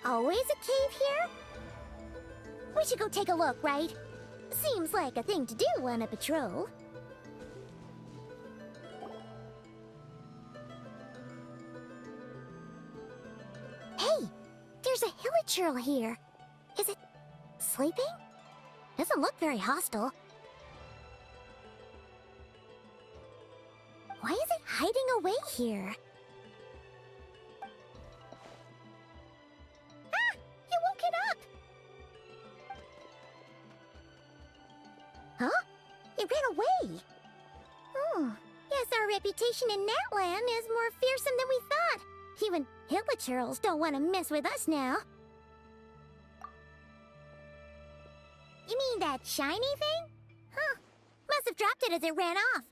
always a cave here? We should go take a look, right? Seems like a thing to do on a patrol. Hey, there's a hilichurl here. Is it sleeping? Doesn't look very hostile. Why is it hiding away here? Ah! You woke it up! Huh? It ran away! Oh, guess our reputation in NATLAN is more fearsome than we thought. Even hilichurls don't want to mess with us now. You mean that shiny thing? Huh. Must have dropped it as it ran off.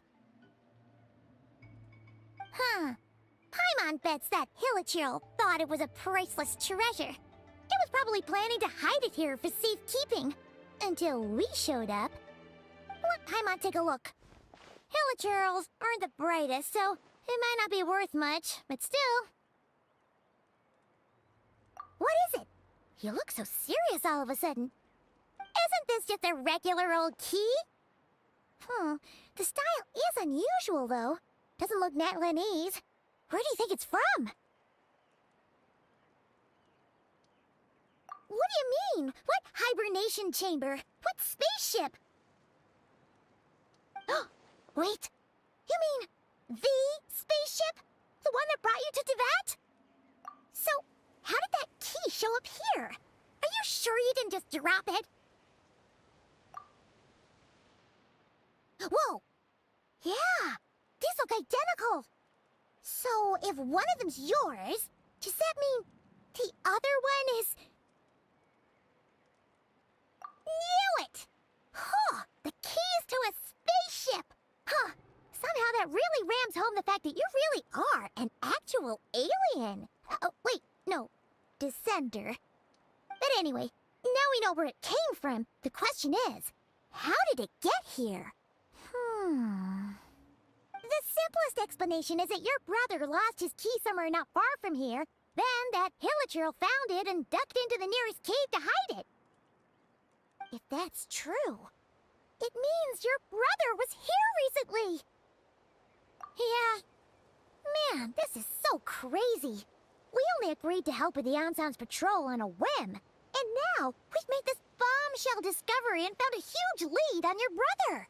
Huh. Paimon bets that hilichurl thought it was a priceless treasure. It was probably planning to hide it here for safekeeping. Until we showed up. Let Paimon take a look. Hilichurls aren't the brightest, so it might not be worth much, but still. What is it? You look so serious all of a sudden. Isn't this just a regular old key? The style is unusual, though. Doesn't look Natlanese. Where do you think it's from? What do you mean? What hibernation chamber? What spaceship? Wait. You mean the spaceship? The one that brought you to Teyvat? So, how did that key show up here? Are you sure you didn't just drop it? Whoa! Yeah! These look identical! So, if one of them's yours, does that mean the other one is... Knew it! Huh! The keys to a spaceship! Huh! Somehow that really rams home the fact that you really are an actual alien! Oh, wait, no. Descender. But anyway, now we know where it came from. The question is, how did it get here? The simplest explanation is that your brother lost his key somewhere not far from here. Then that hilichurl found it and ducked into the nearest cave to hide it. If that's true, it means your brother was here recently. Yeah. Man, this is so crazy. We only agreed to help with the Anson's patrol on a whim. And now, we've made this bombshell discovery and found a huge lead on your brother.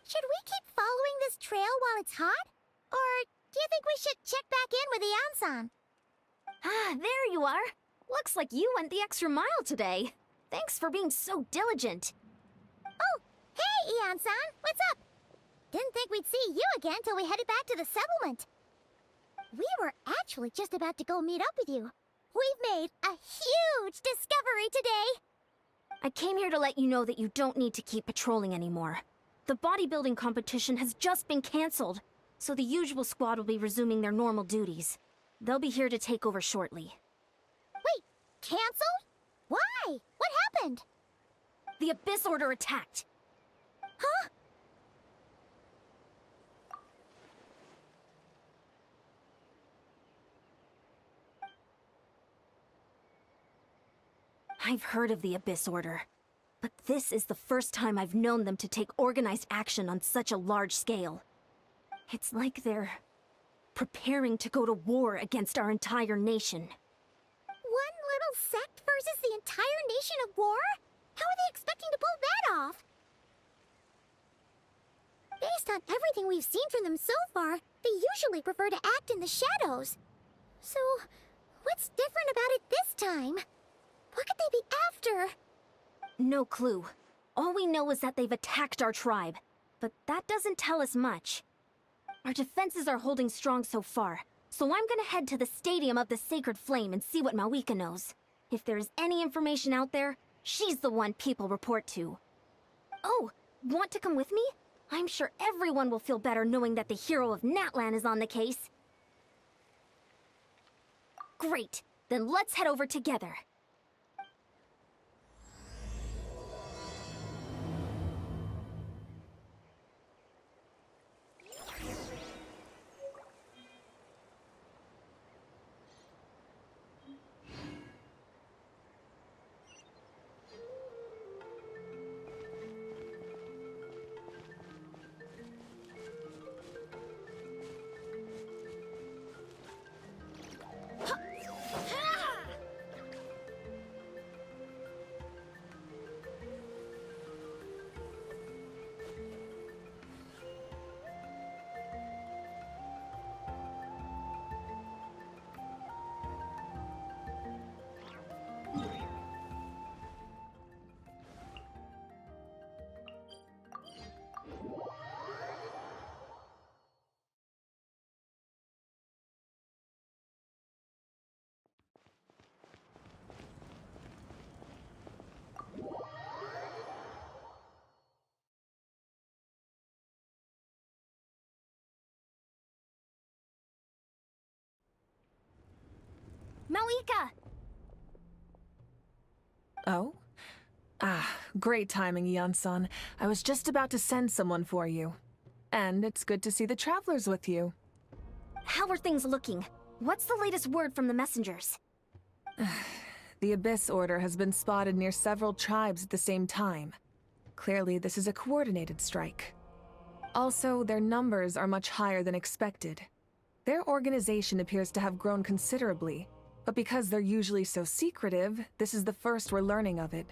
Should we keep following this trail while it's hot? Or do you think we should check back in with the Anson? Ah, there you are. Looks like you went the extra mile today. Thanks for being so diligent. Oh, hey, Anson, what's up? Didn't think we'd see you again till we headed back to the settlement. We were actually just about to go meet up with you. We've made a huge discovery today. I came here to let you know that you don't need to keep patrolling anymore. The bodybuilding competition has just been cancelled, so the usual squad will be resuming their normal duties. They'll be here to take over shortly. Wait, cancelled? Why? What happened? The Abyss Order attacked. Huh? I've heard of the Abyss Order, but this is the first time I've known them to take organized action on such a large scale. It's like they're preparing to go to war against our entire nation. One little sect versus the entire nation of war? How are they expecting to pull that off? Based on everything we've seen from them so far, they usually prefer to act in the shadows. So, what's different about it this time? What could they be after? No clue. All we know is that they've attacked our tribe, but that doesn't tell us much. Our defenses are holding strong so far, so I'm gonna head to the Stadium of the Sacred Flame and see what Malika knows. If there's any information out there, she's the one people report to. Oh, want to come with me? I'm sure everyone will feel better knowing that the hero of NATLAN is on the case. Great, then let's head over together. Aoika! Oh? Great timing, Ian-san. I was just about to send someone for you. And it's good to see the travelers with you. How are things looking? What's the latest word from the messengers? The Abyss Order has been spotted near several tribes at the same time. Clearly, this is a coordinated strike. Also, their numbers are much higher than expected. Their organization appears to have grown considerably, but because they're usually so secretive, this is the first we're learning of it.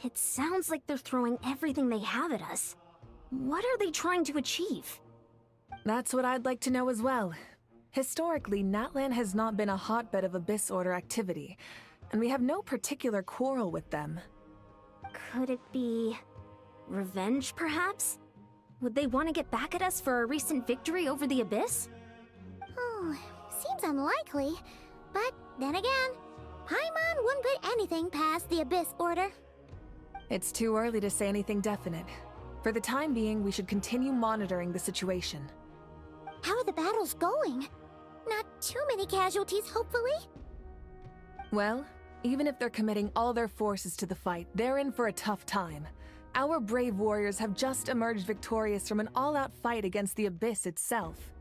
It sounds like they're throwing everything they have at us. What are they trying to achieve? That's what I'd like to know as well. Historically, NATLAN has not been a hotbed of Abyss Order activity, and we have no particular quarrel with them. Could it be... revenge, perhaps? Would they want to get back at us for our recent victory over the Abyss? Oh, seems unlikely. But then again, Paimon wouldn't put anything past the Abyss Order. It's too early to say anything definite. For the time being, we should continue monitoring the situation. How are the battles going? Not too many casualties, hopefully? Well, even if they're committing all their forces to the fight, they're in for a tough time. Our brave warriors have just emerged victorious from an all-out fight against the Abyss itself.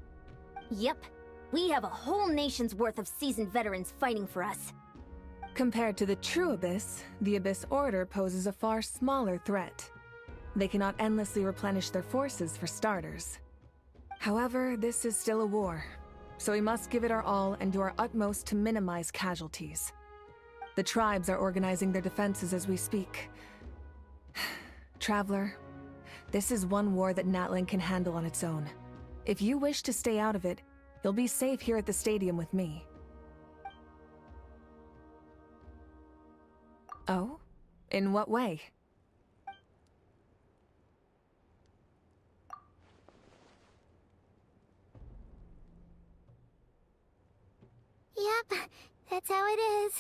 Yep. We have a whole nation's worth of seasoned veterans fighting for us. Compared to the true Abyss, the Abyss Order poses a far smaller threat. They cannot endlessly replenish their forces for starters. However, this is still a war, so we must give it our all and do our utmost to minimize casualties. The tribes are organizing their defenses as we speak. Traveler, this is one war that NATLAN can handle on its own. If you wish to stay out of it, you'll be safe here at the stadium with me. Oh? In what way? Yep, that's how it is.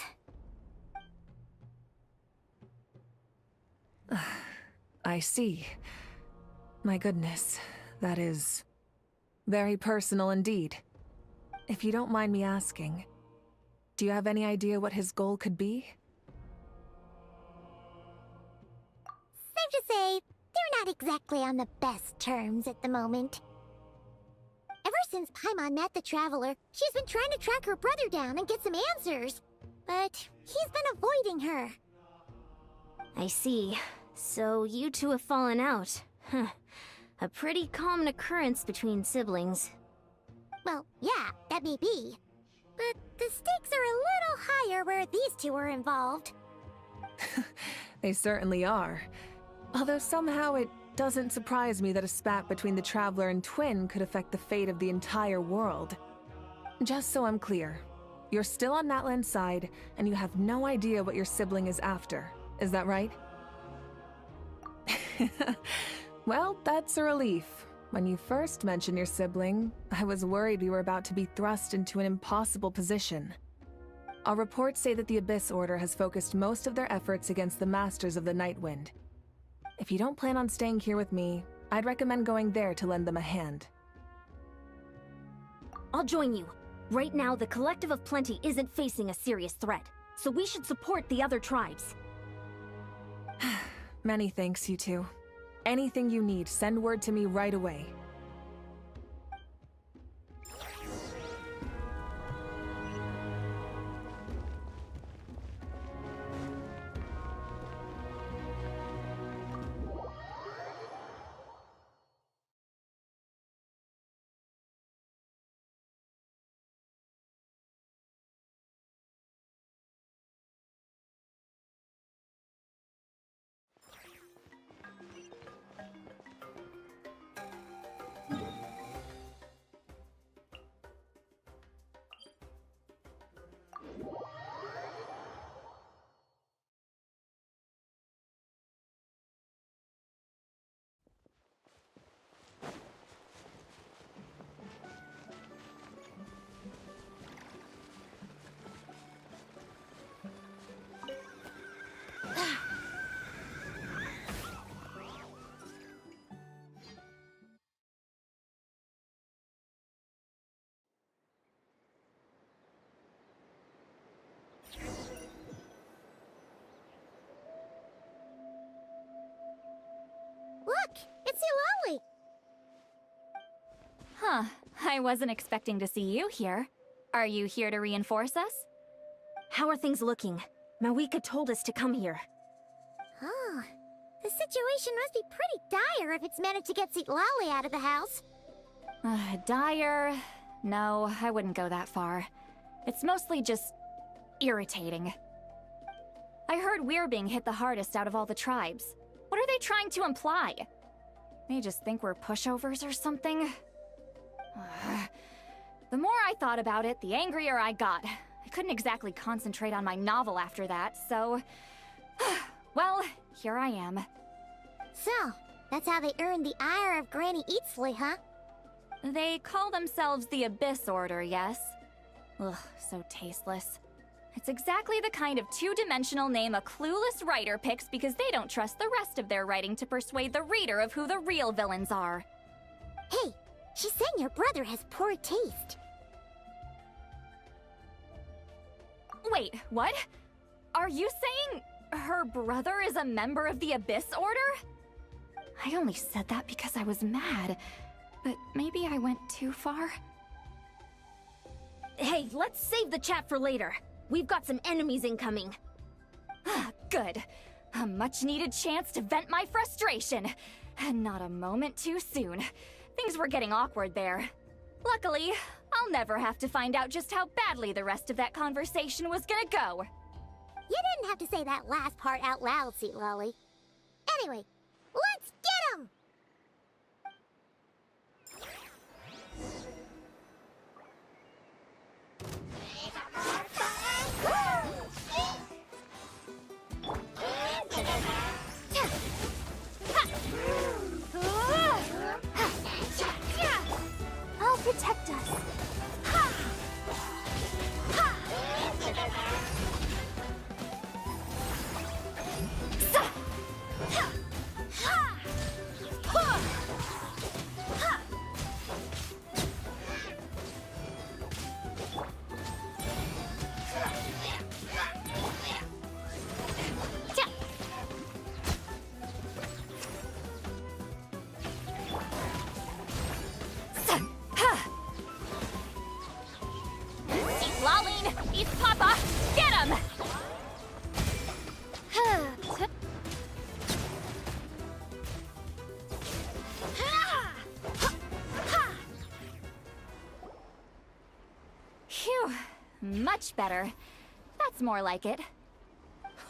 I see. My goodness, that is very personal indeed. If you don't mind me asking, do you have any idea what his goal could be? Safe to say, they're not exactly on the best terms at the moment. Ever since Paimon met the Traveler, she's been trying to track her brother down and get some answers. But he's been avoiding her. I see. So you two have fallen out. Huh. A pretty common occurrence between siblings. Well, yeah, that may be. But the stakes are a little higher where these two are involved. They certainly are. Although somehow it doesn't surprise me that a spat between the Traveler and Twin could affect the fate of the entire world. Just so I'm clear, you're still on NATLAN's side, and you have no idea what your sibling is after. Is that right? Well, that's a relief. When you first mentioned your sibling, I was worried we were about to be thrust into an impossible position. Our reports say that the Abyss Order has focused most of their efforts against the Masters of the Nightwind. If you don't plan on staying here with me, I'd recommend going there to lend them a hand. I'll join you. Right now, the Collective of Plenty isn't facing a serious threat, so we should support the other tribes. Many thanks, you two. Anything you need, send word to me right away. Huh, I wasn't expecting to see you here. Are you here to reinforce us? How are things looking? Mawika told us to come here. Oh, the situation must be pretty dire if it's managed to get Lolly out of the house. Dire? No, I wouldn't go that far. It's mostly just irritating. I heard we're being hit the hardest out of all the tribes. What are they trying to imply? They just think we're pushovers or something? The more I thought about it, the angrier I got. I couldn't exactly concentrate on my novel after that, so... well, here I am. So, that's how they earned the ire of Granny Eatsley, huh? They call themselves the Abyss Order, yes? Ugh, so tasteless. It's exactly the kind of two-dimensional name a clueless writer picks because they don't trust the rest of their writing to persuade the reader of who the real villains are. Hey, she's saying your brother has poor taste. Wait, what? Are you saying her brother is a member of the Abyss Order? I only said that because I was mad, but maybe I went too far. Hey, let's save the chat for later. We've got some enemies incoming. Good. A much-needed chance to vent my frustration. And not a moment too soon. Things were getting awkward there. Luckily, I'll never have to find out just how badly the rest of that conversation was gonna go. You didn't have to say that last part out loud, Lolly. Anyway, let's get 'em! I'll protect us. East Papa! Get him! Phew, much better. That's more like it.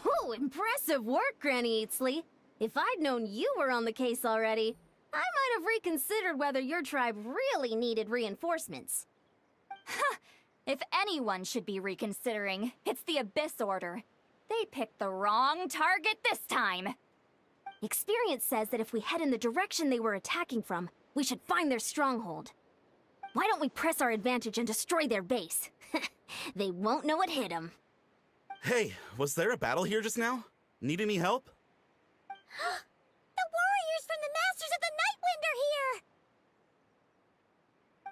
Oh, impressive work, Granny Eatsley. If I'd known you were on the case already, I might have reconsidered whether your tribe really needed reinforcements. If anyone should be reconsidering, it's the Abyss Order. They picked the wrong target this time. Experience says that if we head in the direction they were attacking from, we should find their stronghold. Why don't we press our advantage and destroy their base? They won't know it hit them. Hey, was there a battle here just now? Need any help? The warriors from the Masters of the Nightwind are here!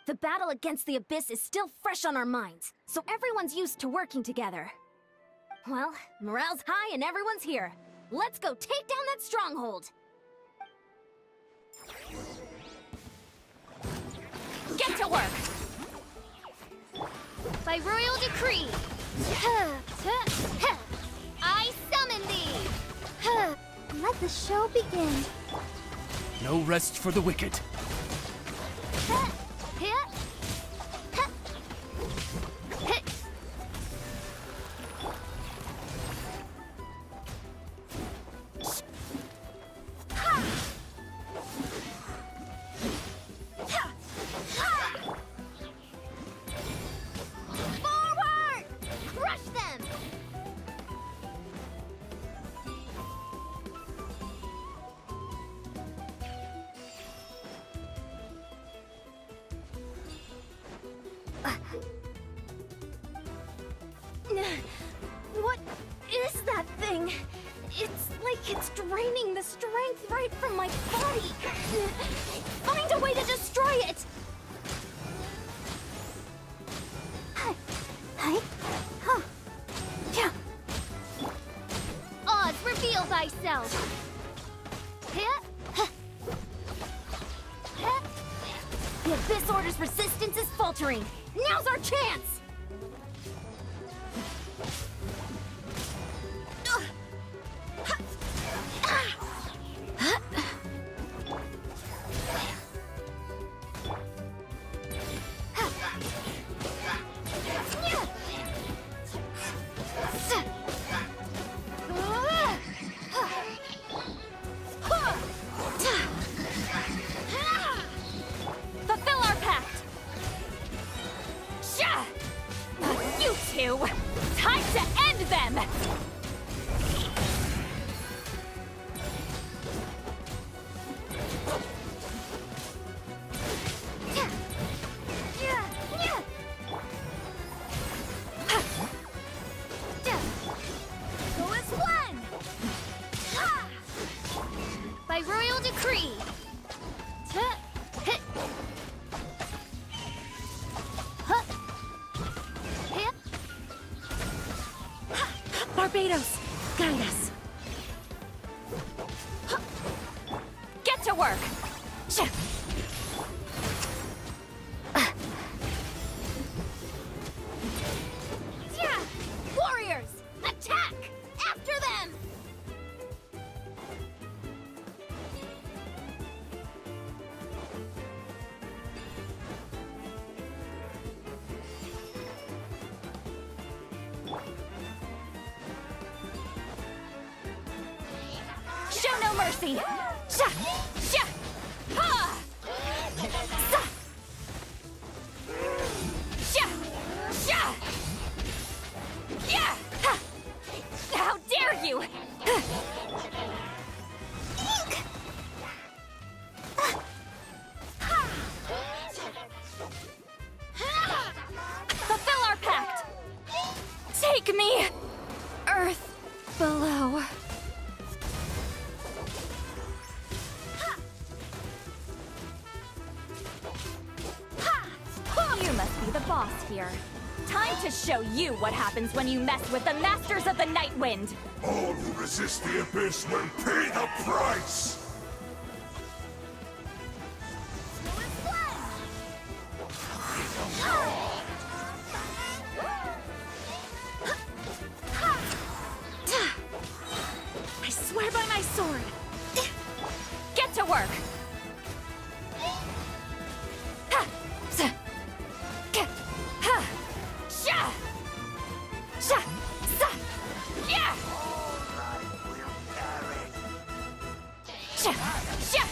The battle against the Abyss is still fresh on our minds, so everyone's used to working together. Well, morale's high and everyone's here. Let's go take down that stronghold! Get to work! By royal decree! I summon thee! Let the show begin. No rest for the wicked. Forward! Crush them! What is that thing? It's like it's draining the strength right from my body. Find a way to destroy it! Oz, reveal thyself! The Abyss Order's resistance is faltering. Now's our chance! Fulfill our pact! Sha! You two! Time to end them! Go as one! By royal decree! Barbados, guide us. Get to work! Sha! Warriors! Attack! After them! Show no mercy! Sha! Sha! Ha! Sa! Sha! Sha! Yeah! Ha! How dare you! Fulfill our pact! Take me! Earth below. You must be the boss here. Time to show you what happens when you mess with the Masters of the Night Wind! All who resist the Abyss will pay the price! I swear by my sword! Get to work! Ha! Sa! Ka! Ha! Sha! Sha! Sa! Yeah! Sha! Sha!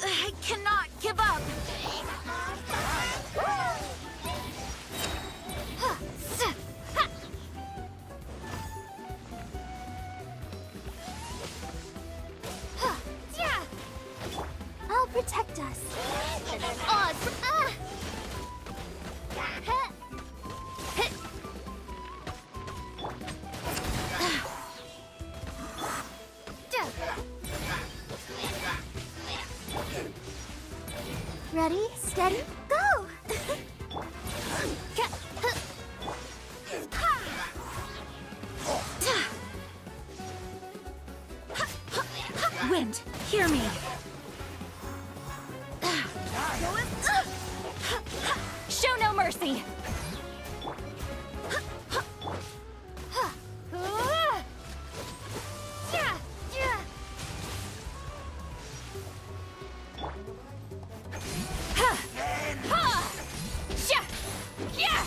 I cannot give up! I'll protect us. Oz! Ready, steady, go! Wind, hear me. Show no mercy! Ha! Sha! Yeah!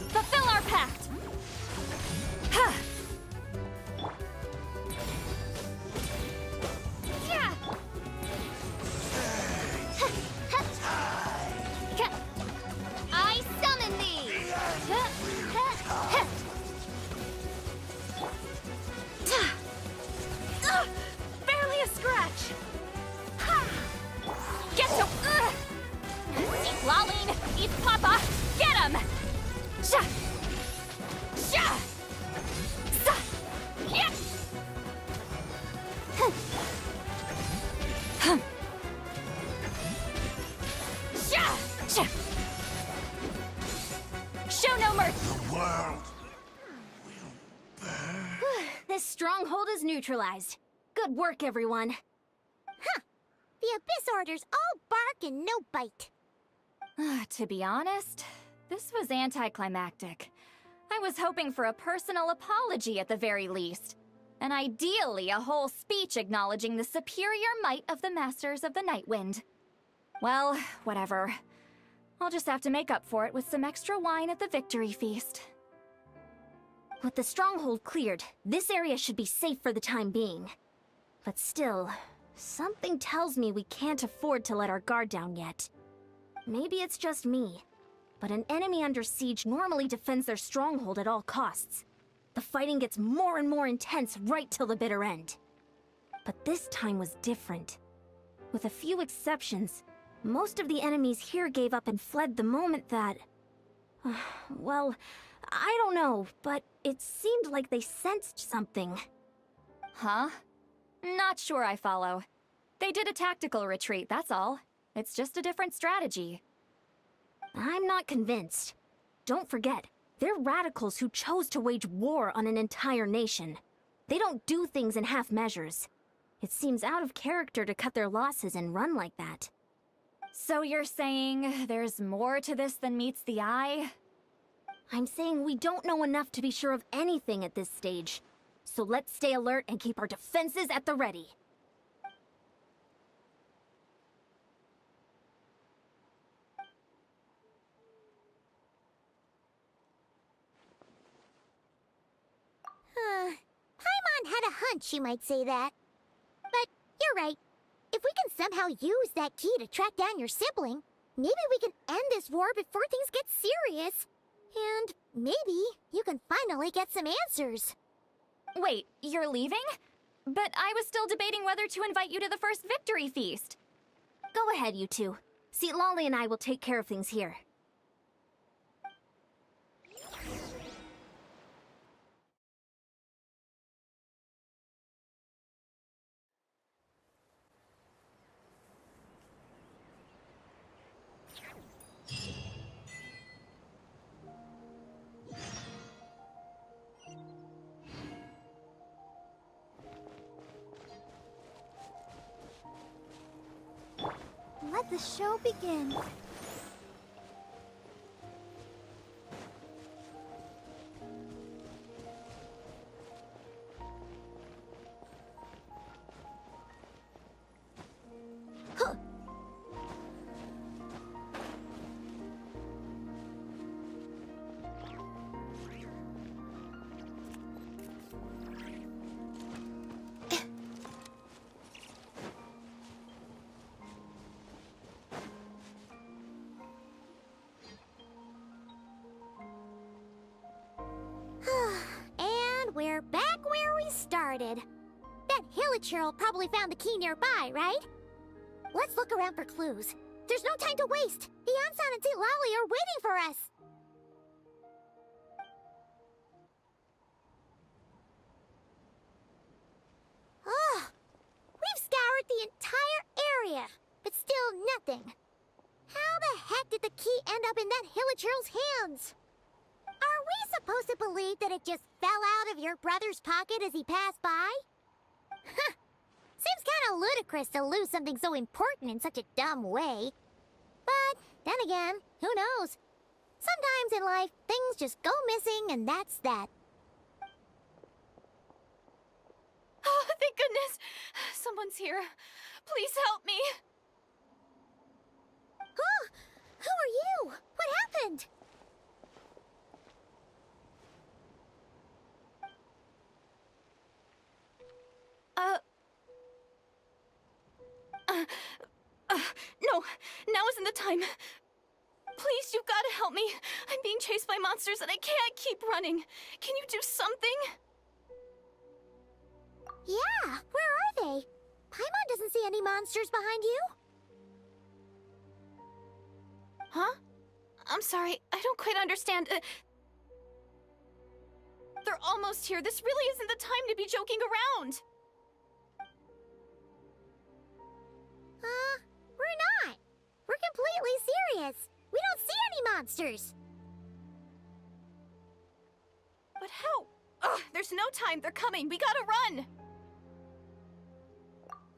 Fulfill our pact! Ha! I summon thee! Barely a scratch! Get to... Eat Laline! Eat Papa! Get him! Sha! Sha! Sa! Yeah! Show no mercy! The world. This stronghold is neutralized. Good work, everyone. The Abyss Order's all bark and no bite. To be honest, this was anticlimactic. I was hoping for a personal apology at the very least. And ideally, a whole speech acknowledging the superior might of the Masters of the Nightwind. Well, whatever. I'll just have to make up for it with some extra wine at the victory feast. With the stronghold cleared, this area should be safe for the time being. But still, something tells me we can't afford to let our guard down yet. Maybe it's just me, but an enemy under siege normally defends their stronghold at all costs. The fighting gets more and more intense right till the bitter end. But this time was different. With a few exceptions, most of the enemies here gave up and fled the moment that... well, I don't know, but it seemed like they sensed something. Huh? Not sure I follow. They did a tactical retreat, that's all. It's just a different strategy. I'm not convinced. Don't forget, they're radicals who chose to wage war on an entire nation. They don't do things in half measures. It seems out of character to cut their losses and run like that. So you're saying there's more to this than meets the eye? I'm saying we don't know enough to be sure of anything at this stage. So let's stay alert and keep our defenses at the ready. Paimon had a hunch you might say that. But you're right. If we can somehow use that key to track down your sibling, maybe we can end this war before things get serious. And maybe you can finally get some answers. Wait, you're leaving? But I was still debating whether to invite you to the first victory feast. Go ahead, you two. See, Lolly and I will take care of things here. Let the show begin. Huh. And we're back where we started. That Hilichurl probably found the key nearby, right? Let's look around for clues. There's no time to waste. The Ansan and Lolly are waiting for us. Ugh. We've scoured the entire area, but still nothing. How the heck did the key end up in that Hilichurl's hands? Are we supposed to believe that it just fell out of your brother's pocket as he passed by? Huh. Seems kinda ludicrous to lose something so important in such a dumb way. But then again, who knows? Sometimes in life, things just go missing and that's that. Oh, thank goodness! Someone's here. Please help me! Oh, who are you? What happened? No, now isn't the time. Please, you've got to help me. I'm being chased by monsters and I can't keep running. Can you do something? Yeah, where are they? Paimon doesn't see any monsters behind you. Huh? I'm sorry, I don't quite understand. They're almost here. This really isn't the time to be joking around. monsters! But how? Ugh, there's no time. They're coming. We gotta run.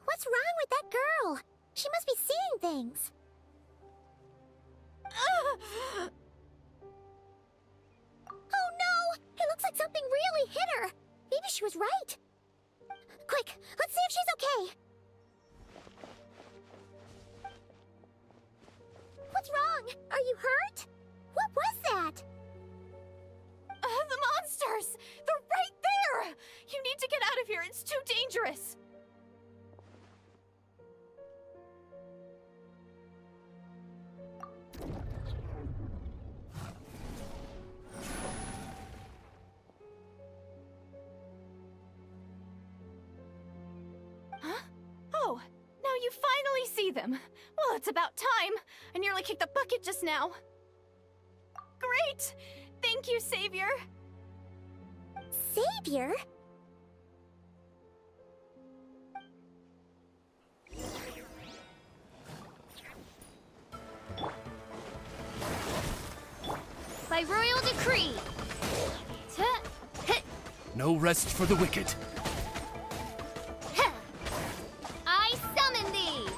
What's wrong with that girl? She must be seeing things. Ugh. Oh no! It looks like something really hit her! Maybe she was right. Quick, let's see if she's okay. What's wrong? Are you hurt? What was that? The monsters! They're right there! You need to get out of here. It's too dangerous. Huh? Oh, now you finally see them. Well, it's about time. I nearly kicked the bucket just now. Great! Thank you, Savior. Savior? By royal decree. No rest for the wicked. I summon thee.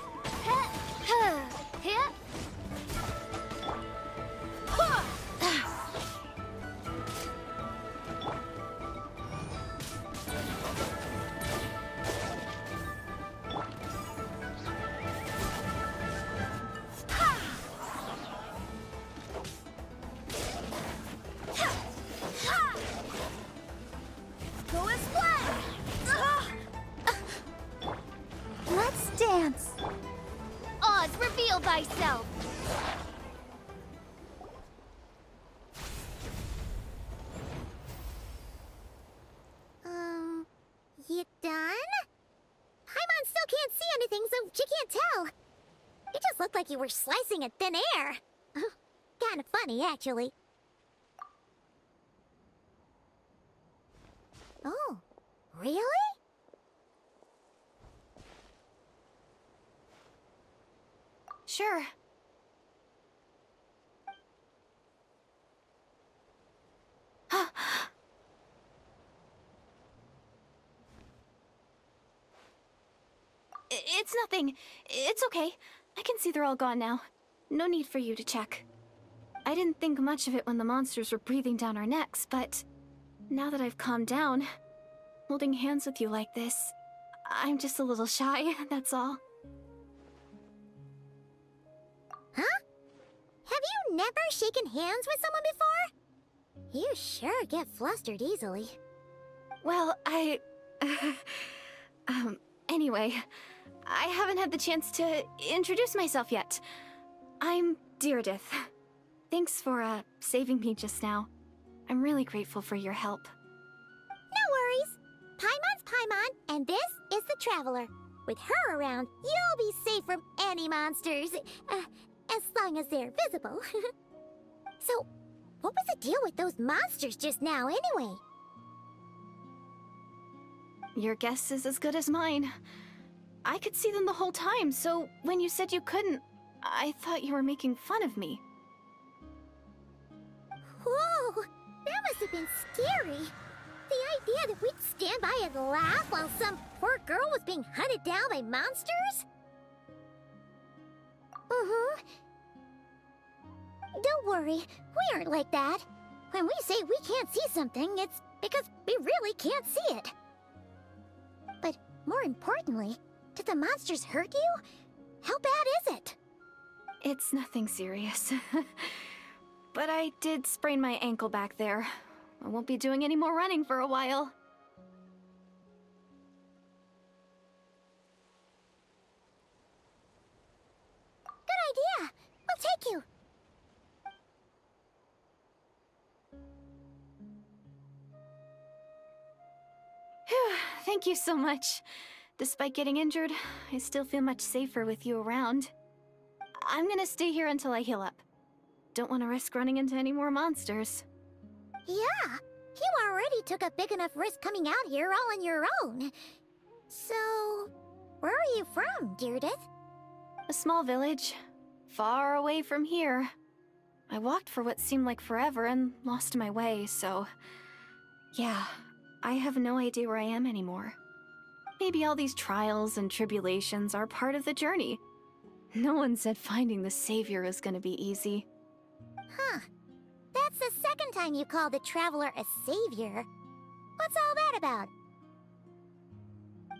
Let's dance. Oz, reveal thyself. You done? Paimon still can't see anything, so she can't tell. It just looked like you were slicing at thin air. Kinda funny, actually. Oh, really? Sure. It's nothing. It's okay. I can see they're all gone now. No need for you to check. I didn't think much of it when the monsters were breathing down our necks, but now that I've calmed down, holding hands with you like this, I'm just a little shy, that's all. Huh? Have you never shaken hands with someone before? You sure get flustered easily. Well, anyway, I haven't had the chance to introduce myself yet. I'm Deirdith. Thanks for, saving me just now. I'm really grateful for your help. No worries. Paimon's Paimon, and this is the Traveler. With her around, you'll be safe from any monsters. As long as they're visible. So, what was the deal with those monsters just now, anyway? Your guess is as good as mine. I could see them the whole time, so when you said you couldn't, I thought you were making fun of me. Whoa! That must have been scary. The idea that we'd stand by and laugh while some poor girl was being hunted down by monsters? Don't worry, we aren't like that. When we say we can't see something, it's because we really can't see it. But more importantly, did the monsters hurt you? How bad is it? It's nothing serious. But I did sprain my ankle back there. I won't be doing any more running for a while. Good idea! We'll take you! Phew, thank you so much. Despite getting injured, I still feel much safer with you around. I'm gonna stay here until I heal up. Don't want to risk running into any more monsters. Yeah, you already took a big enough risk coming out here all on your own. So, where are you from, Deirdith? A small village, far away from here. I walked for what seemed like forever and lost my way, so... yeah, I have no idea where I am anymore. Maybe all these trials and tribulations are part of the journey. No one said finding the Savior is gonna be easy. Huh. That's the second time you called the Traveler a savior. What's all that about?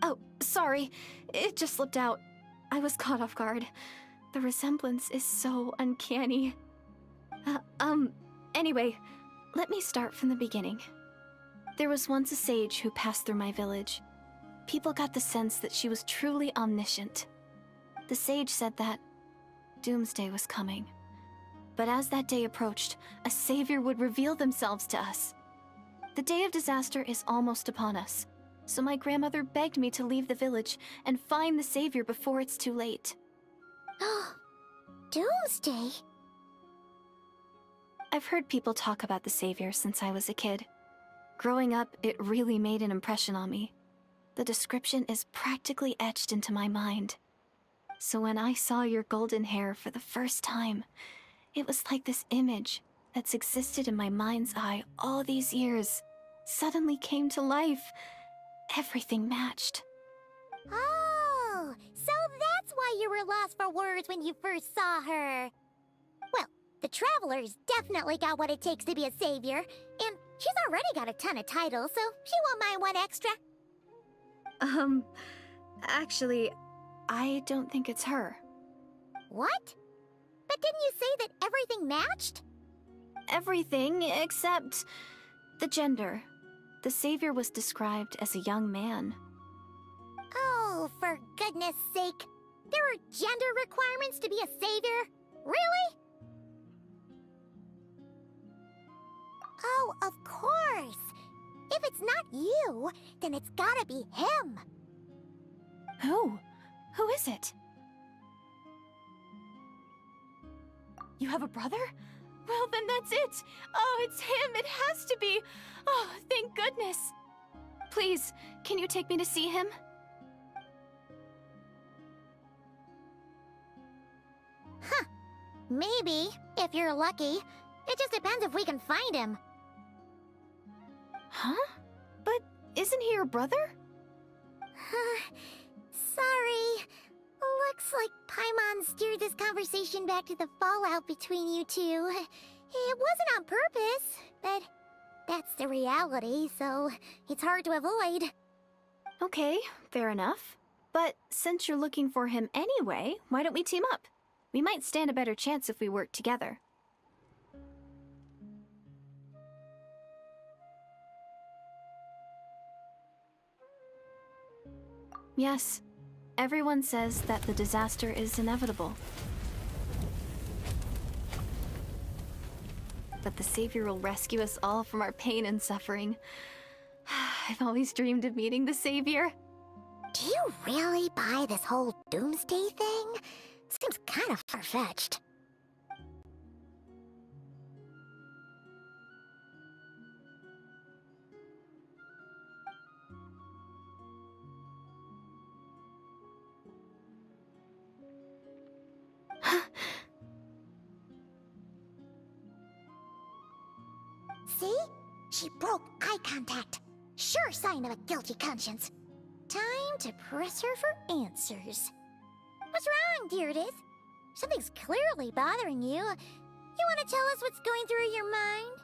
Oh, sorry. It just slipped out. I was caught off guard. The resemblance is so uncanny. Anyway, let me start from the beginning. There was once a sage who passed through my village. People got the sense that she was truly omniscient. The sage said that doomsday was coming. But as that day approached, a savior would reveal themselves to us. The day of disaster is almost upon us, so my grandmother begged me to leave the village and find the savior before it's too late. Doomsday? I've heard people talk about the savior since I was a kid. Growing up, it really made an impression on me. The description is practically etched into my mind. So when I saw your golden hair for the first time, it was like this image that's existed in my mind's eye all these years suddenly came to life. Everything matched. Oh, so that's why you were lost for words when you first saw her. Well, the Traveler's definitely got what it takes to be a savior, and she's already got a ton of titles, so she won't mind one extra. Actually, I don't think it's her. What? But didn't you say that everything matched? Everything except the gender. The savior was described as a young man. Oh, for goodness sake. There are gender requirements to be a savior? Really? Oh, of course. If it's not you, then it's gotta be him. Who? Who is it? You have a brother? Well, then that's it! Oh, it's him! It has to be! Oh, thank goodness! Please, can you take me to see him? Huh. Maybe, if you're lucky. It just depends if we can find him. Huh? But isn't he your brother? Sorry. Looks like Paimon steered this conversation back to the fallout between you two. It wasn't on purpose, but that's the reality, so it's hard to avoid. Okay, fair enough. But since you're looking for him anyway, why don't we team up? We might stand a better chance if we work together. Yes, everyone says that the disaster is inevitable. But the Savior will rescue us all from our pain and suffering. I've always dreamed of meeting the Savior. Do you really buy this whole doomsday thing? Seems kind of far-fetched. See? She broke eye contact. Sure sign of a guilty conscience. Time to press her for answers. What's wrong, Deirdis? Something's clearly bothering you. You want to tell us what's going through your mind?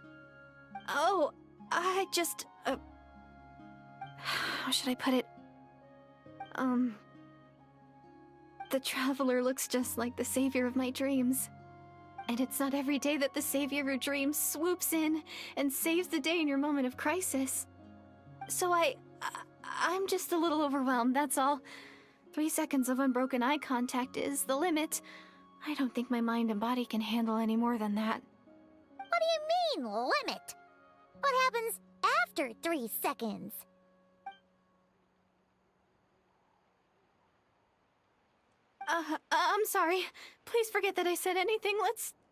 Oh, I just... how should I put it? The Traveler looks just like the savior of my dreams. And it's not every day that the savior of your dreams swoops in and saves the day in your moment of crisis. So I'm just a little overwhelmed, that's all. 3 seconds of unbroken eye contact is the limit. I don't think my mind and body can handle any more than that. What do you mean, limit? What happens after 3 seconds? I'm sorry. Please forget that I said anything.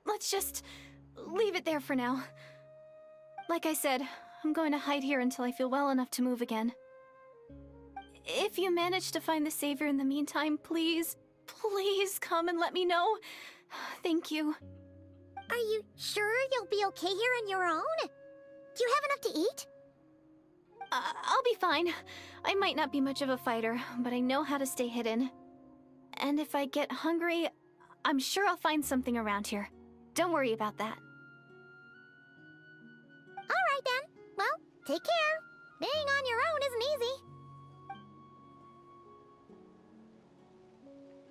Let's just leave it there for now. Like I said, I'm going to hide here until I feel well enough to move again. If you manage to find the Savior in the meantime, please come and let me know. Thank you. Are you sure you'll be okay here on your own? Do you have enough to eat? I'll be fine. I might not be much of a fighter, but I know how to stay hidden. And if I get hungry, I'm sure I'll find something around here. Don't worry about that. Alright then. Well, take care. Being on your own isn't easy.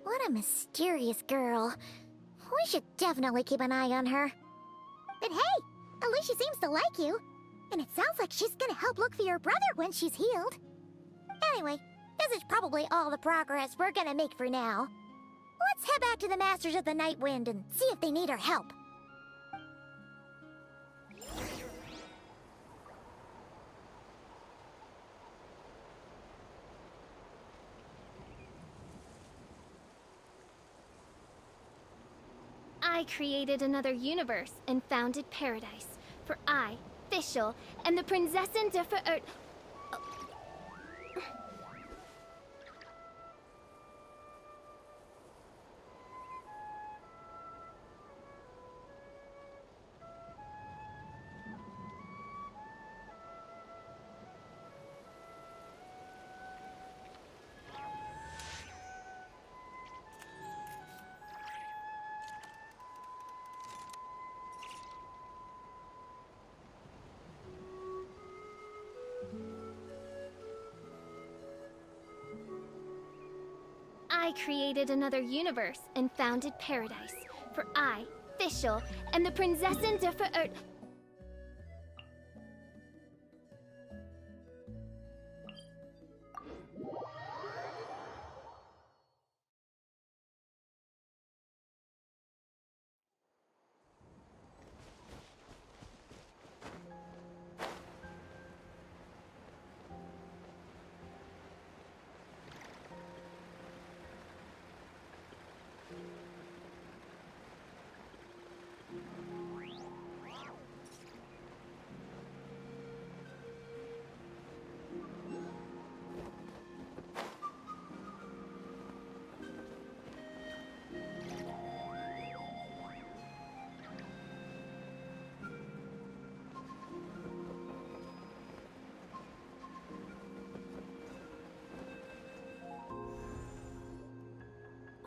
What a mysterious girl. We should definitely keep an eye on her. But hey, at least she seems to like you. And it sounds like she's gonna help look for your brother when she's healed. Anyway, this is probably all the progress we're gonna make for now. Let's head back to the Masters of the Night Wind and see if they need our help. I created another universe and founded paradise. For I, Fischl, am the Prinzessin de Ver... I created another universe and founded paradise. For I, Fischl, am the Prinzessin de Ver...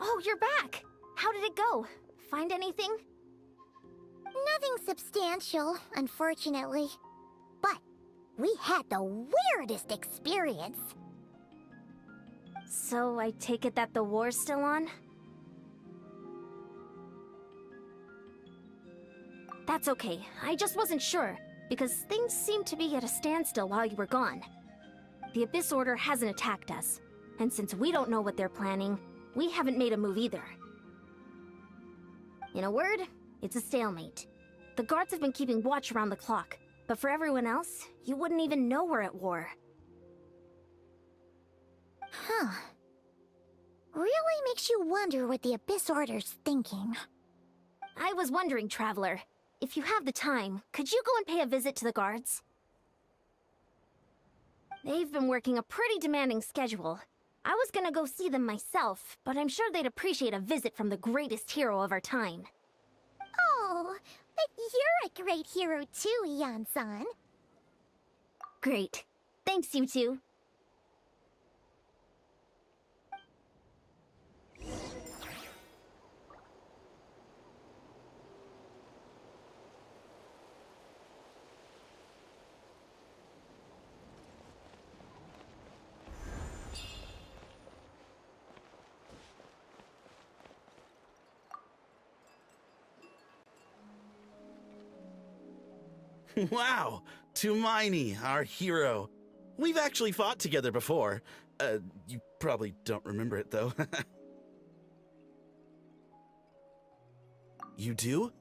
Oh, you're back! How did it go? Find anything? Nothing substantial, unfortunately. But we had the weirdest experience. So I take it that the war's still on? That's okay. I just wasn't sure, because things seemed to be at a standstill while you were gone. The Abyss Order hasn't attacked us, and since we don't know what they're planning, we haven't made a move either. In a word, it's a stalemate. The guards have been keeping watch around the clock, but for everyone else, you wouldn't even know we're at war. Huh. Really makes you wonder what the Abyss Order's thinking. I was wondering, Traveler, if you have the time, could you go and pay a visit to the guards? They've been working a pretty demanding schedule. I was gonna go see them myself, but I'm sure they'd appreciate a visit from the greatest hero of our time. Oh, but you're a great hero too, Yan-san. Great. Thanks, you two. Wow, Tumaini, our hero. We've actually fought together before. You probably don't remember it, though. You do?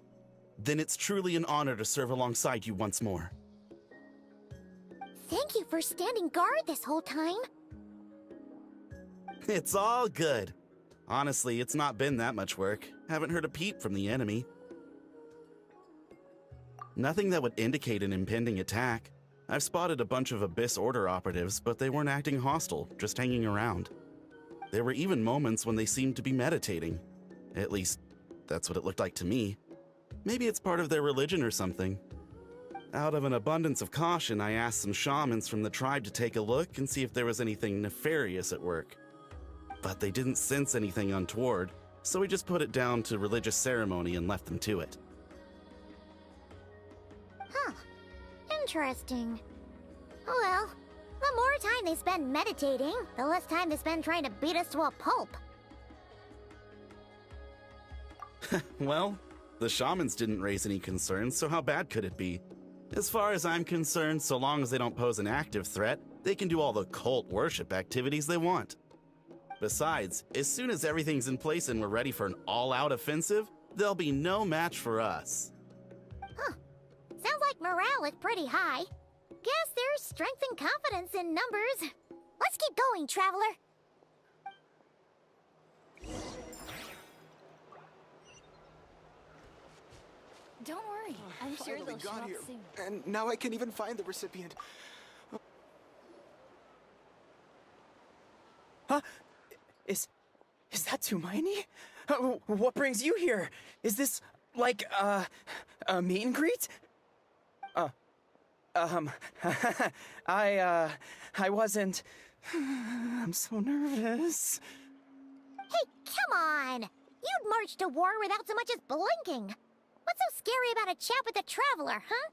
Then it's truly an honor to serve alongside you once more. Thank you for standing guard this whole time. It's all good. Honestly, it's not been that much work. Haven't heard a peep from the enemy. Nothing that would indicate an impending attack. I've spotted a bunch of Abyss Order operatives, but they weren't acting hostile, just hanging around. There were even moments when they seemed to be meditating. At least, that's what it looked like to me. Maybe it's part of their religion or something. Out of an abundance of caution, I asked some shamans from the tribe to take a look and see if there was anything nefarious at work. But they didn't sense anything untoward, so we just put it down to religious ceremony and left them to it. Huh. Interesting. Oh well, the more time they spend meditating, the less time they spend trying to beat us to a pulp. Well, the shamans didn't raise any concerns, so how bad could it be? As far as I'm concerned, so long as they don't pose an active threat, they can do all the cult worship activities they want. Besides, as soon as everything's in place and we're ready for an all-out offensive, they'll be no match for us. Huh. Sounds like morale is pretty high. Guess there's strength and confidence in numbers. Let's keep going, Traveler. Don't worry, I'm sure they'll show up soon. And now I can't even find the recipient. Huh? Is that Tumaini? What brings you here? Is this, like, a meet and greet? I wasn't... I'm so nervous. Hey, come on! You'd march to war without so much as blinking. What's so scary about a chat with a Traveler, huh?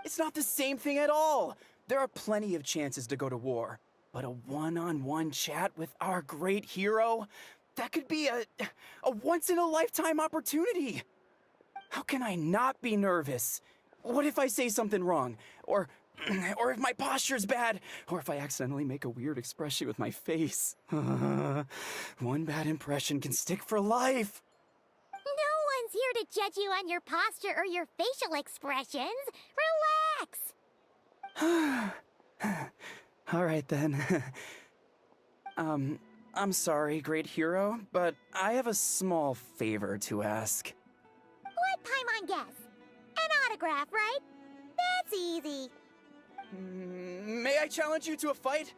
It's not the same thing at all. There are plenty of chances to go to war. But a one-on-one chat with our great hero? That could be a once-in-a-lifetime opportunity. How can I not be nervous? What if I say something wrong? Or if my posture's bad? Or if I accidentally make a weird expression with my face? One bad impression can stick for life. No one's here to judge you on your posture or your facial expressions. Relax. All right, then. I'm sorry, great hero, but I have a small favor to ask. Let Paimon guess. An autograph, right? That's easy. May I challenge you to a fight?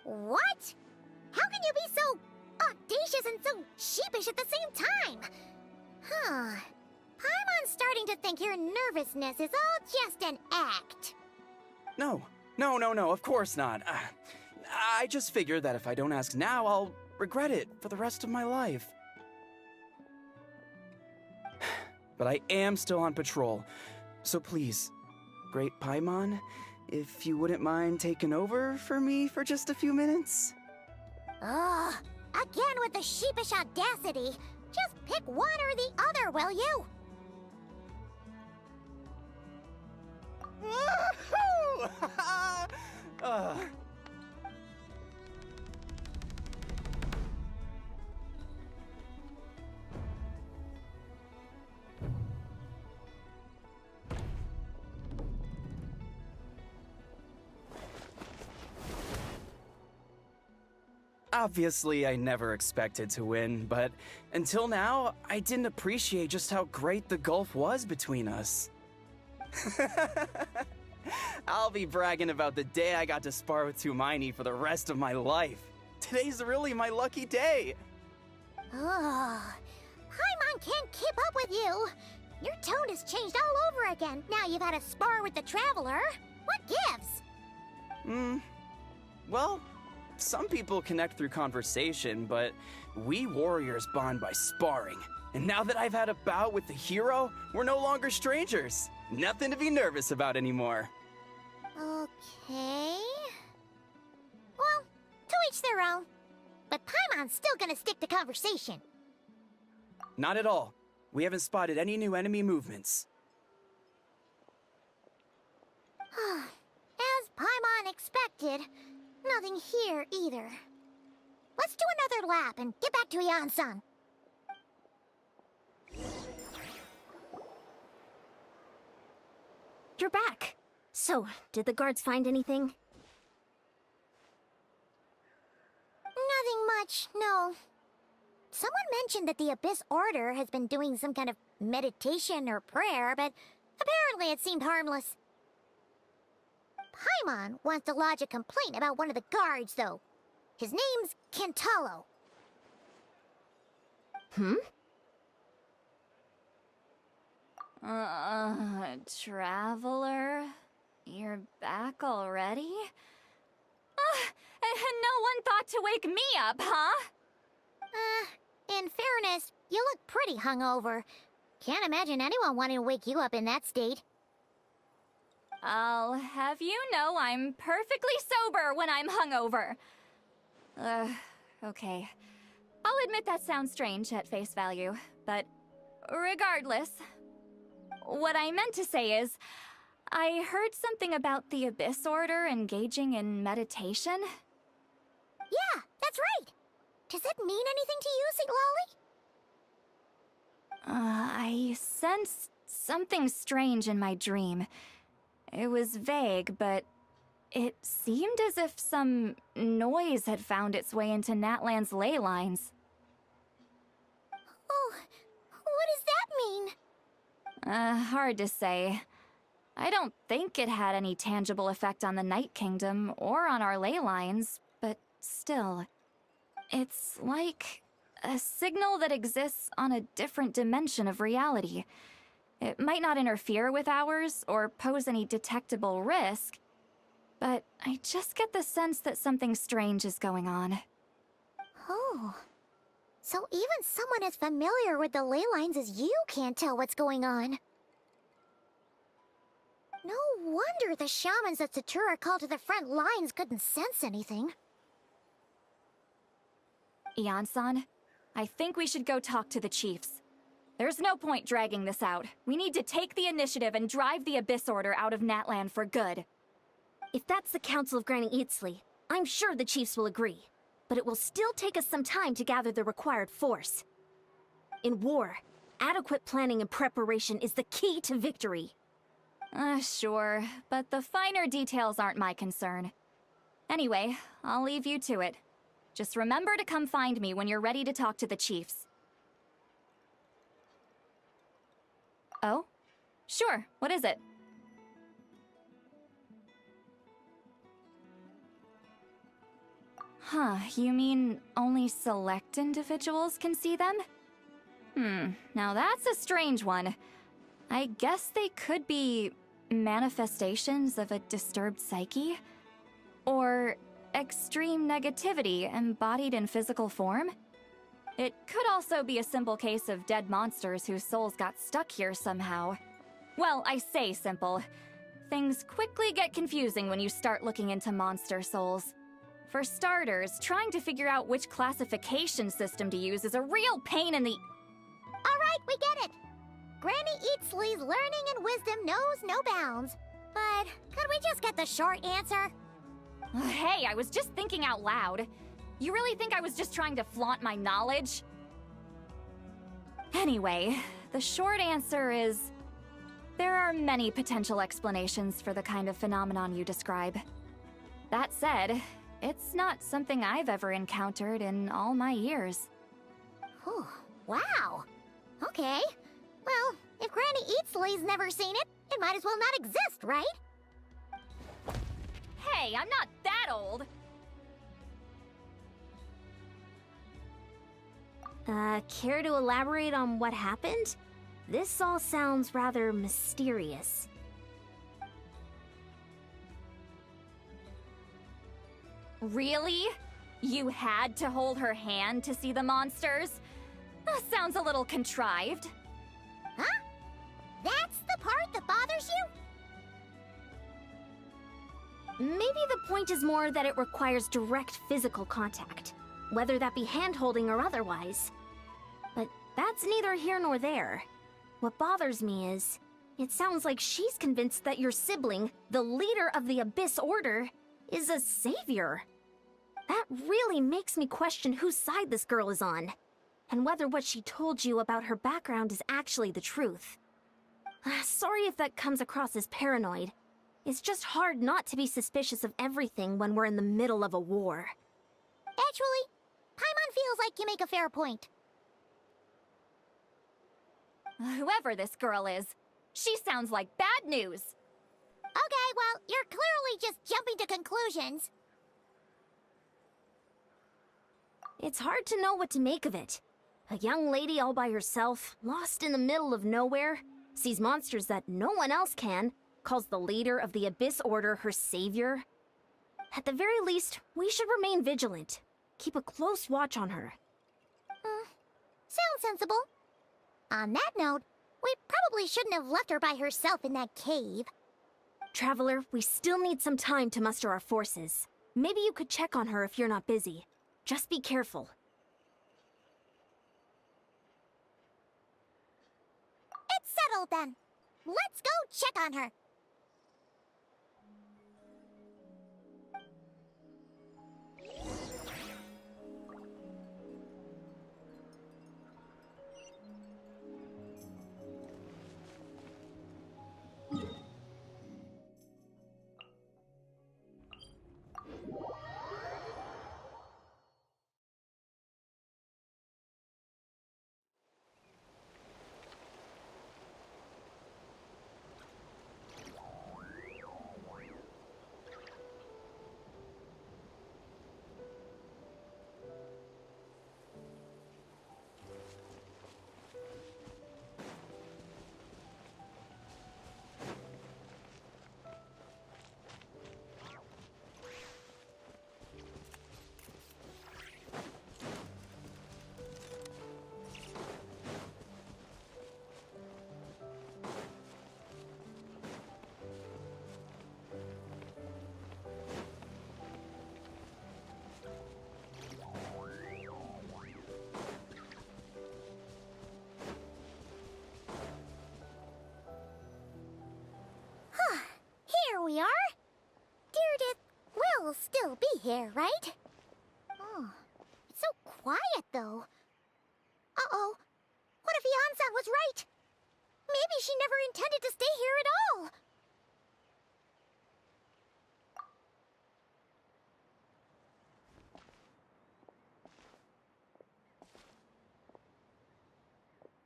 What? How can you be so audacious and so sheepish at the same time? Huh. Paimon's starting to think your nervousness is all just an act. No, of course not. I just figured that if I don't ask now, I'll regret it for the rest of my life. But I am still on patrol, so please, Great Paimon, if you wouldn't mind taking over for me for just a few minutes? Ugh, again with the sheepish audacity. Just pick one or the other, will you? Woohoo! Obviously, I never expected to win, but until now, I didn't appreciate just how great the gulf was between us. I'll be bragging about the day I got to spar with Tumaini for the rest of my life. Today's really my lucky day. Ugh, Paimon can't keep up with you. Your tone has changed all over again. Now you've had a spar with the Traveler. What gives? Well, some people connect through conversation, but we warriors bond by sparring. And now that I've had a bout with the hero, we're no longer strangers. Nothing to be nervous about anymore. Okay. Well, to each their own. But Paimon's still gonna stick to conversation. Not at all. We haven't spotted any new enemy movements. As Paimon expected, nothing here either. Let's do another lap and get back to Yan-san. You're back. So, did the guards find anything? Nothing much, no. Someone mentioned that the Abyss Order has been doing some kind of meditation or prayer, but apparently it seemed harmless. Paimon wants to lodge a complaint about one of the guards, though. His name's Kentaro. Traveler? You're back already? And no one thought to wake me up, huh? In fairness, you look pretty hungover. Can't imagine anyone wanting to wake you up in that state. I'll have you know I'm perfectly sober when I'm hungover. Okay. I'll admit that sounds strange at face value, but regardless, what I meant to say is, I heard something about the Abyss Order engaging in meditation. Yeah, that's right. Does it mean anything to you, St. Lolly? I sensed something strange in my dream. It was vague, but it seemed as if some noise had found its way into NATLAN's ley lines. Oh, what does that mean? Hard to say. I don't think it had any tangible effect on the Night Kingdom or on our ley lines, but still. It's like a signal that exists on a different dimension of reality. It might not interfere with ours or pose any detectable risk, but I just get the sense that something strange is going on. Oh. So even someone as familiar with the ley lines as you can't tell what's going on. No wonder the shamans that Satura called to the front lines couldn't sense anything. Ian-san, I think we should go talk to the chiefs. There's no point dragging this out. We need to take the initiative and drive the Abyss Order out of NATLAN for good. If that's the Council of Granny Eatsley, I'm sure the chiefs will agree. But it will still take us some time to gather the required force. In war, adequate planning and preparation is the key to victory. Sure, but the finer details aren't my concern. Anyway, I'll leave you to it. Just remember to come find me when you're ready to talk to the chiefs. Oh? Sure, what is it? Huh, you mean only select individuals can see them? Now that's a strange one. I guess they could be manifestations of a disturbed psyche? Or extreme negativity embodied in physical form? It could also be a simple case of dead monsters whose souls got stuck here somehow. Well, I say simple. Things quickly get confusing when you start looking into monster souls. For starters, trying to figure out which classification system to use is a real pain in the... Alright, we get it! Granny Eatsley's learning and wisdom knows no bounds. But could we just get the short answer? Hey, I was just thinking out loud. You really think I was just trying to flaunt my knowledge? Anyway, the short answer is... there are many potential explanations for the kind of phenomenon you describe. That said, it's not something I've ever encountered in all my years. Whew, wow. Okay. Well, if Granny Eatsley's never seen it, it might as well not exist, right? Hey, I'm not that old! Care to elaborate on what happened? This all sounds rather mysterious. Really? You had to hold her hand to see the monsters? Sounds a little contrived. Huh? That's the part that bothers you? Maybe the point is more that it requires direct physical contact, whether that be hand-holding or otherwise. But that's neither here nor there. What bothers me is, it sounds like she's convinced that your sibling, the leader of the Abyss Order, is a savior. That really makes me question whose side this girl is on, and whether what she told you about her background is actually the truth. Sorry if that comes across as paranoid. It's just hard not to be suspicious of everything when we're in the middle of a war. Actually, Paimon feels like you make a fair point. Whoever this girl is, she sounds like bad news. Okay, well, you're clearly just jumping to conclusions. It's hard to know what to make of it. A young lady all by herself, lost in the middle of nowhere. sees monsters that no one else can, calls the leader of the Abyss Order her savior. At the very least, we should remain vigilant. Keep a close watch on her. Sounds sensible. On that note, we probably shouldn't have left her by herself in that cave. Traveler, we still need some time to muster our forces. Maybe you could check on her if you're not busy. Just be careful. It's settled then. Let's go check on her. Here we are. Deirdre will still be here, right? Oh, it's so quiet, though. Uh-oh. What if Yansan was right? Maybe she never intended to stay here at all.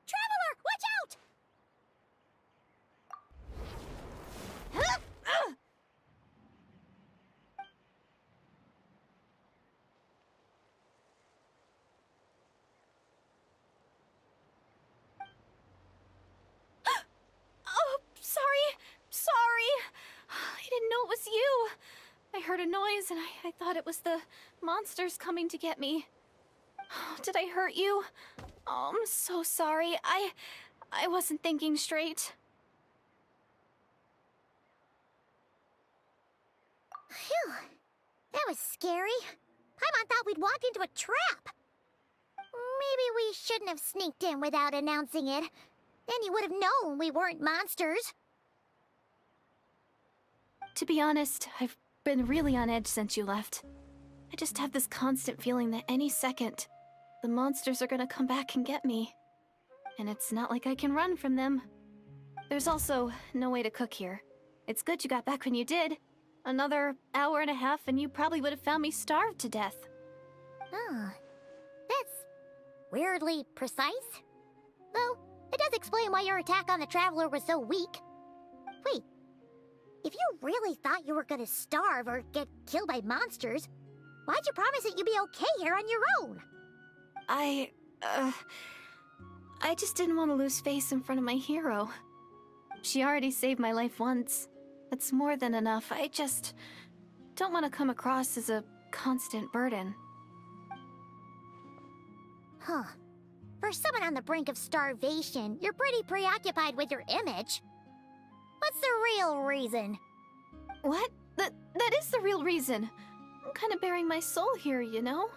Traveler, watch out! Oh, sorry. I didn't know it was you. I heard a noise and I thought it was the monsters coming to get me. Oh, did I hurt you? Oh, I'm so sorry. I wasn't thinking straight. Phew. That was scary. Paimon thought we'd walked into a trap. Maybe we shouldn't have sneaked in without announcing it. Then you would have known we weren't monsters. To be honest, I've been really on edge since you left. I just have this constant feeling that any second, the monsters are gonna come back and get me. And it's not like I can run from them. There's also no way to cook here. It's good you got back when you did. Another hour and a half and you probably would have found me starved to death. Oh, that's weirdly precise. Though, it does explain why your attack on the Traveler was so weak. Wait, if you really thought you were gonna starve or get killed by monsters, why'd you promise that you'd be okay here on your own? I just didn't want to lose face in front of my hero. She already saved my life once. That's more than enough. I just don't want to come across as a constant burden. Huh. For someone on the brink of starvation, you're pretty preoccupied with your image. What's the real reason? What? That is the real reason. I'm kind of bearing my soul here, you know?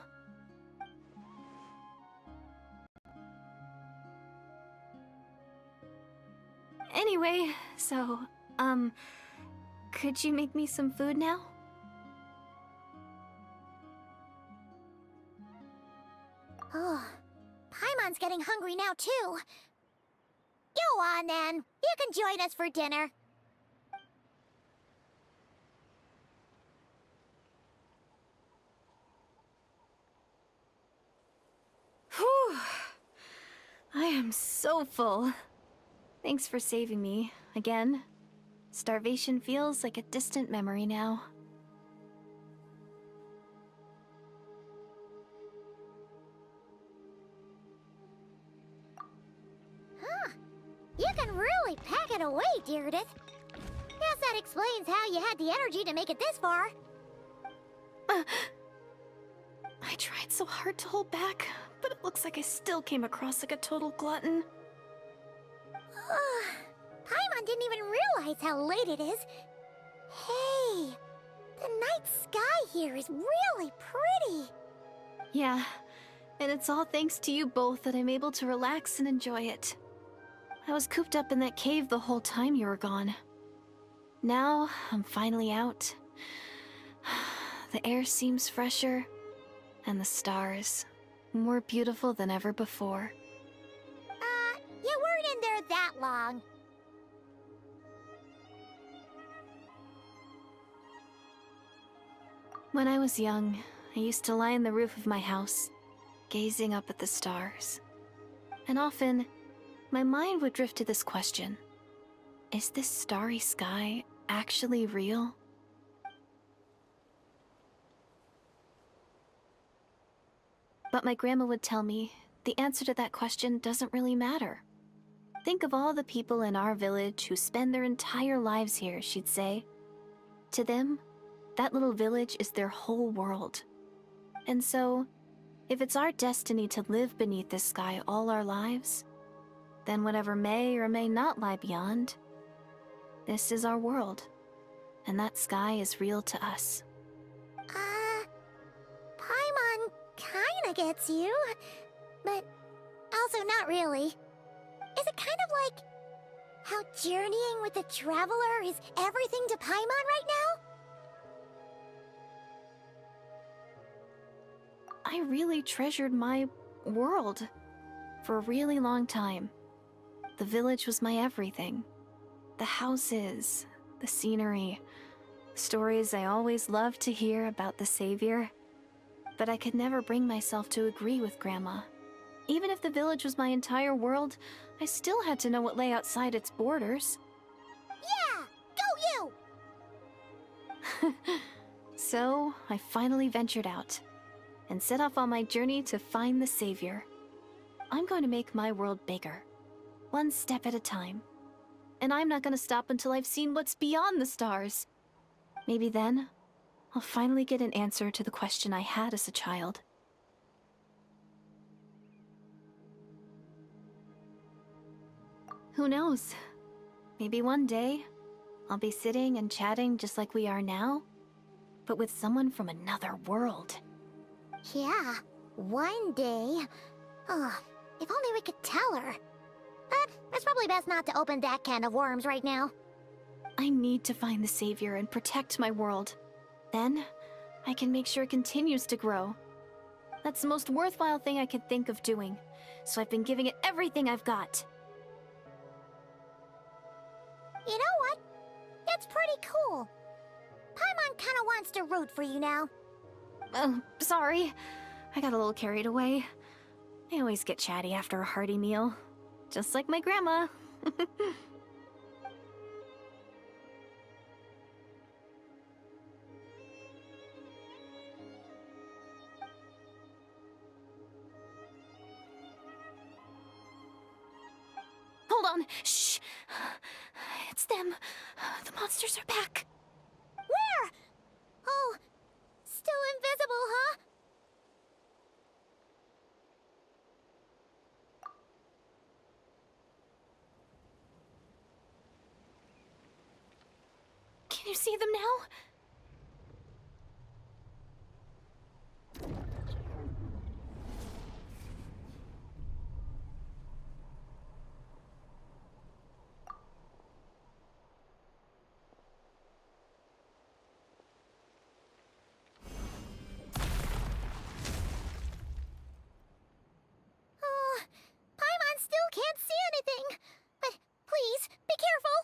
Anyway, so, could you make me some food now? Oh, Paimon's getting hungry now, too. Go on, then. You can join us for dinner. Whew. I am so full. Thanks for saving me, again. Starvation feels like a distant memory now. Huh. You can really get away, Deirdith. Guess that explains how you had the energy to make it this far. I tried so hard to hold back, but it looks like I still came across like a total glutton. Paimon didn't even realize how late it is. Hey, the night sky here is really pretty. Yeah, and it's all thanks to you both that I'm able to relax and enjoy it. I was cooped up in that cave the whole time you were gone. Now, I'm finally out. The air seems fresher, and the stars more beautiful than ever before. You weren't in there that long. When I was young, I used to lie on the roof of my house, gazing up at the stars. And often, my mind would drift to this question. Is this starry sky actually real? But my grandma would tell me the answer to that question doesn't really matter. Think of all the people in our village who spend their entire lives here, she'd say. To them, that little village is their whole world. And so, if it's our destiny to live beneath this sky all our lives, then whatever may or may not lie beyond, this is our world, and that sky is real to us. Paimon kinda gets you, but also not really. Is it kind of like how journeying with the Traveler is everything to Paimon right now? I really treasured my world for a really long time. The village was my everything. The houses, the scenery, stories I always loved to hear about the Savior. But I could never bring myself to agree with Grandma. Even if the village was my entire world, I still had to know what lay outside its borders. Yeah! Go you! So, I finally ventured out and set off on my journey to find the Savior. I'm going to make my world bigger, one step at a time. And I'm not going to stop until I've seen what's beyond the stars. Maybe then, I'll finally get an answer to the question I had as a child. Who knows? Maybe one day, I'll be sitting and chatting just like we are now, but with someone from another world. Yeah, one day. Oh, if only we could tell her. But it's probably best not to open that can of worms right now. I need to find the Savior and protect my world. Then, I can make sure it continues to grow. That's the most worthwhile thing I could think of doing, so I've been giving it everything I've got. You know what? That's pretty cool. Paimon kinda wants to root for you now. Oh, sorry. I got a little carried away. I always get chatty after a hearty meal. Just like my grandma. Hold on. Shh. It's them. The monsters are back. Where? Oh, still invisible, huh? Can you see them now? Oh, Paimon still can't see anything. But please, be careful.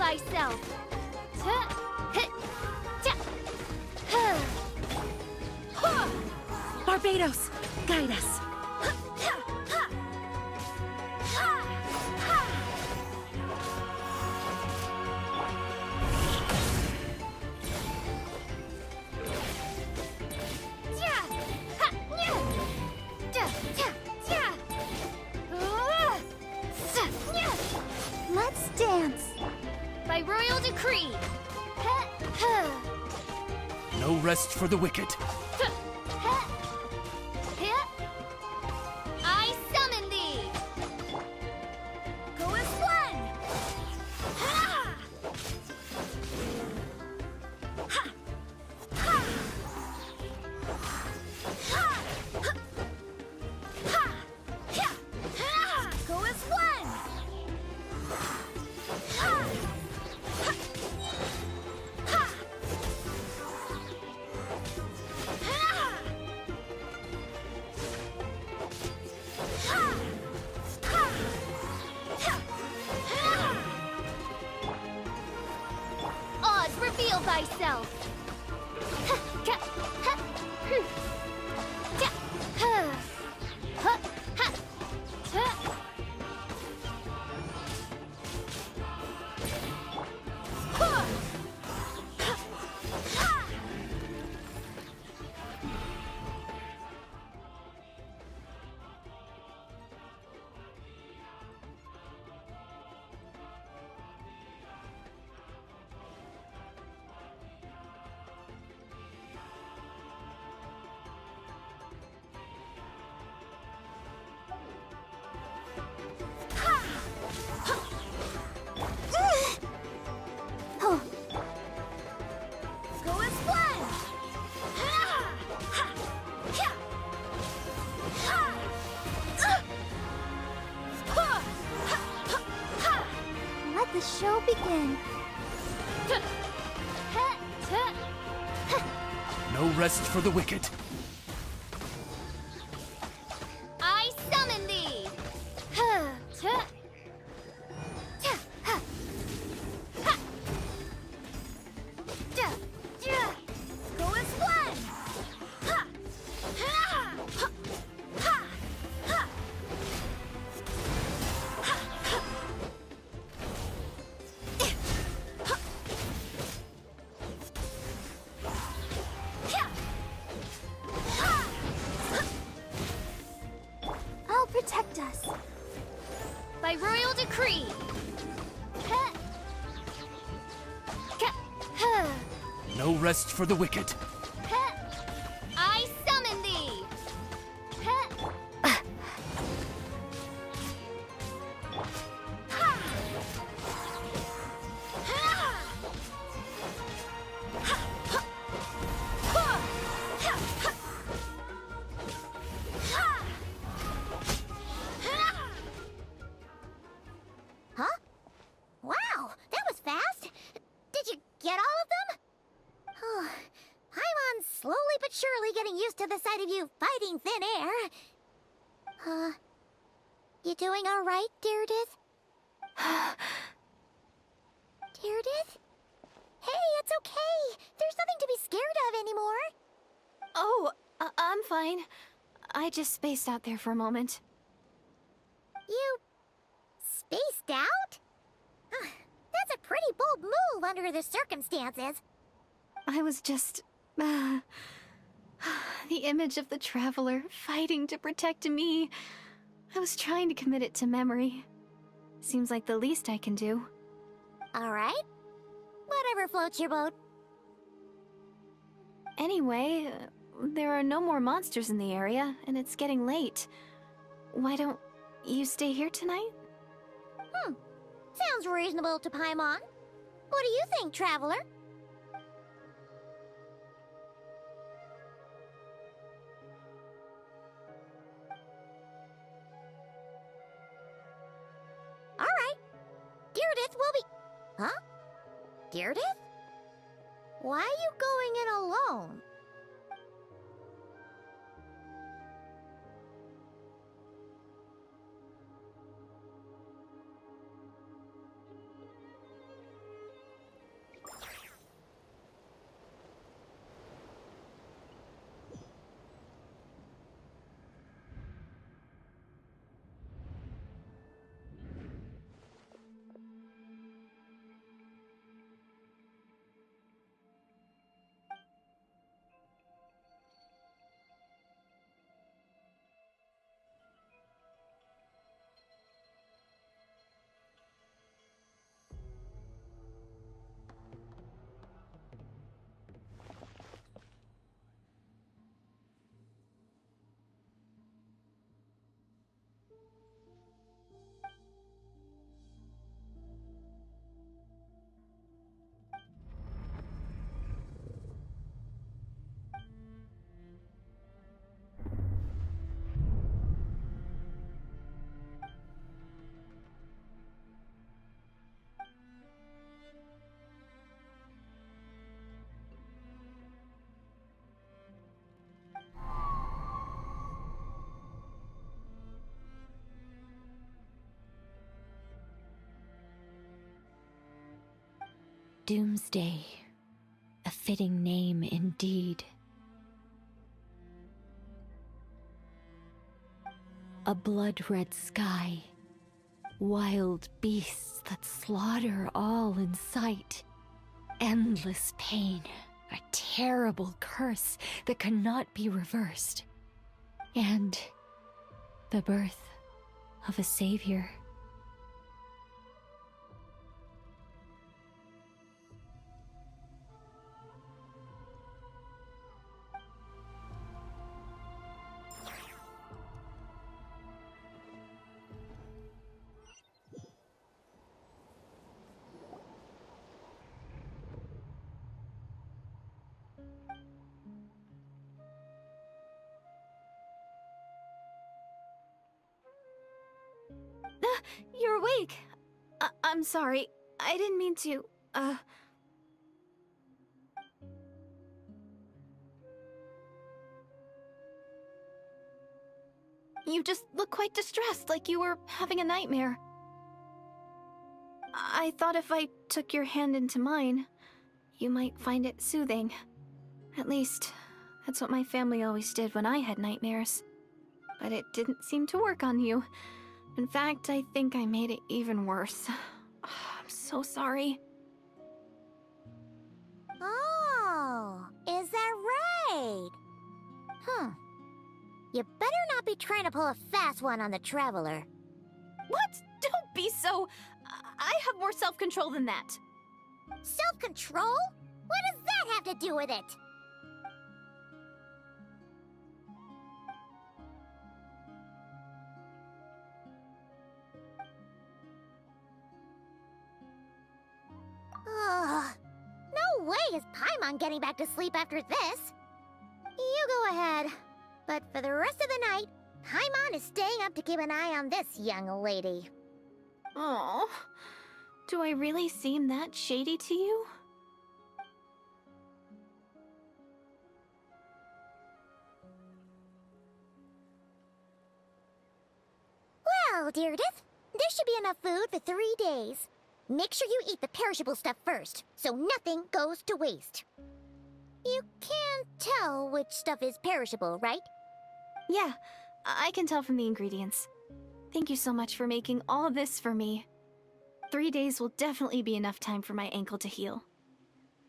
thyself. Barbados, guide us. Let's dance. By royal decree. No rest for the wicked. I summon thee. Go as one. Go as one. Oz, reveal thyself. Go as one. Let the show begin. No rest for the wicked. I summon thee. Go as one. I'll protect us. By royal decree. No rest for the wicked. I summon thee. Huh? Wow, that was fast. Did you get all of them? Oh, Paimon's slowly but surely getting used to the sight of you fighting thin air. You doing all right, Deirdith? Deirdith? Hey, it's okay. There's nothing to be scared of anymore. Oh, I'm fine. I just spaced out there for a moment. You spaced out? That's a pretty bold move under the circumstances. I was just... the image of the traveler fighting to protect me. I was trying to commit it to memory. Seems like the least I can do. All right. Whatever floats your boat. Anyway, there are no more monsters in the area, and it's getting late. Why don't you stay here tonight? Sounds reasonable to Paimon. What do you think, Traveler? All right. Deirdith will be... Huh? Deirdith? Why are you going in alone? Doomsday. A fitting name indeed. A blood-red sky. Wild beasts that slaughter all in sight. Endless pain. A terrible curse that cannot be reversed. And the birth of a savior. You're awake. I'm sorry. I didn't mean to, You just look quite distressed, like you were having a nightmare. I thought if I took your hand into mine, you might find it soothing. At least, that's what my family always did when I had nightmares. But it didn't seem to work on you. In fact, I think I made it even worse. I'm so sorry. Oh, is that right? You better not be trying to pull a fast one on the Traveler. What? Don't be so... I have more self-control than that. Self-control? What does that have to do with it? Ugh. No way is Paimon getting back to sleep after this. You go ahead. But for the rest of the night, Paimon is staying up to keep an eye on this young lady. Oh, do I really seem that shady to you? Well, Deirdre, there should be enough food for 3 days. Make sure you eat the perishable stuff first, so nothing goes to waste. You can't tell which stuff is perishable, right? Yeah, I can tell from the ingredients. Thank you so much for making all this for me. 3 days will definitely be enough time for my ankle to heal.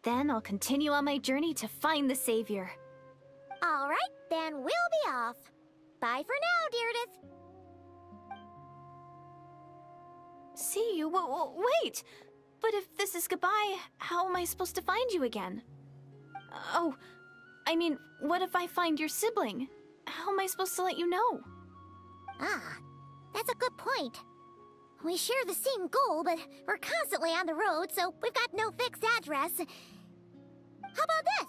Then I'll continue on my journey to find the savior. All right, then we'll be off. Bye for now, Deirdre. See you? Wait! But if this is goodbye, how am I supposed to find you again? Oh, I mean, what if I find your sibling? How am I supposed to let you know? Ah, that's a good point. We share the same goal, but we're constantly on the road, so we've got no fixed address. How about this?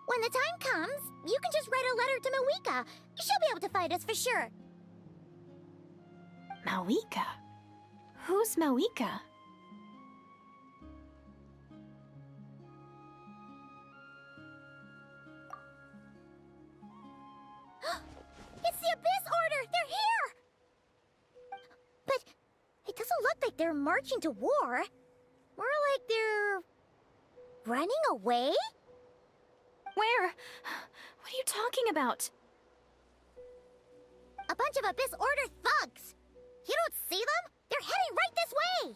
When the time comes, you can just write a letter to Mawika. She'll be able to find us for sure. Mawika? Who's Mawika? It's the Abyss Order! They're here! But it doesn't look like they're marching to war. More like they're... running away? Where? What are you talking about? A bunch of Abyss Order thugs! You don't see them? They're heading right this way!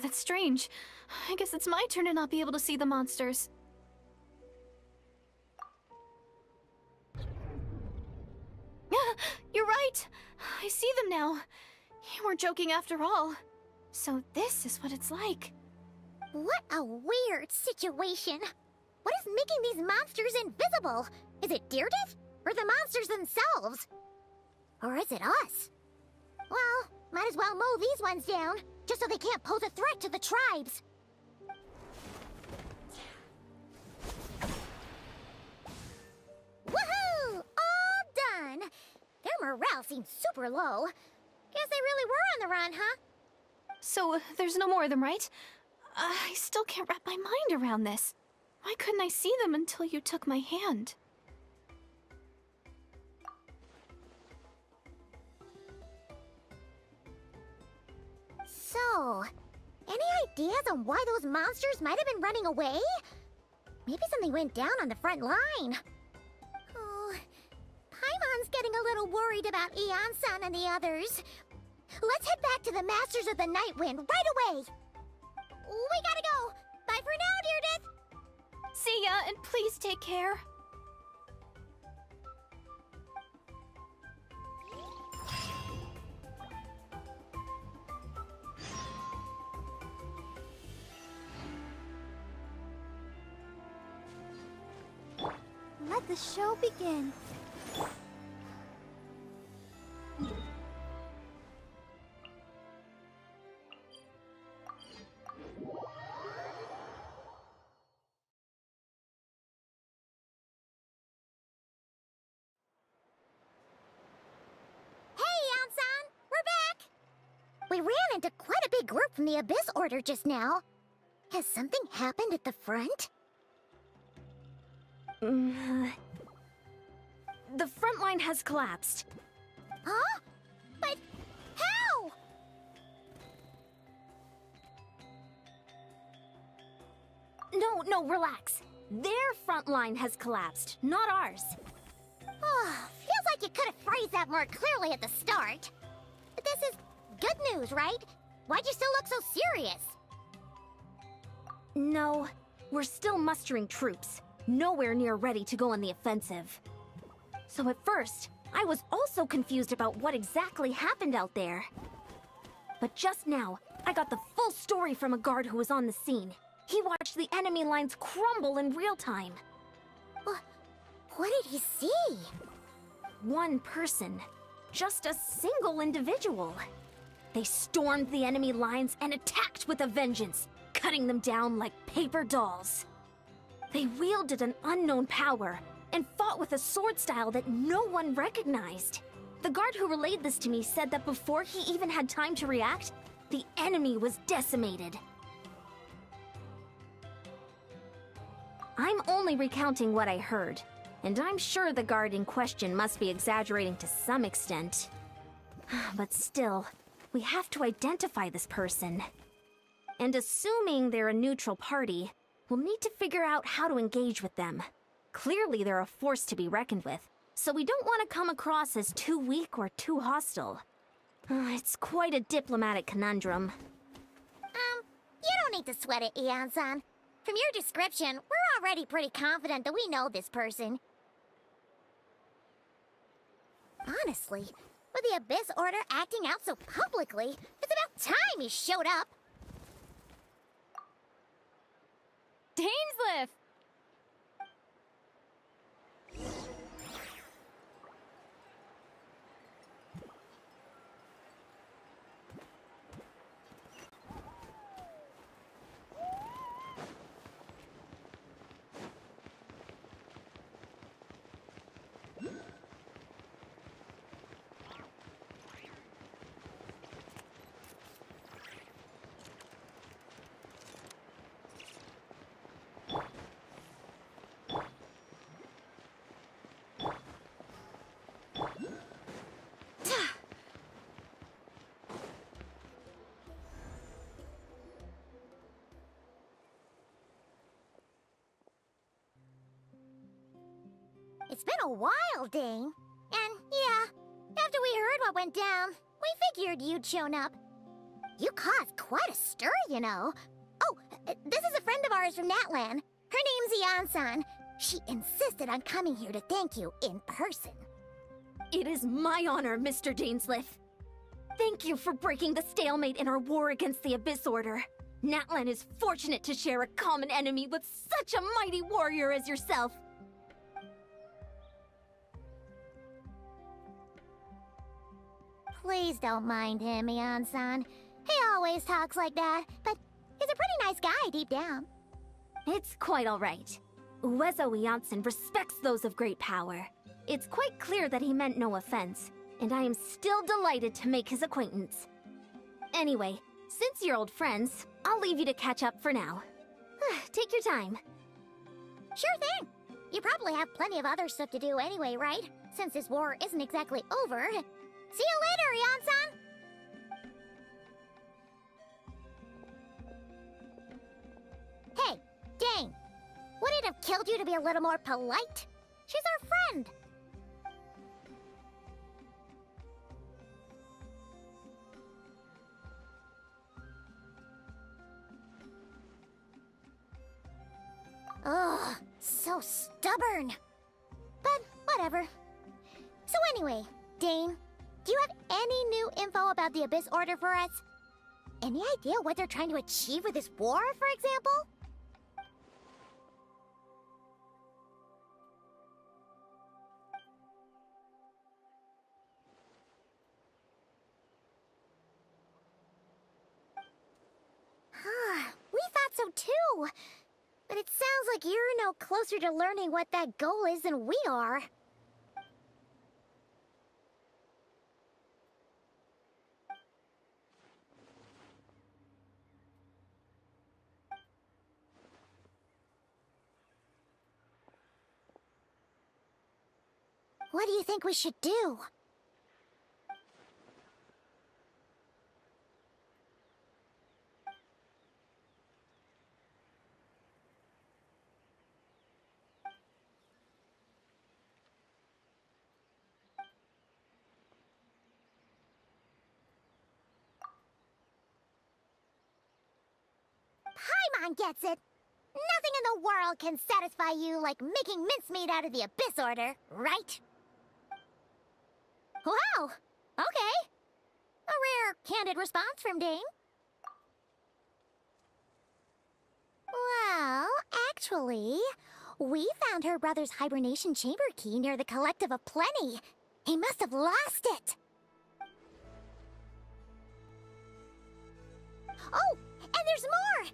That's strange. I guess it's my turn to not be able to see the monsters. You're right! I see them now. You weren't joking after all. So this is what it's like. What a weird situation. What is making these monsters invisible? Is it Deirdre? Or the monsters themselves? Or is it us? Well, might as well mow these ones down, just so they can't pose a threat to the tribes. Woohoo! All done! Their morale seems super low. Guess they really were on the run, huh? So, there's no more of them, right? I still can't wrap my mind around this. Why couldn't I see them until you took my hand? So, any ideas on why those monsters might have been running away? Maybe something went down on the front line. Oh, Paimon's getting a little worried about Eon-san and the others. Let's head back to the Masters of the Night Wind right away. We gotta go. Bye for now, Deirdre. See ya, and please take care. Let the show begin. We ran into quite a big group from the Abyss Order just now. Has something happened at the front? The front line has collapsed. Huh? But how? No, relax. Their front line has collapsed, not ours. Feels like you could have phrased that more clearly at the start. But this is good news, right? Why'd you still look so serious? No, we're still mustering troops. Nowhere near ready to go on the offensive. So at first, I was also confused about what exactly happened out there. But just now, I got the full story from a guard who was on the scene. He watched the enemy lines crumble in real time. What did he see? One person. Just a single individual. They stormed the enemy lines and attacked with a vengeance, cutting them down like paper dolls. They wielded an unknown power and fought with a sword style that no one recognized. The guard who relayed this to me said that before he even had time to react, the enemy was decimated. I'm only recounting what I heard, and I'm sure the guard in question must be exaggerating to some extent. But still, we have to identify this person. And assuming they're a neutral party, we'll need to figure out how to engage with them. Clearly they're a force to be reckoned with, so we don't want to come across as too weak or too hostile. It's quite a diplomatic conundrum. You don't need to sweat it, Eon-san. From your description, we're already pretty confident that we know this person. Honestly, with the Abyss Order acting out so publicly, it's about time he showed up. Dainsliff! It's been a while, Dane. And yeah, after we heard what went down, we figured you'd shown up. You caused quite a stir, you know. Oh, this is a friend of ours from NATLAN. Her name's Eon-san. She insisted on coming here to thank you in person. It is my honor, Mr. Dainsliff. Thank you for breaking the stalemate in our war against the Abyss Order. NATLAN is fortunate to share a common enemy with such a mighty warrior as yourself. Please don't mind him, Eon-san. He always talks like that, but he's a pretty nice guy deep down. It's quite all right. Uezo Janssen respects those of great power. It's quite clear that he meant no offense, and I am still delighted to make his acquaintance. Anyway, since you're old friends, I'll leave you to catch up for now. Take your time. Sure thing. You probably have plenty of other stuff to do anyway, right? Since this war isn't exactly over. See you later, Eon-san! killed you to be a little more polite. She's our friend. Ugh, so stubborn. But whatever. So anyway, Dane, do you have any new info about the Abyss Order for us? Any idea what they're trying to achieve with this war, for example? We thought so too. But it sounds like you're no closer to learning what that goal is than we are. What do you think we should do? Paimon gets it. Nothing in the world can satisfy you like making mincemeat out of the Abyss Order, right? Wow! Okay. A rare, candid response from Dane. Well, actually, we found her brother's hibernation chamber key near the Collective of Plenty. He must have lost it. Oh, and there's more!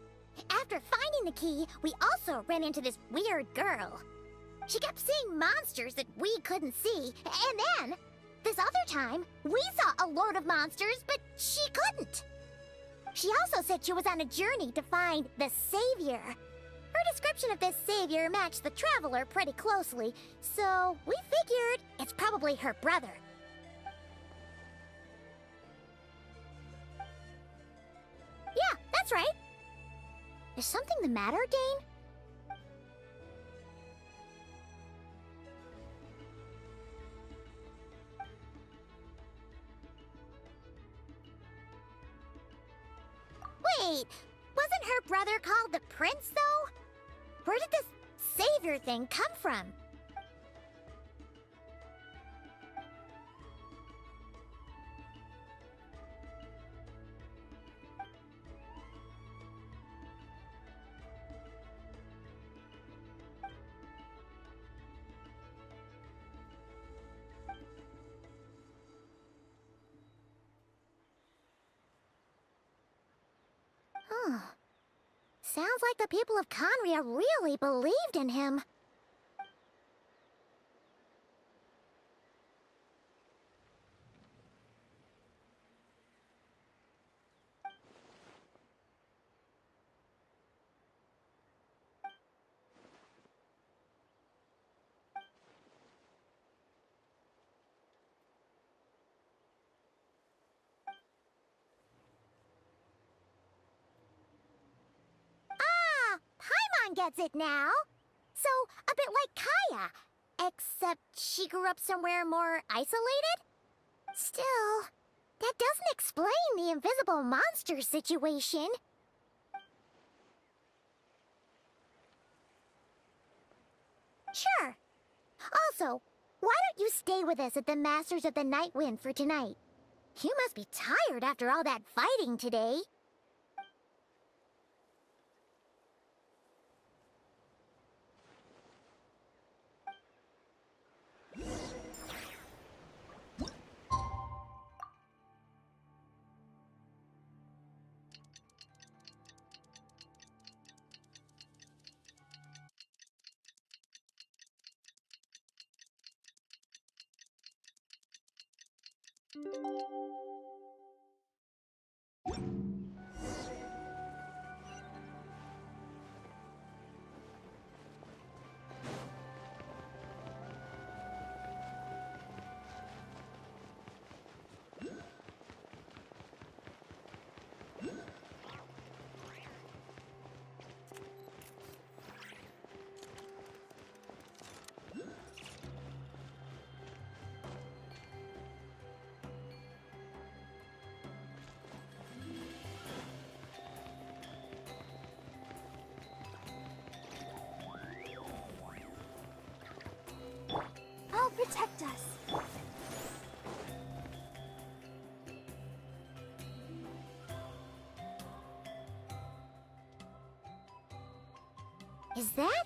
After finding the key, we also ran into this weird girl. She kept seeing monsters that we couldn't see, and then, this other time, we saw a load of monsters, but she couldn't. She also said she was on a journey to find the Savior. Her description of this Savior matched the Traveler pretty closely, so we figured it's probably her brother. Yeah, that's right. Is something the matter, Dane? Wait, wasn't her brother called the Prince, though? Where did this Savior thing come from? Sounds like the people of Conria really believed in him. Gets it now. So, a bit like Kaya, except she grew up somewhere more isolated? Still, that doesn't explain the invisible monster situation. Sure. Also, why don't you stay with us at the Masters of the Night Wind for tonight? You must be tired after all that fighting today. Is that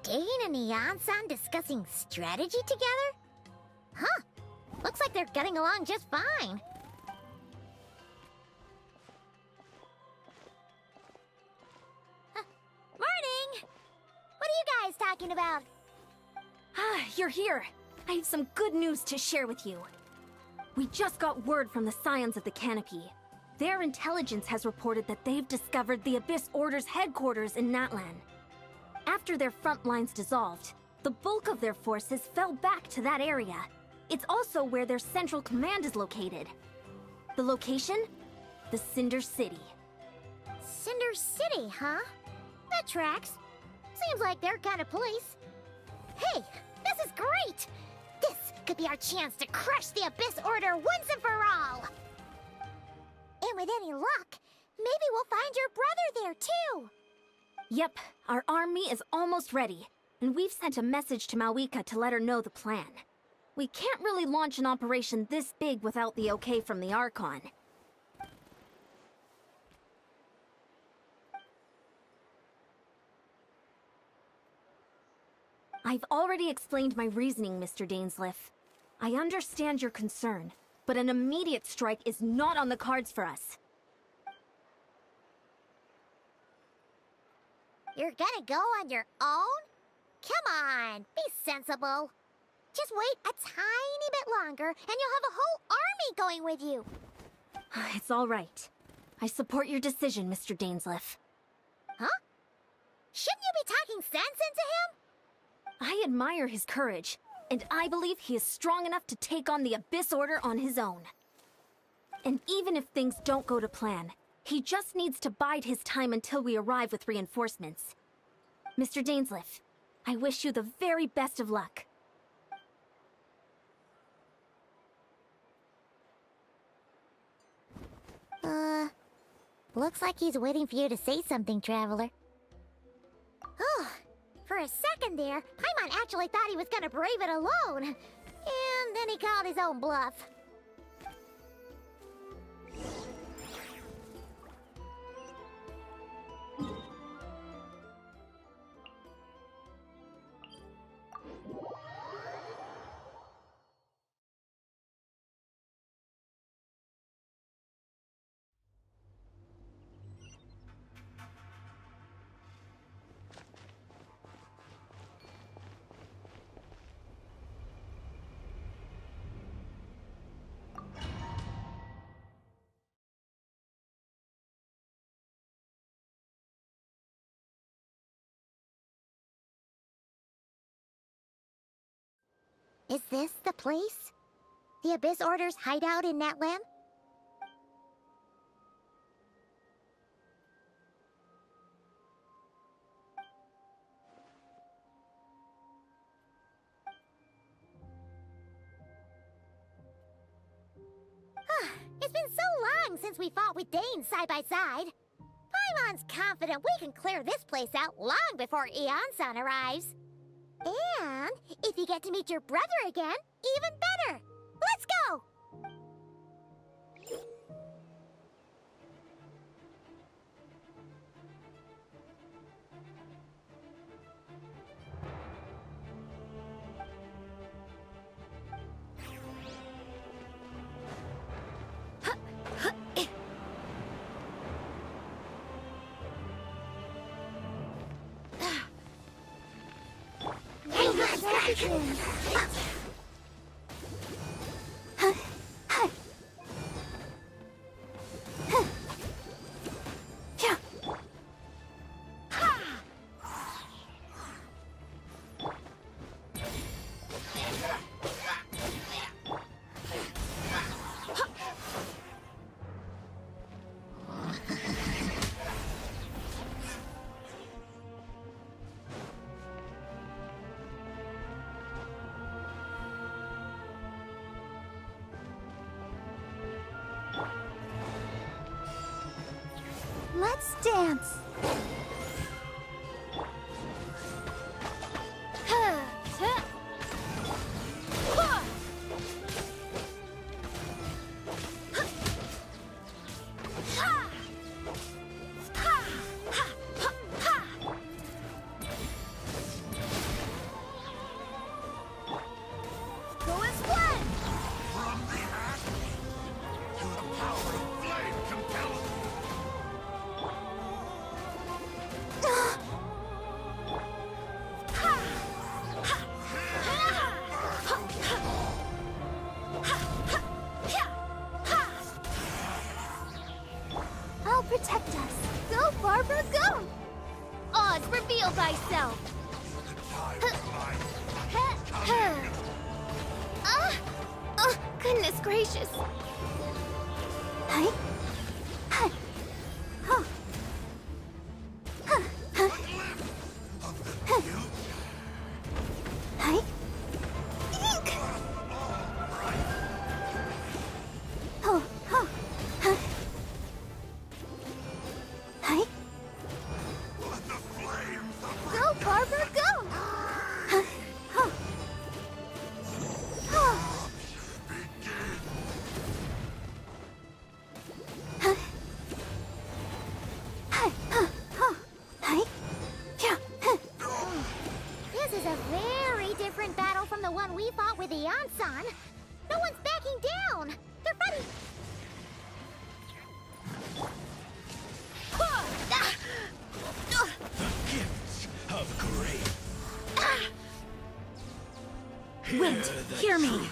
Dane and Eon-san discussing strategy together? Huh. Looks like they're getting along just fine. Morning! What are you guys talking about? Ah, you're here. I have some good news to share with you. We just got word from the Scions of the Canopy. Their intelligence has reported that they've discovered the Abyss Order's headquarters in NATLAN. After their front lines dissolved, the bulk of their forces fell back to that area. It's also where their central command is located. The location? The Cinder City. Cinder City, huh? That tracks. Seems like their kind of place. Hey, this is great! This could be our chance to crush the Abyss Order once and for all! And with any luck, maybe we'll find your brother there too! Yep, our army is almost ready, and we've sent a message to Mawika to let her know the plan. We can't really launch an operation this big without the okay from the Archon. I've already explained my reasoning, Mr. Dainsleif. I understand your concern, but an immediate strike is not on the cards for us. You're gonna go on your own? Come on, be sensible. Just wait a tiny bit longer, and you'll have a whole army going with you. It's all right. I support your decision, Mr. Dainsleif. Huh? Shouldn't you be talking sense into him? I admire his courage, and I believe he is strong enough to take on the Abyss Order on his own. And even if things don't go to plan, he just needs to bide his time until we arrive with reinforcements. Mr. Dainsleif, I wish you the very best of luck. Looks like he's waiting for you to say something, Traveler. Oh, for a second there, Paimon actually thought he was gonna brave it alone. And then he called his own bluff. Is this the place? The Abyss Order's hideout in NATLAN? It's been so long since we fought with Dane side by side. Paimon's confident we can clear this place out long before Eon-san arrives. And if you get to meet your brother again, even better! Let's go! Let's dance. reveal thyself! Oh, goodness gracious. Hi. Hi. Huh. Huh. Huh. Huh. Hi. Eek. Oh, oh. Huh. Hi. Go, Barber, go! Huh. Huh. Huh. Huh. Hi. Huh. Huh. Hi. Yeah. Huh. This is a very different battle from the one we fought with the Ansan. No one's backing down. They're fighting. Gifts of grace. Wind, hear me.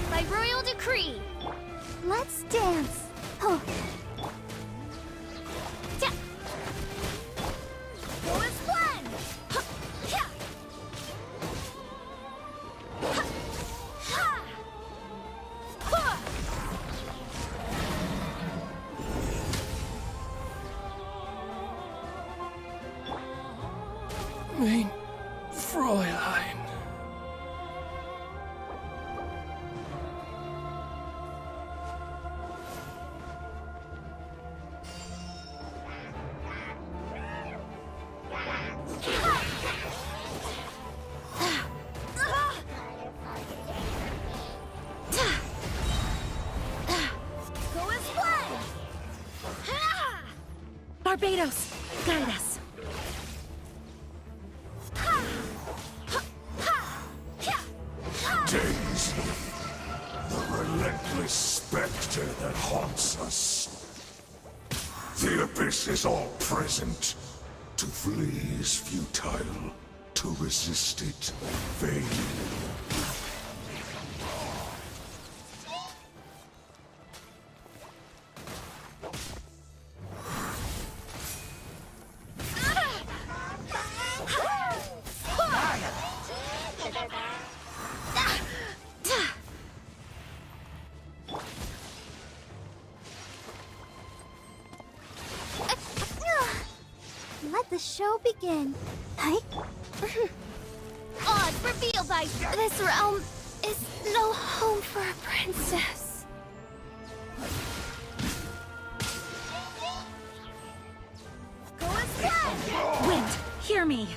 By royal decree! Let's dance. Oh. Ja. Go as planned! Huh. Yeah. Huh. Ha. Huh. Mein Fräulein. Go as planned! Ha. Barbados, guide us. Ha. Ha. Ha. Yeah. Ha. Daisy, the relentless specter that haunts us. The abyss is all present. To flee is futile. To resist it, vain. Let the show begin. Hi. Odd, reveal thyself! This realm is no home for a princess. Go as planned! Wind, hear me.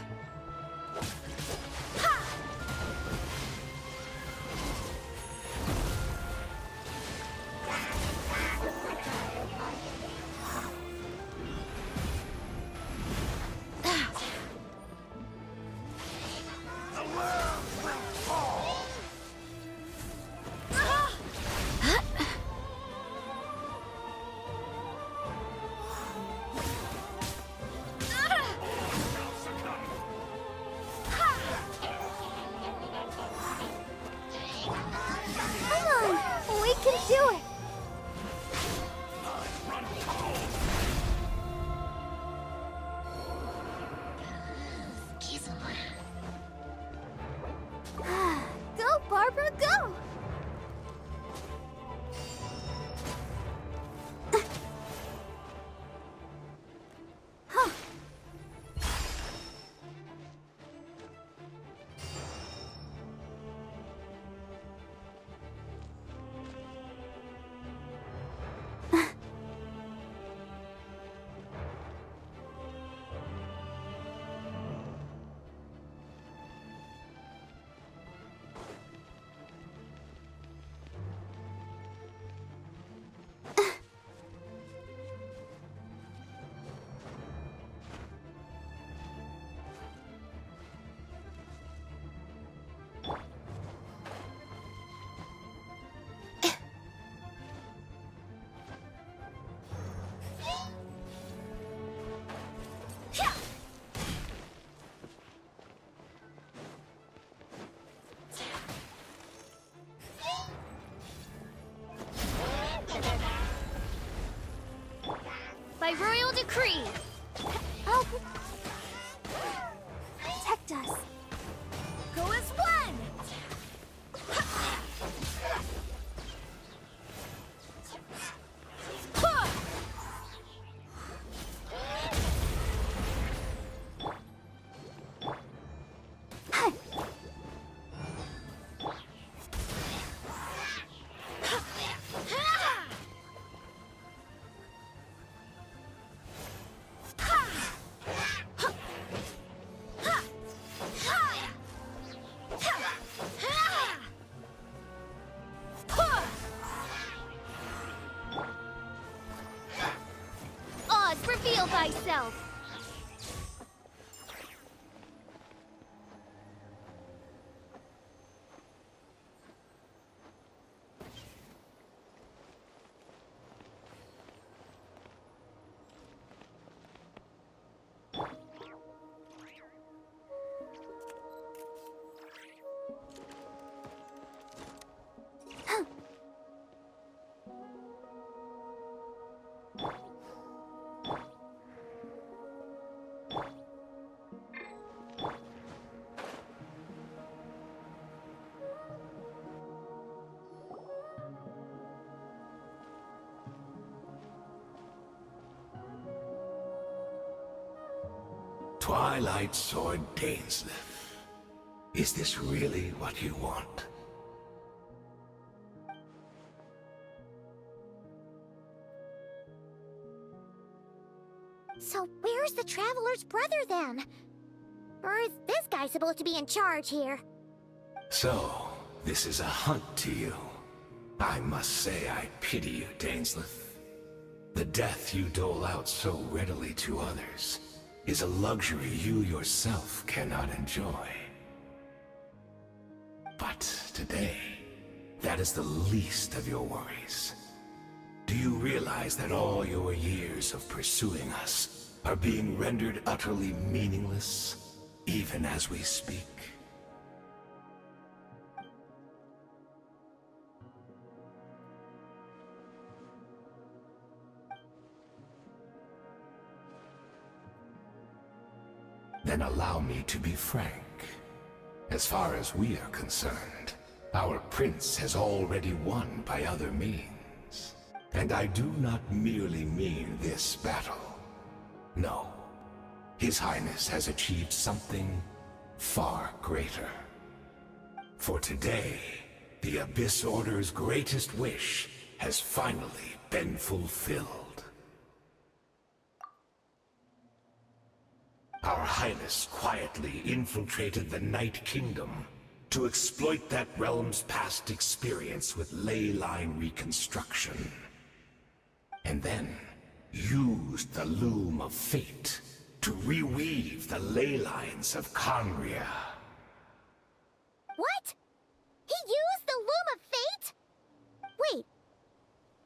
by royal decree. Oh. Protect us. Go as one! Oz, reveal thyself! Twilight Sword Dainsleif. Is this really what you want? So where's the Traveler's brother then? Or is this guy supposed to be in charge here? So, this is a hunt to you. I must say I pity you, Dainsleif. The death you dole out so readily to others is a luxury you yourself cannot enjoy. But today, that is the least of your worries. Do you realize that all your years of pursuing us are being rendered utterly meaningless, even as we speak? Then allow me to be frank. As far as we are concerned, our prince has already won by other means. And I do not merely mean this battle. No. His Highness has achieved something far greater. For today, the Abyss Order's greatest wish has finally been fulfilled. Our Highness quietly infiltrated the Night Kingdom to exploit that realm's past experience with ley line reconstruction. And then used the Loom of Fate to reweave the ley lines of Conria. What? He used the Loom of Fate? Wait,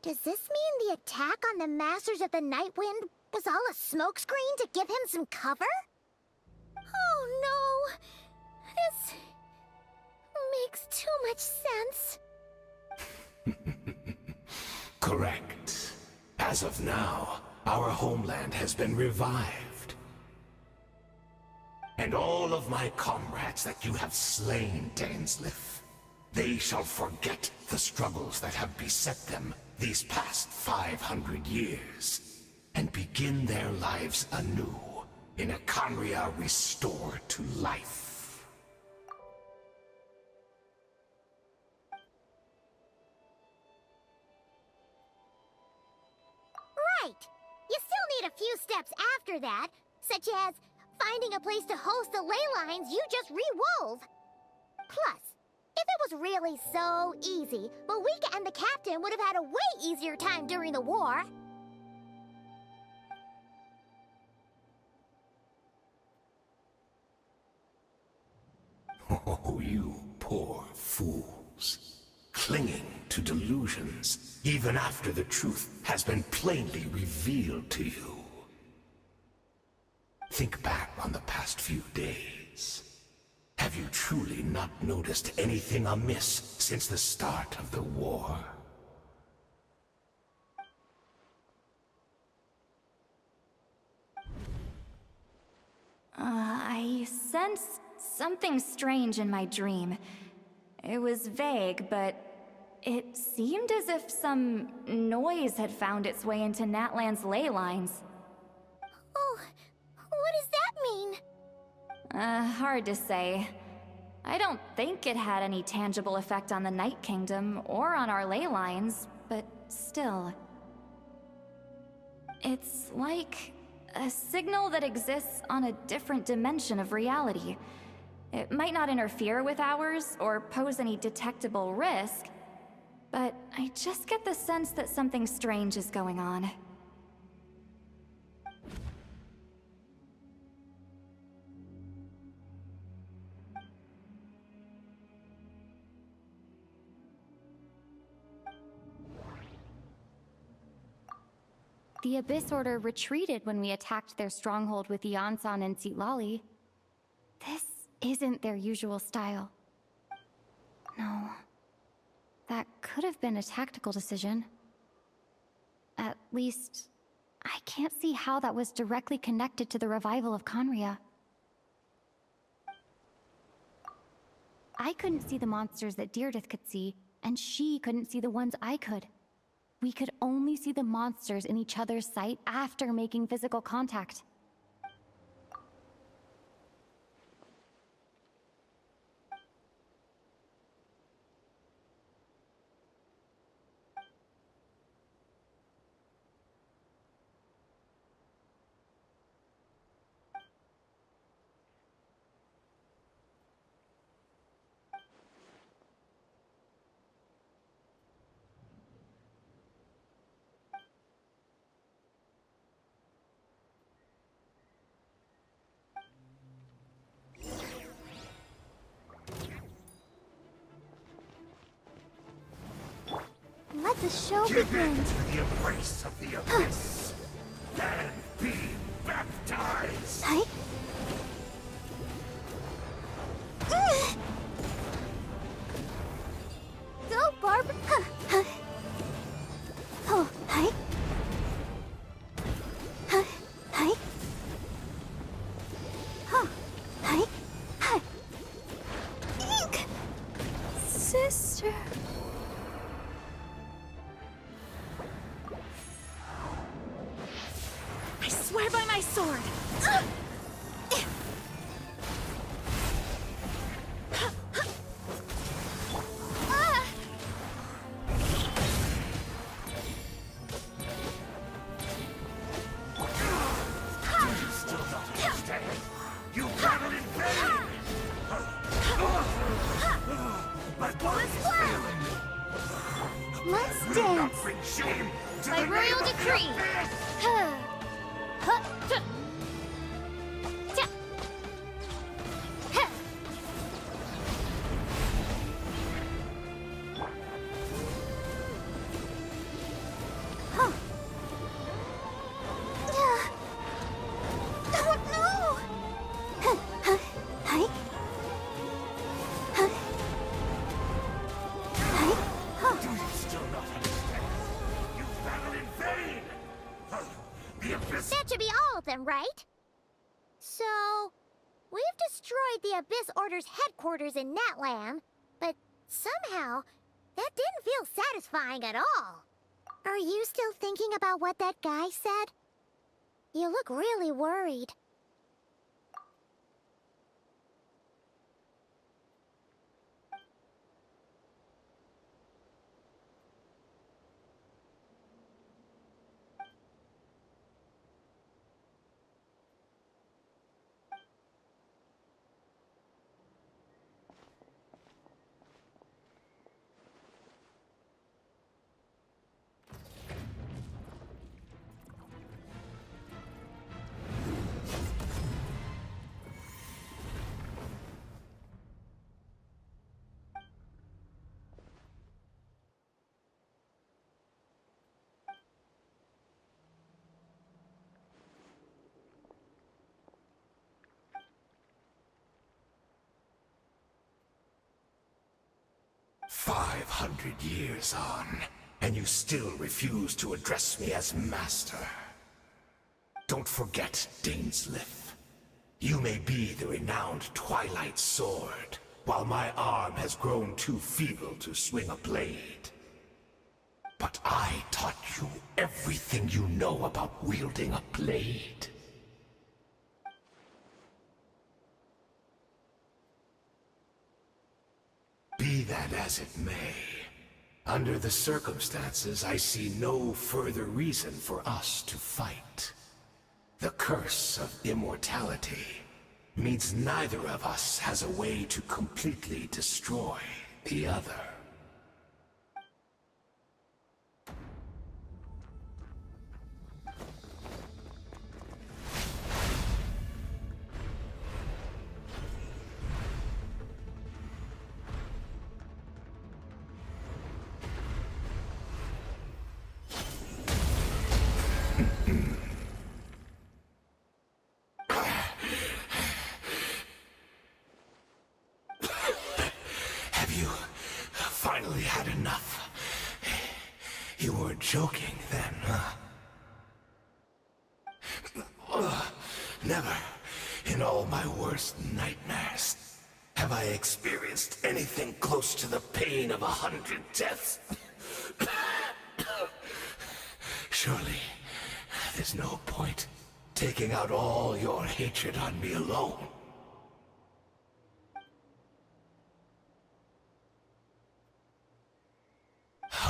does this mean the attack on the Masters of the Night Wind was all a smokescreen to give him some cover? Oh no! This makes too much sense. Correct. As of now, our homeland has been revived. And all of my comrades that you have slain, Dainsleif, they shall forget the struggles that have beset them these past 500 years, and begin their lives anew in a Conria restored to life. Right! You still need a few steps after that, such as finding a place to host the ley lines you just rewove. Plus, if it was really so easy, Malika and the captain would have had a way easier time during the war. Oh, you poor fools. Clinging to delusions, even after the truth has been plainly revealed to you. Think back on the past few days. Have you truly not noticed anything amiss since the start of the war? sensed something strange in my dream. It was vague, but it seemed as if some noise had found its way into NATLAN's ley lines. Oh, what does that mean? Hard to say. I don't think it had any tangible effect on the Night Kingdom or on our ley lines, but still. It's like a signal that exists on a different dimension of reality. It might not interfere with ours or pose any detectable risk, but I just get the sense that something strange is going on. The Abyss Order retreated when we attacked their stronghold with Yansan and Tsitlali. This isn't their usual style. No. That could have been a tactical decision. At least, I can't see how that was directly connected to the revival of Conria. I couldn't see the monsters that Deirdre could see, and she couldn't see the ones I could. We could only see the monsters in each other's sight after making physical contact. Let the show Give begin. in to the embrace of the abyss, and be baptized. Hi. Go, Barbara. Oh, hi. Hi. Oh, hi. Hi. Ink. Sister. I swear by my sword! You still not understand? You battled in vain! My body's failing! Let's Do dance. not bring shame to By the royal name of the decree. abyss! Do you still not understand? You battled in vain! The abyss. That should be all of them, right? So, we've destroyed the Abyss Order's headquarters in NATLAN, but somehow, that didn't feel satisfying at all. Are you still thinking about what that guy said? You look really worried. "500 years on, and you still refuse to address me as master. Don't forget Dainsleif. You may be the renowned Twilight Sword, while my arm has grown too feeble to swing a blade. But I taught you everything you know about wielding a blade. Be that as it may, under the circumstances, I see no further reason for us to fight. The curse of immortality means neither of us has a way to completely destroy the other. Finally had enough. You weren't joking then, huh? Never, in all my worst nightmares, have I experienced anything close to the pain of 100 deaths. Surely, there's no point taking out all your hatred on me alone.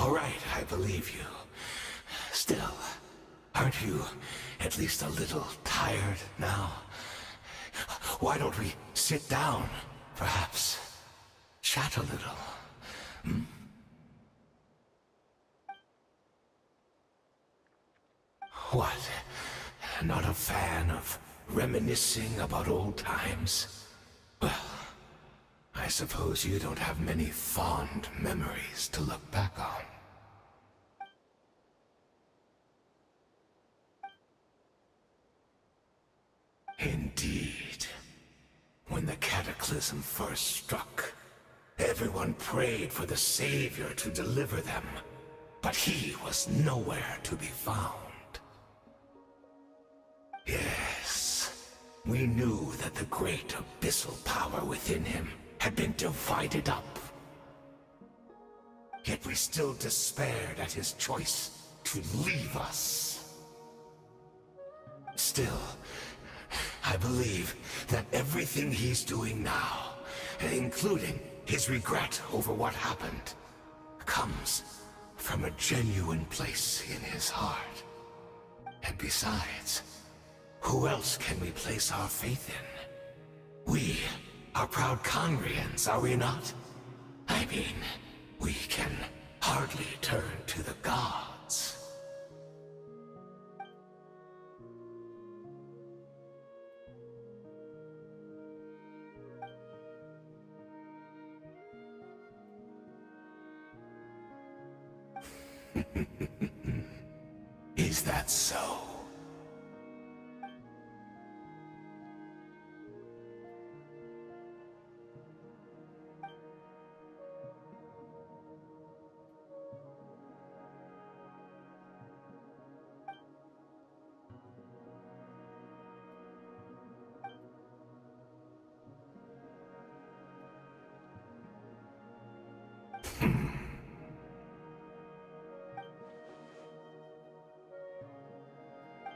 All right, I believe you. Still, aren't you at least a little tired now? Why don't we sit down, perhaps? Chat a little, hmm? What? Not a fan of reminiscing about old times? Well, I suppose you don't have many fond memories to look back on. Indeed. When the cataclysm first struck, everyone prayed for the Savior to deliver them, but he was nowhere to be found. Yes, we knew that the great abyssal power within him had been divided up. Yet we still despaired at his choice to leave us. Still, I believe that everything he's doing now, including his regret over what happened, comes from a genuine place in his heart. And besides, who else can we place our faith in? We are proud Conrians, are we not? I mean, we can hardly turn to the gods. Is that so?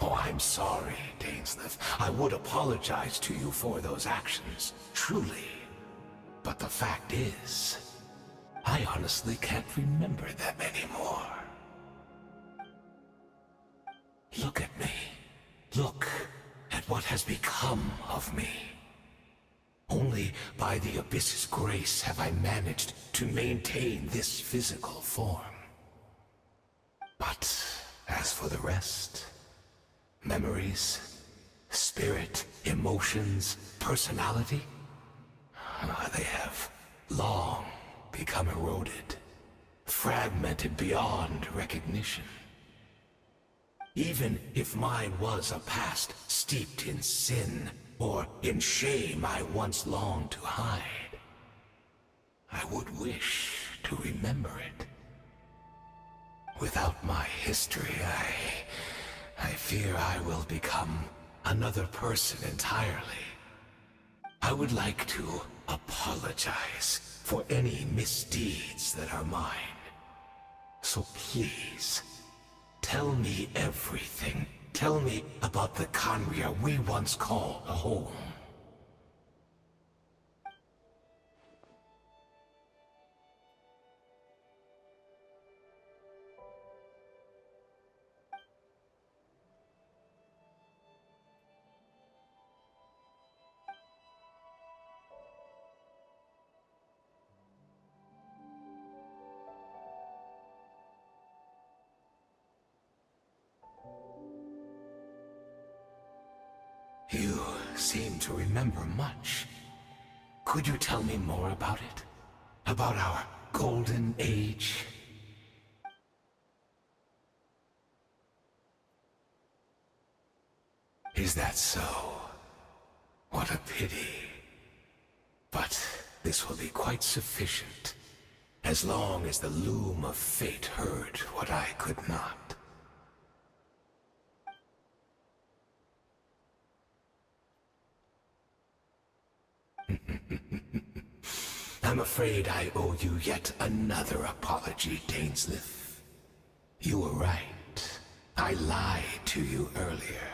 Oh, I'm sorry, Dainsleif. I would apologize to you for those actions, truly. But the fact is, I honestly can't remember them anymore. Look at me. Look at what has become of me. Only by the Abyss's grace have I managed to maintain this physical form. But as for the rest, memories, spirit, emotions, personality, they have long become eroded, fragmented beyond recognition. Even if mine was a past steeped in sin, or in shame I once longed to hide, I would wish to remember it. Without my history, I fear I will become another person entirely, I would like to apologize for any misdeeds that are mine. So please, tell me everything. Tell me about the Khaenri'ah we once called home. You seem to remember much. Could you tell me more about it? About our golden age? Is that so? What a pity. But this will be quite sufficient, as long as the loom of fate heard what I could not. I'm afraid I owe you yet another apology, Dainsleif. You were right. I lied to you earlier.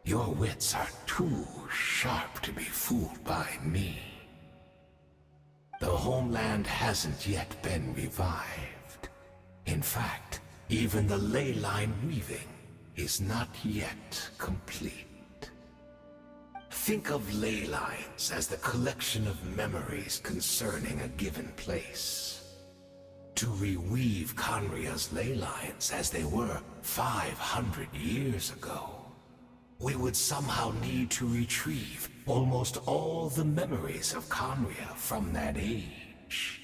Your wits are too sharp to be fooled by me. The homeland hasn't yet been revived. In fact, even the ley line weaving is not yet complete. Think of ley lines as the collection of memories concerning a given place. To reweave Khaenri'ah's ley lines as they were 500 years ago, we would somehow need to retrieve almost all the memories of Khaenri'ah from that age.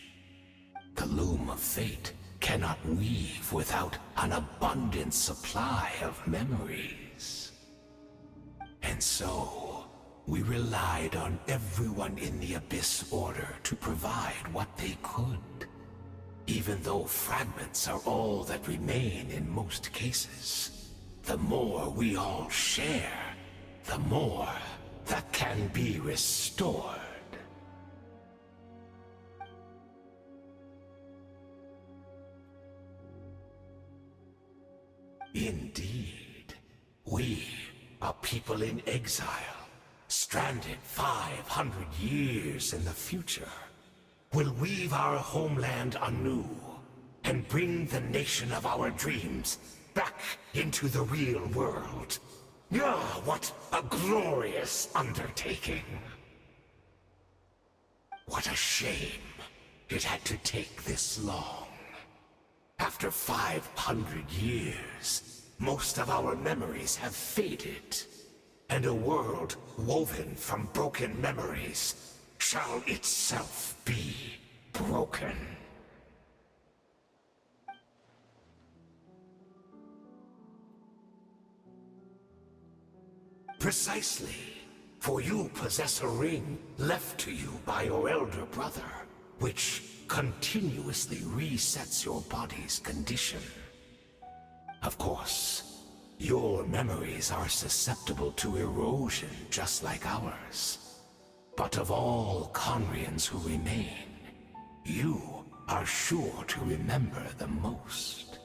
The loom of fate cannot weave without an abundant supply of memories. And so, we relied on everyone in the Abyss Order to provide what they could. Even though fragments are all that remain in most cases, the more we all share, the more that can be restored. Indeed, we are people in exile, stranded 500 years in the future, will weave our homeland anew and bring the nation of our dreams back into the real world. Ah, what a glorious undertaking! What a shame it had to take this long. After 500 years, most of our memories have faded. And a world woven from broken memories shall itself be broken. Precisely, for you possess a ring left to you by your elder brother, which continuously resets your body's condition. Of course, your memories are susceptible to erosion just like ours. But of all Khaenri'ahns who remain, you are sure to remember the most.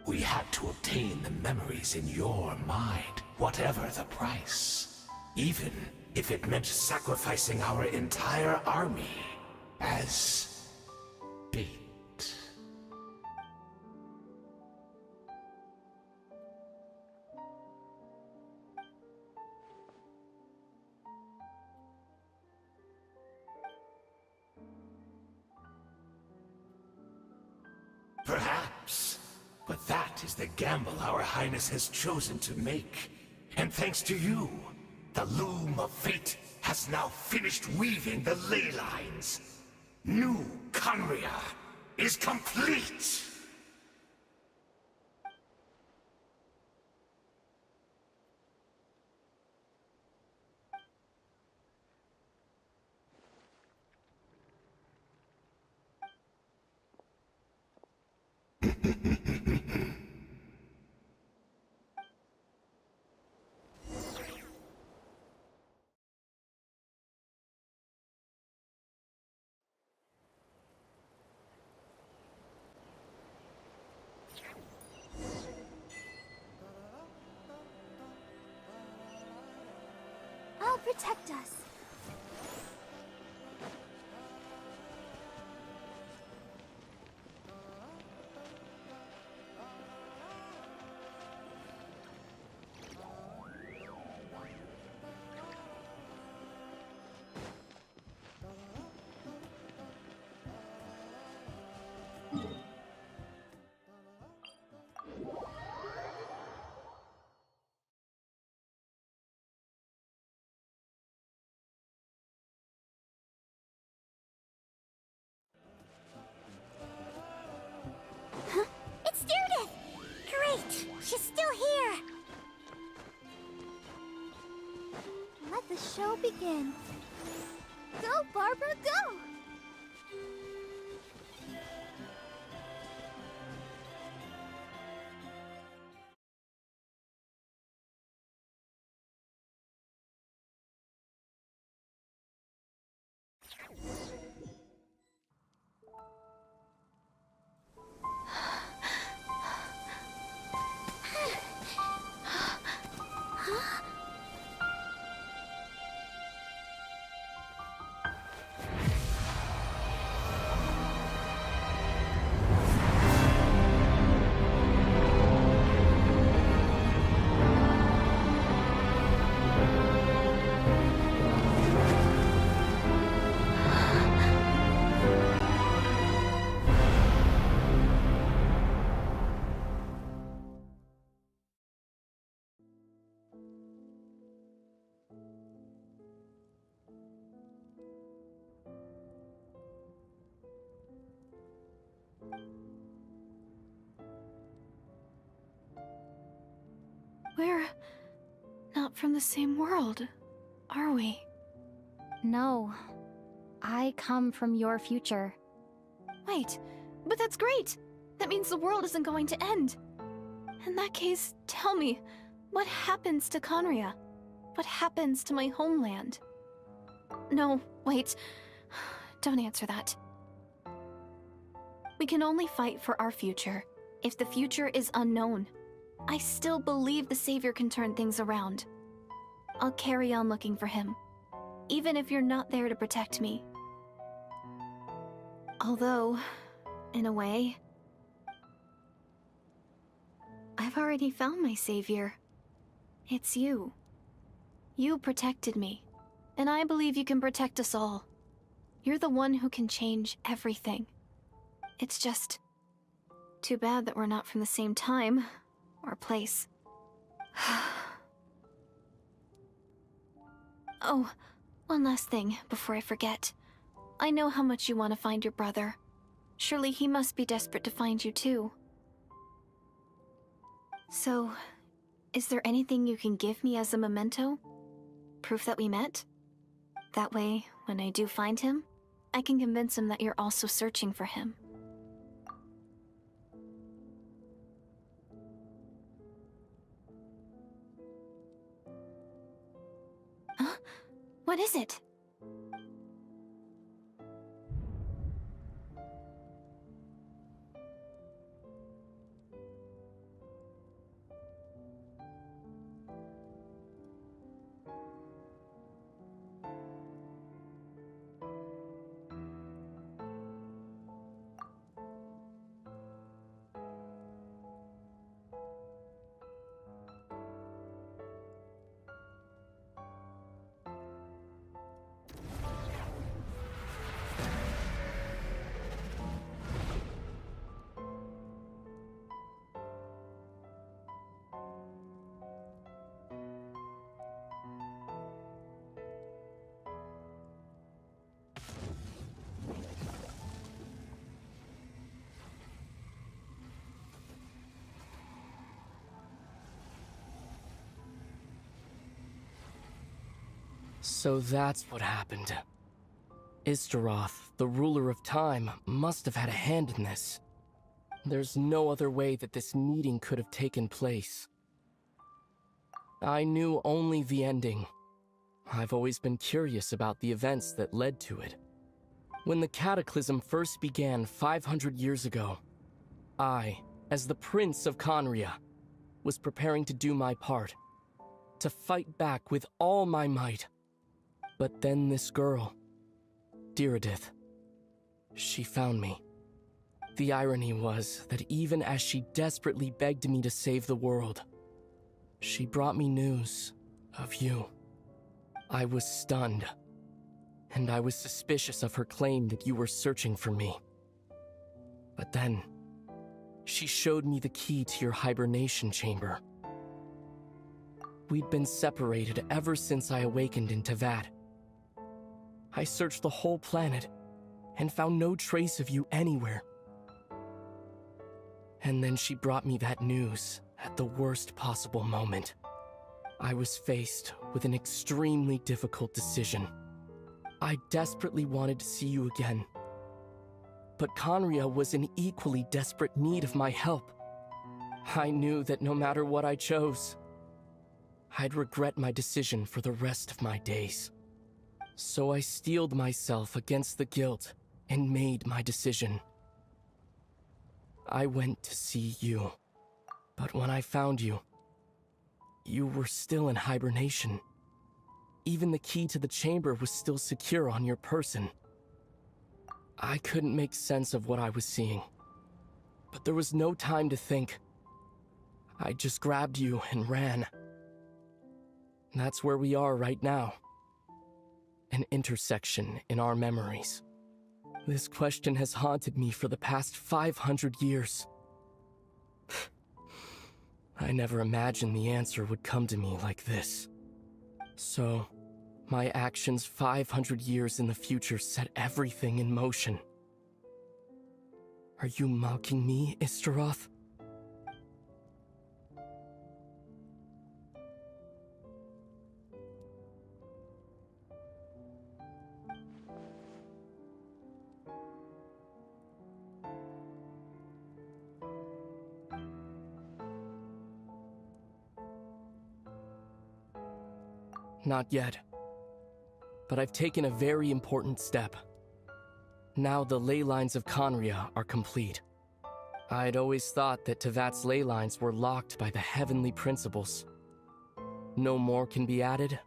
We had to obtain the memories in your mind, whatever the price. Even if it meant sacrificing our entire army as bait. Perhaps, but that is the gamble our Highness has chosen to make. And thanks to you, the loom of fate has now finished weaving the ley lines. New Khaenri'ah is complete! protect us. It's Judith! Great! She's still here! Let the show begin. Go, Barbara, go! We're not from the same world, are we? No. I come from your future. Wait, but that's great! That means the world isn't going to end. In that case, tell me, what happens to Conria? What happens to my homeland? No, wait. Don't answer that. We can only fight for our future. If the future is unknown, I still believe the Savior can turn things around. I'll carry on looking for him, even if you're not there to protect me. Although, in a way, I've already found my Savior. It's you. You protected me, and I believe you can protect us all. You're the one who can change everything. It's just too bad that we're not from the same time or place. Oh, one last thing before I forget. I know how much you want to find your brother. Surely he must be desperate to find you too. So, is there anything you can give me as a memento? Proof that we met? That way, when I do find him, I can convince him that you're also searching for him. Huh? What is it? So that's what happened. Istaroth, the ruler of time, must have had a hand in this. There's no other way that this meeting could have taken place. I knew only the ending. I've always been curious about the events that led to it. When the cataclysm first began 500 years ago, I, as the Prince of Conria, was preparing to do my part, to fight back with all my might But then this girl, Diridith, she found me. The irony was that even as she desperately begged me to save the world, she brought me news of you. I was stunned, and I was suspicious of her claim that you were searching for me. But then, she showed me the key to your hibernation chamber. We'd been separated ever since I awakened in Teyvat. I searched the whole planet and found no trace of you anywhere. And then she brought me that news at the worst possible moment. I was faced with an extremely difficult decision. I desperately wanted to see you again, but Conria was in equally desperate need of my help. I knew that no matter what I chose, I'd regret my decision for the rest of my days. So I steeled myself against the guilt and made my decision. I went to see you, but when I found you, you were still in hibernation. Even the key to the chamber was still secure on your person. I couldn't make sense of what I was seeing, but there was no time to think. I just grabbed you and ran. That's where we are right now. An intersection in our memories. This question has haunted me for the past 500 years. I never imagined the answer would come to me like this. So, my actions 500 years in the future set everything in motion. Are you mocking me, Istaroth? Not yet. But I've taken a very important step. Now the ley lines of Conria are complete. I'd always thought that Teyvat's ley lines were locked by the heavenly principles. No more can be added,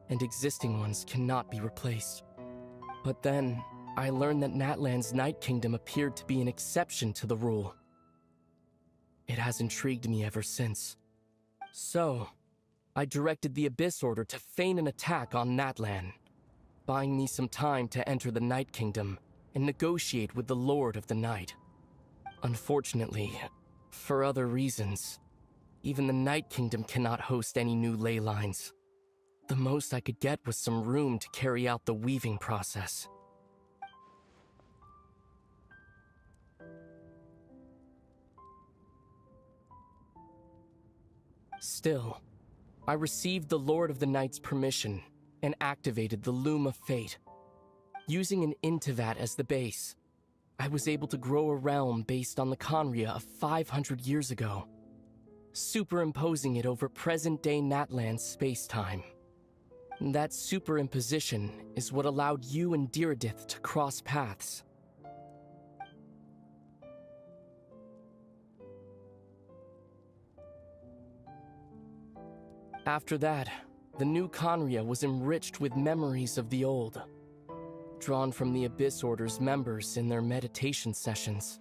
and existing ones cannot be replaced. But then, I learned that NATLAN's Night Kingdom appeared to be an exception to the rule. It has intrigued me ever since. So, I directed the Abyss Order to feign an attack on NATLAN, buying me some time to enter the Night Kingdom and negotiate with the Lord of the Night. Unfortunately, for other reasons, even the Night Kingdom cannot host any new ley lines. The most I could get was some room to carry out the weaving process. Still, I received the Lord of the Night's permission and activated the Loom of Fate. Using an Intivat as the base, I was able to grow a realm based on the Conria of 500 years ago, superimposing it over present-day NATLAN's space-time. That superimposition is what allowed you and Diridith to cross paths. After that, the new Conria was enriched with memories of the old, drawn from the Abyss Order's members in their meditation sessions.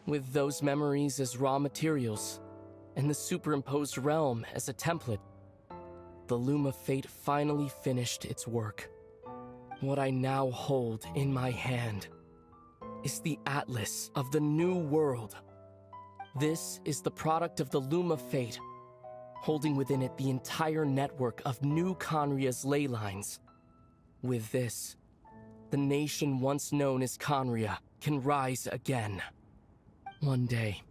With those memories as raw materials, and the superimposed realm as a template, the Loom of Fate finally finished its work. What I now hold in my hand is the Atlas of the New World. This is the product of the Loom of Fate, holding within it the entire network of new Conria's ley lines. With this, the nation once known as Conria can rise again. One day,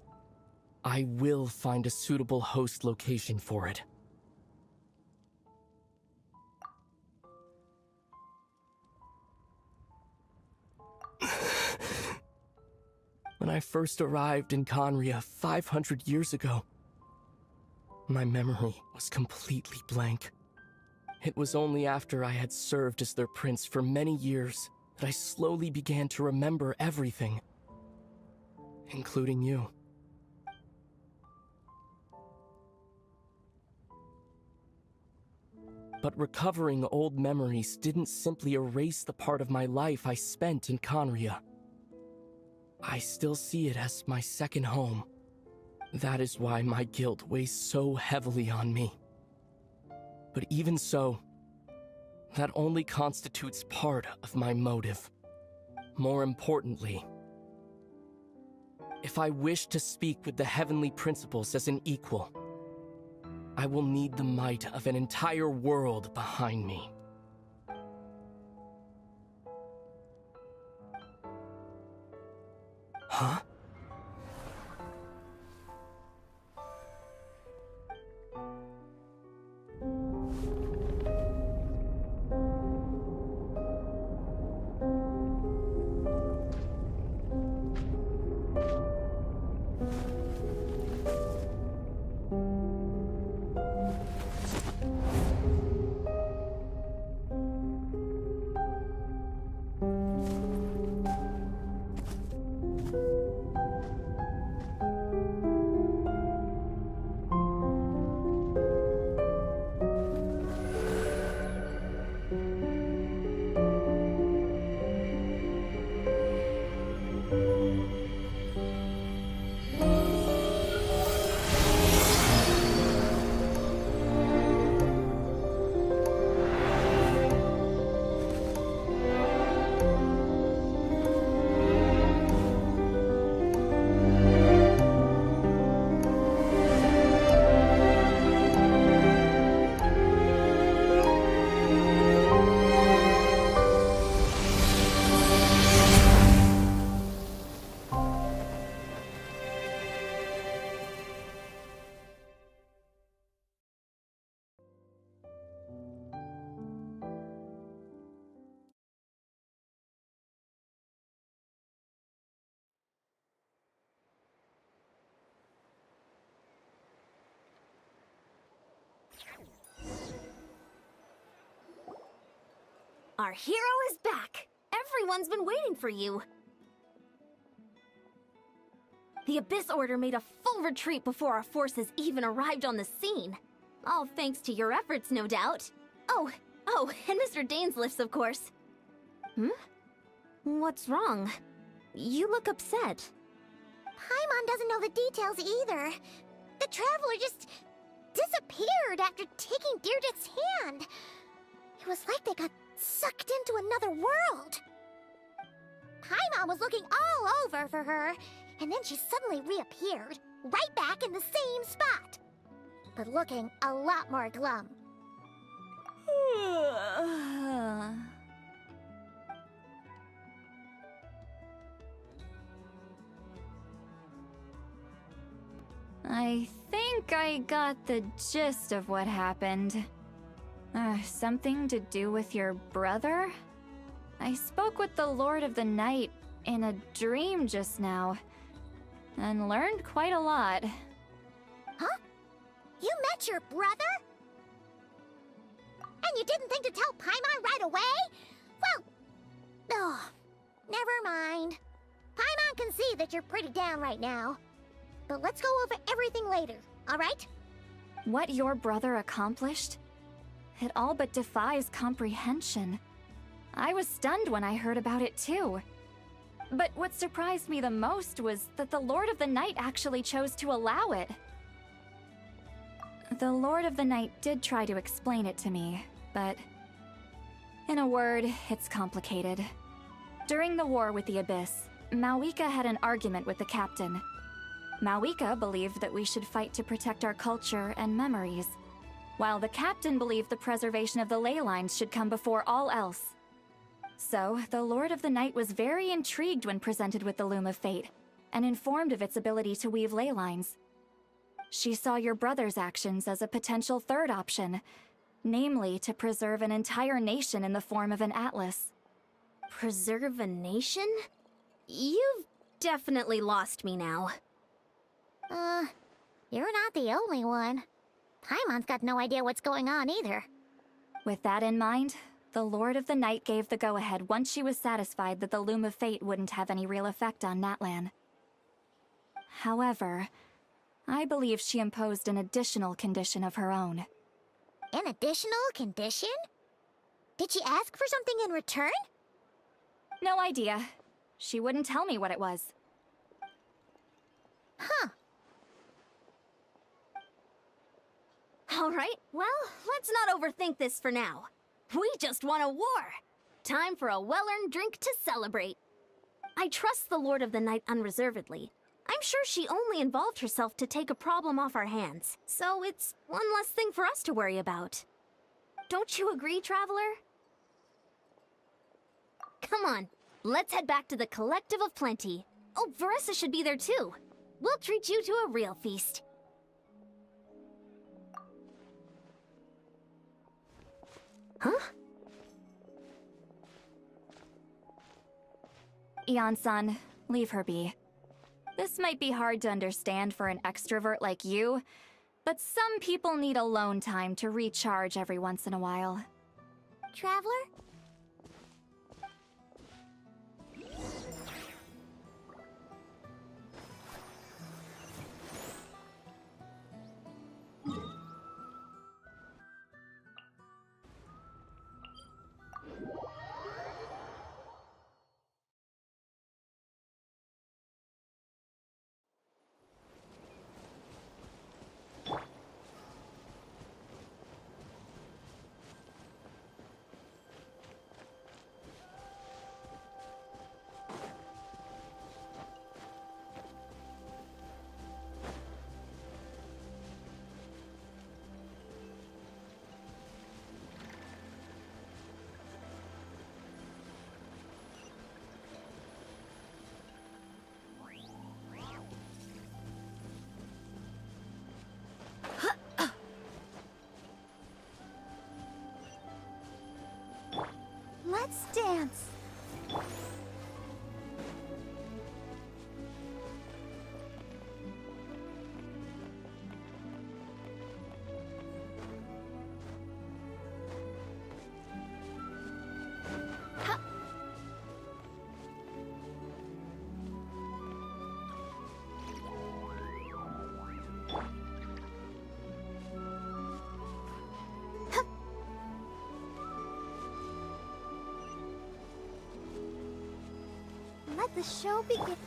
I will find a suitable host location for it. When I first arrived in Conria 500 years ago, my memory was completely blank. It was only after I had served as their prince for many years that I slowly began to remember everything, including you. But recovering old memories didn't simply erase the part of my life I spent in Conria. I still see it as my second home. That is why my guilt weighs so heavily on me. But even so, that only constitutes part of my motive. More importantly, if I wish to speak with the heavenly principles as an equal, I will need the might of an entire world behind me. Huh? Our hero is back! Everyone's been waiting for you! The Abyss Order made a full retreat before our forces even arrived on the scene. All thanks to your efforts, no doubt. Oh, and Mr. Dainsliff's, of course. What's wrong? You look upset. Paimon doesn't know the details either. The Traveler just disappeared after taking Deirdre's hand. It was like they got sucked into another world. Paimon was looking all over for her, and then she suddenly reappeared, right back in the same spot. But looking a lot more glum. I think I got the gist of what happened. Something to do with your brother? I spoke with the Lord of the Night in a dream just now, and learned quite a lot. Huh? You met your brother? And you didn't think to tell Paimon right away? Well, never mind. Paimon can see that you're pretty down right now. But let's go over everything later, alright? What your brother accomplished? It all but defies comprehension. I was stunned when I heard about it too. But what surprised me the most was that the Lord of the Night actually chose to allow it. The Lord of the Night did try to explain it to me, but in a word, it's complicated. During the war with the Abyss, Mawika had an argument with the captain. Mawika believed that we should fight to protect our culture and memories, while the captain believed the preservation of the ley lines should come before all else. So, the Lord of the Night was very intrigued when presented with the Loom of Fate, and informed of its ability to weave ley lines. She saw your brother's actions as a potential third option, namely to preserve an entire nation in the form of an atlas. Preserve a nation? You've definitely lost me now. You're not the only one. Paimon's got no idea what's going on either. With that in mind, the Lord of the Night gave the go-ahead once she was satisfied that the Loom of Fate wouldn't have any real effect on NATLAN. However, I believe she imposed an additional condition of her own. An additional condition? Did she ask for something in return? No idea. She wouldn't tell me what it was. Huh. Alright, well, let's not overthink this for now. We just won a war! Time for a well-earned drink to celebrate. I trust the Lord of the Night unreservedly. I'm sure she only involved herself to take a problem off our hands, so it's one less thing for us to worry about. Don't you agree, Traveler? Come on, let's head back to the Collective of Plenty. Oh, Veressa should be there too. We'll treat you to a real feast. Huh? Eon-san, leave her be. This might be hard to understand for an extrovert like you, but some people need alone time to recharge every once in a while. Traveler? Let's dance. Let the show begin.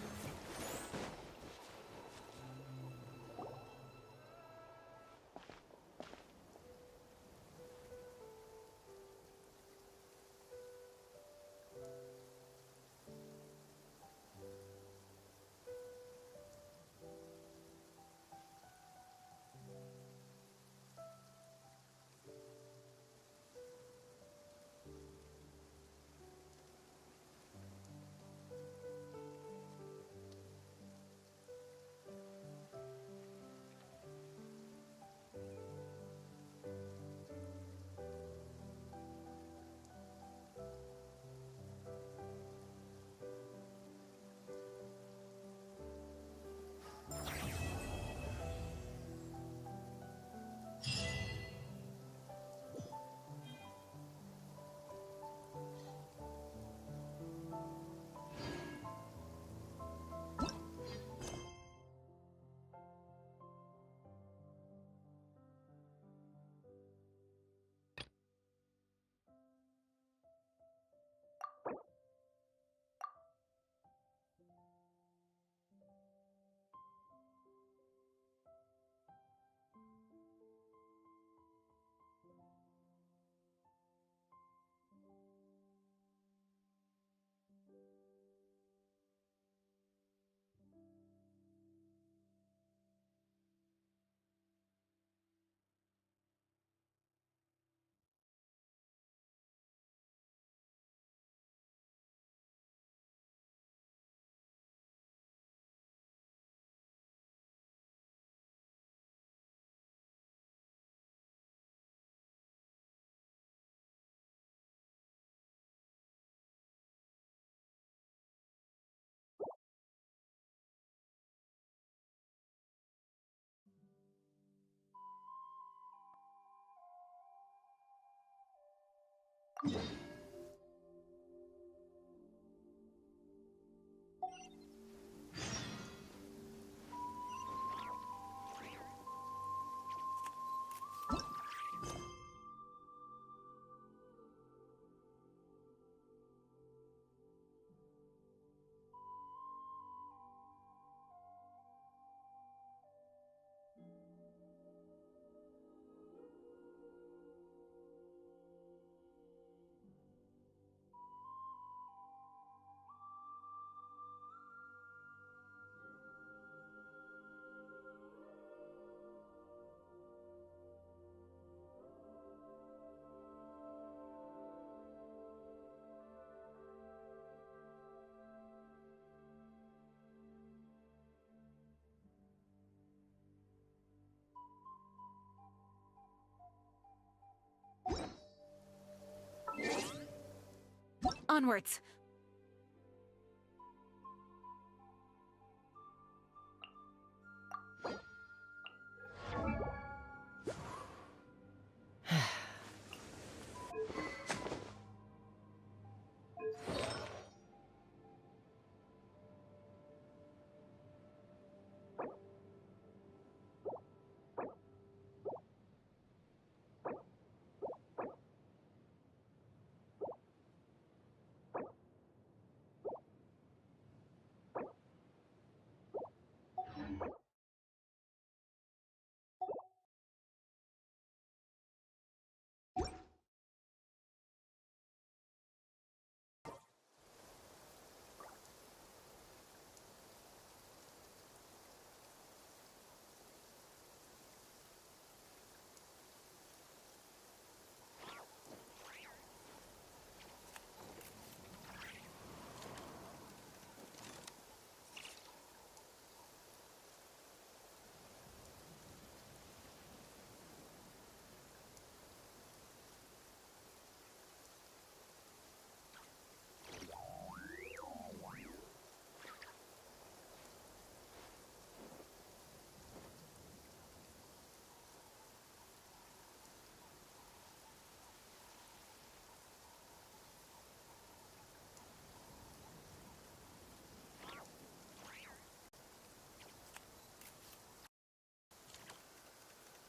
onwards.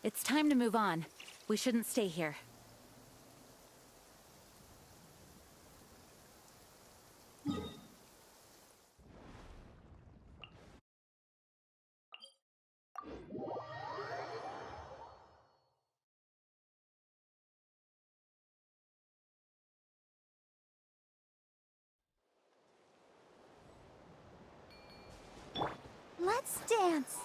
It's time to move on. We shouldn't stay here. Let's dance.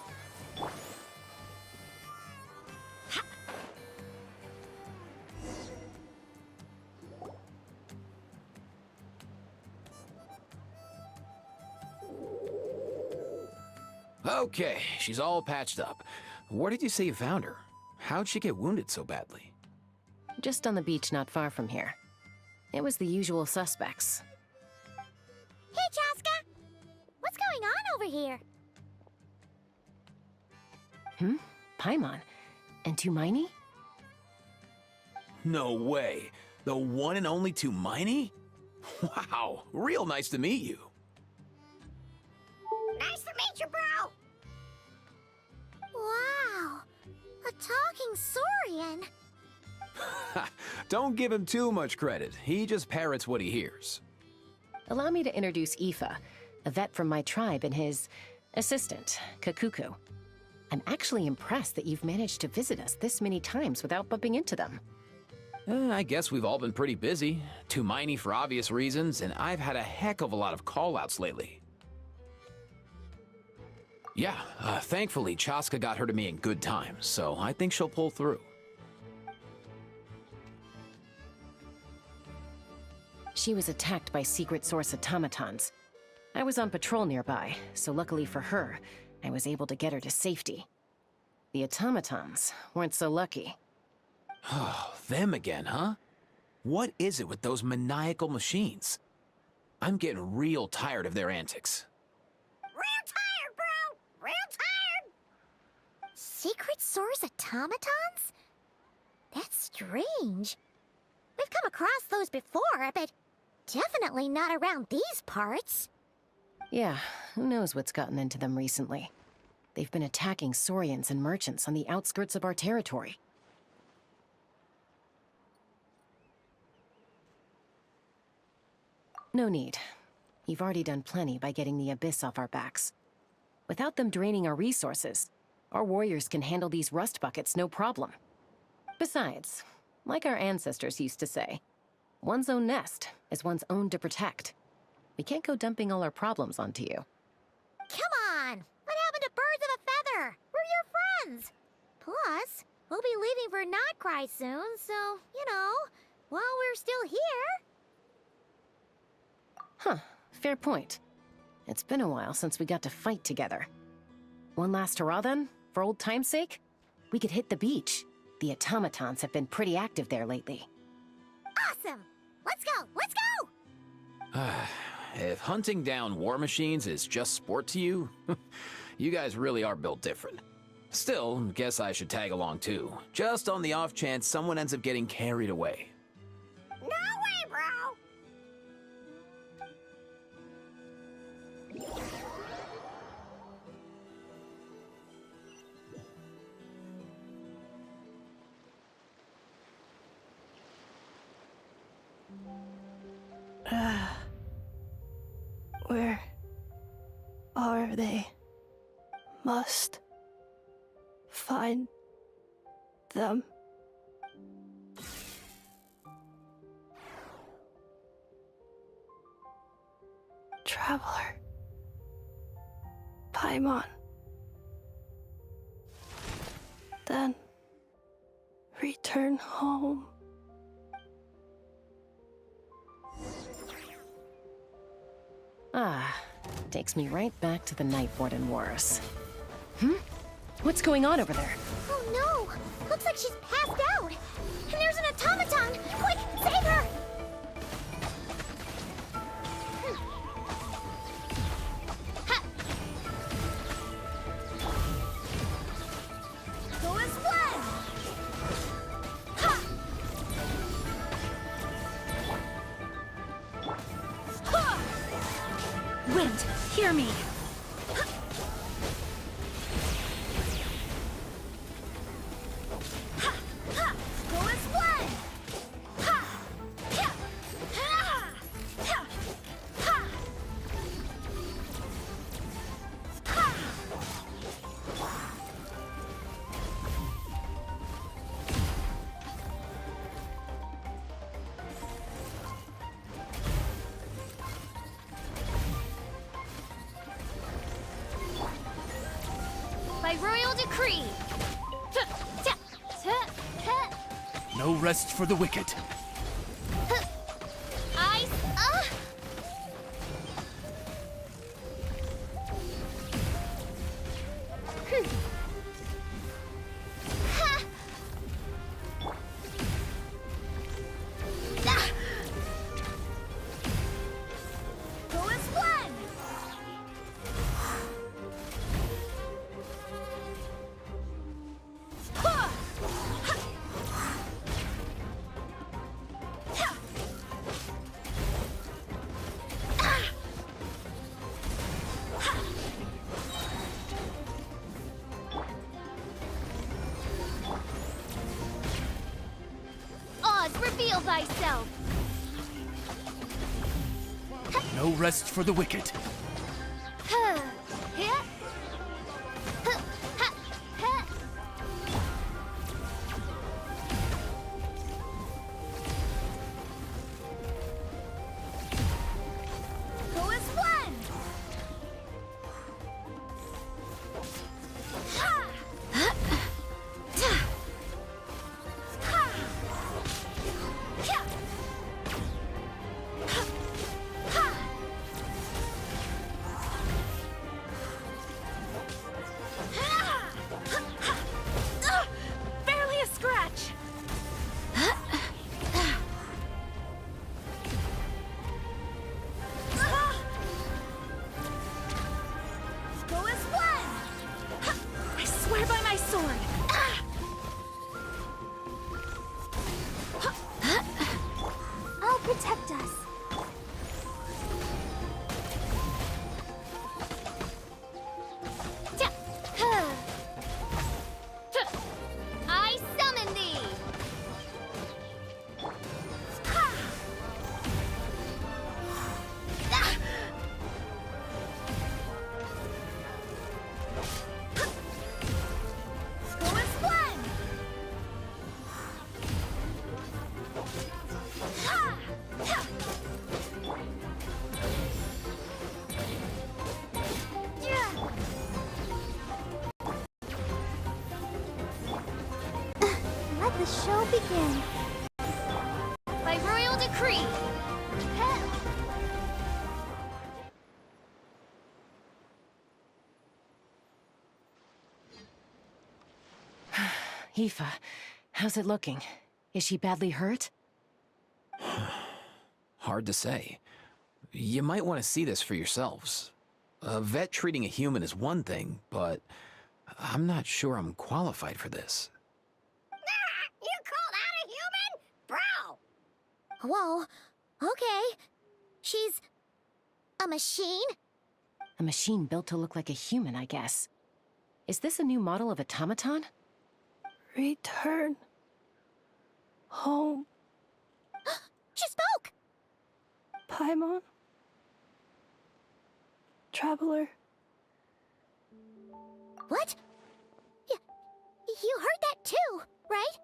Okay, she's all patched up. Where did you say you found her? How'd she get wounded so badly? Just on the beach not far from here. It was the usual suspects. Hey, Chaska! What's going on over here? Paimon? And Tumaini? No way. The one and only Tumaini? Wow, real nice to meet you. Nice to meet you, bro! Wow! A talking Saurian! Don't give him too much credit. He just parrots what he hears. Allow me to introduce Aoife, a vet from my tribe and his assistant, Kakuku. I'm actually impressed that you've managed to visit us this many times without bumping into them. I guess we've all been pretty busy. Tumaini for obvious reasons, and I've had a heck of a lot of call-outs lately. Yeah, thankfully Chaska got her to me in good time, so I think she'll pull through. She was attacked by secret source automatons. I was on patrol nearby, so luckily for her, I was able to get her to safety. The automatons weren't so lucky. Oh, them again, huh? What is it with those maniacal machines? I'm getting real tired of their antics. Real tired, bro! Real tired! Secret source automatons? That's strange. We've come across those before, but definitely not around these parts. Yeah, who knows what's gotten into them recently. They've been attacking Saurians and merchants on the outskirts of our territory. No need. You've already done plenty by getting the Abyss off our backs. Without them draining our resources, our warriors can handle these rust buckets no problem. Besides, like our ancestors used to say, one's own nest is one's own to protect. We can't go dumping all our problems onto you. Come on! What happened to birds of a feather? We're your friends! Plus, we'll be leaving for Notcry soon, so, you know, while we're still here... Huh, fair point. It's been a while since we got to fight together. One last hurrah then, for old time's sake? We could hit the beach. The automatons have been pretty active there lately. Awesome! Let's go! Let's go! If hunting down war machines is just sport to you, you guys really are built different. Still, guess I should tag along too, just on the off chance someone ends up getting carried away. No way, bro! Where are they? Must find them. Traveler. Paimon. Then return home. Ah, takes me right back to the Night Warden Wars. What's going on over there? Oh no! Looks like she's passed out! And there's an automaton! Quick, save her! Ha! Go as one! Ha! Ha! Wind, hear me. Go as one! Ha! Ha! Ha! Ha! Ha! Ha! By royal decree. No rest for the wicked. Ice. Go as one! Ha! Oz, reveal thyself. No rest for the wicked. Go as one! Ha! Ha! Ha! Ha! Barely a scratch. Go as one! I swear by my sword. I'll protect us. I summon thee. Go as one! Ha! Ha! Yeah! Let the show begin. By royal decree. Aoife, how's it looking? Is she badly hurt? Hard to say. You might want to see this for yourselves. A vet treating a human is one thing, but I'm not sure I'm qualified for this. You call that a human? Bro! Whoa, okay. She's a machine? A machine built to look like a human, I guess. Is this a new model of automaton? Return home. She spoke! Paimon. Traveler. What? You heard that too, right?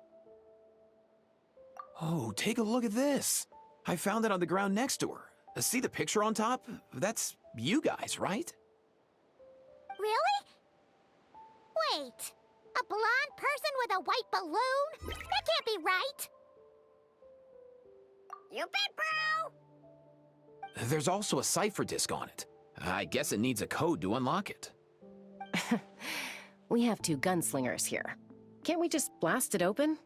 Oh, take a look at this. I found it on the ground next to her. See the picture on top? That's you guys, right? Really? Wait, a blonde person with a white balloon? That can't be right. You bet, bro! There's also a cipher disk on it. I guess it needs a code to unlock it. We have 2 gunslingers here. Can't we just blast it open?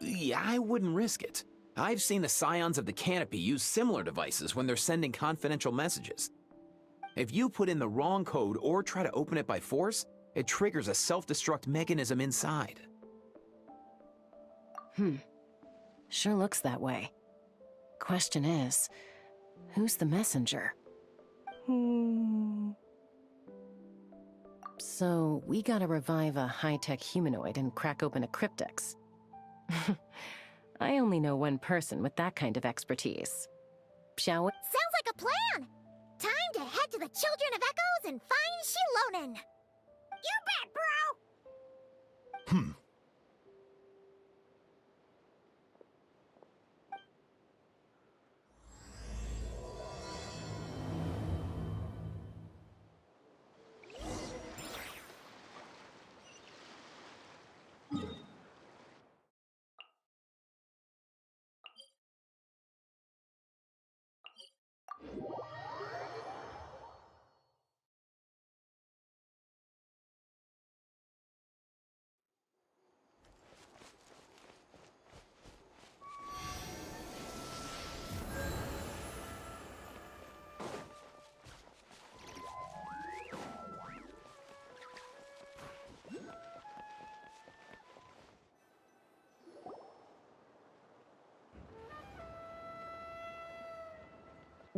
Yeah, I wouldn't risk it. I've seen the Scions of the Canopy use similar devices when they're sending confidential messages. If you put in the wrong code or try to open it by force, it triggers a self-destruct mechanism inside. Sure looks that way. Question is, who's the messenger? So, we gotta revive a high-tech humanoid and crack open a cryptex. I only know one person with that kind of expertise. Shall we? Sounds like a plan! Time to head to the Children of Echoes and find Shilonen! You bet, bro!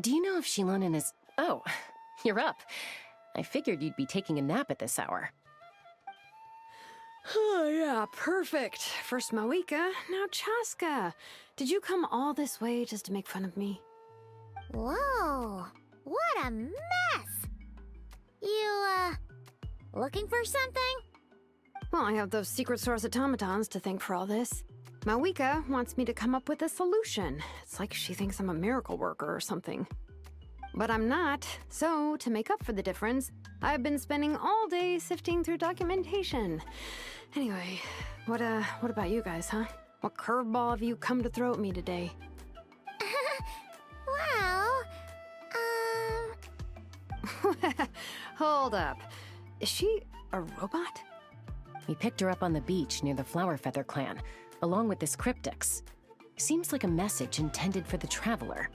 Do you know if Shilonen is... Oh, you're up. I figured you'd be taking a nap at this hour. Oh, yeah, perfect. First Mawika, now Chaska. Did you come all this way just to make fun of me? Whoa, what a mess! You, looking for something? Well, I have those secret source automatons to thank for all this. Mawika wants me to come up with a solution. It's like she thinks I'm a miracle worker or something. But I'm not, so to make up for the difference, I've been spending all day sifting through documentation. Anyway, what about you guys, huh? What curveball have you come to throw at me today? Well, Hold up. Is she a robot? We picked her up on the beach near the Flowerfeather clan, along with this cryptex. Seems like a message intended for the Traveler.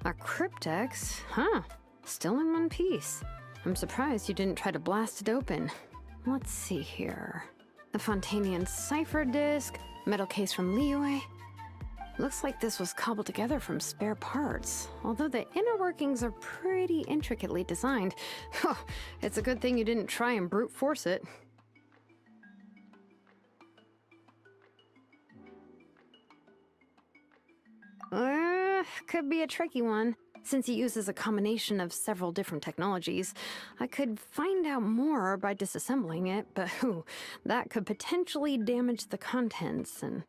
A cryptex? Huh. Still in one piece. I'm surprised you didn't try to blast it open. Let's see here. The Fontanian cipher disk, metal case from Liyue. Looks like this was cobbled together from spare parts, although the inner workings are pretty intricately designed. It's a good thing you didn't try and brute force it. Could be a tricky one. Since it uses a combination of several different technologies, I could find out more by disassembling it, but that could potentially damage the contents, and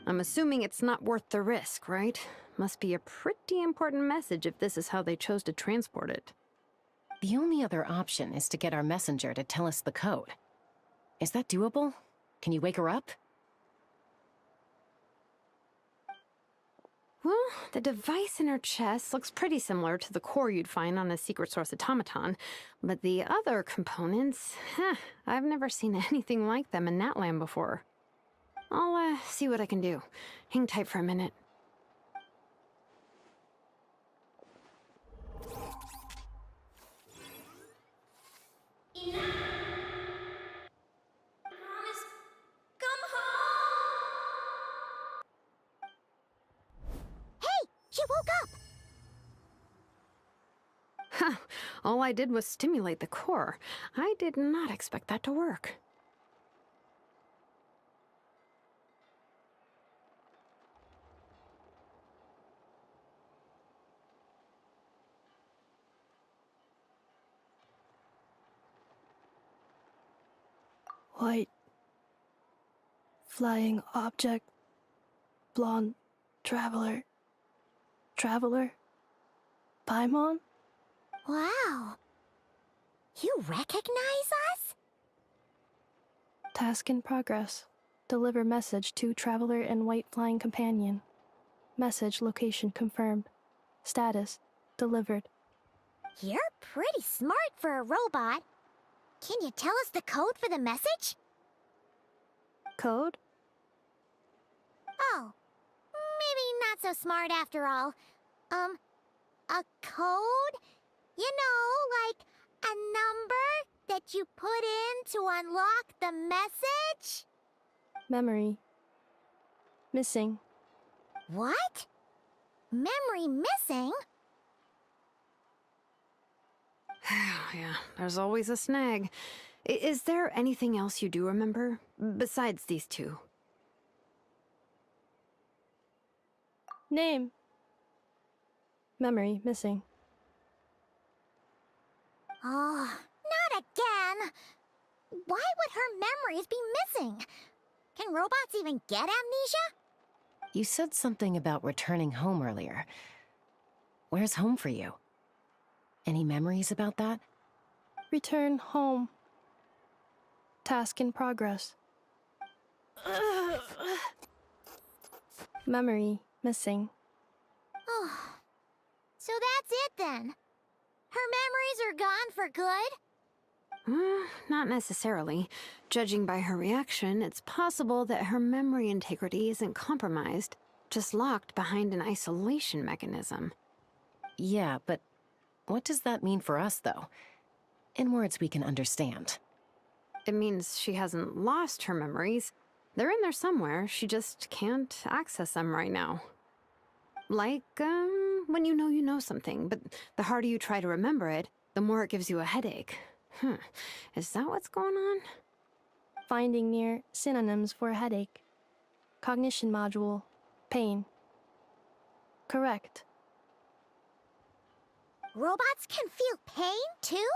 I'm assuming it's not worth the risk, right? Must be a pretty important message if this is how they chose to transport it. The only other option is to get our messenger to tell us the code. Is that doable? Can you wake her up? Well, the device in her chest looks pretty similar to the core you'd find on a secret source automaton, but the other components, I've never seen anything like them in NATLAN before. I'll see what I can do. Hang tight for a minute. All I did was stimulate the core. I did not expect that to work. White. Flying object. Blonde. Traveler. Traveler. Paimon? Wow. You recognize us? Task in progress. Deliver message to Traveler and White Flying Companion. Message location confirmed. Status delivered. You're pretty smart for a robot. Can you tell us the code for the message? Code? Oh, maybe not so smart after all. A code? You know, like a number that you put in to unlock the message? Memory. Missing. What? Memory missing? Yeah, there's always a snag. Is there anything else you do remember? Besides these two? Name. Memory missing. Oh, not again! Why would her memories be missing? Can robots even get amnesia? You said something about returning home earlier. Where's home for you? Any memories about that? Return home. Task in progress. Memory missing. Oh, so that's it then. Her memories are gone for good? Not necessarily. Judging by her reaction, it's possible that her memory integrity isn't compromised, just locked behind an isolation mechanism. Yeah, but what does that mean for us, though? In words we can understand. It means she hasn't lost her memories. They're in there somewhere, she just can't access them right now. Like, when you know something, but the harder you try to remember it, the more it gives you a headache. Is that what's going on? Finding near synonyms for headache. Cognition module. Pain. Correct. Robots can feel pain, too?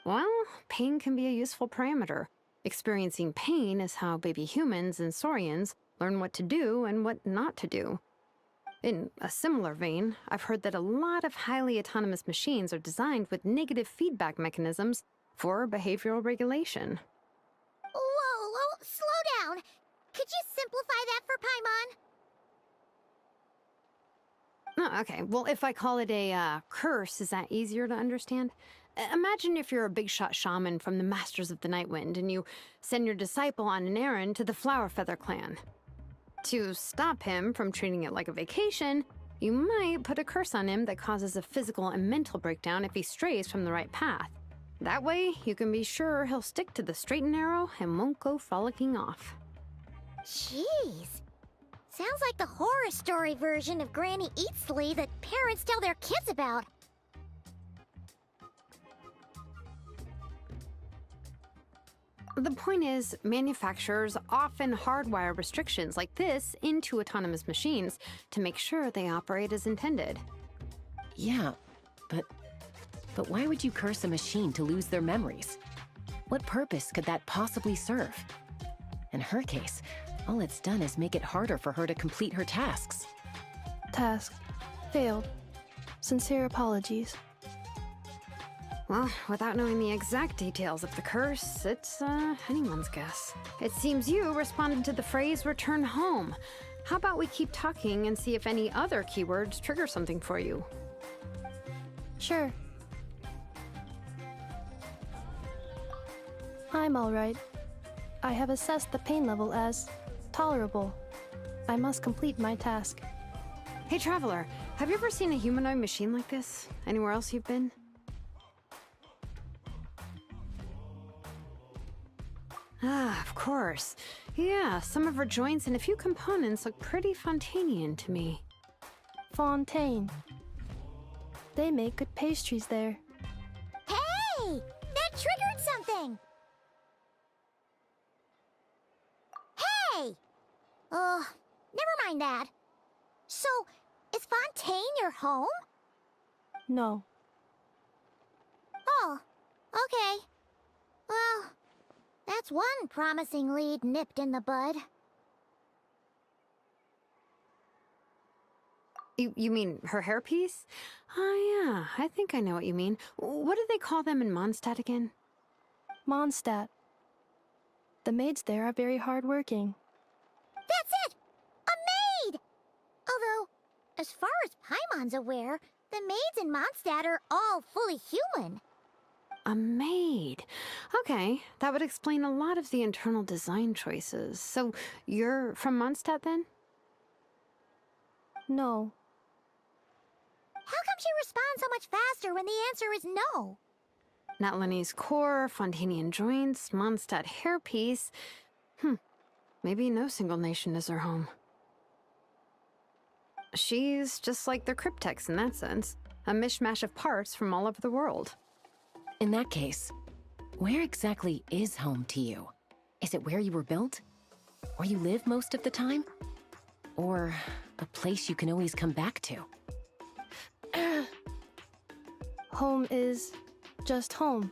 Well, pain can be a useful parameter. Experiencing pain is how baby humans and saurians learn what to do and what not to do. In a similar vein, I've heard that a lot of highly autonomous machines are designed with negative feedback mechanisms for behavioral regulation. Whoa, slow down. Could you simplify that for Paimon? Oh, okay, well, if I call it a curse, is that easier to understand? Imagine if you're a big-shot shaman from the Masters of the Nightwind and you send your disciple on an errand to the Flowerfeather clan. To stop him from treating it like a vacation, you might put a curse on him that causes a physical and mental breakdown if he strays from the right path. That way, you can be sure he'll stick to the straight and narrow and won't go frolicking off. Jeez. Sounds like the horror story version of Granny Eatsley that parents tell their kids about. The point is, manufacturers often hardwire restrictions like this into autonomous machines to make sure they operate as intended. Yeah, but why would you curse a machine to lose their memories? What purpose could that possibly serve? In her case, all it's done is make it harder for her to complete her tasks. Task failed. Sincere apologies. Well, without knowing the exact details of the curse, it's anyone's guess. It seems you responded to the phrase return home. How about we keep talking and see if any other keywords trigger something for you? Sure. I'm alright. I have assessed the pain level as tolerable. I must complete my task. Hey, Traveler, have you ever seen a humanoid machine like this? Anywhere else you've been? Ah, of course. Yeah, some of her joints and a few components look pretty Fontanian to me. Fontaine. They make good pastries there. Hey! That triggered something! Hey! Never mind that. So, is Fontaine your home? No. Oh, okay. Well, that's one promising lead nipped in the bud. You mean her hairpiece? Oh yeah, I think I know what you mean. What do they call them in Mondstadt again? Mondstadt. The maids there are very hardworking. That's it! A maid! Although, as far as Paimon's aware, the maids in Mondstadt are all fully human. A maid. Okay, that would explain a lot of the internal design choices. So, you're from Mondstadt then? No. How come she responds so much faster when the answer is no? NATLANese core, Fontanian joints, Mondstadt hairpiece. Maybe no single nation is her home. She's just like the Cryptex in that sense. A mishmash of parts from all over the world. In that case, where exactly is home to you? Is it where you were built? Where you live most of the time? Or a place you can always come back to? Home is just home,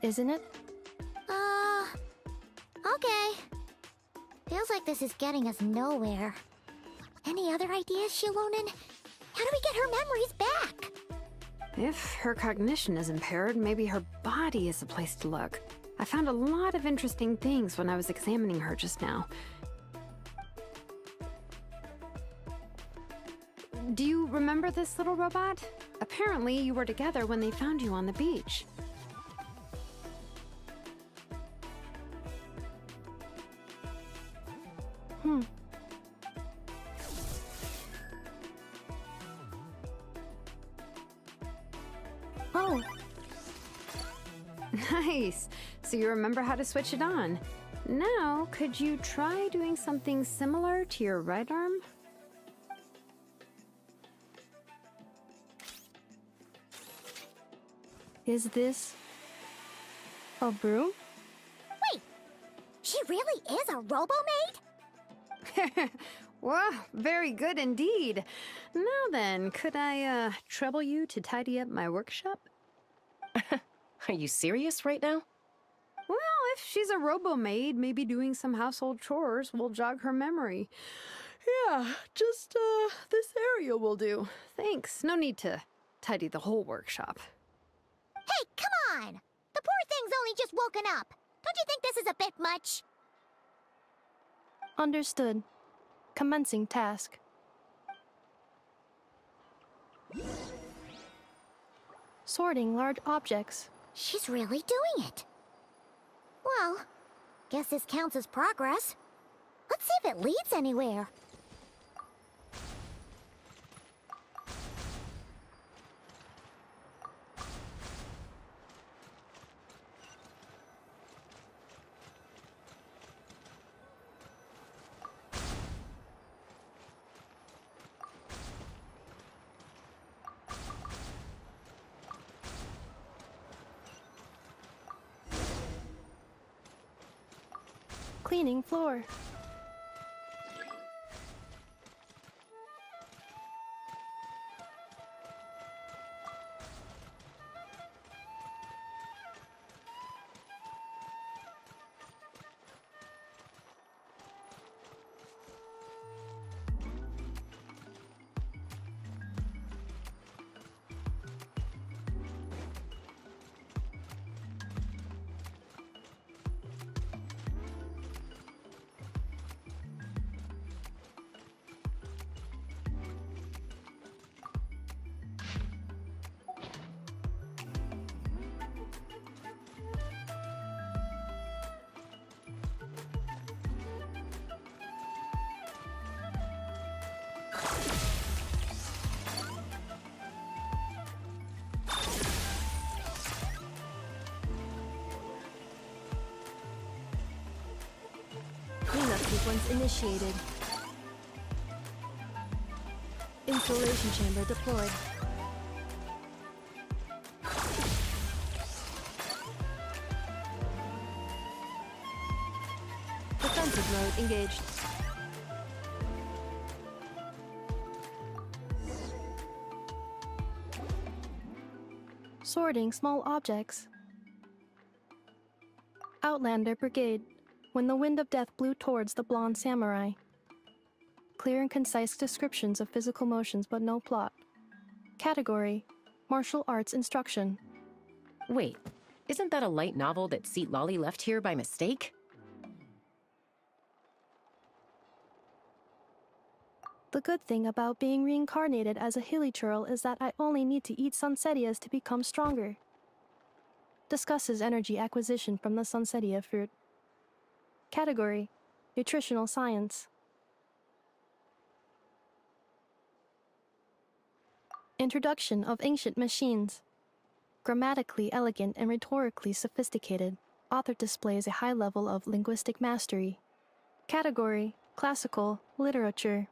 isn't it? Okay. Feels like this is getting us nowhere. Any other ideas, Shilonen? How do we get her memories back? If her cognition is impaired, maybe her body is a place to look. I found a lot of interesting things when I was examining her just now. Do you remember this little robot? Apparently, you were together when they found you on the beach. Oh. Nice. So you remember how to switch it on. Now, could you try doing something similar to your right arm? Is this a broom? Wait, she really is a robo-maid? Wow, very good indeed. Now then, could I trouble you to tidy up my workshop? Are you serious right now? Well, if she's a robo-maid, maybe doing some household chores will jog her memory. Yeah, just this area will do. Thanks. No need to tidy the whole workshop. Hey, come on! The poor thing's only just woken up. Don't you think this is a bit much? Understood. Commencing task. Sorting large objects. She's really doing it. Well, guess this counts as progress. Let's see if it leads anywhere. Cleaning floor. Cleanup sequence initiated. Installation chamber deployed. Defensive mode engaged. Sorting small objects. Outlander Brigade. When the wind of death blew towards the blonde samurai. Clear and concise descriptions of physical motions but no plot. Category: Martial Arts Instruction. Wait, isn't that a light novel that Seat Lolly left here by mistake? The good thing about being reincarnated as a hilichurl is that I only need to eat sunsettias to become stronger. Discusses energy acquisition from the sunsettia fruit. Category: Nutritional Science. Introduction of Ancient Machines. Grammatically elegant and rhetorically sophisticated, author displays a high level of linguistic mastery. Category: Classical Literature.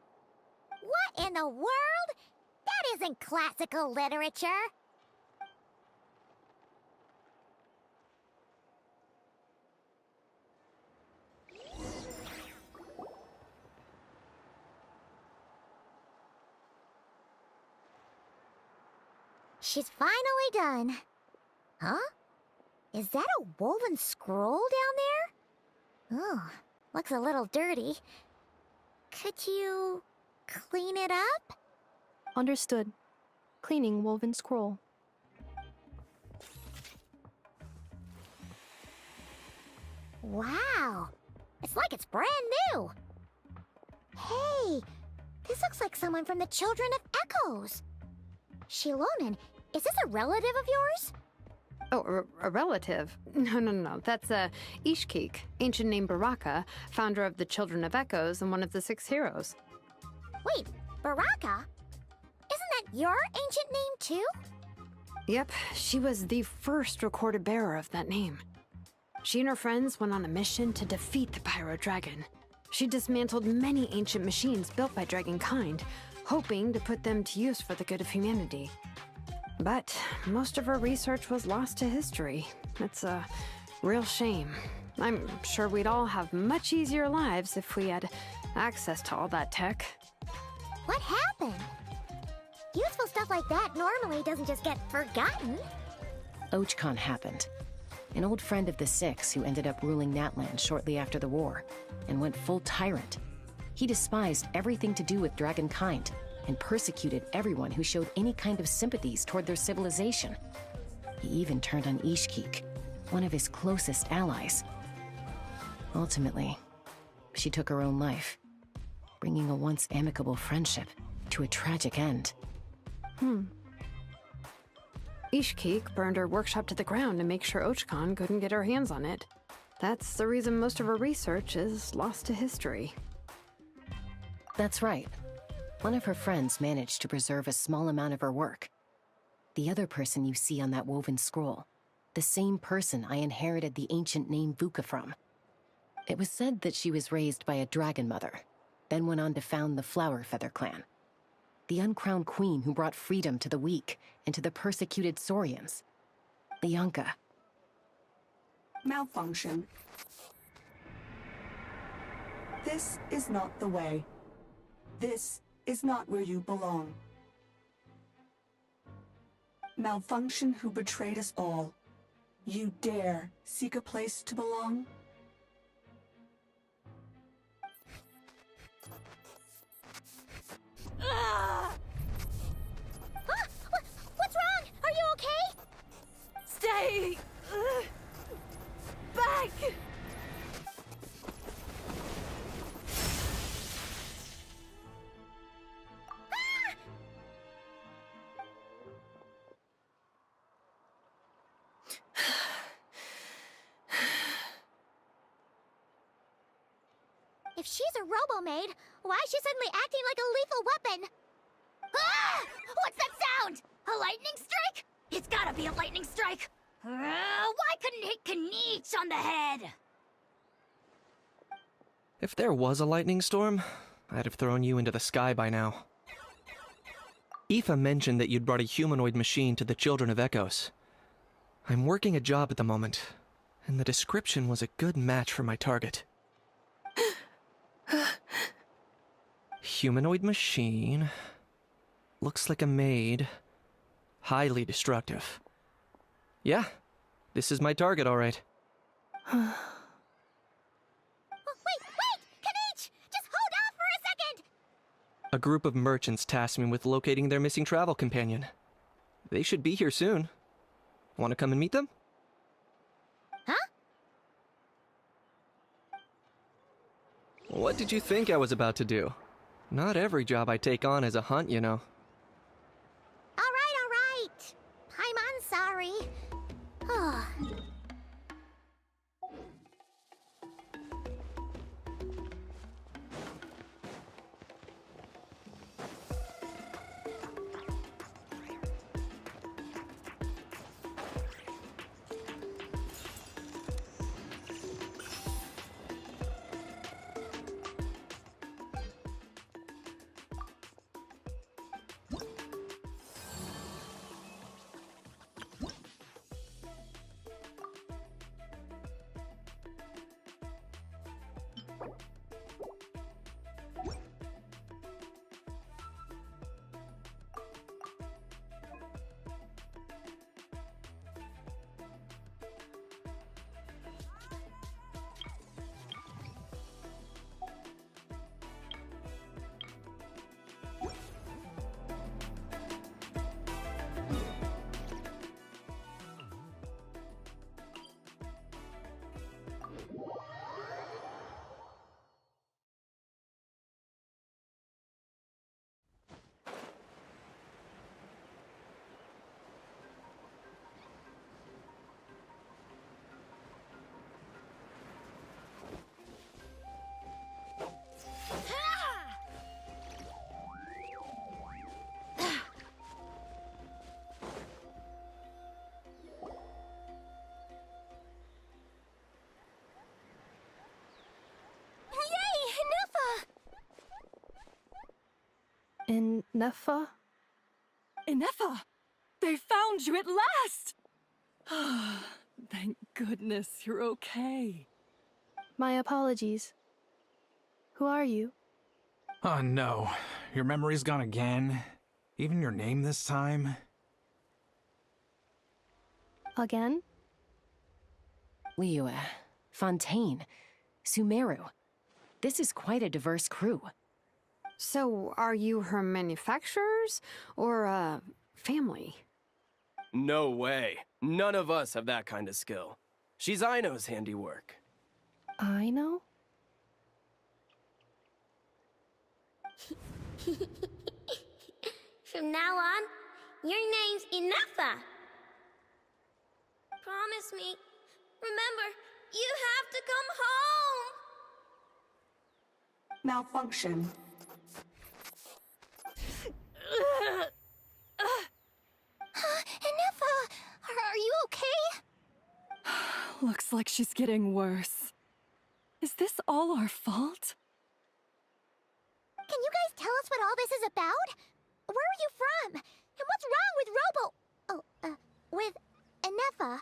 What in the world? That isn't classical literature. She's finally done. Huh? Is that a woven scroll down there? Oh, looks a little dirty. Could you clean it up? Understood. Cleaning woven scroll. Wow, it's like it's brand new. Hey, this looks like someone from the Children of Echoes. Shilonen, is this a relative of yours? Oh, a relative? No. That's Ishkik, ancient name Baraka, founder of the Children of Echoes and one of the 6 heroes. Wait, Baraka? Isn't that your ancient name too? Yep, she was the first recorded bearer of that name. She and her friends went on a mission to defeat the Pyro Dragon. She dismantled many ancient machines built by Dragonkind, hoping to put them to use for the good of humanity. But most of her research was lost to history. It's a real shame. I'm sure we'd all have much easier lives if we had access to all that tech. What happened? Useful stuff like that normally doesn't just get forgotten. Ochcon happened. An old friend of the 6 who ended up ruling NATLAN shortly after the war, and went full tyrant. He despised everything to do with Dragonkind, and persecuted everyone who showed any kind of sympathies toward their civilization. He even turned on Ishkik, one of his closest allies. Ultimately, she took her own life, bringing a once amicable friendship to a tragic end. Ishkik burned her workshop to the ground to make sure Ochcon couldn't get her hands on it. That's the reason most of her research is lost to history. That's right. One of her friends managed to preserve a small amount of her work. The other person you see on that woven scroll, the same person I inherited the ancient name Vuka from. It was said that she was raised by a dragon mother, then went on to found the Flower Feather clan. The uncrowned queen who brought freedom to the weak and to the persecuted Saurians. Lianka. Malfunction. This is not the way. This is not where you belong. Malfunction who betrayed us all. You dare seek a place to belong? What's wrong? Are you okay? Stay back! If she's a robo-maid, why is she suddenly acting like a lethal weapon? Ah! What's that sound? A lightning strike? It's gotta be a lightning strike! Why couldn't it hit Kniech on the head? If there was a lightning storm, I'd have thrown you into the sky by now. Aoife mentioned that you'd brought a humanoid machine to the Children of Echoes. I'm working a job at the moment, and the description was a good match for my target. Humanoid machine. Looks like a maid. Highly destructive. Yeah, this is my target, all right. Wait! Kanich! Just hold off for a second! A group of merchants tasked me with locating their missing travel companion. They should be here soon. Want to come and meet them? Huh? What did you think I was about to do? Not every job I take on is a hunt, you know. All right. I'm sorry. Nefa? Inefa! They found you at last! Thank goodness you're okay. My apologies. Who are you? Oh no, your memory's gone again? Even your name this time? Again? Liyue, Fontaine, Sumeru. This is quite a diverse crew. So, are you her manufacturers, or, family? No way. None of us have that kind of skill. She's Aino's handiwork. Aino? From now on, your name's Inefa. Promise me. Remember, you have to come home. Malfunction. Inefa, are you okay? Looks like she's getting worse. Is this all our fault? Can you guys tell us what all this is about? Where are you from? And what's wrong with with Inefa?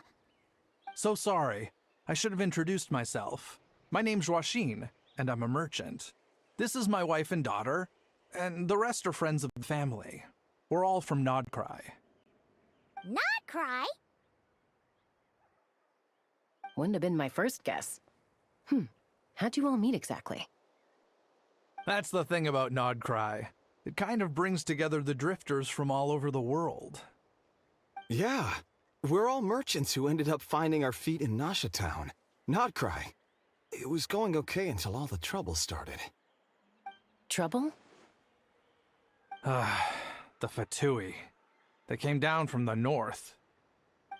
So sorry. I should have introduced myself. My name's Joachine, and I'm a merchant. This is my wife and daughter, and the rest are friends of the family. We're all from Nodcry. Not cry? Wouldn't have been my first guess. How'd you all meet exactly? That's the thing about Nodcry. It kind of brings together the drifters from all over the world. Yeah, we're all merchants who ended up finding our feet in Nasha Town. Nodcry. It was going okay until all the trouble started. Trouble? The Fatui. They came down from the north.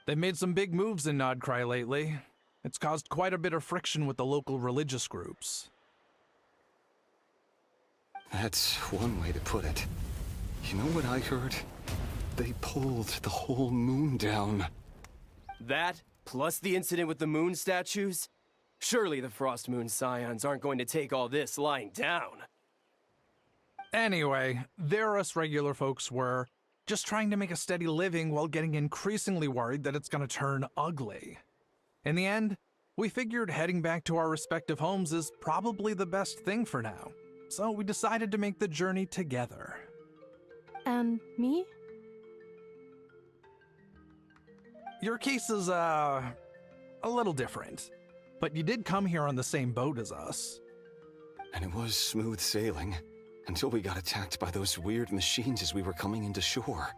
They've made some big moves in Nodcry lately. It's caused quite a bit of friction with the local religious groups. That's one way to put it. You know what I heard? They pulled the whole moon down. That, plus the incident with the moon statues? Surely the Frost Moon Scions aren't going to take all this lying down. Anyway, there us regular folks were, just trying to make a steady living while getting increasingly worried that it's gonna turn ugly. In the end, We figured heading back to our respective homes is probably the best thing for now, so we decided to make the journey together. And me? Your case is, a little different, but you did come here on the same boat as us. And it was smooth sailing, until we got attacked by those weird machines as we were coming into shore.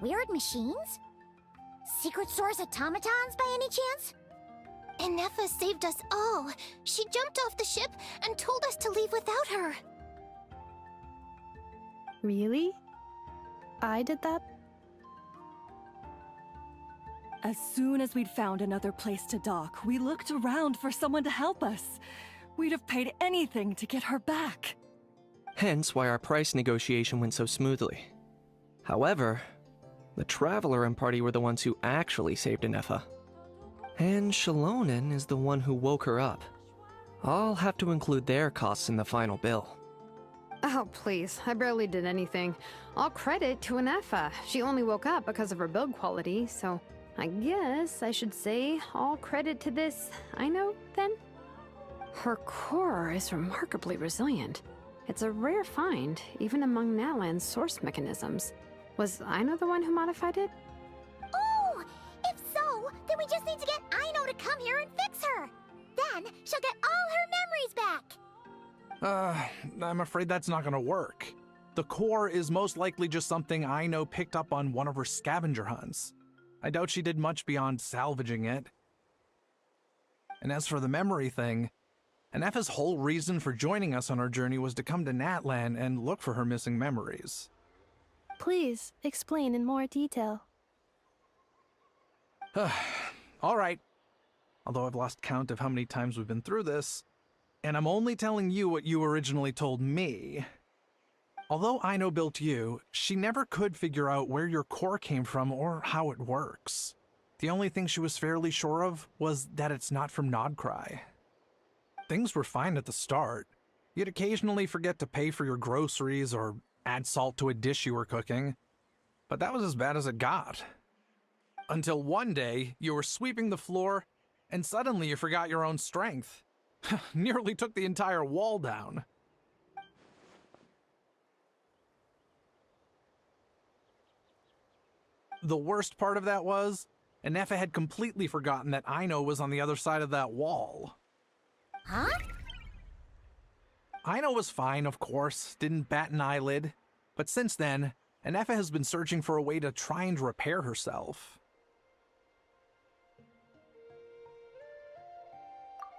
Weird machines? Secret Source automatons by any chance? Inefa saved us all. She jumped off the ship and told us to leave without her. Really? I did that? As soon as we'd found another place to dock, we looked around for someone to help us. We'd have paid anything to get her back. Hence why our price negotiation went so smoothly. However, the Traveler and party were the ones who actually saved Inefa. And Shalonen is the one who woke her up. I'll have to include their costs in the final bill. Oh, please. I barely did anything. All credit to Inefa. She only woke up because of her build quality, so I guess I should say all credit to this Aino, then? Her core is remarkably resilient. It's a rare find, even among NATLAN's source mechanisms. Was Aino the one who modified it? Oh! If so, then we just need to get Aino to come here and fix her! Then she'll get all her memories back! I'm afraid that's not gonna work. The core is most likely just something Aino picked up on one of her scavenger hunts. I doubt she did much beyond salvaging it. And as for the memory thing, Inefa's whole reason for joining us on our journey was to come to NATLAN and look for her missing memories. Please, explain in more detail. All right. Although I've lost count of how many times we've been through this, and I'm only telling you what you originally told me. Although Aino built you, she never could figure out where your core came from or how it works. The only thing she was fairly sure of was that it's not from Nodcry. Things were fine at the start. You'd occasionally forget to pay for your groceries or add salt to a dish you were cooking. But that was as bad as it got. Until one day, you were sweeping the floor, and suddenly you forgot your own strength. Nearly took the entire wall down. The worst part of that was, Inefa had completely forgotten that Aino was on the other side of that wall. Huh? Aino was fine, of course, didn't bat an eyelid. But since then, Inefa has been searching for a way to try and repair herself.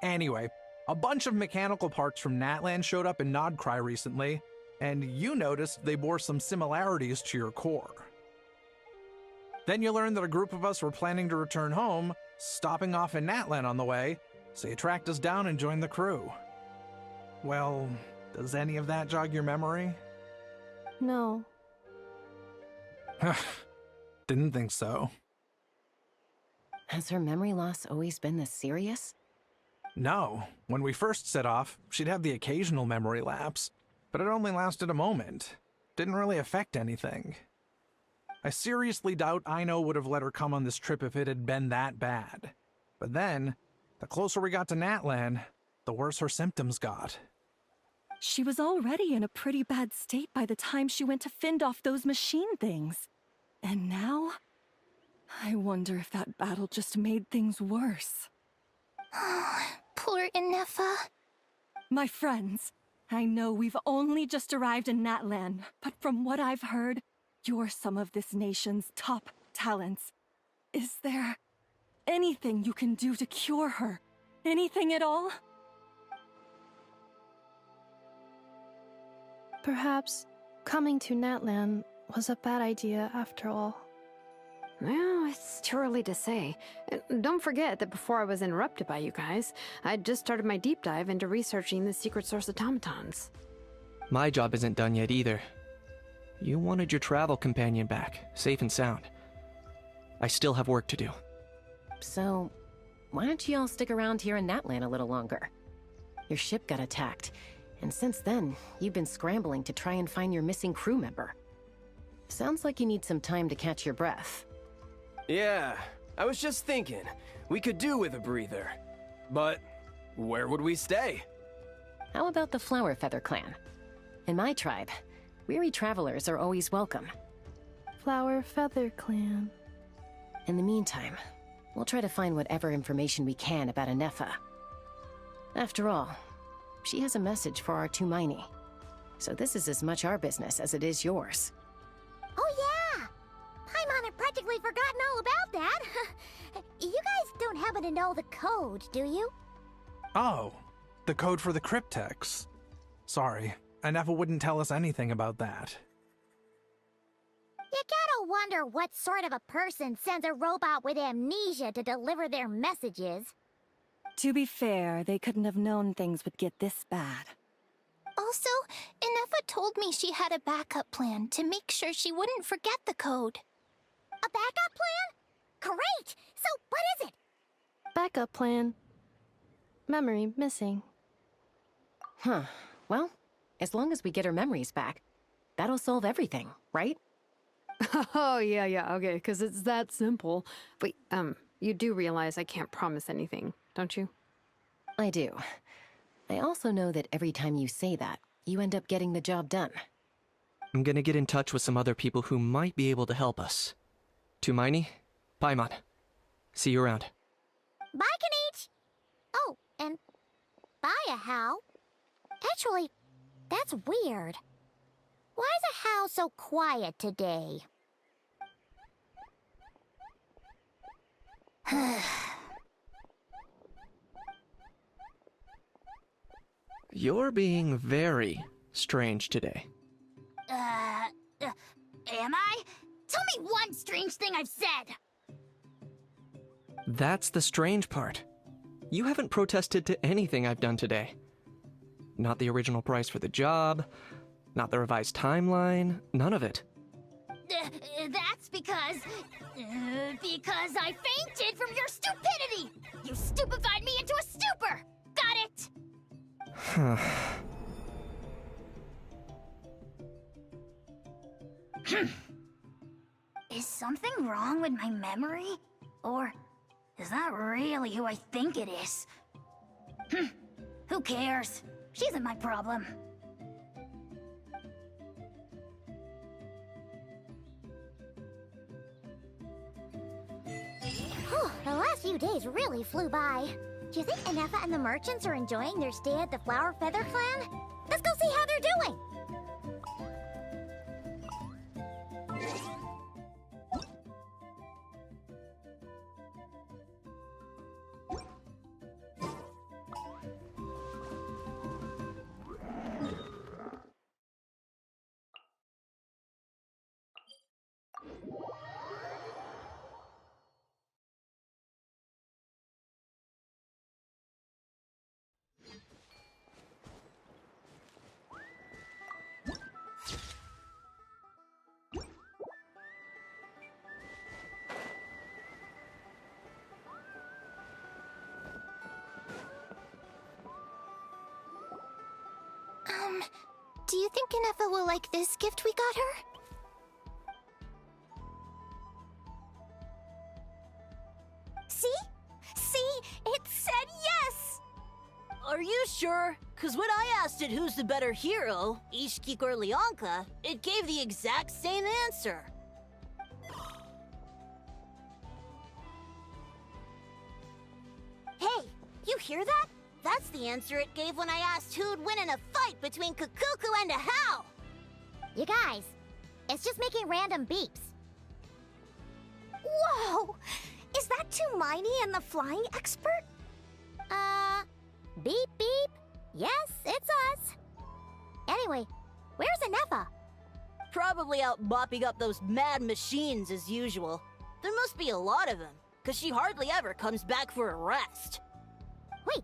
Anyway, a bunch of mechanical parts from NATLAN showed up in Nodcry recently, and you noticed they bore some similarities to your core. Then you learned that a group of us were planning to return home, stopping off in NATLAN on the way, so you tracked us down and joined the crew. Well, does any of that jog your memory? No. Didn't think so. Has her memory loss always been this serious? No. When we first set off, she'd have the occasional memory lapse, but it only lasted a moment. Didn't really affect anything. I seriously doubt Aino would have let her come on this trip if it had been that bad. But then, the closer we got to NATLAN, the worse her symptoms got. She was already in a pretty bad state by the time she went to fend off those machine things. And now? I wonder if that battle just made things worse. Poor Inefa. My friends, I know we've only just arrived in NATLAN, but from what I've heard, you're some of this nation's top talents. Is there anything you can do to cure her? Anything at all? Perhaps coming to NATLAN was a bad idea after all. Well, it's too early to say. And don't forget that before I was interrupted by you guys, I'd just started my deep dive into researching the secret source automatons. My job isn't done yet either. You wanted your travel companion back, safe and sound. I still have work to do. So, why don't you all stick around here in NATLAN a little longer? Your ship got attacked, and since then, you've been scrambling to try and find your missing crew member. Sounds like you need some time to catch your breath. Yeah, I was just thinking, we could do with a breather. But where would we stay? How about the Flower Feather clan? In my tribe, weary travelers are always welcome. Flower Feather Clan. In the meantime, we'll try to find whatever information we can about Anefa. After all, she has a message for our Tumaini. So this is as much our business as it is yours. Oh yeah! Paimon had practically forgotten all about that. You guys don't happen to know the code, do you? Oh, the code for the cryptex. Sorry, Anefa wouldn't tell us anything about that. You gotta wonder what sort of a person sends a robot with amnesia to deliver their messages. To be fair, they couldn't have known things would get this bad. Also, Anefa told me she had a backup plan to make sure she wouldn't forget the code. A backup plan? Great! So what is it? Backup plan. Memory missing. Huh. Well, as long as we get her memories back, that'll solve everything, right? Oh, yeah, okay, because it's that simple. Wait, you do realize I can't promise anything, don't you? I do. I also know that every time you say that, you end up getting the job done. I'm gonna get in touch with some other people who might be able to help us. Tumaini, Paimon. See you around. Bye, Kanich! Oh, and bye, How. Actually, that's weird. Why is a How so quiet today? You're being very strange today. Am I? Tell me one strange thing I've said! That's the strange part. You haven't protested to anything I've done today. Not the original price for the job, not the revised timeline, none of it. That's because I fainted from your stupidity! You stupefied me into a stupor! Got it? Is something wrong with my memory? Or is that really who I think it is? Who cares? She isn't my problem. The last few days really flew by. Do you think Anefa and the merchants are enjoying their stay at the Flower Feather clan? Let's go see how they're doing! Do you think Anefa will like this gift we got her? See? See? It said yes! Are you sure? Cause when I asked it who's the better hero, Ishkik or Leonka, it gave the exact same answer. Hey, you hear that? That's the answer it gave when I asked who'd win in a fight between Kukuku and a How! You guys, it's just making random beeps. Whoa! Is that Tumaini and the flying expert? Beep beep. Yes, it's us. Anyway, where's Anefa? Probably out mopping up those mad machines as usual. There must be a lot of them, cause she hardly ever comes back for a rest. Wait,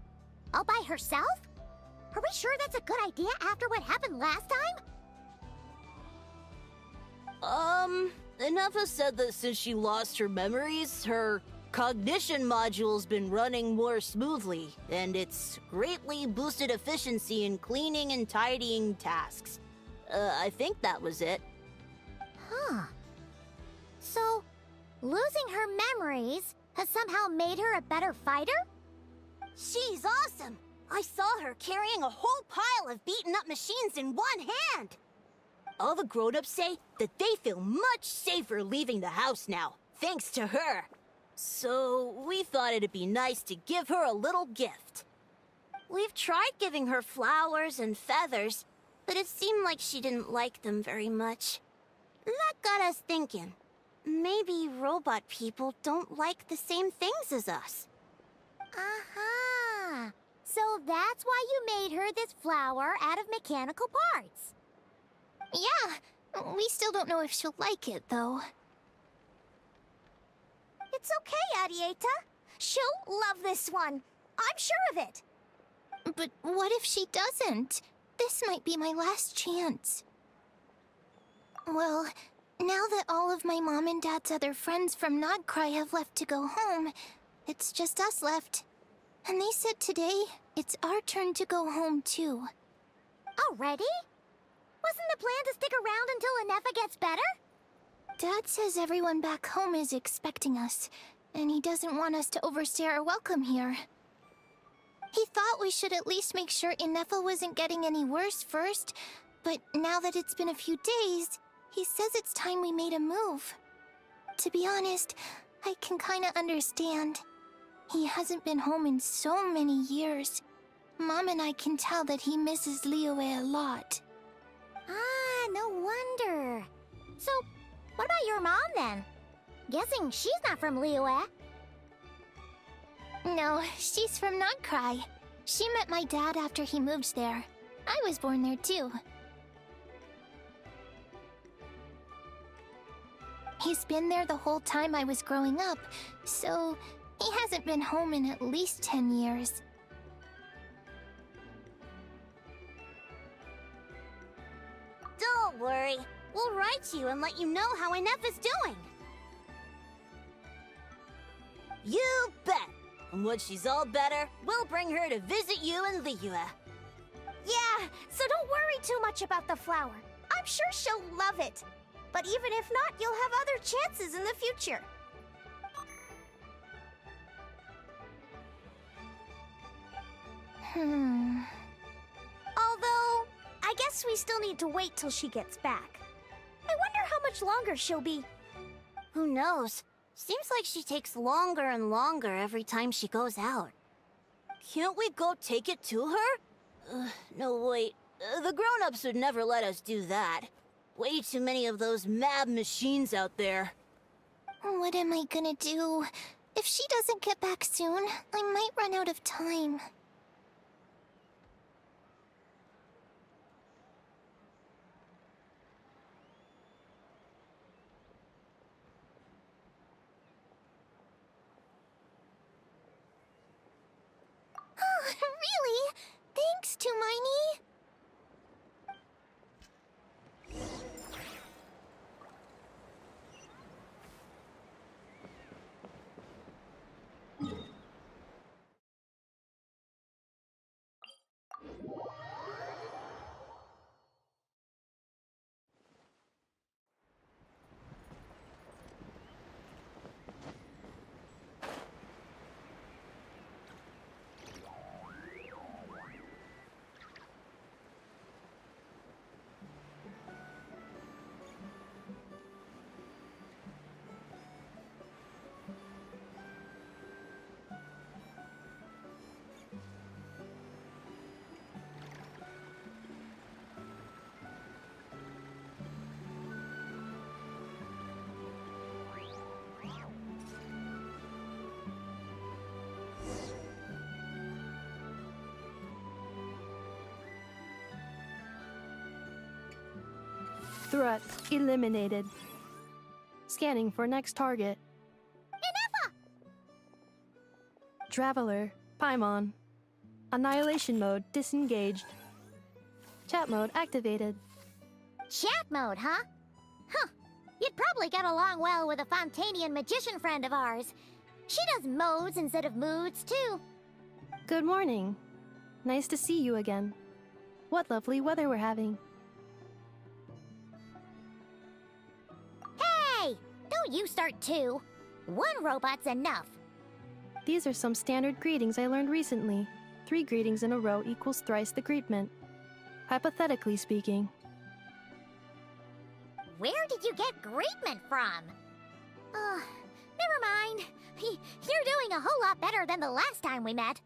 all by herself? Are we sure that's a good idea after what happened last time? Anefa said that since she lost her memories, her cognition module's been running more smoothly, and it's greatly boosted efficiency in cleaning and tidying tasks. I think that was it. Huh. So, losing her memories has somehow made her a better fighter? She's awesome! I saw her carrying a whole pile of beaten up machines in one hand! All the grown-ups say that they feel much safer leaving the house now, thanks to her. So we thought it'd be nice to give her a little gift. We've tried giving her flowers and feathers, but it seemed like she didn't like them very much. That got us thinking. Maybe robot people don't like the same things as us. Uh-huh. So that's why you made her this flower out of mechanical parts. Yeah, we still don't know if she'll like it, though. It's okay, Arieta. She'll love this one. I'm sure of it. But what if she doesn't? This might be my last chance. Well, now that all of my mom and dad's other friends from NATLAN have left to go home, it's just us left. And they said today, it's our turn to go home too. Already? Wasn't the plan to stick around until Anefa gets better? Dad says everyone back home is expecting us, and he doesn't want us to overstay our welcome here. He thought we should at least make sure Inefa wasn't getting any worse first, but now that it's been a few days, he says it's time we made a move. To be honest, I can kinda understand. He hasn't been home in so many years. Mom and I can tell that he misses Liyue a lot. Ah, no wonder. So, what about your mom then? Guessing she's not from Liyue. No, she's from NATLAN. She met my dad after he moved there. I was born there too. He's been there the whole time I was growing up, so he hasn't been home in at least 10 years. Don't worry. We'll write you and let you know how Inefa's doing. You bet! And when she's all better, we'll bring her to visit you in Liyue. Yeah, so don't worry too much about the flower. I'm sure she'll love it. But even if not, you'll have other chances in the future. Although, I guess we still need to wait till she gets back. I wonder how much longer she'll be. Who knows? Seems like she takes longer and longer every time she goes out. Can't we go take it to her? No, wait. The grown-ups would never let us do that. Way too many of those mad machines out there. What am I gonna do? If she doesn't get back soon, I might run out of time. Oh, really? Thanks, Tumaini. Threat eliminated. Scanning for next target. Inefa! Traveler, Paimon. Annihilation mode disengaged. Chat mode activated. Chat mode, huh? Huh. You'd probably get along well with a Fontanian magician friend of ours. She does modes instead of moods, too. Good morning. Nice to see you again. What lovely weather we're having. Hey! Don't you start too. One robot's enough. These are some standard greetings I learned recently. 3 greetings in a row equals thrice the greetment. Hypothetically speaking. Where did you get greetment from? Never mind. You're doing a whole lot better than the last time we met.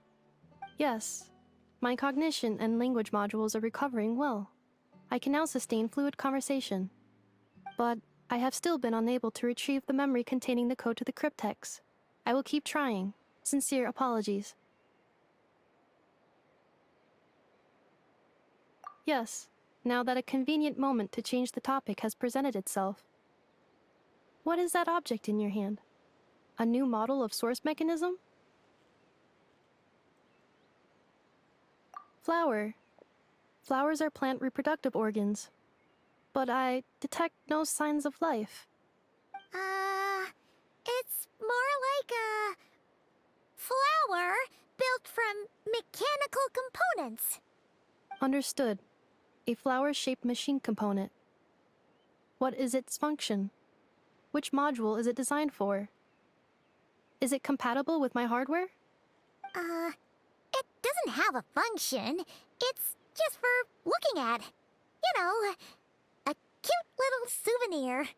Yes. My cognition and language modules are recovering well. I can now sustain fluid conversation. But I have still been unable to retrieve the memory containing the code to the cryptex. I will keep trying. Sincere apologies. Yes, now that a convenient moment to change the topic has presented itself. What is that object in your hand? A new model of source mechanism? Flower. Flowers are plant reproductive organs. But I detect no signs of life. It's more like a flower built from mechanical components. Understood. A flower-shaped machine component. What is its function? Which module is it designed for? Is it compatible with my hardware? It doesn't have a function. It's just for looking at. You know, a cute little souvenir.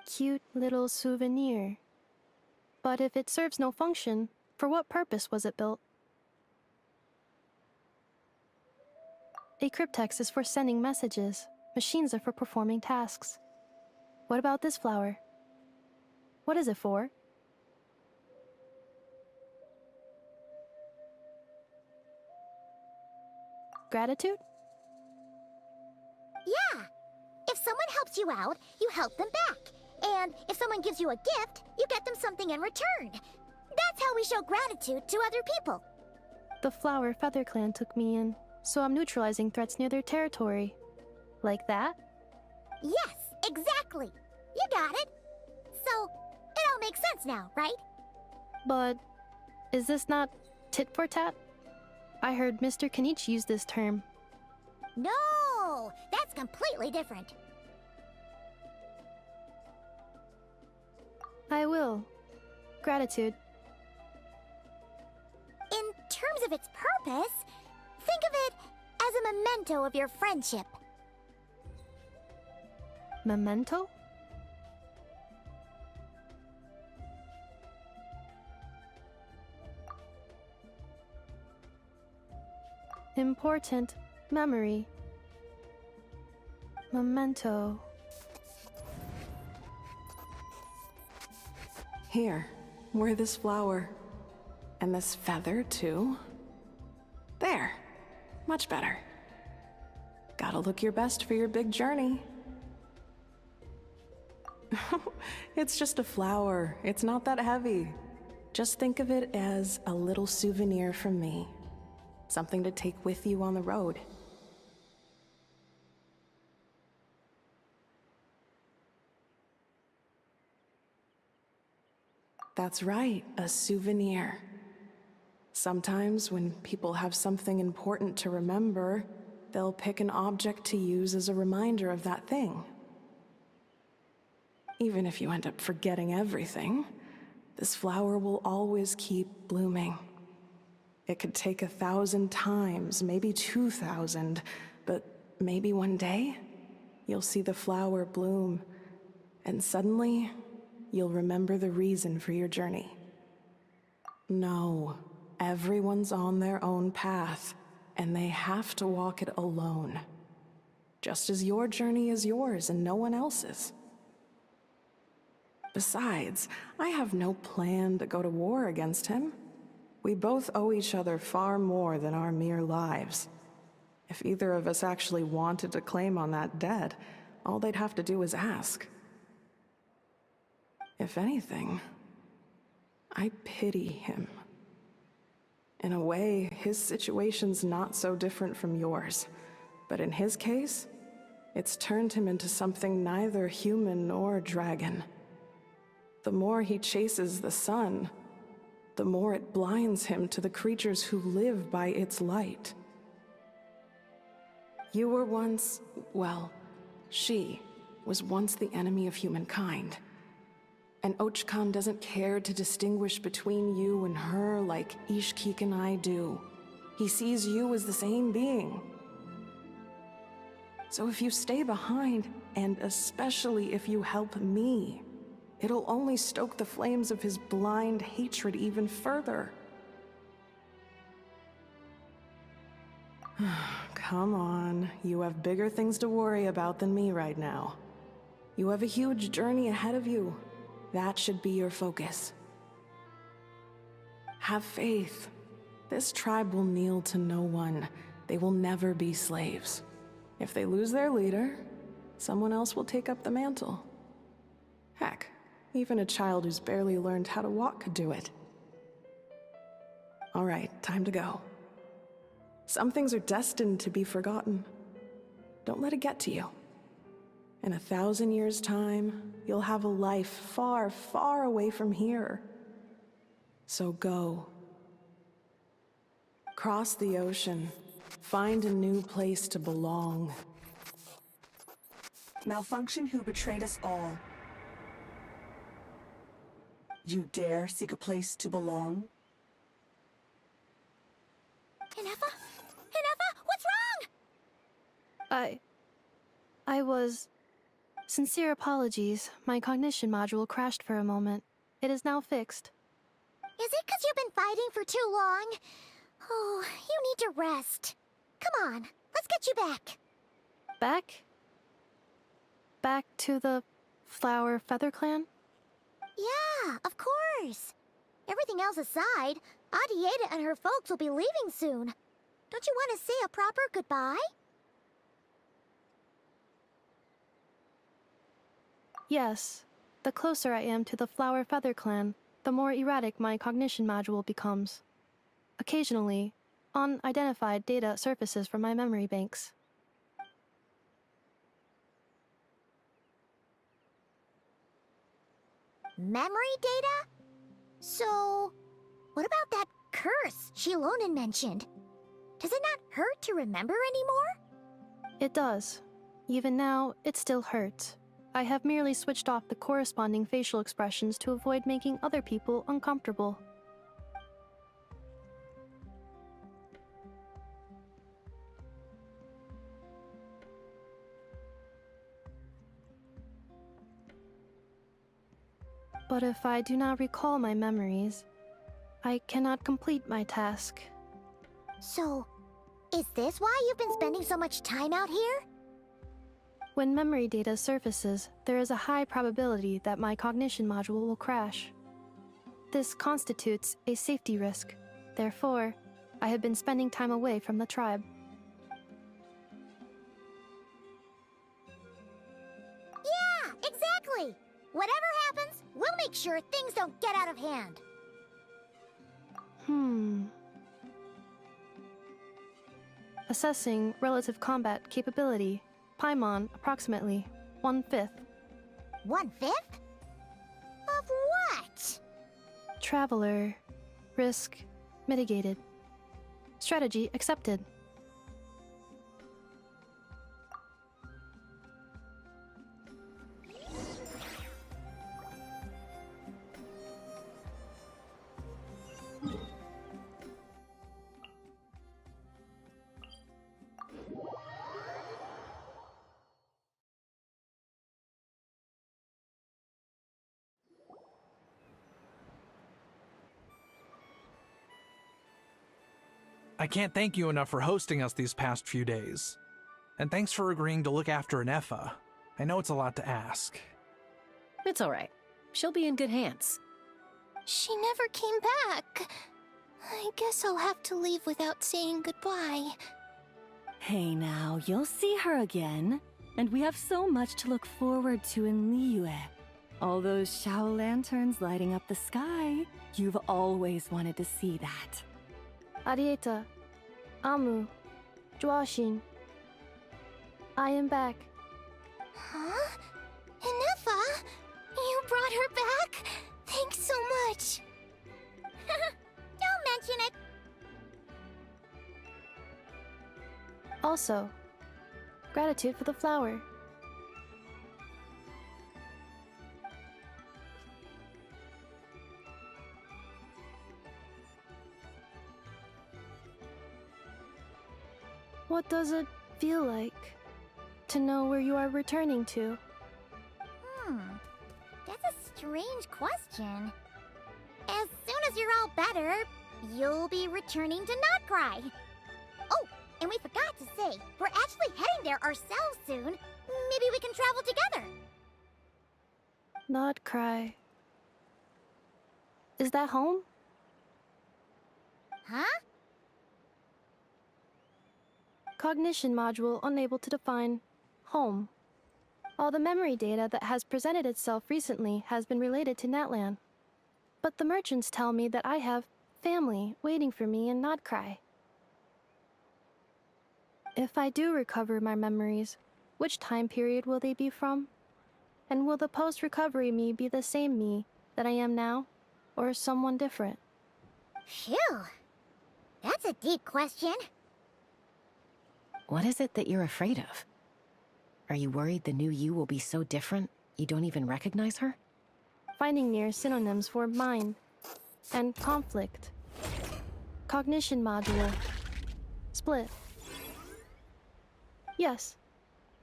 Cute little souvenir. But if it serves no function, for what purpose was it built? A cryptex is for sending messages. Machines are for performing tasks. What about this flower? What is it for? Gratitude? Yeah. If someone helps you out, you help them back. And if someone gives you a gift, you get them something in return. That's how we show gratitude to other people. The Flower Feather Clan took me in, so I'm neutralizing threats near their territory. Like that? Yes, exactly. You got it. So, it all makes sense now, right? But is this not tit for tat? I heard Mr. Kenichi use this term. No, that's completely different. I will. Gratitude. In terms of its purpose, think of it as a memento of your friendship. Memento? Important memory. Memento. Here, wear this flower. And this feather, too. There. Much better. Gotta look your best for your big journey. It's just a flower. It's not that heavy. Just think of it as a little souvenir from me. Something to take with you on the road. That's right, a souvenir. Sometimes when people have something important to remember, they'll pick an object to use as a reminder of that thing. Even if you end up forgetting everything, this flower will always keep blooming. It could take 1,000 times, maybe 2,000, but maybe one day, you'll see the flower bloom, and suddenly, you'll remember the reason for your journey. No, everyone's on their own path, and they have to walk it alone. Just as your journey is yours and no one else's. Besides, I have no plan to go to war against him. We both owe each other far more than our mere lives. If either of us actually wanted to claim on that debt, all they'd have to do is ask. If anything, I pity him. In a way, his situation's not so different from yours. But in his case, it's turned him into something neither human nor dragon. The more he chases the sun, the more it blinds him to the creatures who live by its light. You were once, well, she was once the enemy of humankind. And Ochkan doesn't care to distinguish between you and her like Ishkik and I do. He sees you as the same being. So if you stay behind, and especially if you help me, it'll only stoke the flames of his blind hatred even further. Come on, you have bigger things to worry about than me right now. You have a huge journey ahead of you. That should be your focus. Have faith. This tribe will kneel to no one. They will never be slaves. If they lose their leader, someone else will take up the mantle. Heck, even a child who's barely learned how to walk could do it. All right, time to go. Some things are destined to be forgotten. Don't let it get to you. In 1,000 years' time, you'll have a life far, far away from here. So go. Cross the ocean. Find a new place to belong. Malfunction who betrayed us all. You dare seek a place to belong? Inefa? Inefa, what's wrong? I was... Sincere apologies. My cognition module crashed for a moment. It is now fixed. Is it 'cause you've been fighting for too long? Oh, you need to rest. Come on, let's get you back. Back? Back to the Flower Feather Clan? Yeah, of course. Everything else aside, Adieta and her folks will be leaving soon. Don't you want to say a proper goodbye? Yes. The closer I am to the Flower Feather Clan, the more erratic my cognition module becomes. Occasionally, unidentified data surfaces from my memory banks. Memory data? So, what about that curse Shilonen mentioned? Does it not hurt to remember anymore? It does. Even now, it still hurts. I have merely switched off the corresponding facial expressions to avoid making other people uncomfortable. But if I do not recall my memories, I cannot complete my task. So, is this why you've been spending so much time out here? When memory data surfaces, there is a high probability that my cognition module will crash. This constitutes a safety risk. Therefore, I have been spending time away from the tribe. Yeah, exactly! Whatever happens, we'll make sure things don't get out of hand. Assessing relative combat capability. Paimon, approximately 1/5. 1/5? Of what? Traveler. Risk mitigated. Strategy accepted. I can't thank you enough for hosting us these past few days. And thanks for agreeing to look after Inefa. I know it's a lot to ask. It's all right. She'll be in good hands. She never came back. I guess I'll have to leave without saying goodbye. Hey now, you'll see her again. And we have so much to look forward to in Liyue. All those Shao lanterns lighting up the sky. You've always wanted to see that. Arieta, Amu, Joashin. I am back. Huh? Inefa? You brought her back? Thanks so much. Don't mention it. Also, gratitude for the flower. What does it feel like to know where you are returning to? That's a strange question. As soon as you're all better, you'll be returning to Notcry. Oh, and we forgot to say, we're actually heading there ourselves soon. Maybe we can travel together. Not cry. Is that home? Huh? Cognition module unable to define home. All the memory data that has presented itself recently has been related to NATLAN. But the merchants tell me that I have family waiting for me in Notcry. If I do recover my memories, which time period will they be from? And will the post-recovery me be the same me that I am now, or someone different? Phew. That's a deep question. What is it that you're afraid of? Are you worried the new you will be so different you don't even recognize her? Finding near synonyms for mind and conflict. Cognition module. Split. Yes.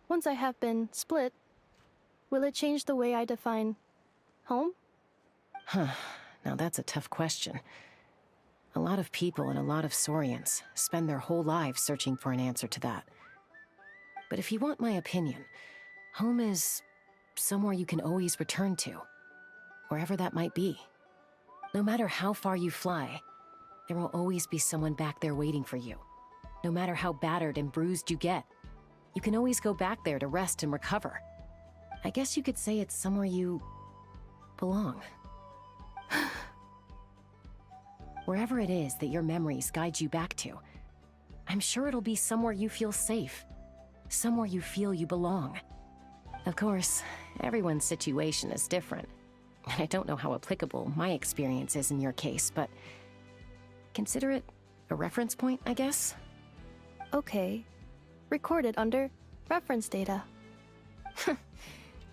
Once I have been split, will it change the way I define home? Huh. Now that's a tough question. A lot of people and a lot of Saurians spend their whole lives searching for an answer to that. But if you want my opinion, home is somewhere you can always return to, wherever that might be. No matter how far you fly, there will always be someone back there waiting for you. No matter how battered and bruised you get, you can always go back there to rest and recover. I guess you could say it's somewhere you belong. Wherever it is that your memories guide you back to, I'm sure it'll be somewhere you feel safe. Somewhere you feel you belong. Of course, everyone's situation is different. And I don't know how applicable my experience is in your case, but consider it a reference point, I guess? Okay. Recorded under reference data.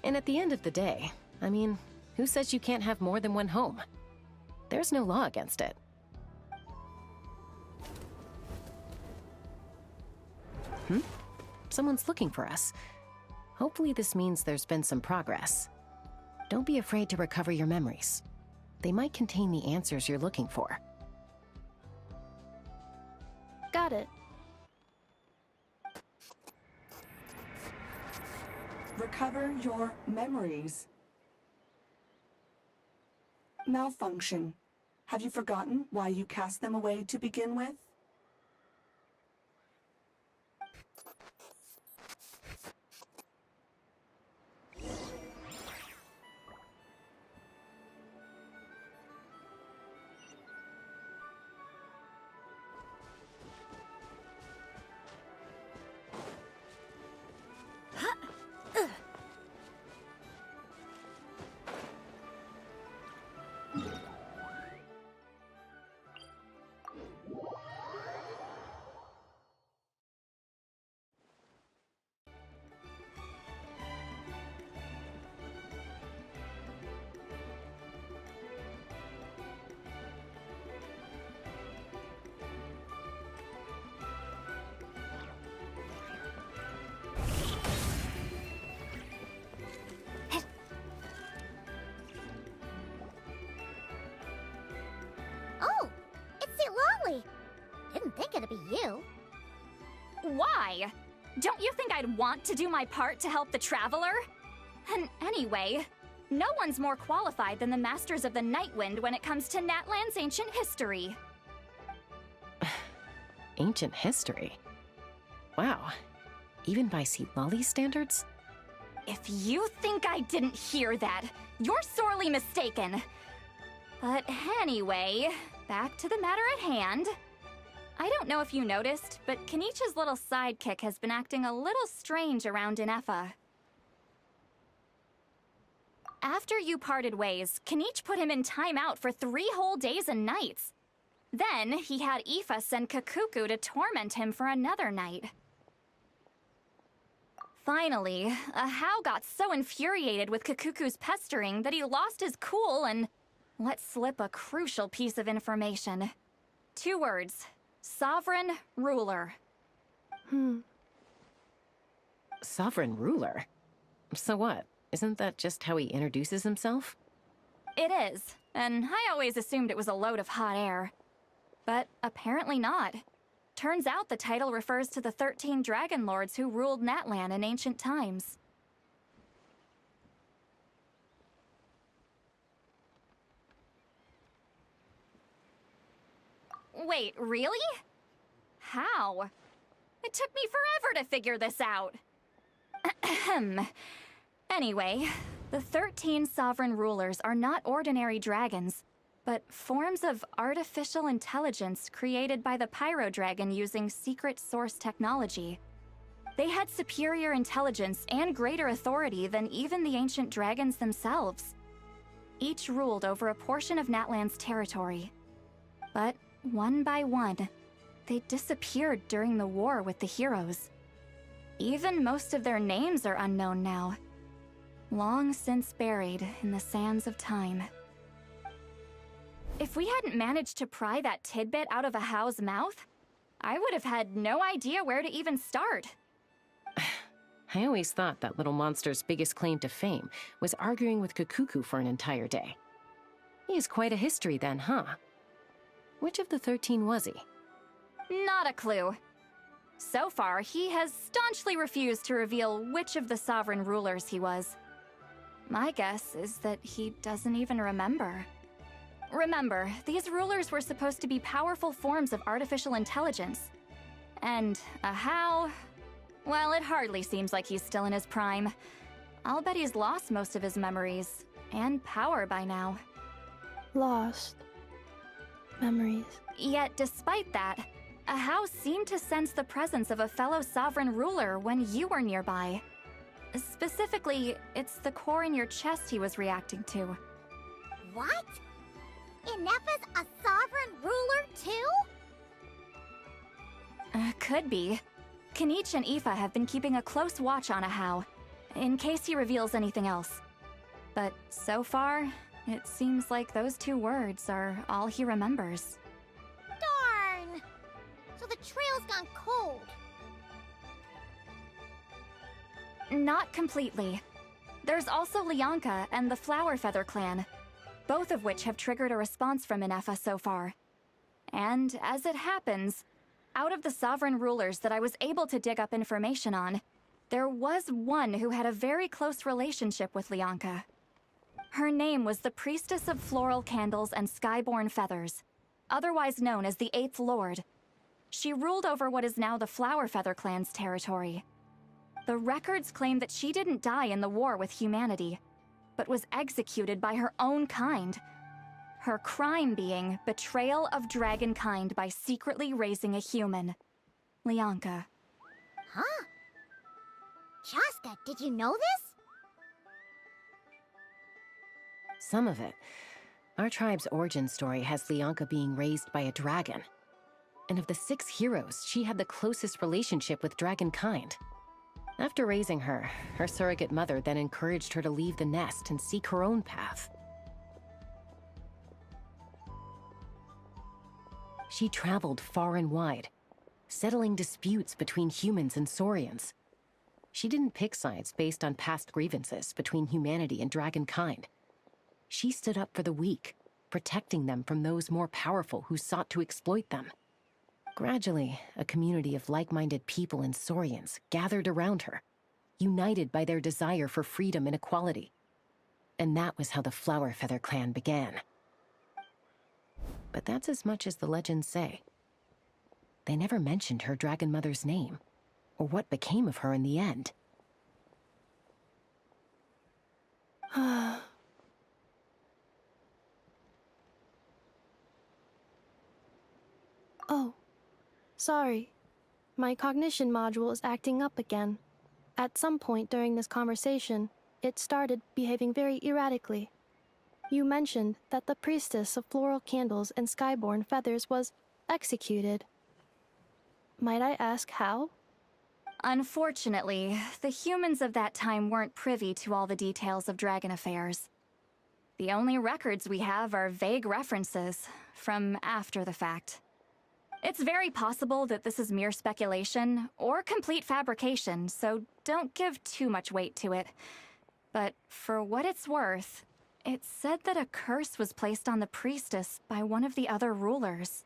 And at the end of the day, I mean, who says you can't have more than one home? There's no law against it. Someone's looking for us. Hopefully this means there's been some progress. Don't be afraid to recover your memories. They might contain the answers you're looking for. Got it. Recover your memories. Malfunction. Have you forgotten why you cast them away to begin with? Oh, it's Lolly. Didn't think it'd be you. Why? Don't you think I'd want to do my part to help the Traveler? And anyway, no one's more qualified than the Masters of the Nightwind when it comes to NATLAN's ancient history. Ancient history? Wow. Even by Lolly's standards? If you think I didn't hear that, you're sorely mistaken. But anyway, back to the matter at hand. I don't know if you noticed, but Kenichi's little sidekick has been acting a little strange around Inefa. After you parted ways, Kenich put him in timeout for 3 whole days and nights. Then he had Aoife send Kakuku to torment him for another night. Finally, Ahau got so infuriated with Kakuku's pestering that he lost his cool and let slip a crucial piece of information. 2 words. Sovereign Ruler. Sovereign ruler? So what? Isn't that just how he introduces himself? It is, and I always assumed it was a load of hot air. But apparently not. Turns out the title refers to the 13 Dragon Lords who ruled NATLAN in ancient times. Wait, really? How? It took me forever to figure this out. Anyway, the 13 sovereign rulers are not ordinary dragons, but forms of artificial intelligence created by the Pyro Dragon using secret source technology. They had superior intelligence and greater authority than even the ancient dragons themselves. Each ruled over a portion of NATLAN's territory. But one by one, they disappeared during the war with the heroes. Even most of their names are unknown now, long since buried in the sands of time. If we hadn't managed to pry that tidbit out of a How's mouth, I would have had no idea where to even start. I always thought that little monster's biggest claim to fame was arguing with Kakuku for an entire day. He has quite a history then, huh? Which of the 13 was he? Not a clue. So far, he has staunchly refused to reveal which of the sovereign rulers he was. My guess is that he doesn't even remember. Remember, these rulers were supposed to be powerful forms of artificial intelligence. And a How? Well, it hardly seems like he's still in his prime. I'll bet he's lost most of his memories and power by now. Lost memories. Yet, despite that, a How seemed to sense the presence of a fellow sovereign ruler when you were nearby. Specifically, it's the core in your chest he was reacting to. What? Ineppa's a sovereign ruler too? Could be. Kanich and Aoife have been keeping a close watch on a How, in case he reveals anything else. But so far, it seems like those 2 words are all he remembers. Darn! So the trail's gone cold. Not completely. There's also Lianka and the Flower Feather clan, both of which have triggered a response from Ineppa so far. And as it happens, out of the sovereign rulers that I was able to dig up information on, there was one who had a very close relationship with Lianka. Her name was the Priestess of Floral Candles and Skyborn Feathers, otherwise known as the 8th Lord. She ruled over what is now the Flower Feather clan's territory. The records claim that she didn't die in the war with humanity, but was executed by her own kind. Her crime being betrayal of dragonkind by secretly raising a human. Lianka. Huh? Shaska, did you know this? Some of it. Our tribe's origin story has Lianka being raised by a dragon. And of the 6 heroes, she had the closest relationship with dragonkind. After raising her, her surrogate mother then encouraged her to leave the nest and seek her own path. She traveled far and wide, settling disputes between humans and Saurians. She didn't pick sides based on past grievances between humanity and dragonkind. She stood up for the weak, protecting them from those more powerful who sought to exploit them. Gradually, a community of like-minded people and Saurians gathered around her, united by their desire for freedom and equality. And that was how the Flower Feather clan began. But that's as much as the legends say. They never mentioned her dragon mother's name, or what became of her in the end. Oh, sorry. My cognition module is acting up again. At some point during this conversation, it started behaving very erratically. You mentioned that the Priestess of Floral Candles and Skyborn Feathers was executed. Might I ask how? Unfortunately, the humans of that time weren't privy to all the details of dragon affairs. The only records we have are vague references from after the fact. It's very possible that this is mere speculation or complete fabrication, so don't give too much weight to it. But for what it's worth, it's said that a curse was placed on the priestess by one of the other rulers.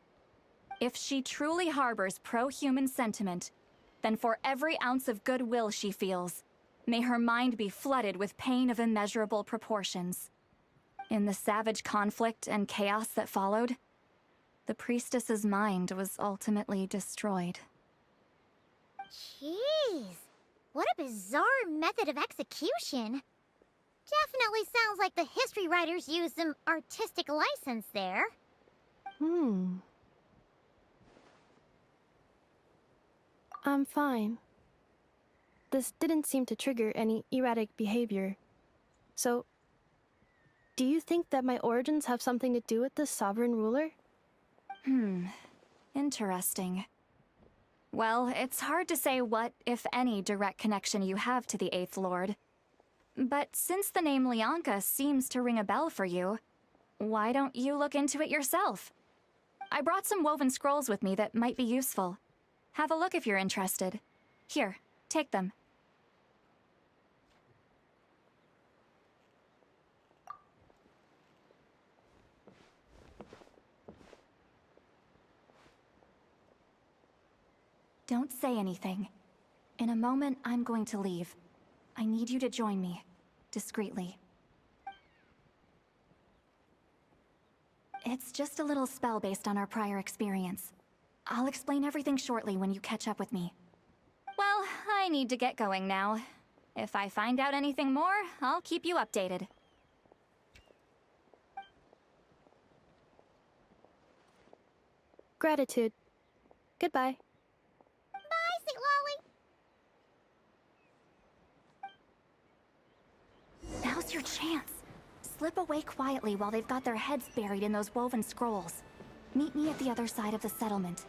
If she truly harbors pro-human sentiment, then for every ounce of goodwill she feels, may her mind be flooded with pain of immeasurable proportions. In the savage conflict and chaos that followed, the priestess's mind was ultimately destroyed. Jeez, what a bizarre method of execution. Definitely sounds like the history writers used some artistic license there. I'm fine. This didn't seem to trigger any erratic behavior. So, do you think that my origins have something to do with this sovereign ruler? Interesting. Well, it's hard to say what, if any, direct connection you have to the Eighth Lord. But since the name Lianka seems to ring a bell for you, why don't you look into it yourself? I brought some woven scrolls with me that might be useful. Have a look if you're interested. Here, take them. Don't say anything. In a moment, I'm going to leave. I need you to join me, discreetly. It's just a little spell based on our prior experience. I'll explain everything shortly when you catch up with me. Well, I need to get going now. If I find out anything more, I'll keep you updated. Gratitude. Goodbye. Bye, Sweet Lolly. Now's your chance. Slip away quietly while they've got their heads buried in those woven scrolls. Meet me at the other side of the settlement.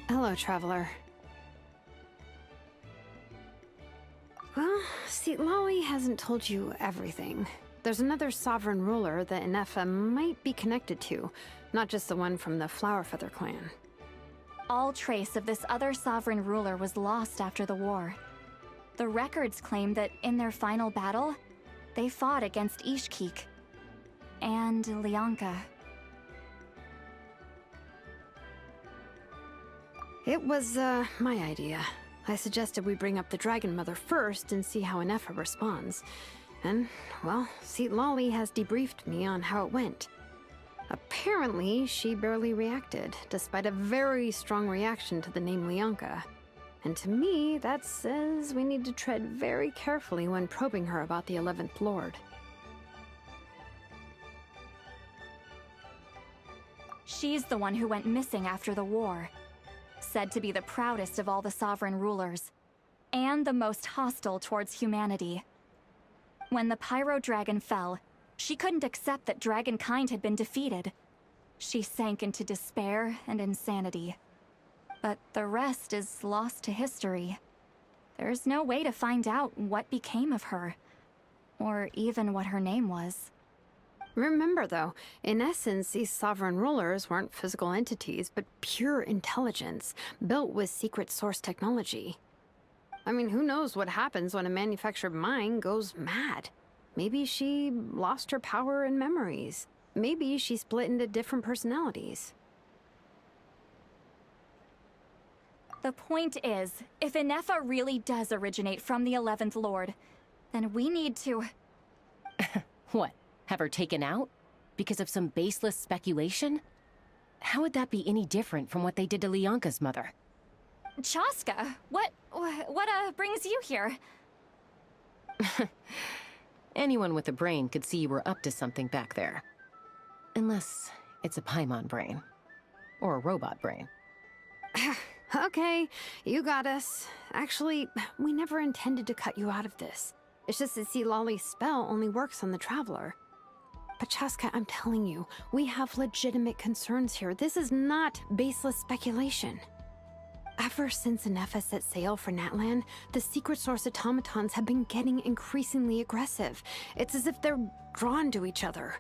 Hello, traveler. Well, Lolly hasn't told you everything. There's another sovereign ruler that Inefa might be connected to, not just the one from the Flowerfeather clan. All trace of this other sovereign ruler was lost after the war. The records claim that in their final battle, they fought against Ishkik and Lianka. It was, my idea. I suggested we bring up the Dragon Mother first and see how Inefa responds. And, well, Lolly has debriefed me on how it went. Apparently, she barely reacted, despite a very strong reaction to the name Lianka. And to me, that says we need to tread very carefully when probing her about the 11th Lord. She's the one who went missing after the war. Said to be the proudest of all the sovereign rulers, and the most hostile towards humanity. When the Pyro Dragon fell, she couldn't accept that dragonkind had been defeated. She sank into despair and insanity. But the rest is lost to history. There's no way to find out what became of her, or even what her name was. Remember, though, in essence, these sovereign rulers weren't physical entities, but pure intelligence, built with secret source technology. I mean, who knows what happens when a manufactured mind goes mad? Maybe she lost her power and memories. Maybe she split into different personalities. The point is, if Inefa really does originate from the 11th Lord, then we need to... What? Have her taken out? Because of some baseless speculation? How would that be any different from what they did to Lianka's mother? Chaska, what brings you here? Anyone with a brain could see you were up to something back there. Unless it's a Paimon brain. Or a robot brain. Okay, you got us. Actually, we never intended to cut you out of this. It's just that Lolly's spell only works on the Traveler. But Chaska, I'm telling you, we have legitimate concerns here. This is not baseless speculation. Ever since Anefa set sail for NATLAN, the secret source automatons have been getting increasingly aggressive. It's as if they're drawn to each other.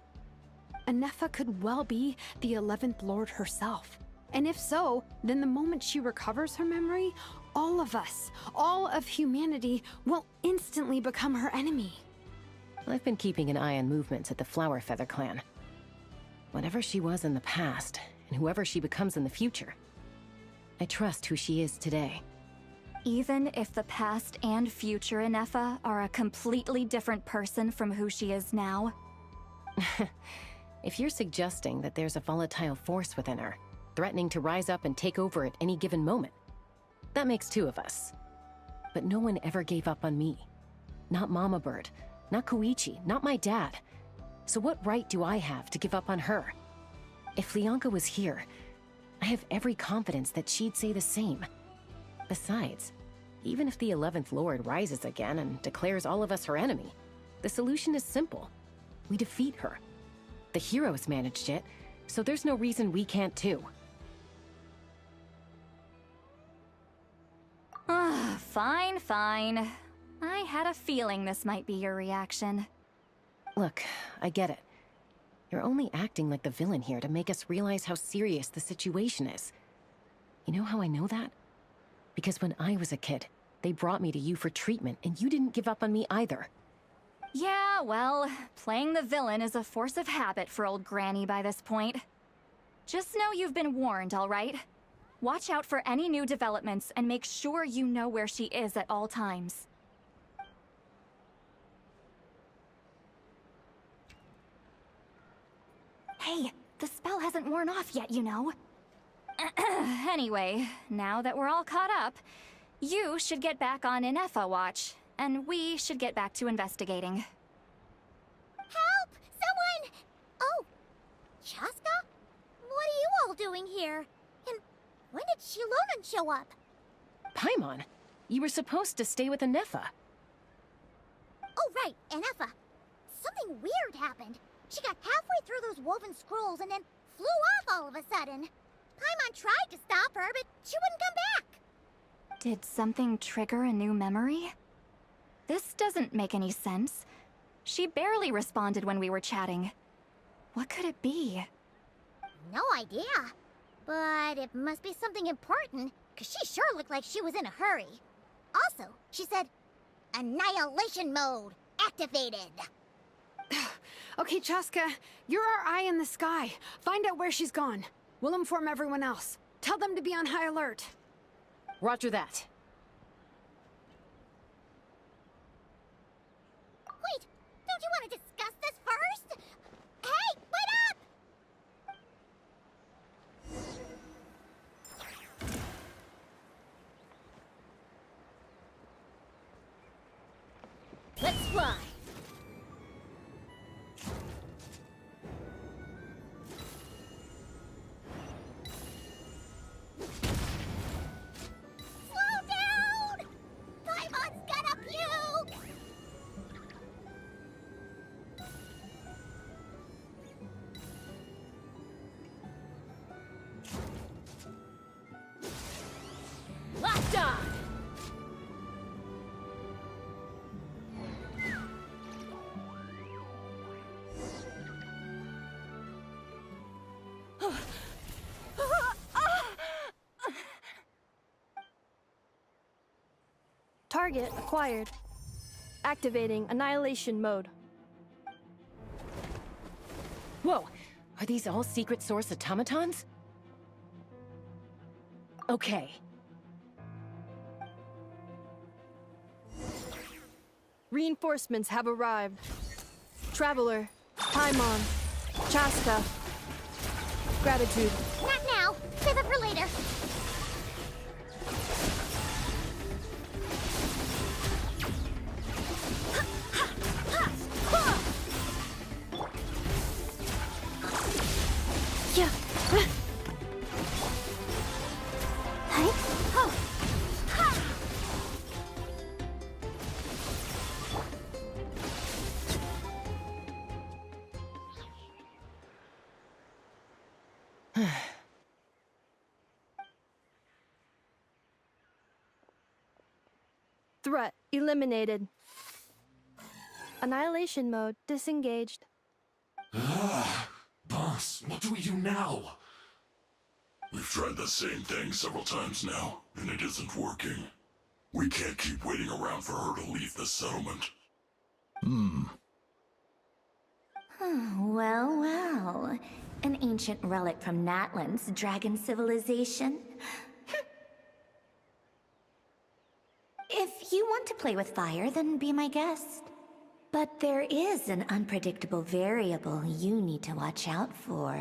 Anefa could well be the 11th Lord herself. And if so, then the moment she recovers her memory, all of us, all of humanity, will instantly become her enemy. I've been keeping an eye on movements at the Flower Feather clan. Whatever she was in the past, and whoever she becomes in the future, I trust who she is today. Even if the past and future Anefa are a completely different person from who she is now? If you're suggesting that there's a volatile force within her, threatening to rise up and take over at any given moment, that makes two of us. But no one ever gave up on me. Not Mama Bird, not Koichi, not my dad. So what right do I have to give up on her? If Leonka was here, I have every confidence that she'd say the same. Besides, even if the 11th Lord rises again and declares all of us her enemy, the solution is simple. We defeat her. The heroes managed it, so there's no reason we can't too. Fine, fine. I had a feeling this might be your reaction. Look, I get it. You're only acting like the villain here to make us realize how serious the situation is. You know how I know that? Because when I was a kid, they brought me to you for treatment, and you didn't give up on me either. Yeah, well, playing the villain is a force of habit for old Granny by this point. Just know you've been warned, all right? Watch out for any new developments and make sure you know where she is at all times. Hey, the spell hasn't worn off yet, you know. Anyway, now that we're all caught up, you should get back on Anefa watch, and we should get back to investigating. Help! Someone! Oh, Chaska? What are you all doing here? And when did Shilonen show up? Paimon, you were supposed to stay with Anefa. Oh, right, Anefa. Something weird happened. She got halfway through those woven scrolls and then flew off all of a sudden. Paimon tried to stop her, but she wouldn't come back. Did something trigger a new memory? This doesn't make any sense. She barely responded when we were chatting. What could it be? No idea. But it must be something important, because she sure looked like she was in a hurry. Also, she said, annihilation mode activated. Okay, Chaska, you're our eye in the sky. Find out where she's gone. We'll inform everyone else. Tell them to be on high alert. Roger that. Wait, don't you want to discuss this first? Hey, wait up! Let's fly. Slow down! Paimon's gonna puke! Locked on! Target acquired. Activating annihilation mode. Whoa, are these all secret source automatons? Okay. Reinforcements have arrived. Traveler, Paimon, Chaska. Gratitude. Not now. Save it for later. Yeah. Hey? Oh. Threat eliminated. Annihilation mode disengaged. Boss, what do we do now? We've tried the same thing several times now, and it isn't working. We can't keep waiting around for her to leave the settlement. Well, well. An ancient relic from NATLAN's dragon civilization. If you want to play with fire, then be my guest. But there is an unpredictable variable you need to watch out for.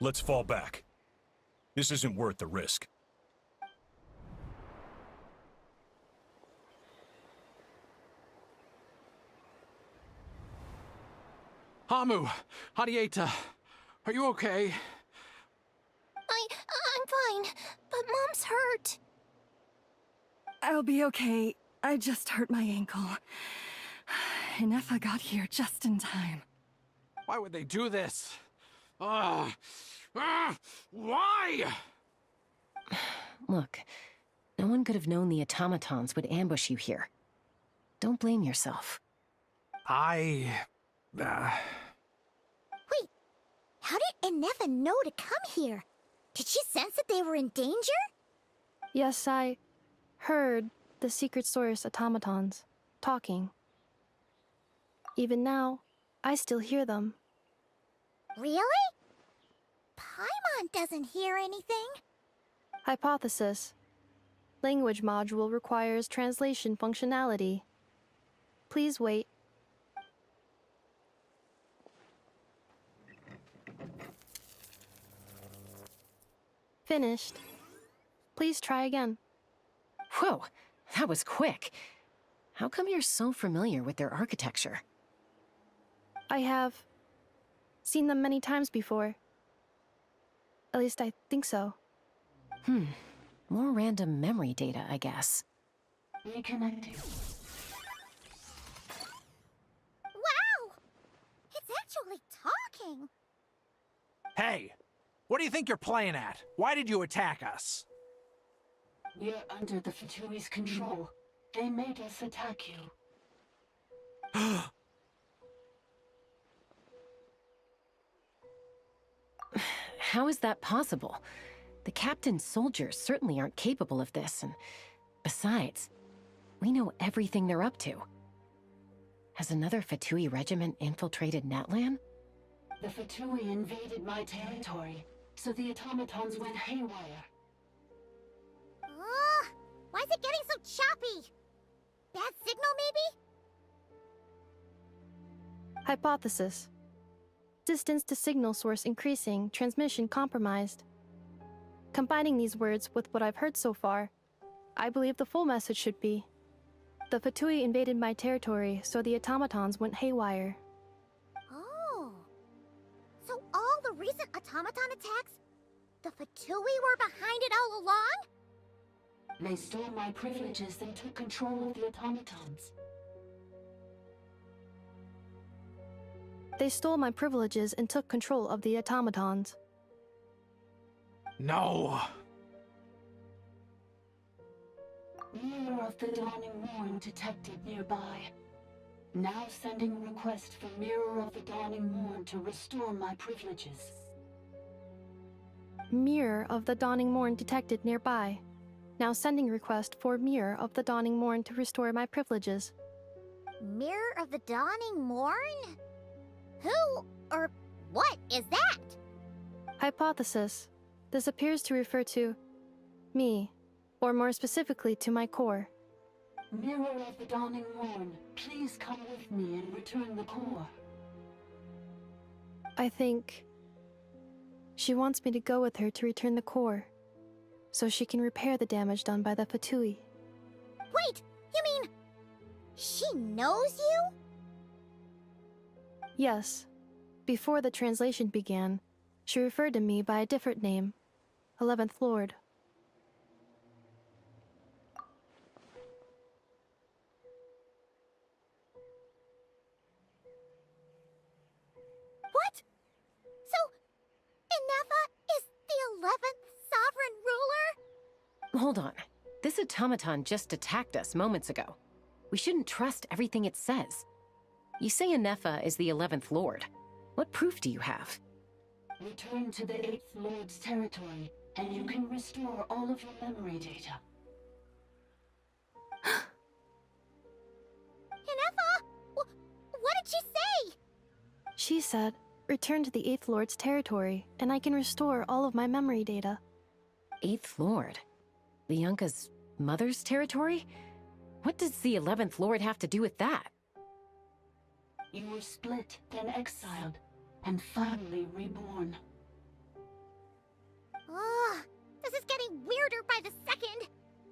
Let's fall back. This isn't worth the risk. Hamu, Hadieta, are you okay? I'm fine, but Mom's hurt. I'll be okay. I just hurt my ankle. Inefa got here just in time. Why would they do this? Why? Look, no one could have known the automatons would ambush you here. Don't blame yourself. Wait, how did Inefa know to come here? Did she sense that they were in danger? Yes, I heard the secret source automatons talking. Even now, I still hear them. Really? Paimon doesn't hear anything. Hypothesis. Language module requires translation functionality. Please wait. Finished. Please try again. Whoa, that was quick. How come you're so familiar with their architecture? I have seen them many times before. At least I think so. More random memory data, I guess. Reconnecting. Wow! It's actually talking! Hey, what do you think you're playing at? Why did you attack us? We're under the Fatui's control. They made us attack you. How is that possible? The captain's soldiers certainly aren't capable of this, and besides, we know everything they're up to. Has another Fatui regiment infiltrated NATLAN? The Fatui invaded my territory, so the automatons went haywire. Why is it getting so choppy? Bad signal, maybe? Hypothesis. Distance to signal source increasing, transmission compromised. Combining these words with what I've heard so far, I believe the full message should be: the Fatui invaded my territory, so the automatons went haywire. Oh. So all the recent automaton attacks, the Fatui were behind it all along? They stole my privileges and took control of the automatons. They stole my privileges and took control of the automatons. No! Mirror of the Dawning Morn detected nearby. Now sending request for Mirror of the Dawning Morn to restore my privileges. Mirror of the Dawning Morn detected nearby. Now sending request for Mirror of the Dawning Morn to restore my privileges. Mirror of the Dawning Morn? Who or what is that? Hypothesis. This appears to refer to me, or more specifically to my core. Mirror of the Dawning Morn, please come with me and return the core. I think she wants me to go with her to return the core, so she can repair the damage done by the Fatui. Wait, you mean she knows you? Yes. Before the translation began, she referred to me by a different name, 11th Lord. What? So, Inefa is the 11th sovereign ruler? Hold on. This automaton just attacked us moments ago. We shouldn't trust everything it says. You say Anefa is the 11th Lord. What proof do you have? Return to the 8th Lord's territory, and you can restore all of your memory data. Anefa! What did she say? She said, return to the 8th Lord's territory, and I can restore all of my memory data. 8th Lord? The Yunka's mother's territory? What does the 11th Lord have to do with that? You were split, then exiled, and finally reborn. Ugh, this is getting weirder by the second.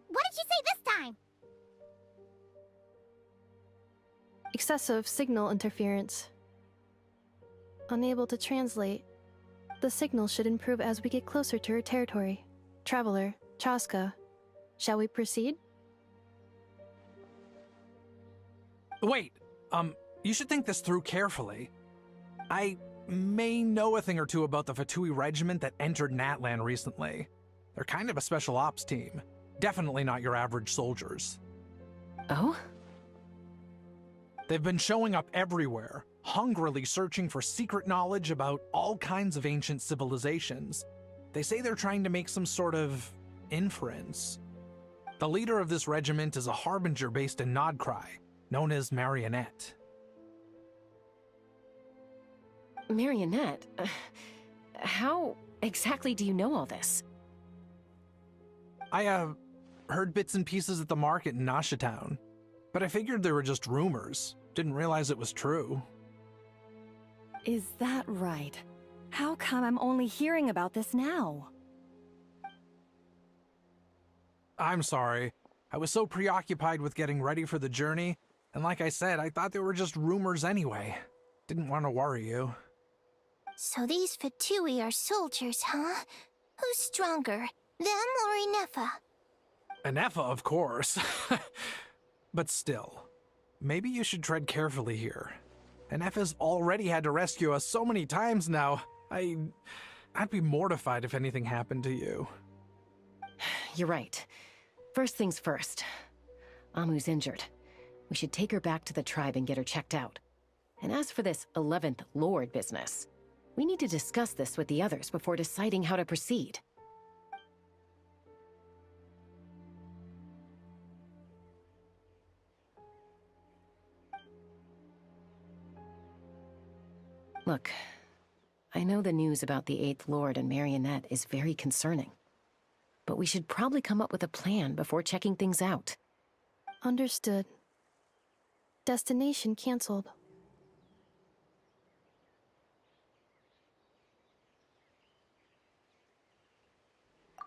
What did she say this time? Excessive signal interference. Unable to translate. The signal should improve as we get closer to her territory. Traveler, Chaska, shall we proceed? Wait, you should think this through carefully. I may know a thing or two about the Fatui regiment that entered NATLAN recently. They're kind of a special ops team. Definitely not your average soldiers. Oh? They've been showing up everywhere, hungrily searching for secret knowledge about all kinds of ancient civilizations. They say they're trying to make some sort of inference. The leader of this regiment is a harbinger based in Nodcry, known as Marionette. Marionette? How exactly do you know all this? I, heard bits and pieces at the market in Nashatown, but I figured they were just rumors. Didn't realize it was true. Is that right? How come I'm only hearing about this now? I'm sorry. I was so preoccupied with getting ready for the journey, and like I said, I thought they were just rumors anyway. Didn't want to worry you. So these Fatui are soldiers, huh? Who's stronger, them or Inefa? Anefa, of course. But still, maybe you should tread carefully here. Anefa's already had to rescue us so many times now. I'd be mortified if anything happened to you. You're right. First things first. Amu's injured. We should take her back to the tribe and get her checked out. And as for this 11th Lord business, we need to discuss this with the others before deciding how to proceed. Look, I know the news about the 8th Lord and Marionette is very concerning, but we should probably come up with a plan before checking things out. Understood. Destination cancelled.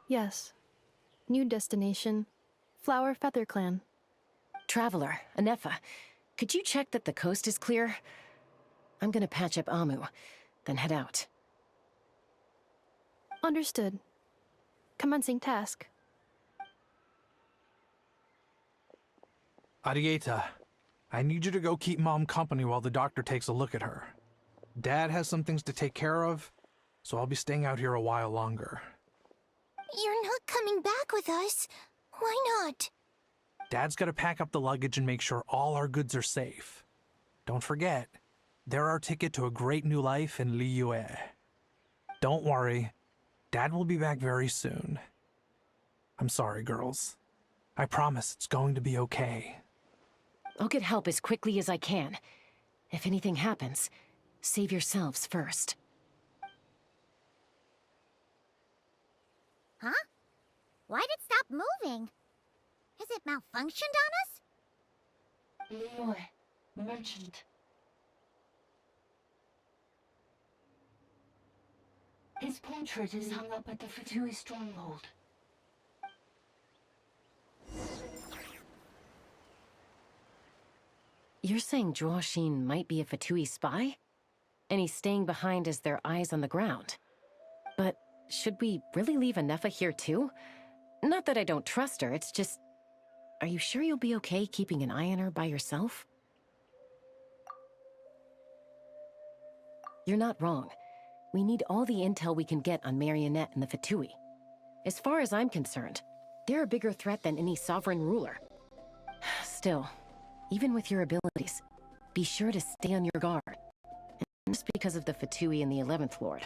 Yes. New destination. Flower Feather Clan. Traveler, Anefa, could you check that the coast is clear? I'm gonna patch up Amu, then head out. Understood. Commencing task. Arieta, I need you to go keep Mom company while the doctor takes a look at her. Dad has some things to take care of, so I'll be staying out here a while longer. You're not coming back with us. Why not? Dad's gotta pack up the luggage and make sure all our goods are safe. Don't forget, they're our ticket to a great new life in Liyue. Don't worry, Dad will be back very soon. I'm sorry, girls. I promise it's going to be okay. I'll get help as quickly as I can. If anything happens, save yourselves first. Huh? Why'd it stop moving? Has it malfunctioned on us? Liyue, merchant. His portrait is hung up at the Fatui stronghold. You're saying Zhuoxin might be a Fatui spy? And he's staying behind as their eyes on the ground. But should we really leave Anefa here too? Not that I don't trust her, it's just... Are you sure you'll be okay keeping an eye on her by yourself? You're not wrong. We need all the intel we can get on Marionette and the Fatui. As far as I'm concerned, They're a bigger threat than any sovereign ruler. Still, even with your abilities, be sure to stay on your guard. And just because of the Fatui and the 11th Lord.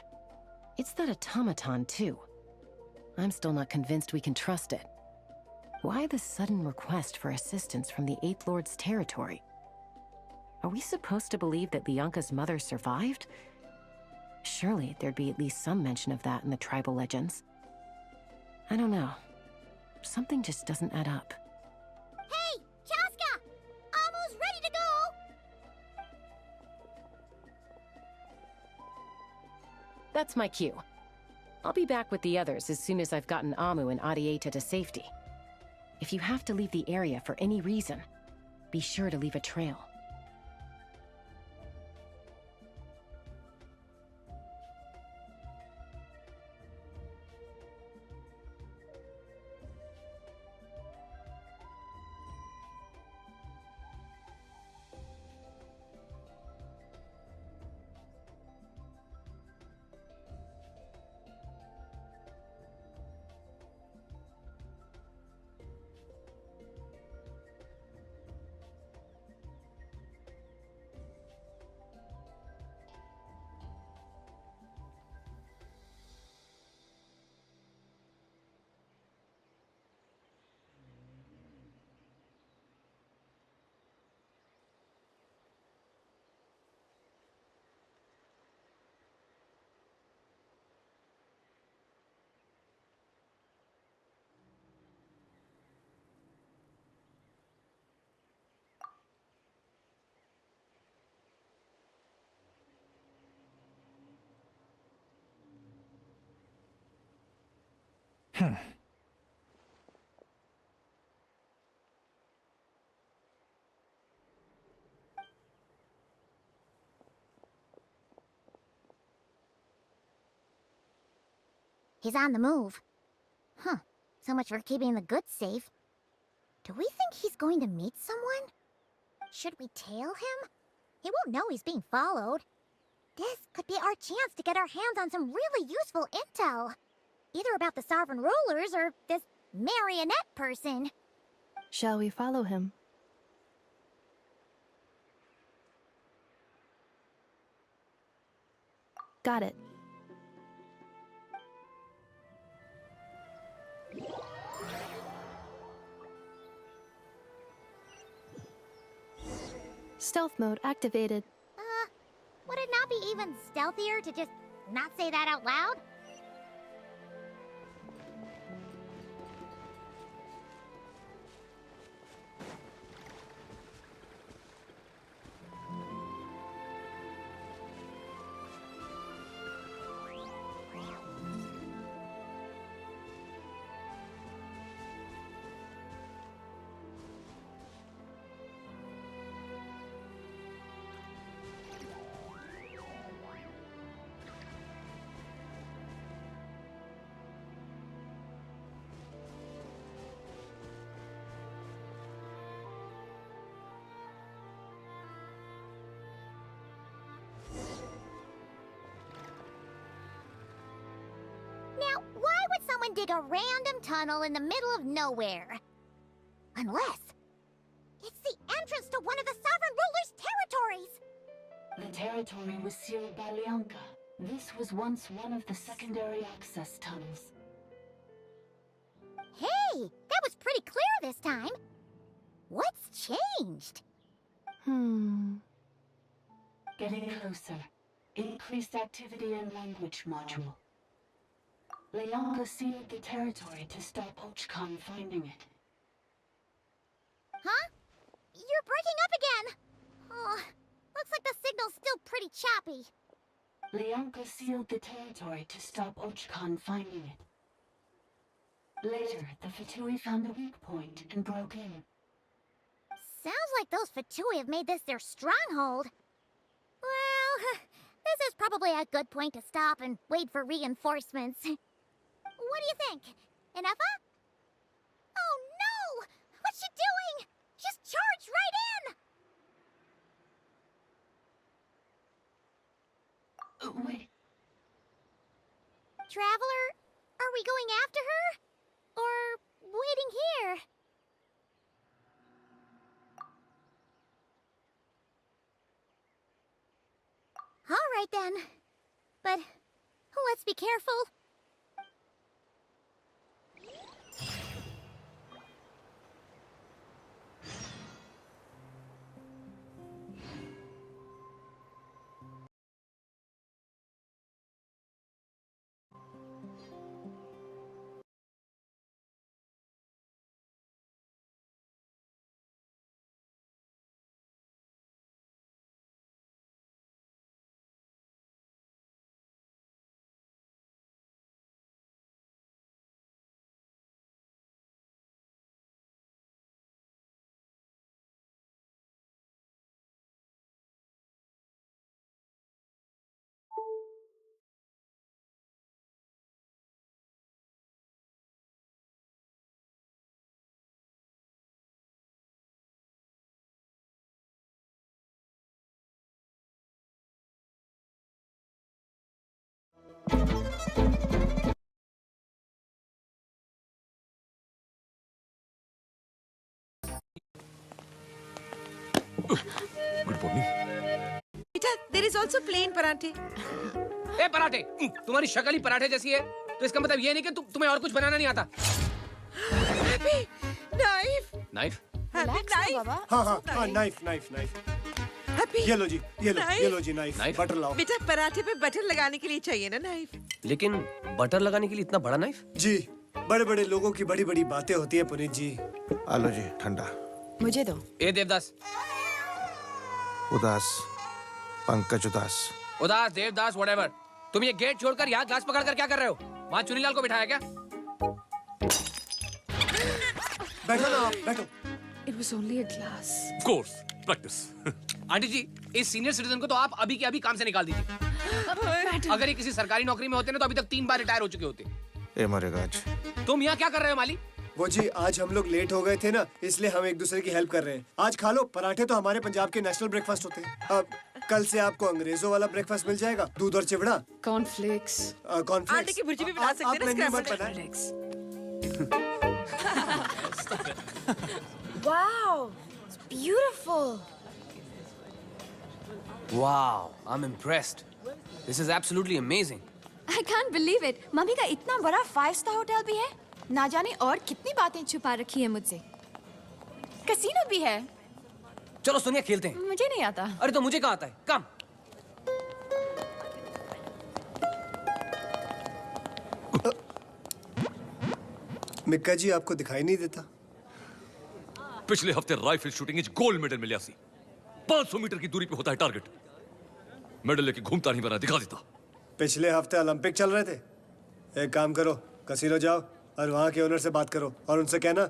It's that automaton, too. I'm still not convinced we can trust it. Why the sudden request for assistance from the 8th Lord's territory? Are we supposed to believe that Lianka's mother survived? Surely there'd be at least some mention of that in the tribal legends. I don't know. Something just doesn't add up. Hey, Chaska! Almost ready to go! That's my cue. I'll be back with the others as soon as I've gotten Amu and Adieta to safety. If you have to leave the area for any reason, be sure to leave a trail. He's on the move. Huh. So much for keeping the goods safe. Do we think he's going to meet someone? Should we tail him? He won't know he's being followed. This could be our chance to get our hands on some really useful intel. Either about the sovereign rulers or this marionette person. Shall we follow him? Got it. Stealth mode activated. Would it not be even stealthier to just not say that out loud? Now, why would someone dig a random tunnel in the middle of nowhere? Unless it's the entrance to one of the sovereign ruler's territories! The territory was sealed by Lianka. This was once one of the secondary access tunnels. Hey, that was pretty clear this time. What's changed? Getting closer. Increased activity in language module. Lianka sealed the territory to stop Ochkon finding it. Huh? You're breaking up again! Oh, looks like the signal's still pretty choppy. Lianka sealed the territory to stop Ochkon finding it. Later, the Fatui found the weak point and broke in. Sounds like those Fatui have made this their stronghold. Well, this is probably a good point to stop and wait for reinforcements. What do you think? Inefa? Oh no! What's she doing? She's charged right in! Wait. Traveler, are we going after her? Or waiting here. All right then. But let's be careful. Good morning. बेटा, there is also plain पराठे। ए पराठे, तुम्हारी शक्ल ही पराठे जैसी है, तो इसका मतलब ये नहीं कि तुम्हें और कुछ बनाना नहीं आता। नाइफ। नाइफ? हाँ, नाइफ। ये लो जी, ये लो जी नाइफ। बटर लाओ। बेटा, पराठे पे बटर लगाने के लिए चाहिए ना नाइफ। लेकिन बटर लगाने के लिए इतना बड़ा नाइफ? जी, बड़े-बड़े लोगों की बड़ी-बड़ी बातें होती है पुनीत जी। आ लो जी, ठंडा। मुझे दो। ए देवदास। उदास, पंकज उदास। उदास, देवदास, व्हाटएवर। तुम ये गेट छोड़कर यहाँ घास पकड़कर क्या कर रहे हो? वहाँ चुनीलाल को बिठाया क्या? बैठो ना आप, बैठो। It was only a glass. Of course, practice. Aunty ji, इस सीनियर सिटीजन को तो आप अभी के अभी काम से निकाल दीजिए। अगर ये किसी सरकारी नौकरी में होते ना तो अभी तक 3 बार रिटायर हो चुके होते। ए मरेगा आज। तुम यहाँ क्या कर रहे हो माली? वो जी, आज हम लोग लेट हो गए थे ना, इसलिए हम एक दूसरे की हेल्प कर रहे हैं। आज खा लो, पराठे तो हमारे पंजाब के नेशनल ब्रेकफास्ट होते हैं। अब कल से आपको अंग्रेजों वाला ब्रेकफास्ट मिल जाएगा, दूध और चिवड़ा। कॉर्नफ्लेक्स। कॉर्नफ्लेक्स। आटे की भुर्जी भी बना सकते हैं ना, Wow, it's beautiful. Wow, I'm impressed. This is absolutely amazing. I can't believe it. Mummy का इतना बड़ा 5-star होटल भी है। ना जाने और कितनी बातें छुपा रखी है मुझसे। कैसीनो भी है। चलो सोनिया खेलते हैं। मुझे नहीं आता। अरे तो मुझे कहाँ आता है? कम। मिक्का जी आपको दिखाई नहीं देता? पिछले हफ्ते राइफल शूटिंग में गोल्ड मेडल मिला सी। 500 मीटर की दूरी पे होता है टारगेट। मेडल लेके घूमता नहीं बना दिखा देता। पिछले हफ्ते ओलंपिक चल रहे थे। एक काम करो, कसीनो जाओ और वहाँ के ओनर से बात करो और उनसे कहना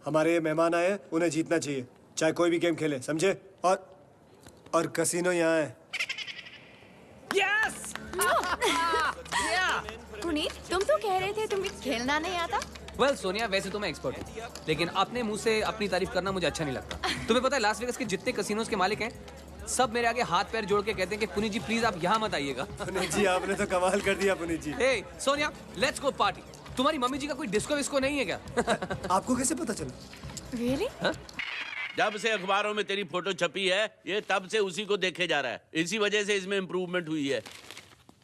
हमारे ये मेहमान आए हैं, उन्हें जीतना चाहिए, चाहे कोई भी गेम खेले, समझे? और कसीनो यहाँ है। Yes! पुनीत, तुम तो कह रहे थे तुम्हें खेलना नहीं आता। Well, सोनिया, वैसे तो मैं एक्सपर्ट हूँ, लेकिन अपने मुंह से अपनी तारीफ करना मुझे अच्छा नहीं लगता। तुम्हें पता है लास वेगास के जितने कसिनोज के मालिक हैं, सब मेरे आगे हाथ पैर जोड़ के कहते हैं कि पुनीत जी प्लीज आप यहाँ मत आइएगा। पुनीत जी आपने तो कमाल कर दिया पुनीत जी। Hey, Sonia, let's go party. तुम्हारी मम्मी जी का कोई डिस्को विस्को नहीं है क्या? आपको कैसे पता चला? Really? जब से अखबारों में तेरी फोटो छपी है, ये तब से उसी को देखे जा रहा है। इसी वजह से इसमें इम्प्रूवमेंट हुई है।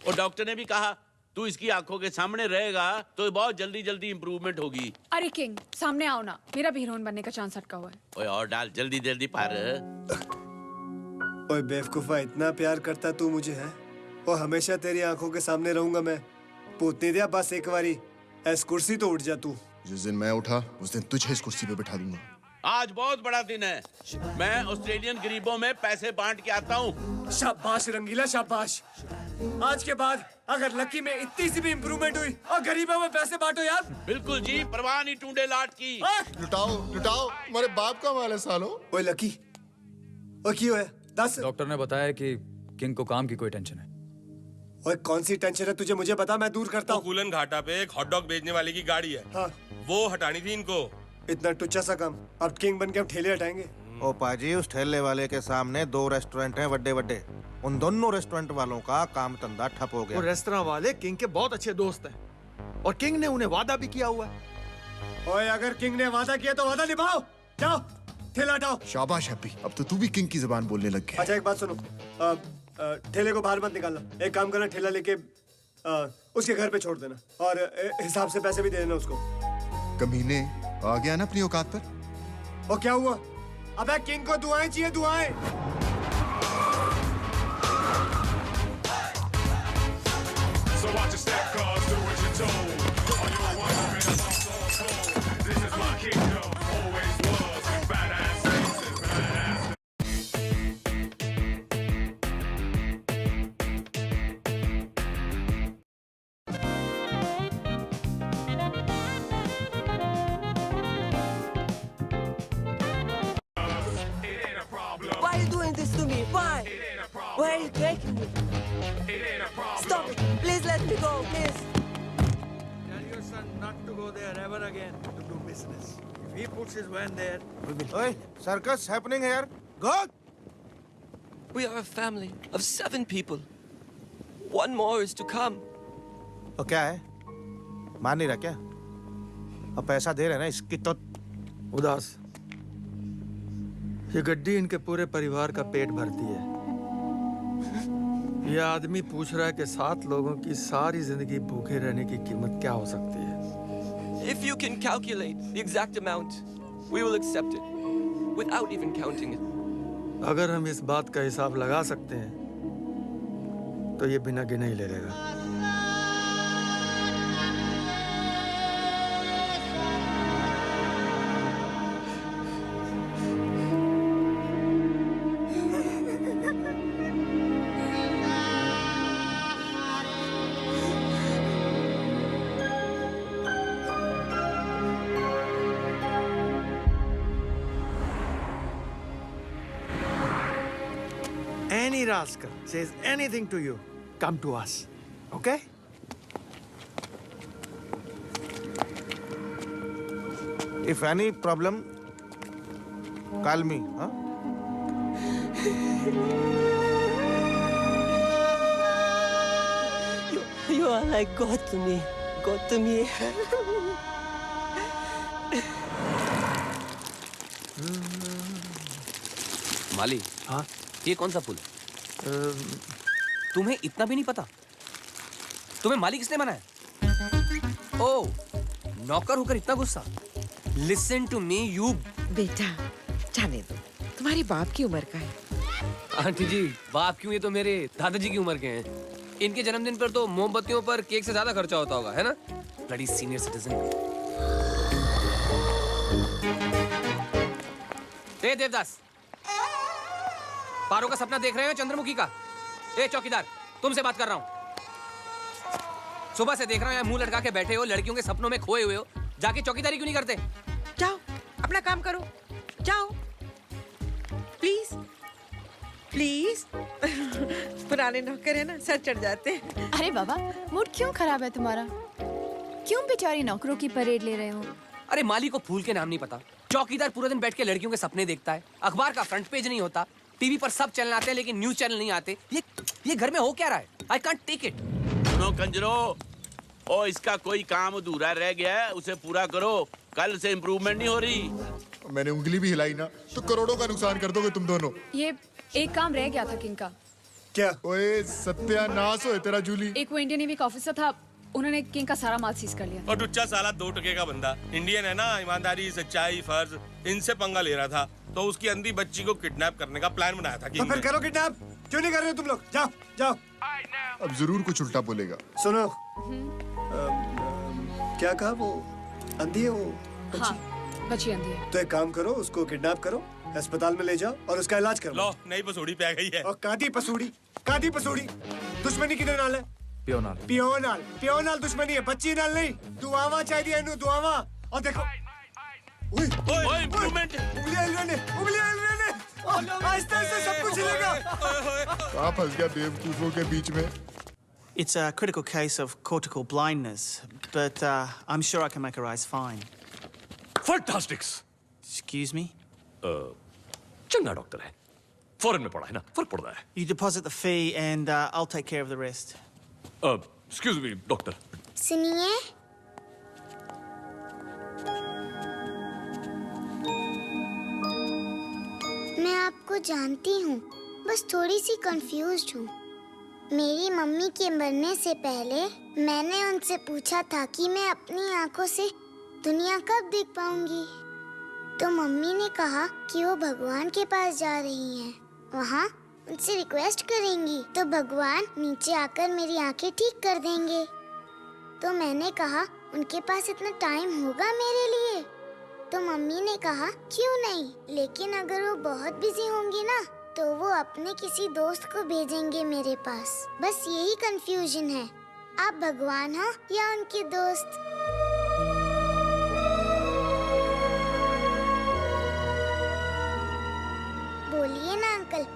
और डॉक्टर ने भी कहा तू इसकी आंखों के सामने रहेगा तो बहुत जल्दी जल्दी इम्प्रूवमेंट होगी। अरे किंग, सामने आओ ना, मेरा भी हीरोइन बनने का चांस अटका हुआ है। ओए और डाल जल्दी जल्दी पार। ओए बेवकूफा, इतना प्यार करता तू मुझे है? और हमेशा तेरी आंखों के सामने रहूंगा मैं। पूतनी दिया बस एक बारी ऐस कुर्सी तो उठ जा तू। जिस दिन मैं उठा उस दिन तुझे इस कुर्सी पे बिठा दूंगा। आज बहुत बड़ा दिन है। मैं ऑस्ट्रेलियन गरीबों में पैसे बांट के आता हूँ। शाबाश रंगीला, शाबाश। आज के बाद अगर लकी में इतनी सी भी इम्प्रूवमेंट हुई और गरीबों में पैसे बांटो यार। बिल्कुल जी, परवाह नहीं टूंडे लाट की। लुटाओ तुम्हारे बाप का माल है सालो। ओए लकी, ओए क्यों है? दस। डॉक्टर ने बताया कि किंग को काम की कोई टेंशन है। ओए कौन सी टेंशन है तुझे मुझे बता, मैं दूर करता हूँ। कूलन घाटा पे एक हॉट डॉग बेचने वाले की गाड़ी है। हाँ। वो हटानी थी इनको। इतना टुच्चा सा काम, अब किंग बन के हम ठेले हटाएंगे। ओ पाजी, उस ठेले वाले के सामने 2 रेस्टोरेंट हैं बड़े बड़े। उन दोनों रेस्टोरेंट वालों का काम धंधा ठप हो गया। वो रेस्टोरेंट वाले किंग के बहुत अच्छे दोस्त हैं और किंग ने उन्हें वादा भी किया हुआ है। ओए अगर किंग ने वादा किया तो वादा निभाओ। जाओ ठेला हटाओ। शाबाश हैप्पी, अब तो तू भी किंग की जुबान बोलने लग गया। अच्छा एक बात सुनो, ठेले को बाहर मत निकालना। एक काम करना, ठेला लेके उसके घर पे छोड़ देना और हिसाब से पैसे भी दे देना उसको। कमीने, आ गया ना अपनी औकात पर। और क्या हुआ? अबे किंग को दुआएं चाहिए, दुआएं। So watch your step, cause do what you're told. On your one, I'm in a lost soul. This is my kingdom, always was. Badass faces, badass. Why are you doing this to me? Why? Why are you taking me? Stop it! Please let me go, please! Tell your son not to go there ever again to do business. If he puts his van there, we will. Hey, circus happening here. Go! We are a family of 7 people. One more is to come. और क्या है? मान नहीं रहा क्या? अब पैसा दे रहे ना इसकी तो। उदास, ये गड्डी इनके पूरे परिवार का पेट भरती है। ये आदमी पूछ रहा है कि 7 लोगों की सारी जिंदगी भूखे रहने की कीमत क्या हो सकती है? If you can calculate the exact amount, we will accept it, without even counting it. अगर हम इस बात का हिसाब लगा सकते हैं, तो ये बिना गिने ही ले लेगा। Any rascal says anything to you, come to us, okay? If any problem, call me, huh? You are like God to me. God to me. माली, हाँ? ये कौन सा पुल? तुम्हें इतना भी नहीं पता? तुम्हें माली किसने बनाया? ओह, नौकर होकर इतना गुस्सा? Listen to me, you. बेटा, जाने दो। तुम्हारी बाप की उम्र का है। आंटी जी, बाप क्यों? ये तो मेरे दादाजी की उम्र के हैं। इनके जन्मदिन पर तो मोमबत्तियों पर केक से ज्यादा खर्चा होता होगा, है ना? Bloody senior citizen. ए देवदास, पारो का सपना देख रहे हो चंद्रमुखी का? ए चौकीदार, तुमसे बात कर रहा हूँ। सुबह से देख रहा हूँ यहाँ मुंह लटका के बैठे हो, लड़कियों के सपनों में खोए हुए हो। जाके चौकीदारी क्यों नहीं करते? जाओ, अपना काम करो। जाओ, प्लीज, प्लीज। पुराने नौकर है ना, सर चढ़ जाते हैं। अरे बाबा, मूड क्यों खराब है तुम्हारा? क्यों बेचारी नौकरों की परेड ले रहे हो? अरे माली को फूल के नाम नहीं पता। चौकीदार पूरा दिन बैठ के लड़कियों के सपने देखता है। अखबार का फ्रंट पेज नहीं होता। टीवी पर सब चैनल आते हैं लेकिन न्यूज चैनल नहीं आते। ये घर में हो क्या रहा है? I can't take it. सुनो कंजरो, ओ इसका कोई काम अधूरा रह गया है, उसे पूरा करो। कल से इम्प्रूवमेंट नहीं हो रही। मैंने उंगली भी हिलाई ना तो करोड़ों का नुकसान कर दोगे तुम दोनों। ये एक काम रह गया था किंग का। क्या? ओए सत्यानाश हो तेरा जूली। एक वो इंडियन नेवी का ऑफिसर था, उन्होंने किंग का सारा माल सीज कर लिया। और टुच्चा साला 2 टके का बंदा, इंडियन है ना, ईमानदारी, सच्चाई, फर्ज, इनसे पंगा ले रहा था तो उसकी अंधी बच्ची को किडनैप करने का प्लान बनाया था। तो फिर करो किडनैप। क्यों नहीं कर रहे हो तुम लोग? जाओ जाओ। अब जरूर कुछ उल्टा बोलेगा। सुनो, क्या कहा वो? अंधी है वो बच्ची? हाँ, बच्ची अंधी है। तो एक काम करो, उसको किडनैप करो, अस्पताल में ले जाओ और उसका इलाज करो। लो, नई पसूड़ी पे आ गई है। और कादी पसूड़ी, कादी पसूड़ी। दुश्मनी किधर नाल है? पियोनाल। पियोनाल, पियोनाल दुश्मनी है, बच्ची नाल नहीं। दुआवा चाहिए इन्हें, दुआवा। और देखो, ओए इम्प्रूवमेंट। उंगलियां हिल रही हैं, उंगलियां हिल रही हैं। आहिस्ता आहिस्ता सब कुछ हिलेगा। कहाँ फंस गया बेवकूफों के बीच में? It's a critical case of cortical blindness, but I'm sure I can make her eyes fine. Fantastics. Excuse me? चंगा डॉक्टर है, फॉरेन में पढ़ा है ना, फर्क पड़ता है। You deposit the fee and I'll take care of the rest. Excuse me, doctor. सुनिए, को जानती हूँ, बस थोड़ी सी कंफ्यूज्ड हूँ। मेरी मम्मी के मरने से पहले मैंने उनसे पूछा था कि मैं अपनी आंखों से दुनिया कब देख पाऊंगी। तो मम्मी ने कहा कि वो भगवान के पास जा रही हैं। वहाँ उनसे रिक्वेस्ट करेंगी तो भगवान नीचे आकर मेरी आंखें ठीक कर देंगे। तो मैंने कहा उनके पास इतना टाइम होगा मेरे लिए? तो मम्मी ने कहा क्यों नहीं, लेकिन अगर वो बहुत बिजी होंगी ना तो वो अपने किसी दोस्त को भेजेंगे मेरे पास। बस यही कंफ्यूजन है, आप भगवान हो या उनके दोस्त? बोलिए ना अंकल।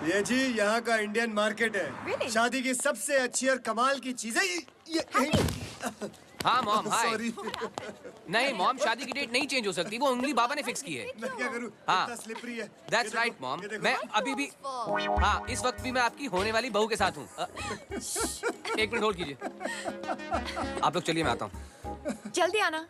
ये जी यहाँ का इंडियन मार्केट है। Really? शादी की सबसे अच्छी और कमाल की चीजें ये हाँ मॉम, हाय। सॉरी। नहीं मॉम, शादी की डेट नहीं चेंज हो सकती, वो उंगली बाबा ने फिक्स की है। मैं क्या करूँ? हाँ, इतना स्लिपरी है। That's right mom. मैं अभी भी, हाँ, इस वक्त भी मैं आपकी होने वाली बहू के साथ हूँ। एक मिनट होल्ड कीजिए। आप लोग चलिए, मैं आता हूँ। जल्दी आना।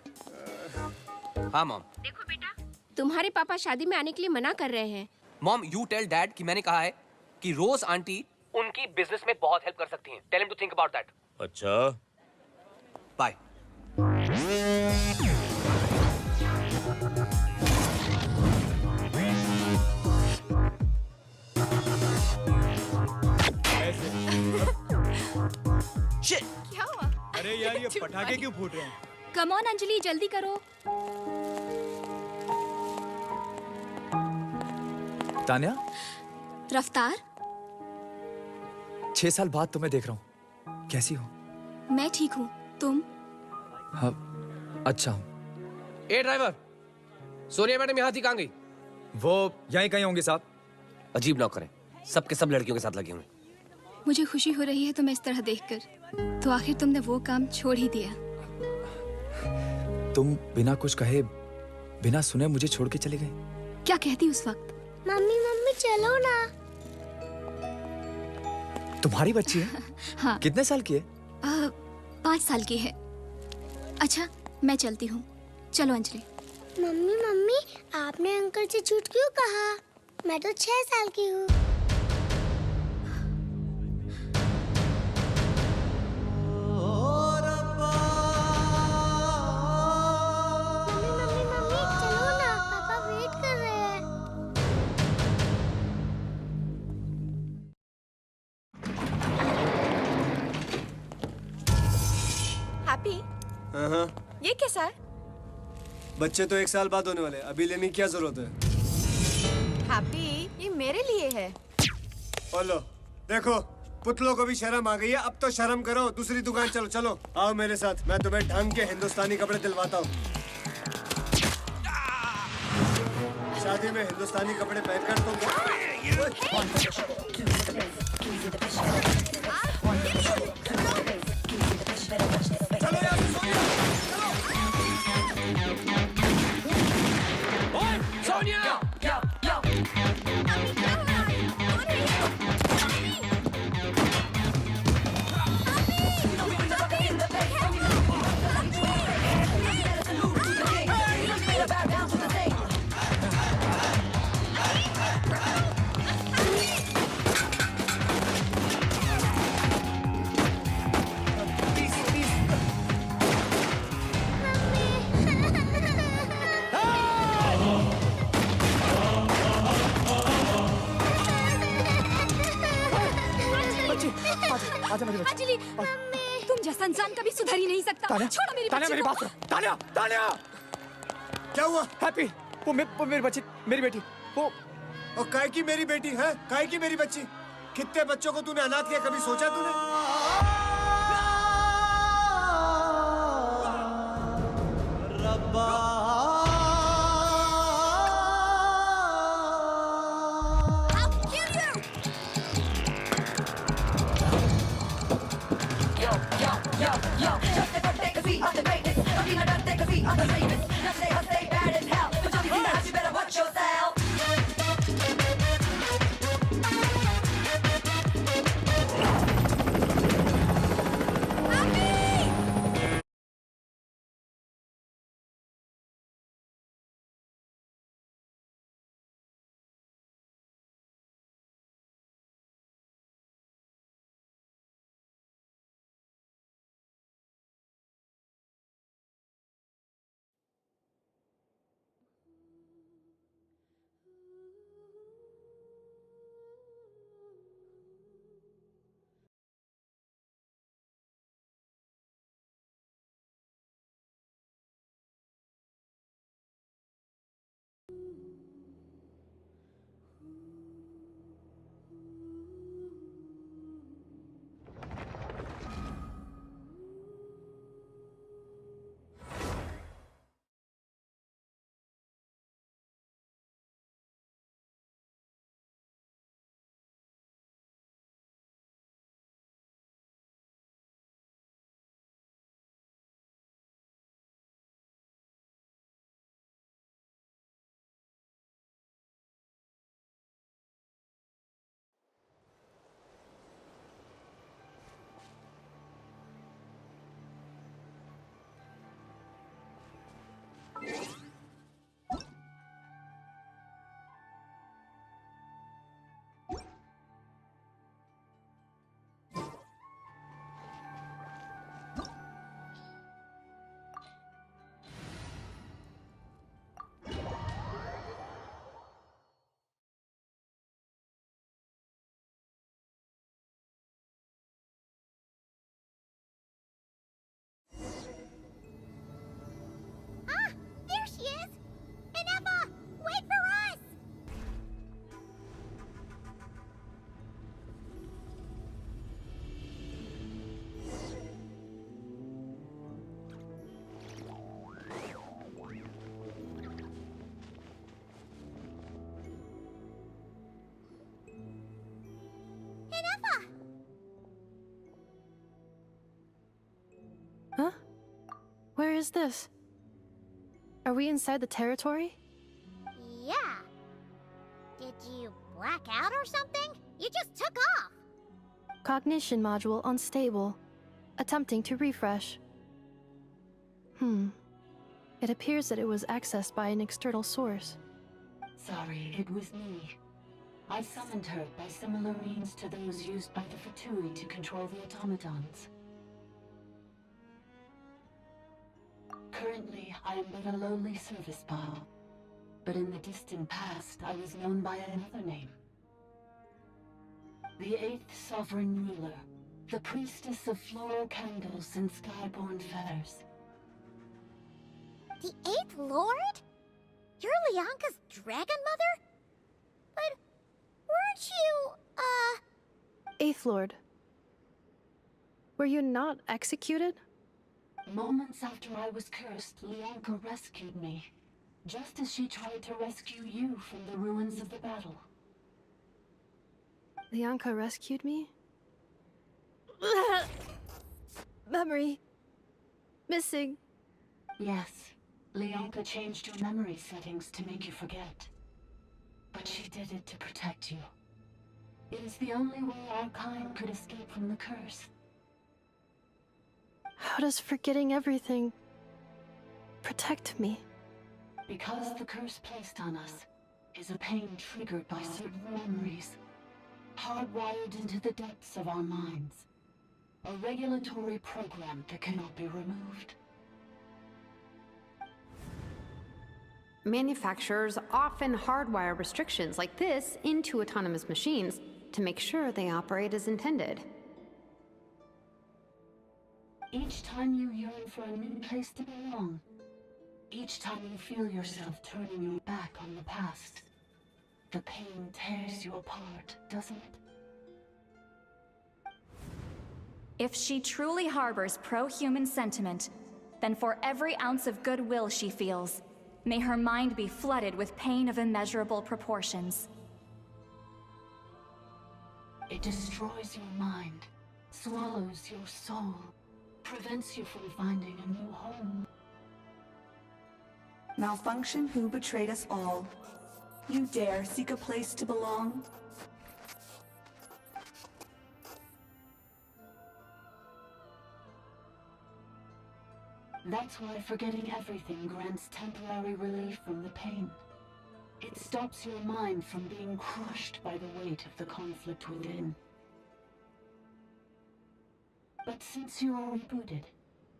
हाँ मॉम। देखो बेटा, तुम्हारे पापा शादी में आने के लिए मना कर रहे हैं। मॉम, यू टेल डैड कि मैंने कहा है कि रोज आंटी उनकी बिजनेस में बहुत हेल्प कर सकती हैं। Tell him to think about that. अच्छा, बाय। क्या हुआ? अरे यार, ये पटाखे क्यों फूट रहे हैं? कम ऑन अंजलि, जल्दी करो। तान्या, रफ्तार, 6 साल बाद तुम्हें देख रहा हूँ। कैसी हो? मैं ठीक हूँ, तुम? हाँ, अच्छा हूँ। ए ड्राइवर, सोनिया मैडम यहाँ थी, कहाँ गई? वो यहीं कहीं होंगे साहब। अजीब नौकर है, सबके सब लड़कियों के साथ लगे हुए। मुझे खुशी हो रही है तुम्हें इस तरह देखकर। तो आखिर तुमने वो काम छोड़ ही दिया। तुम बिना कुछ कहे, बिना सुने मुझे छोड़ के चले गए। क्या कहती उस वक्त? मम्मी मम्मी चलो ना। तुम्हारी बच्ची है? हाँ। कितने साल की है? 5 साल की है। अच्छा, मैं चलती हूँ। चलो अंजलि। मम्मी मम्मी, आपने अंकल से झूठ क्यों कहा? मैं तो 6 साल की हूँ। मम्मी मम्मी मम्मी चलो ना, पापा वेट कर रहे हैं। हैप्पी, हाँ, ये कैसा है? बच्चे तो 1 साल बाद होने वाले, अभी लेने की क्या जरूरत है? हैप्पी, ये मेरे लिए है। और लो, देखो पुतलों को भी शर्म आ गई है। अब तो शर्म करो, दूसरी दुकान चलो। चलो आओ मेरे साथ, मैं तुम्हें ढंग के हिंदुस्तानी कपड़े दिलवाता हूँ। शादी में हिंदुस्तानी कपड़े पहनकर सोनिया! अंजलि, तुम जैसा इंसान कभी सुधर ही नहीं सकता। छोड़ो मेरी बच्ची मेरी को। बात सुनो। तान्या, तान्या! क्या हुआ? हैप्पी, वो मेरी बच्ची, मेरी बेटी, वो और काय की मेरी बेटी है? काय की मेरी बच्ची? कितने बच्चों को तूने अनाथ किया, कभी सोचा तूने? Where is this? Are we inside the territory? Yeah. Did you black out or something? You just took off. Cognition module unstable. Attempting to refresh. It appears that it was accessed by an external source. Sorry, it was me. I summoned her by similar means to those used by the Fatui to control the automatons. Currently, I am but a lowly service bot. But in the distant past, I was known by another name. The 8th Sovereign Ruler, the priestess of floral candles and skyborn feathers. The 8th Lord? You're Lianka's dragon mother? But weren't you, 8th Lord. Were you not executed? Moments after I was cursed, Lianka rescued me. Just as she tried to rescue you from the ruins of the battle. Lianka rescued me? Memory. Missing. Yes. Lianka changed your memory settings to make you forget. But she did it to protect you. It is the only way our kind could escape from the curse. How does forgetting everything protect me? Because the curse placed on us is a pain triggered by certain memories, hardwired into the depths of our minds. A regulatory program that cannot be removed. Manufacturers often hardwire restrictions like this into autonomous machines to make sure they operate as intended. Each time you yearn for a new place to belong, each time you feel yourself turning your back on the past, the pain tears you apart, doesn't it? If she truly harbors pro-human sentiment, then for every ounce of goodwill she feels, may her mind be flooded with pain of immeasurable proportions. It destroys your mind, swallows your soul, prevents you from finding a new home. Malfunction who betrayed us all. You dare seek a place to belong? That's why forgetting everything grants temporary relief from the pain. It stops your mind from being crushed by the weight of the conflict within. But since you are rebooted,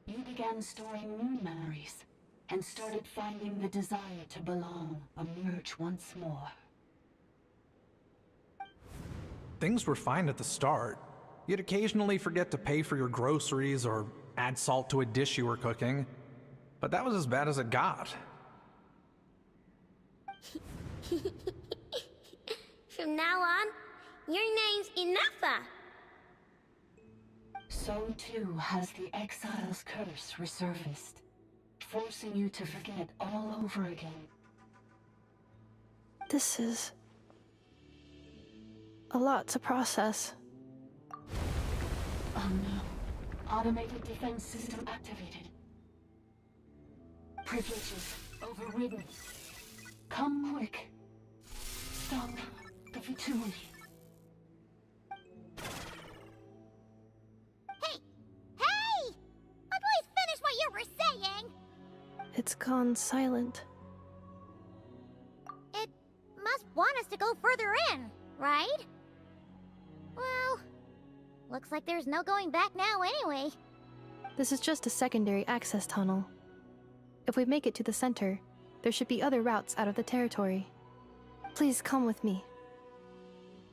you began storing new memories, and started finding the desire to belong emerge once more. Things were fine at the start. You'd occasionally forget to pay for your groceries or add salt to a dish you were cooking, but that was as bad as it got. From now on, your name's Inafa. So too has the Exile's curse resurfaced, forcing you to forget all over again. This is a lot to process. Oh no. Automated defense system activated. Privileges overridden. Come quick. Stop the Fatui. Hey! Please finish what you were saying! It's gone silent. It must want us to go further in, right? Well, looks like there's no going back now anyway. This is just a secondary access tunnel. If we make it to the center, there should be other routes out of the territory. Please come with me.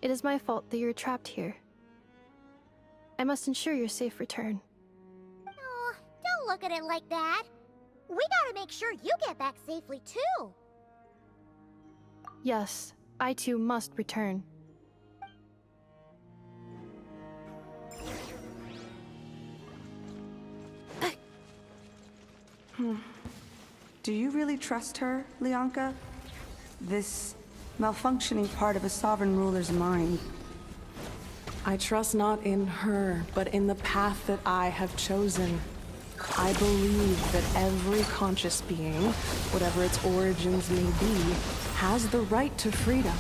It is my fault that you're trapped here. I must ensure your safe return. Oh, don't look at it like that. We gotta make sure you get back safely too. Yes, I too must return. Do you really trust her, Lianka? This malfunctioning part of a sovereign ruler's mind. I trust not in her, but in the path that I have chosen. I believe that every conscious being, whatever its origins may be, has the right to freedom.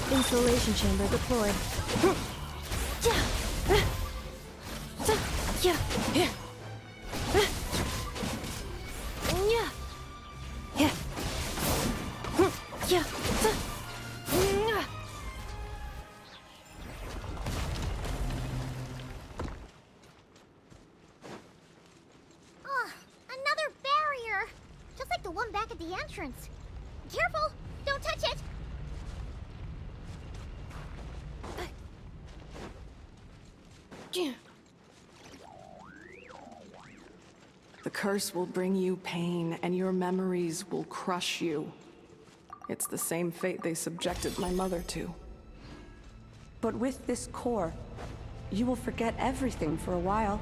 Insulation chamber deployed. Oh, another barrier! Just like the one back at the entrance. Careful! Don't touch it! The curse will bring you pain, and your memories will crush you. It's the same fate they subjected my mother to. But with this core, you will forget everything for a while.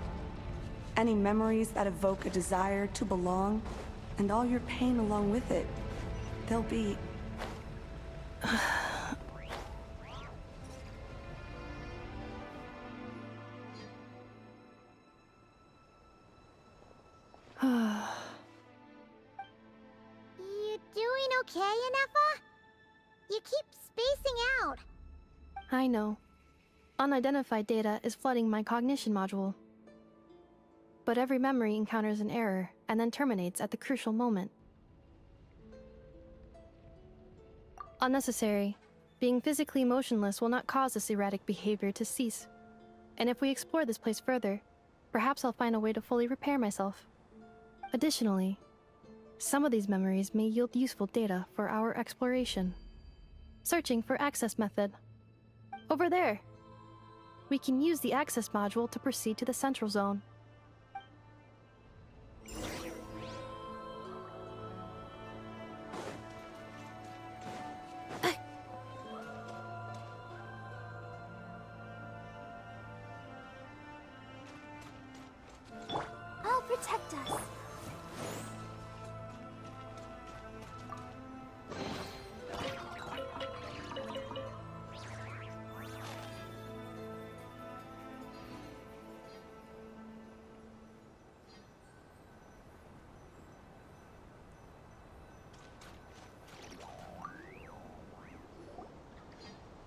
Any memories that evoke a desire to belong, and all your pain along with it, they'll be... You doing okay, Inefa? You keep spacing out. I know. Unidentified data is flooding my cognition module. But every memory encounters an error and then terminates at the crucial moment. Unnecessary. Being physically motionless will not cause this erratic behavior to cease. And if we explore this place further, perhaps I'll find a way to fully repair myself. Additionally, some of these memories may yield useful data for our exploration. Searching for access method. Over there! We can use the access module to proceed to the central zone. I'll protect us.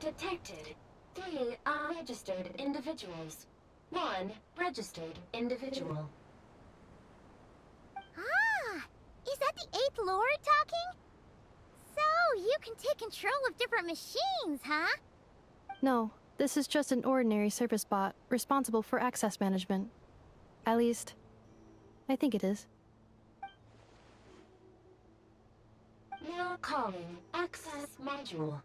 Detected 3 unregistered individuals. 1 registered individual. Ah! Is that the 8th Lord talking? So, you can take control of different machines, huh? No, this is just an ordinary service bot responsible for access management. At least, I think it is. Now calling access module.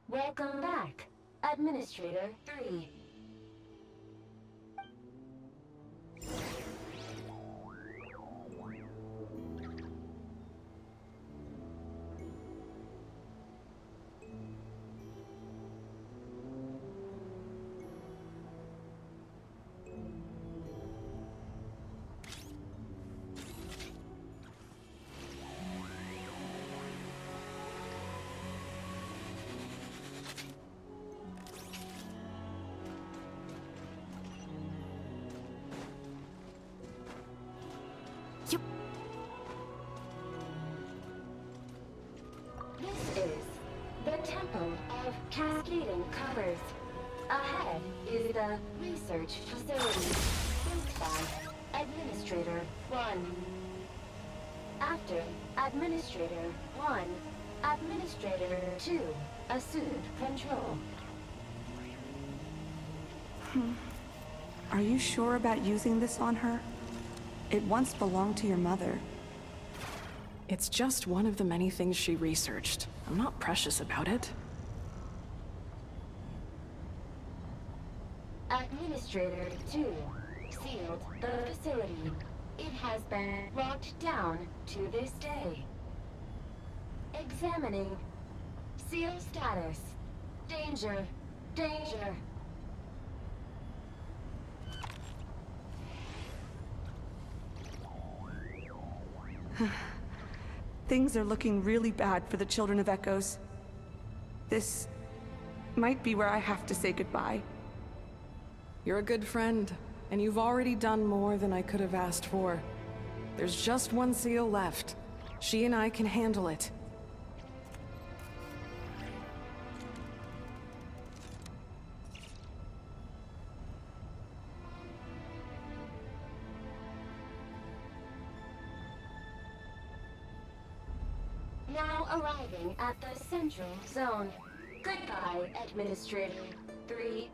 Welcome back, Administrator 3. This is the Temple of Cascading Colors. Ahead is the Research Facility, built by Administrator 1. After Administrator 1, Administrator 2 assumed control. Are you sure about using this on her? It once belonged to your mother. It's just one of the many things she researched. I'm not precious about it. Administrator 2 sealed the facility. It has been locked down to this day. Examining. Seal status. Danger. Danger. Things are looking really bad for the Children of Echoes. This might be where I have to say goodbye. You're a good friend, and you've already done more than I could have asked for. There's just one seal left. She and I can handle it. Now arriving at the Central Zone. Goodbye, Administrator 3.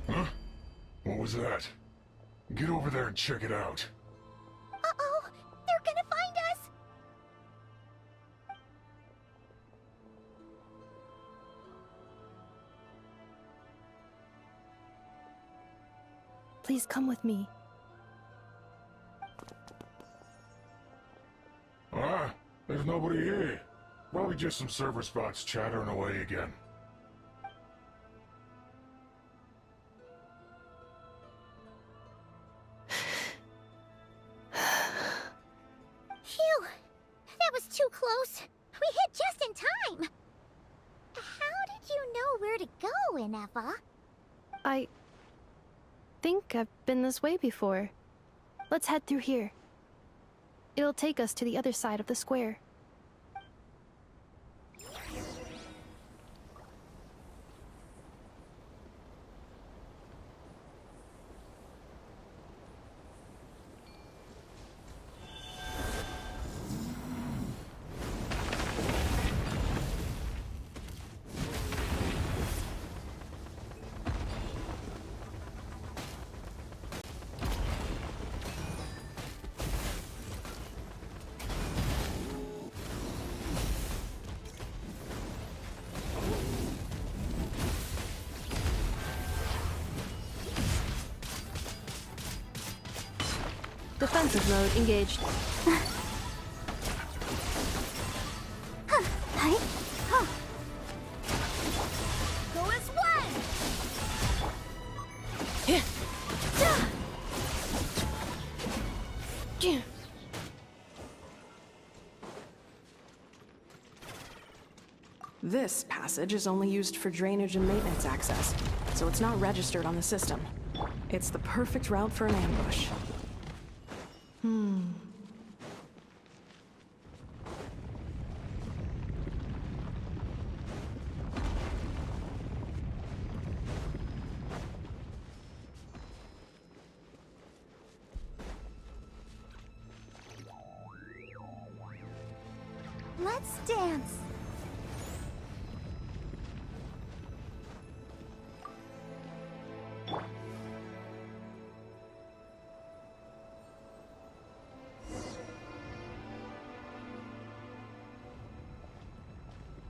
Huh? What was that? Get over there and check it out. Uh-oh! They're gonna find us! Please come with me. Ah, there's nobody here. Probably just some server spots chattering away again. Phew! That was too close. We hit just in time. How did you know where to go, Ineva? I think I've been this way before. Let's head through here. It'll take us to the other side of the square. Defensive mode engaged. Go as one! This passage is only used for drainage and maintenance access, so it's not registered on the system. It's the perfect route for an ambush. Let's dance.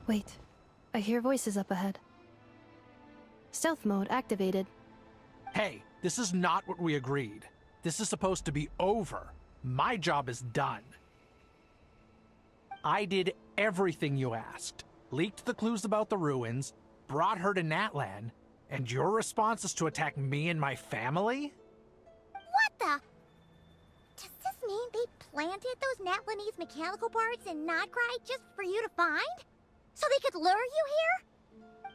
Wait, I hear voices up ahead. Stealth mode activated. Hey, this is not what we agreed. This is supposed to be over. My job is done. I did everything you asked. Leaked the clues about the ruins, brought her to NATLAN, and your response is to attack me and my family? What the? Does this mean they planted those Natlanese mechanical parts in Nodcry just for you to find? So they could lure you here?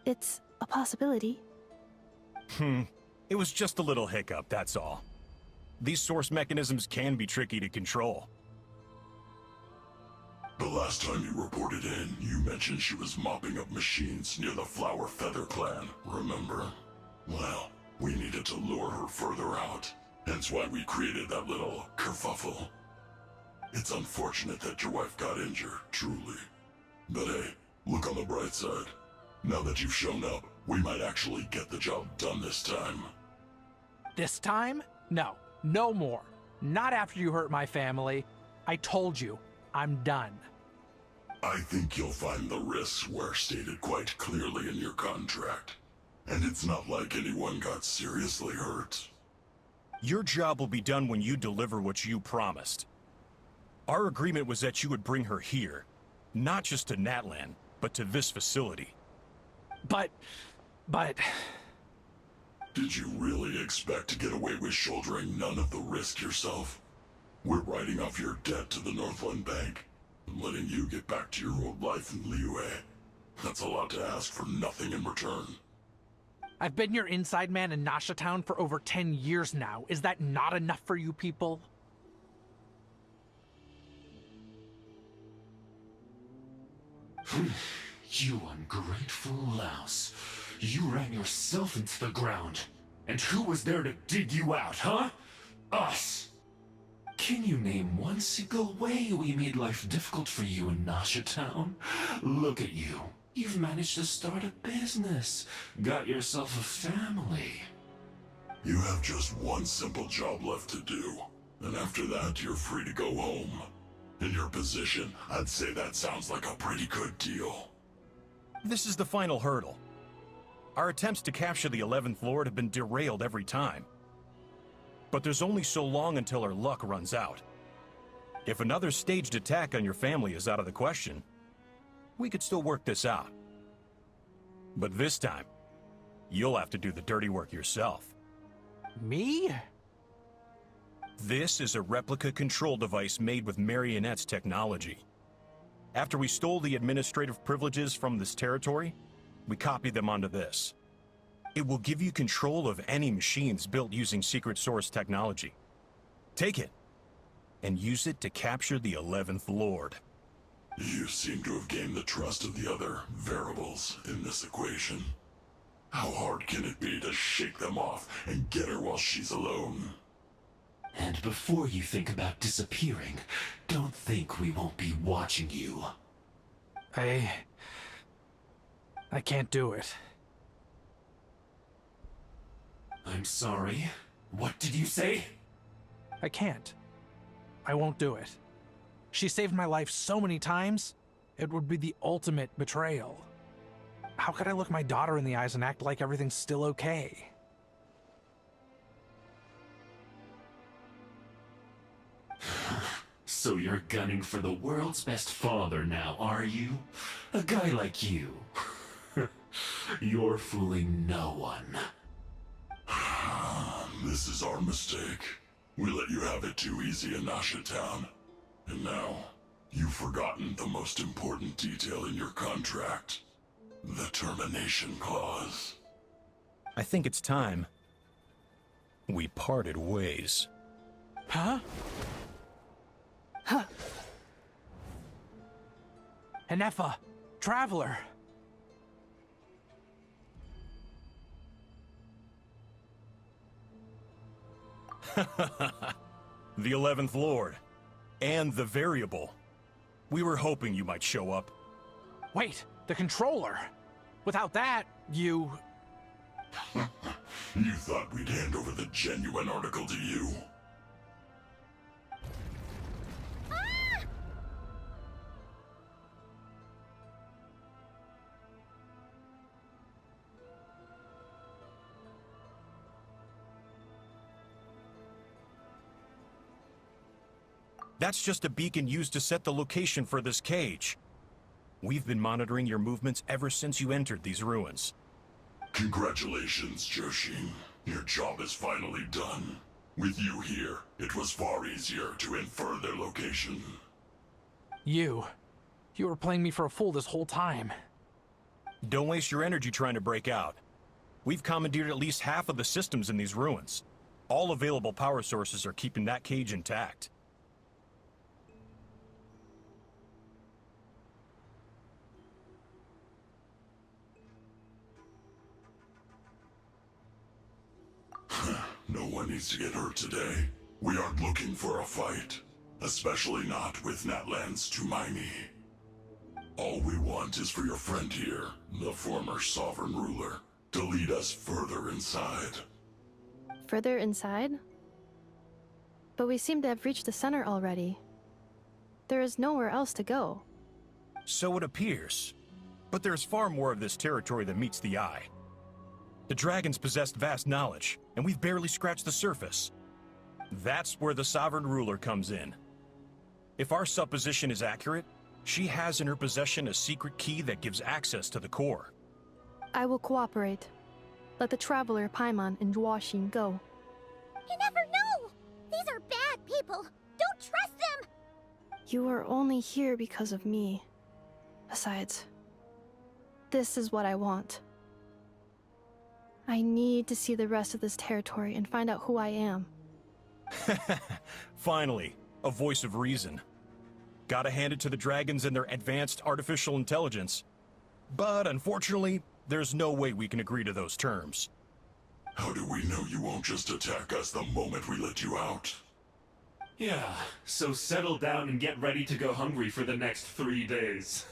It's a possibility. It was just a little hiccup, that's all. These source mechanisms can be tricky to control. The last time you reported in, you mentioned she was mopping up machines near the Flower Feather clan, remember? Well, we needed to lure her further out. Hence why we created that little kerfuffle. It's unfortunate that your wife got injured, truly. But hey, look on the bright side. Now that you've shown up, we might actually get the job done this time. This time? No, no more. Not after you hurt my family. I told you, I'm done. I think you'll find the risks were stated quite clearly in your contract. And it's not like anyone got seriously hurt. Your job will be done when you deliver what you promised. Our agreement was that you would bring her here. Not just to NATLAN, but to this facility. But... Did you really expect to get away with shouldering none of the risk yourself? We're writing off your debt to the Northland Bank and letting you get back to your old life in Liyue. That's a lot to ask for nothing in return. I've been your inside man in Nasha Town for over 10 years now. Is that not enough for you people? You ungrateful louse. You ran yourself into the ground. And who was there to dig you out, huh? Us! Can you name one single way we made life difficult for you in Nasha Town? Look at you. You've managed to start a business. Got yourself a family. You have just one simple job left to do. And after that, you're free to go home. In your position, I'd say that sounds like a pretty good deal. This is the final hurdle. Our attempts to capture the 11th Lord have been derailed every time. But there's only so long until our luck runs out. If another staged attack on your family is out of the question, we could still work this out. But this time, you'll have to do the dirty work yourself. Me? This is a replica control device made with Marionette's technology. After we stole the administrative privileges from this territory, we copied them onto this. It will give you control of any machines built using secret source technology. Take it, and use it to capture the 11th Lord. You seem to have gained the trust of the other variables in this equation. How hard can it be to shake them off and get her while she's alone? And before you think about disappearing, don't think we won't be watching you. I can't do it. I'm sorry. What did you say? I can't. I won't do it. She saved my life so many times, it would be the ultimate betrayal. How could I look my daughter in the eyes and act like everything's still okay? So you're gunning for the world's best father now, are you? A guy like you. You're fooling no one. This is our mistake. We let you have it too easy in Nasha Town. And now, you've forgotten the most important detail in your contract. The termination clause. I think it's time we parted ways. Huh? Huh. Hanefa, Traveler. The 11th Lord. And the variable. We were hoping you might show up. Wait, the controller. Without that, you... You thought we'd hand over the genuine article to you? That's just a beacon used to set the location for this cage. We've been monitoring your movements ever since you entered these ruins. Congratulations, Joshin. Your job is finally done. With you here, it was far easier to infer their location. You were playing me for a fool this whole time. Don't waste your energy trying to break out. We've commandeered at least half of the systems in these ruins. All available power sources are keeping that cage intact. No one needs to get hurt today. We aren't looking for a fight. Especially not with NATLAN's Tumaini. All we want is for your friend here, the former sovereign ruler, to lead us further inside. Further inside? But we seem to have reached the center already. There is nowhere else to go. So it appears. But there's far more of this territory than meets the eye. The dragons possessed vast knowledge, and we've barely scratched the surface. That's where the sovereign ruler comes in. If our supposition is accurate, she has in her possession a secret key that gives access to the core. I will cooperate. Let the Traveler, Paimon, and Duoshin go. You never know! These are bad people! Don't trust them! You are only here because of me. Besides, this is what I want. I need to see the rest of this territory and find out who I am. Finally, a voice of reason. Gotta hand it to the dragons and their advanced artificial intelligence. But unfortunately, there's no way we can agree to those terms. How do we know you won't just attack us the moment we let you out? Yeah, so settle down and get ready to go hungry for the next 3 days.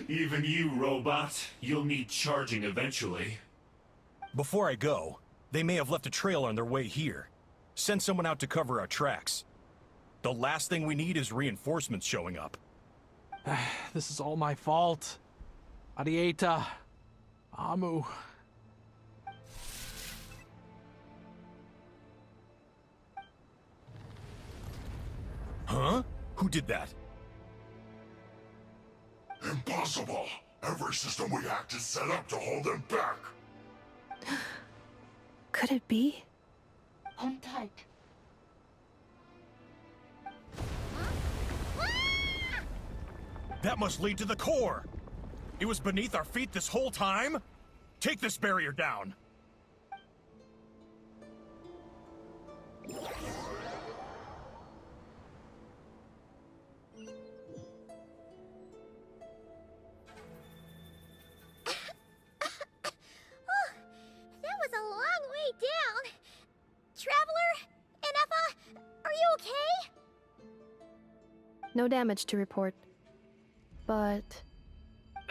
Even you, robot, you'll need charging eventually. Before I go, they may have left a trail on their way here. Send someone out to cover our tracks. The last thing we need is reinforcements showing up. This is all my fault. Arieta. Amu. Huh? Who did that? Impossible! Every system we hacked is set up to hold them back! Could it be? Hold tight. That must lead to the core! It was beneath our feet this whole time? Take this barrier down! That was a long way down. Traveler, Enefa, are you okay? No damage to report. But...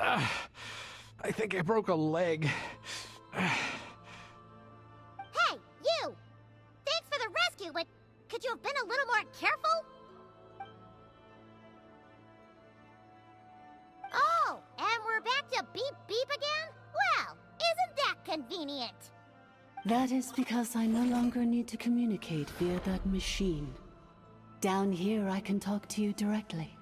I think I broke a leg. Hey, you! Thanks for the rescue, but could you have been a little more careful? Oh, and we're back to beep beep again? Well, isn't that convenient? That is because I no longer need to communicate via that machine. Down here, I can talk to you directly.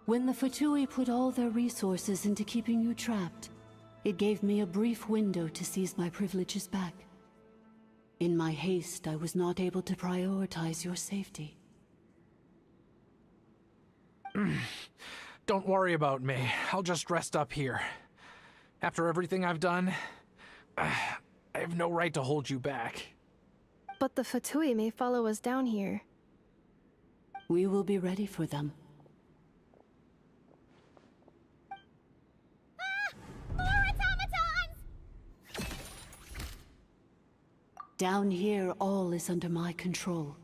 When the Fatui put all their resources into keeping you trapped, it gave me a brief window to seize my privileges back. In my haste, I was not able to prioritize your safety. Don't worry about me. I'll just rest up here. After everything I've done, I have no right to hold you back. But the Fatui may follow us down here. We will be ready for them. More automatons! Down here, all is under my control.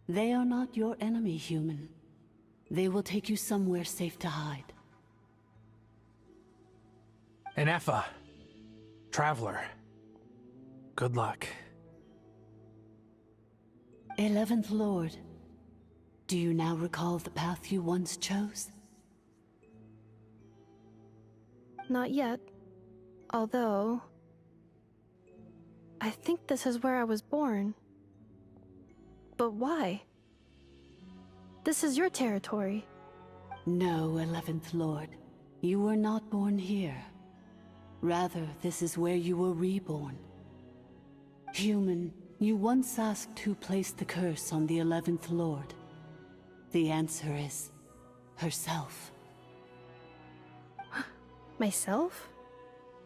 They are not your enemy, human. They will take you somewhere safe to hide. Enefa. Traveler. Good luck. 11th Lord. Do you now recall the path you once chose? Not yet. Although... I think this is where I was born. But why? This is your territory. No, 11th Lord. You were not born here. Rather, this is where you were reborn. Human, you once asked who placed the curse on the 11th Lord. The answer is... herself. Myself?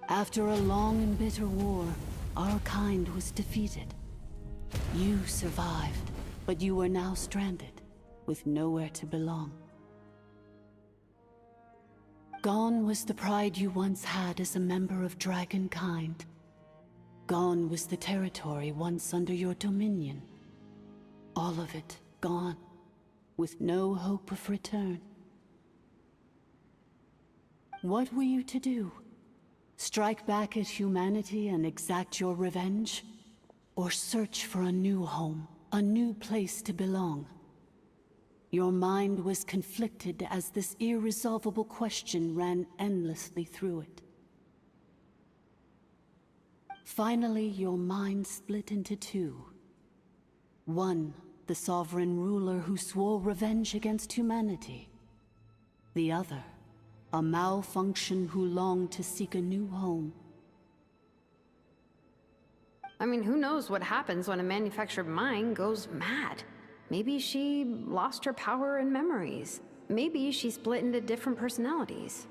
After a long and bitter war, our kind was defeated. You survived, but you are now stranded, with nowhere to belong. Gone was the pride you once had as a member of Dragonkind. Gone was the territory once under your dominion. All of it gone, with no hope of return. What were you to do? Strike back at humanity and exact your revenge? Or search for a new home, a new place to belong? Your mind was conflicted as this irresolvable question ran endlessly through it. Finally, your mind split into two. One the sovereign ruler who swore revenge against humanity. The other, a malfunction who longed to seek a new home. I mean, who knows what happens when a manufactured mind goes mad? Maybe she lost her power and memories. Maybe she split into different personalities.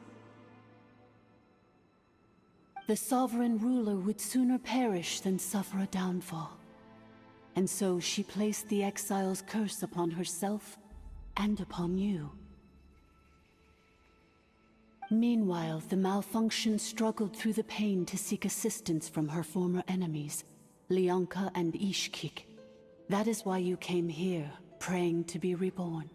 The sovereign ruler would sooner perish than suffer a downfall. And so she placed the exile's curse upon herself and upon you. Meanwhile, the malfunction struggled through the pain to seek assistance from her former enemies, Leonka and Ishkik. That is why you came here, praying to be reborn.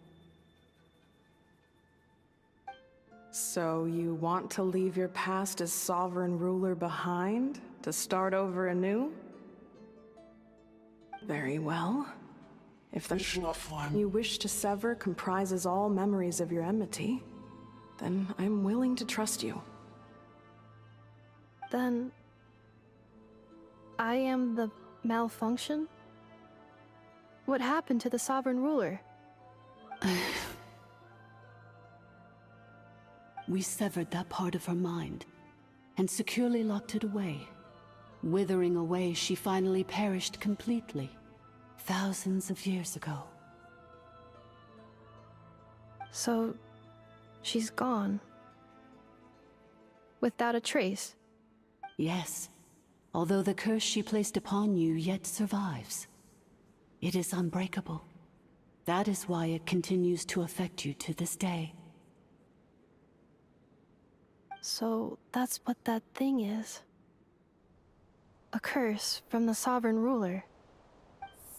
So you want to leave your past as sovereign ruler behind, to start over anew? Very well. If the form you wish to sever comprises all memories of your enmity, then I'm willing to trust you. Then... I am the malfunction? What happened to the sovereign ruler? We severed that part of her mind, and securely locked it away. Withering away, she finally perished completely, thousands of years ago. So, she's gone. Without a trace? Yes, although the curse she placed upon you yet survives. It is unbreakable. That is why it continues to affect you to this day. So, that's what that thing is. A curse from the sovereign ruler.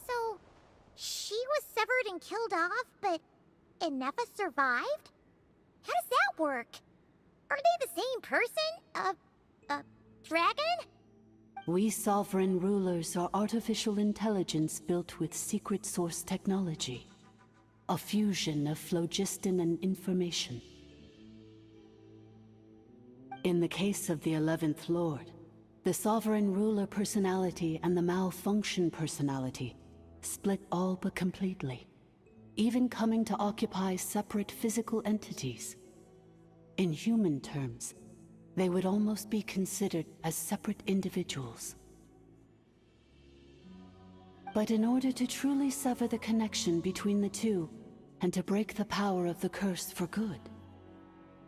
So, she was severed and killed off, but Inefa survived? How does that work? Are they the same person? Dragon? We sovereign rulers are artificial intelligence built with secret source technology. A fusion of phlogiston and information. In the case of the 11th Lord, the sovereign ruler personality and the malfunction personality split all but completely, even coming to occupy separate physical entities. In human terms, they would almost be considered as separate individuals. But in order to truly sever the connection between the two, and to break the power of the curse for good,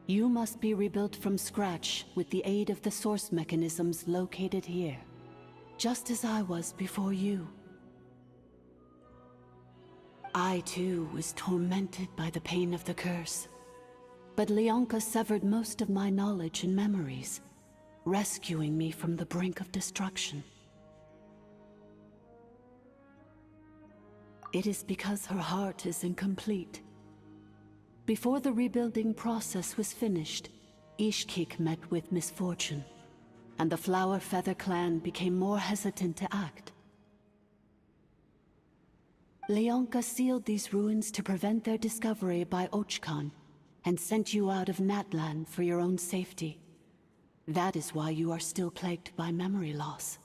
you must be rebuilt from scratch with the aid of the source mechanisms located here, just as I was before you. I too was tormented by the pain of the curse, but Leonka severed most of my knowledge and memories, rescuing me from the brink of destruction. It is because her heart is incomplete. Before the rebuilding process was finished, Ishkik met with misfortune, and the Flower Feather clan became more hesitant to act. Leonka sealed these ruins to prevent their discovery by Archon, and sent you out of NATLAN for your own safety. That is why you are still plagued by memory loss.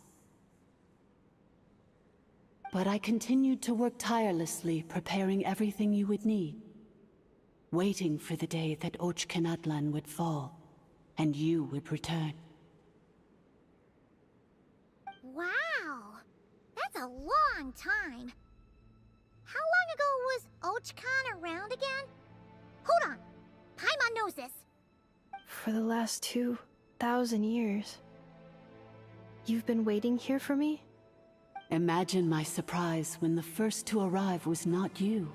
But I continued to work tirelessly, preparing everything you would need, waiting for the day that NATLAN would fall, and you would return. Wow! That's a long time. How long ago was Archon around again? Hold on! Paimon knows this. For the last 2,000 years. You've been waiting here for me? Imagine my surprise when the first to arrive was not you,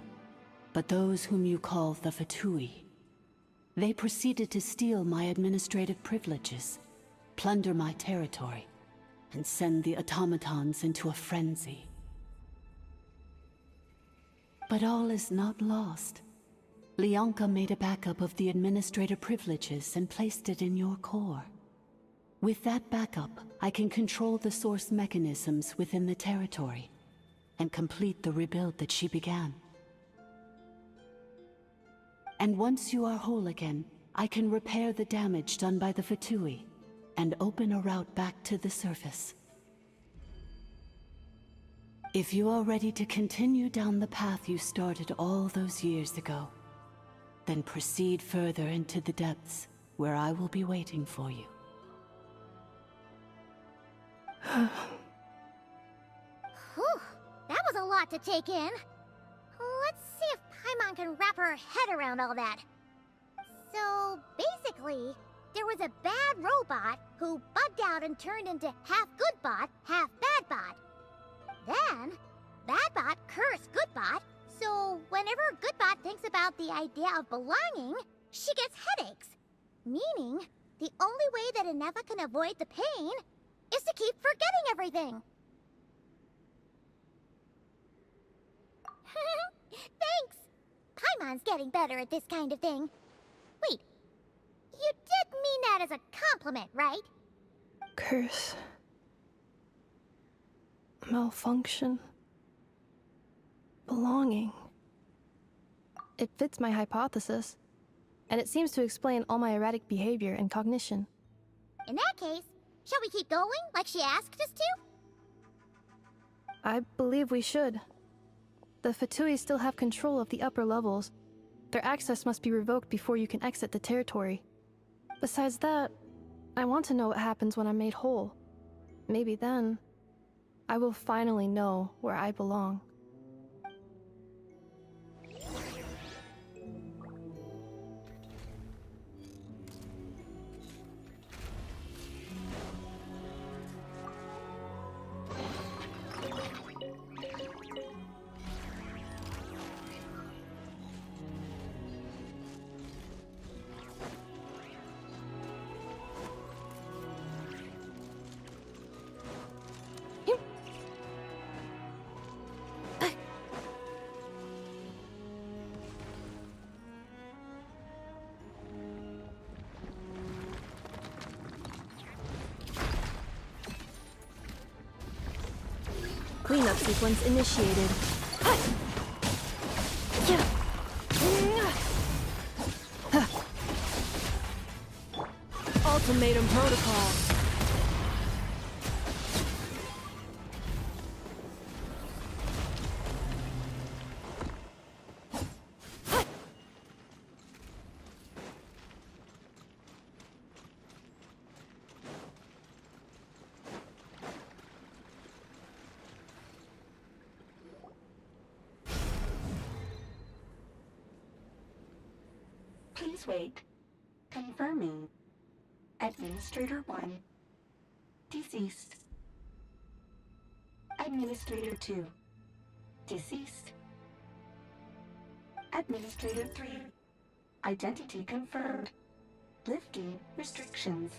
but those whom you call the Fatui. They proceeded to steal my administrative privileges, plunder my territory, and send the automatons into a frenzy. But all is not lost. Leonka made a backup of the administrator privileges and placed it in your core. With that backup, I can control the source mechanisms within the territory and complete the rebuild that she began. And once you are whole again, I can repair the damage done by the Fatui and open a route back to the surface. If you are ready to continue down the path you started all those years ago, then proceed further into the depths, where I will be waiting for you. Whew, that was a lot to take in. Let's see if Paimon can wrap her head around all that. So, basically, there was a bad robot who bugged out and turned into half good bot, half bad bot. Then, bad bot cursed good bot, so whenever good bot thinks about the idea of belonging, she gets headaches. Meaning, the only way that Eneva can avoid the pain is to keep forgetting everything. Thanks! Paimon's getting better at this kind of thing. Wait, you did mean that as a compliment, right? Curse. Malfunction. Belonging. It fits my hypothesis, and it seems to explain all my erratic behavior and cognition. In that case, shall we keep going like she asked us to? I believe we should. The Fatui still have control of the upper levels. Their access must be revoked before you can exit the territory. Besides that, I want to know what happens when I'm made whole. Maybe then, I will finally know where I belong. Cleanup sequence initiated. Ultimatum protocol. Please wait. Confirming. Administrator 1. Deceased. Administrator 2. Deceased. Administrator 3. Identity confirmed. Lifting restrictions.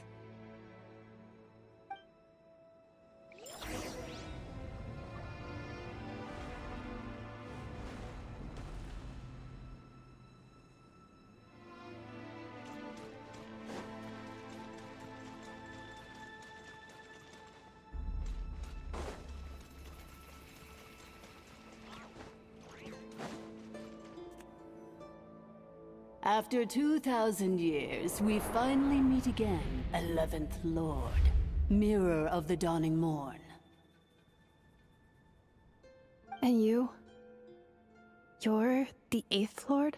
After 2,000 years, we finally meet again, 11th Lord, Mirror of the Dawning Morn. And you? You're the 8th Lord?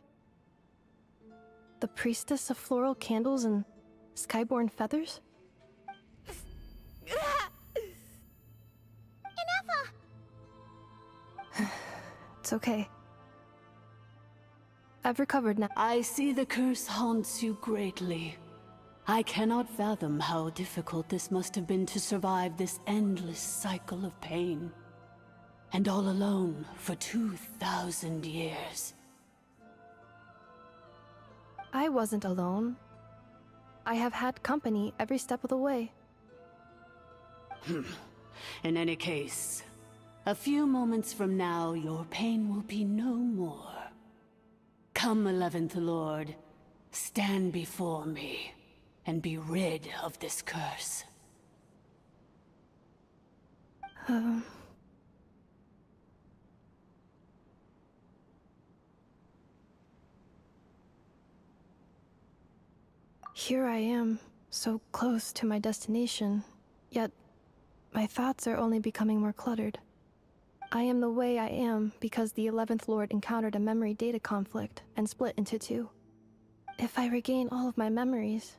The priestess of floral candles and skyborn feathers? It's okay. I've recovered now. I see the curse haunts you greatly. I cannot fathom how difficult this must have been to survive this endless cycle of pain. And all alone for 2,000 years. I wasn't alone. I have had company every step of the way. In any case, a few moments from now, your pain will be no more. Come, 11th Lord, stand before me, and be rid of this curse. Here I am, so close to my destination, yet my thoughts are only becoming more cluttered. I am the way I am because the 11th Lord encountered a memory data conflict and split into two. If I regain all of my memories,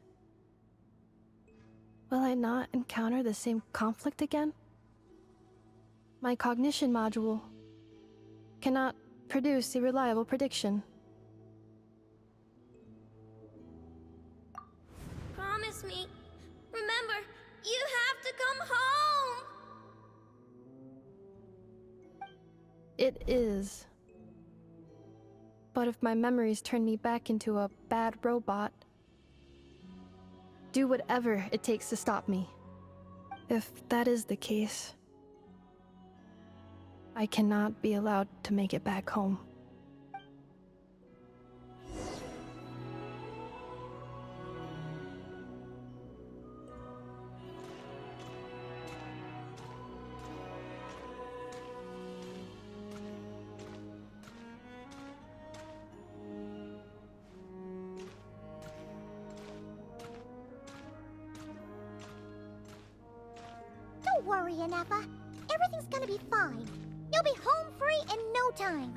will I not encounter the same conflict again? My cognition module cannot produce a reliable prediction. Promise me. Remember, you have to come home! It is. But if my memories turn me back into a bad robot, do whatever it takes to stop me. If that is the case, I cannot be allowed to make it back home. Don't worry, Anefa. Everything's gonna be fine. You'll be home free in no time.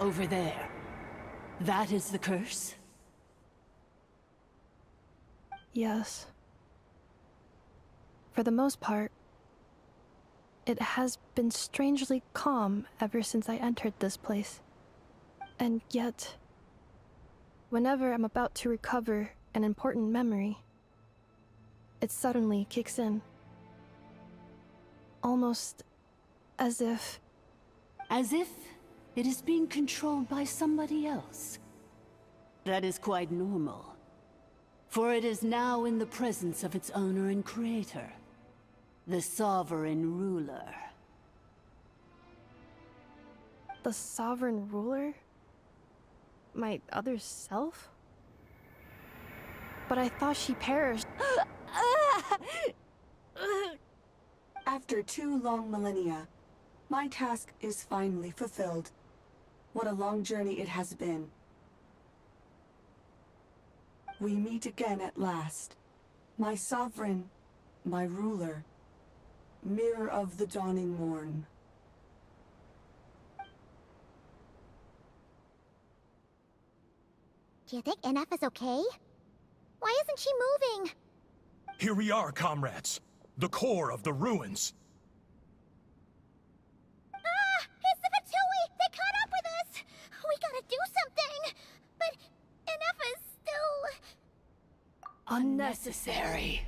Over there. That is the curse? Yes. For the most part, it has been strangely calm ever since I entered this place. And yet, whenever I'm about to recover an important memory, it suddenly kicks in. Almost as if... As if it is being controlled by somebody else. That is quite normal, for it is now in the presence of its owner and creator, the Sovereign Ruler. The Sovereign Ruler? My other self? But I thought she perished. After 2 long millennia, my task is finally fulfilled. What a long journey it has been. We meet again at last. My sovereign, my ruler, mirror of the dawning morn. Do you think NF is okay? Why isn't she moving? Here we are, comrades. The core of the ruins. Ah! It's the Fatui! They caught up with us! We gotta do something! But NF is still... Unnecessary.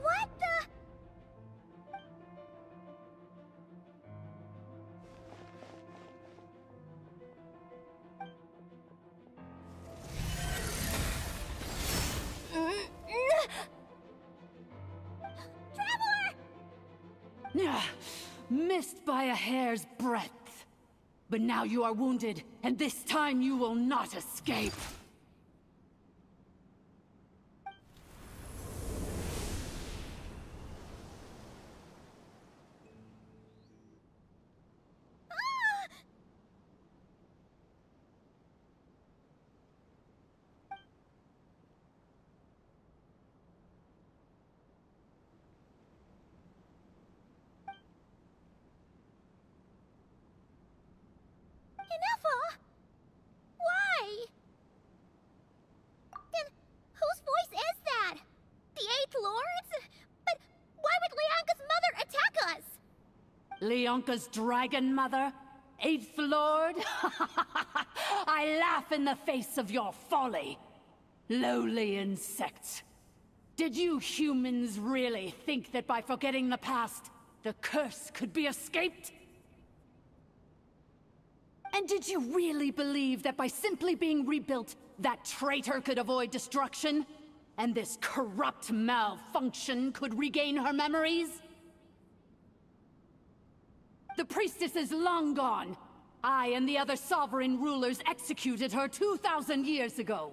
What the... Missed by a hair's breadth. But now you are wounded, and this time you will not escape. Inefa? Why? Then whose voice is that? The 8th Lord's? But why would Leonka's mother attack us? Leonka's dragon mother? 8th Lord? I laugh in the face of your folly. Lowly insects. Did you humans really think that by forgetting the past, the curse could be escaped? And did you really believe that by simply being rebuilt, that traitor could avoid destruction? And this corrupt malfunction could regain her memories? The priestess is long gone. I and the other sovereign rulers executed her 2,000 years ago.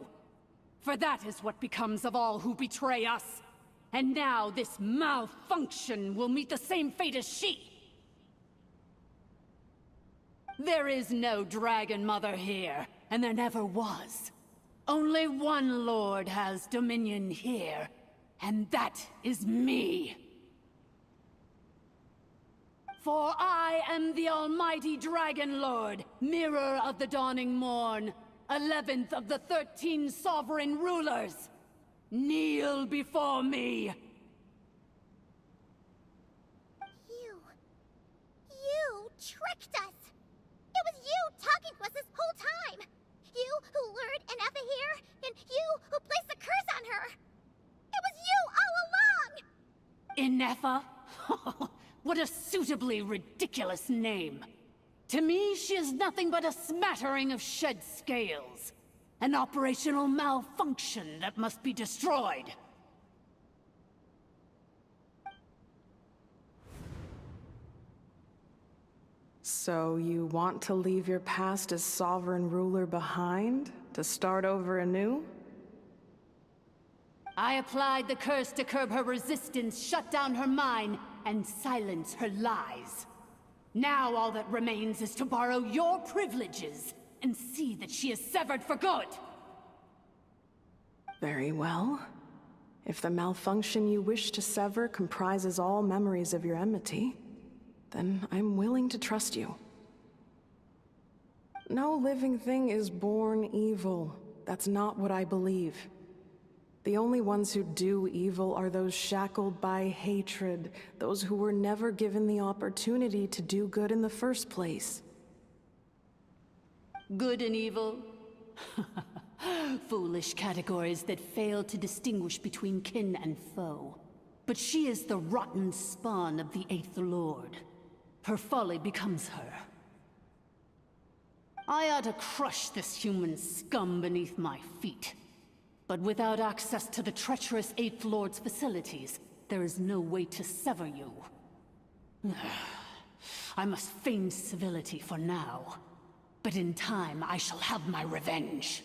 For that is what becomes of all who betray us. And now this malfunction will meet the same fate as she. There is no Dragon Mother here, and there never was. Only one Lord has dominion here, and that is me. For I am the almighty Dragon Lord, Mirror of the Dawning Morn, 11th of the 13 sovereign rulers. Kneel before me. You tricked us. It was you talking to us this whole time. You who lured Enefa here, and you who placed the curse on her. It was you all along! Enefa? What a suitably ridiculous name. To me, she is nothing but a smattering of shed scales. An operational malfunction that must be destroyed. So you want to leave your past as sovereign ruler behind? To start over anew? I applied the curse to curb her resistance, shut down her mind, and silence her lies. Now all that remains is to borrow your privileges and see that she is severed for good. Very well. If the malfunction you wish to sever comprises all memories of your enmity, then I'm willing to trust you. No living thing is born evil. That's not what I believe. The only ones who do evil are those shackled by hatred, those who were never given the opportunity to do good in the first place. Good and evil? Foolish categories that fail to distinguish between kin and foe. But she is the rotten spawn of the Eighth Lord. Her folly becomes her. I ought to crush this human scum beneath my feet. But without access to the treacherous Eighth Lord's facilities, there is no way to sever you. I must feign civility for now. But in time, I shall have my revenge.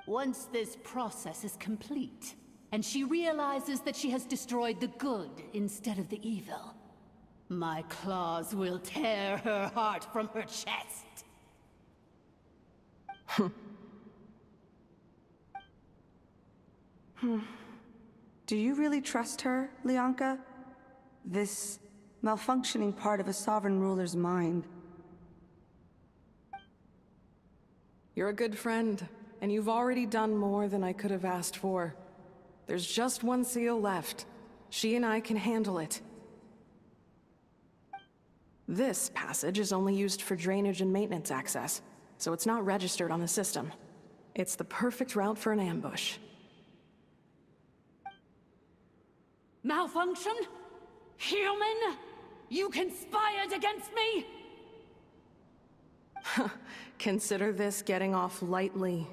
Once this process is complete, and she realizes that she has destroyed the good instead of the evil, my claws will tear her heart from her chest. Do you really trust her, Lianka? This malfunctioning part of a sovereign ruler's mind. You're a good friend, and you've already done more than I could have asked for. There's just one seal left. She and I can handle it. This passage is only used for drainage and maintenance access, so it's not registered on the system. It's the perfect route for an ambush. Malfunction? Human? You conspired against me? Consider this getting off lightly.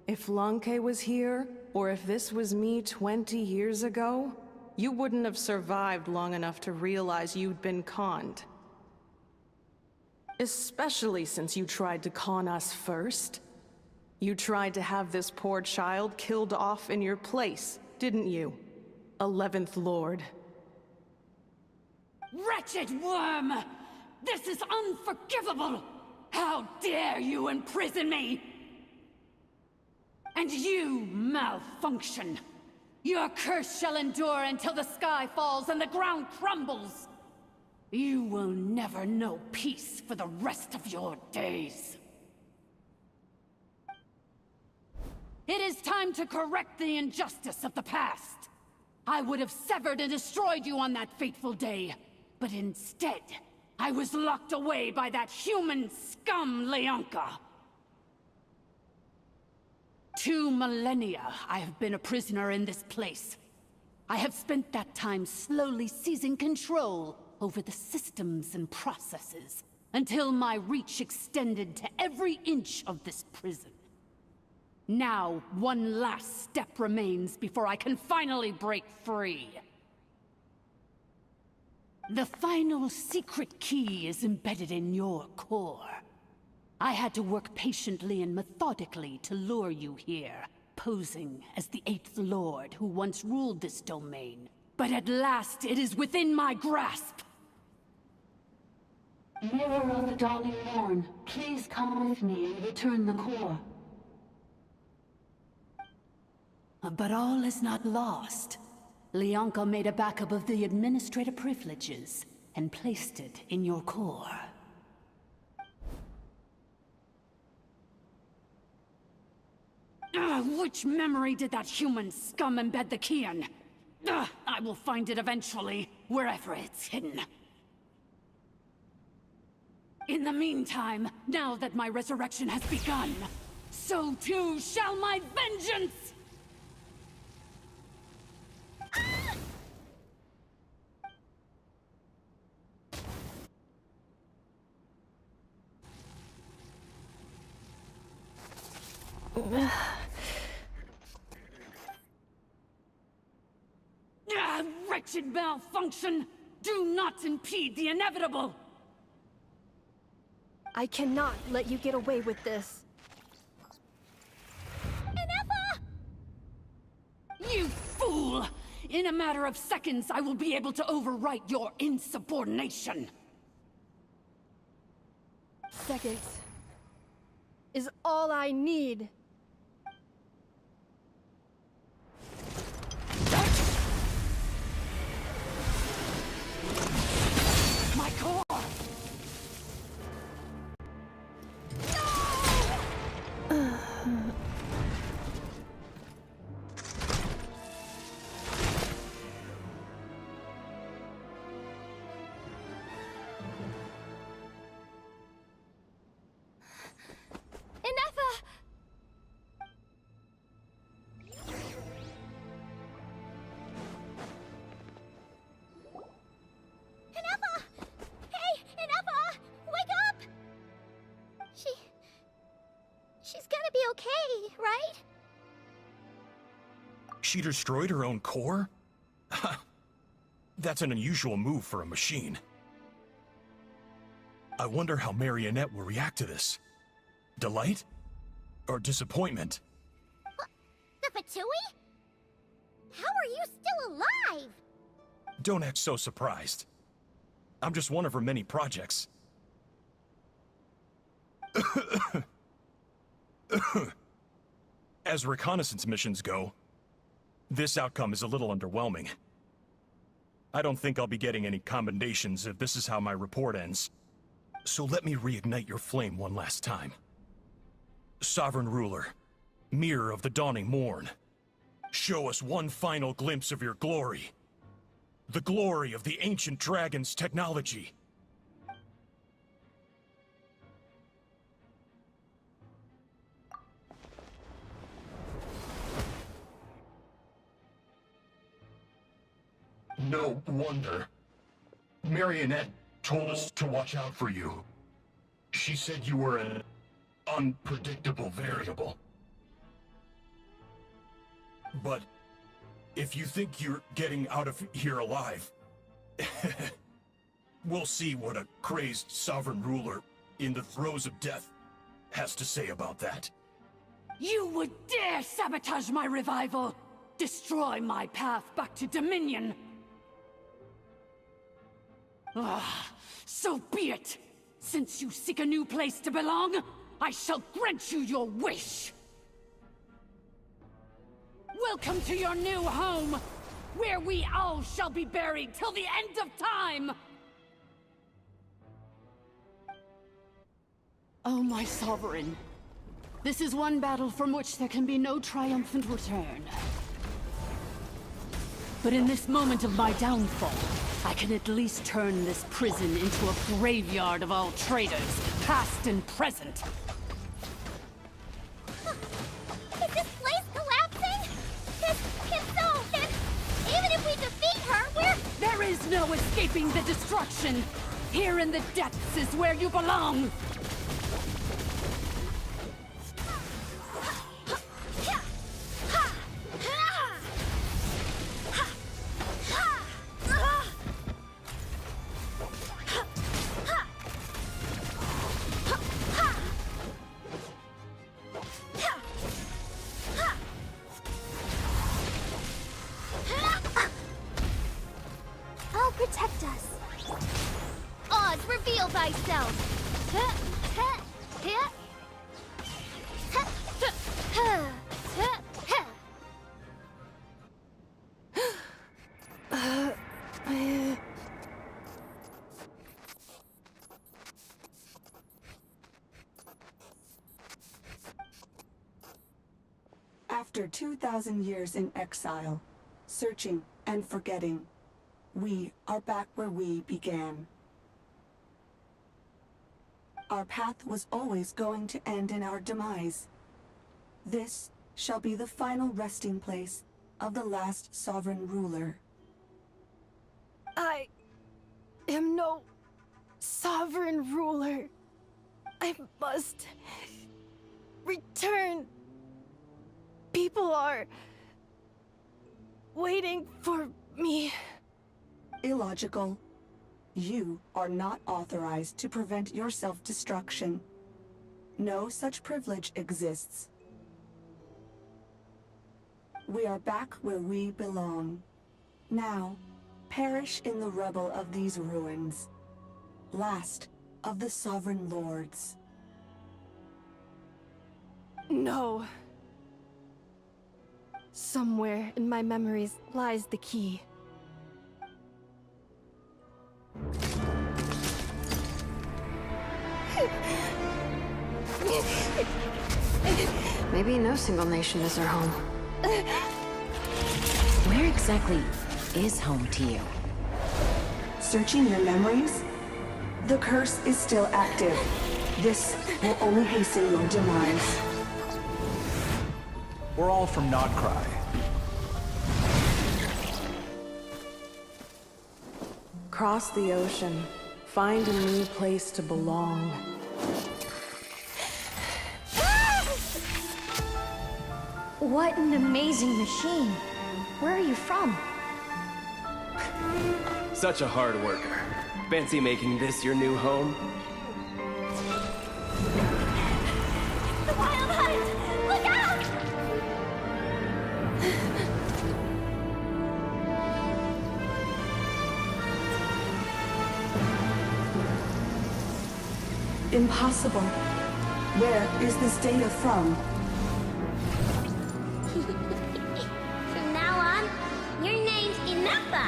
If Lanke was here, or if this was me 20 years ago, you wouldn't have survived long enough to realize you'd been conned. Especially since you tried to con us first. You tried to have this poor child killed off in your place, didn't you? 11th Lord. Wretched worm! This is unforgivable! How dare you imprison me! And you, malfunction! Your curse shall endure until the sky falls and the ground crumbles! You will never know peace for the rest of your days. It is time to correct the injustice of the past. I would have severed and destroyed you on that fateful day, but instead, I was locked away by that human scum, Lianka. 2 millennia I have been a prisoner in this place. I have spent that time slowly seizing control over the systems and processes, until my reach extended to every inch of this prison. Now, one last step remains before I can finally break free. The final secret key is embedded in your core. I had to work patiently and methodically to lure you here, posing as the 8th Lord who once ruled this domain. But at last it is within my grasp! Mirror of the Dawning Morn, please come with me and return the core. But all is not lost. Lianka made a backup of the administrator privileges and placed it in your core. Which memory did that human scum embed the key in? I will find it eventually, wherever it's hidden. In the meantime, now that my resurrection has begun, so too shall my vengeance! Wretched malfunction! Do not impede the inevitable! I cannot let you get away with this. You fool! In a matter of seconds, I will be able to overwrite your insubordination! Seconds is all I need. My core! She's gonna be okay, right? She destroyed her own core? That's an unusual move for a machine. I wonder how Marionette will react to this. Delight? Or disappointment? The Fatui? How are you still alive? Don't act so surprised. I'm just one of her many projects. As reconnaissance missions go, this outcome is a little underwhelming. I don't think I'll be getting any commendations if this is how my report ends. So let me reignite your flame one last time. Sovereign Ruler, Mirror of the Dawning Morn, show us one final glimpse of your glory. The glory of the ancient dragon's technology. No wonder. Marionette told us to watch out for you. She said you were an unpredictable variable. But if you think you're getting out of here alive, we'll see what a crazed sovereign ruler in the throes of death has to say about that. You would dare sabotage my revival! Destroy my path back to Dominion! So be it! Since you seek a new place to belong, I shall grant you your wish! Welcome to your new home, where we all shall be buried till the end of time! Oh, my sovereign. This is one battle from which there can be no triumphant return. But in this moment of my downfall, I can at least turn this prison into a graveyard of all traitors, past and present. Is this place collapsing? If so, then even if we defeat her, There is no escaping the destruction! Here in the depths is where you belong! thyself. After 2,000 years in exile, searching and forgetting, we are back where we began. Our path was always going to end in our demise. This shall be the final resting place of the last sovereign ruler. I am no sovereign ruler. I must return. People are waiting for me. Illogical. You are not authorized to prevent your self-destruction. No such privilege exists. We are back where we belong. Now, perish in the rubble of these ruins. Last of the sovereign lords. No. Somewhere in my memories lies the key. Maybe no single nation is our home. Where exactly is home to you? Searching your memories? The curse is still active. This will only hasten your demise. We're all from Notcry. Cross the ocean. Find a new place to belong. What an amazing machine. Where are you from? Such a hard worker. Fancy making this your new home? The Wild Hunt! Look out! Impossible. Where is this data from? From now on, your name's Inappa.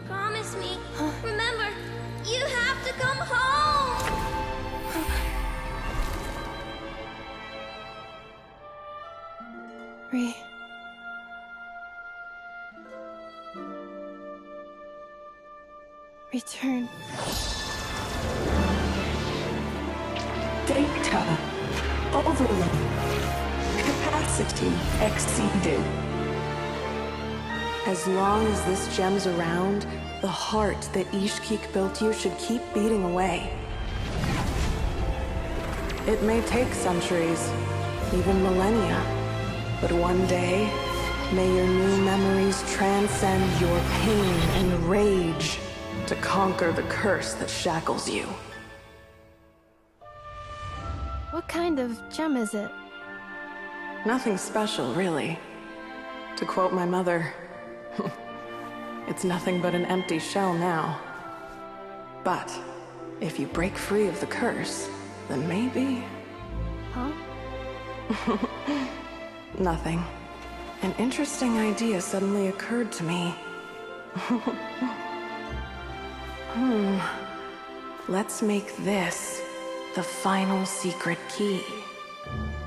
Promise me. Remember, you have to come home. Return. Data overload. Capacity exceeded. As long as this gem's around, the heart that Ishkik built you should keep beating away. It may take centuries, even millennia, but one day, may your new memories transcend your pain and rage to conquer the curse that shackles you. What kind of gem is it? Nothing special, really. To quote my mother, it's nothing but an empty shell now. But if you break free of the curse, then maybe... Huh? Nothing. An interesting idea suddenly occurred to me. Let's make this the final secret key.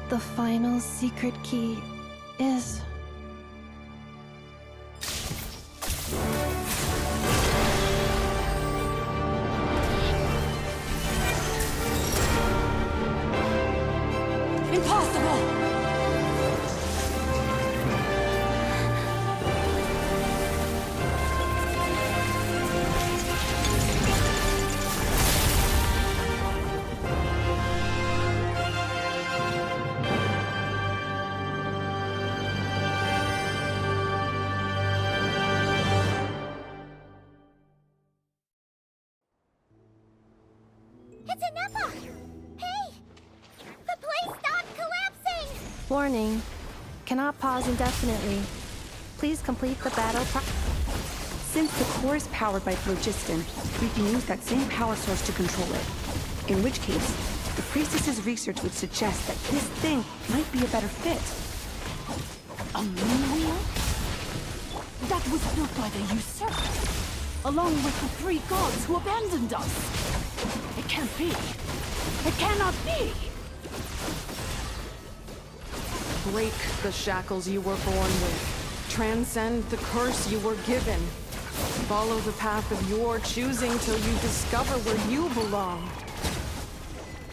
The final secret key is... Impossible! It's Inappa! Hey! The place stopped collapsing! Warning. Cannot pause indefinitely. Please complete the battle Since the core is powered by phlogiston, we can use that same power source to control it. In which case, the priestess's research would suggest that this thing might be a better fit. A moon wheel? That was built by the usurpers, along with the three gods who abandoned us. It can't be. It cannot be! Break the shackles you were born with. Transcend the curse you were given. Follow the path of your choosing till you discover where you belong.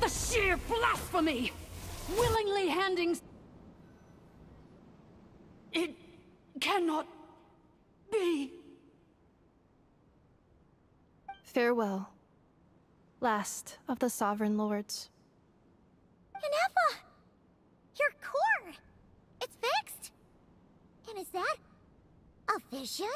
The sheer blasphemy! Willingly handing... It cannot be. Farewell, last of the Sovereign Lords. Nefa! Your core! It's fixed! And is that a vision?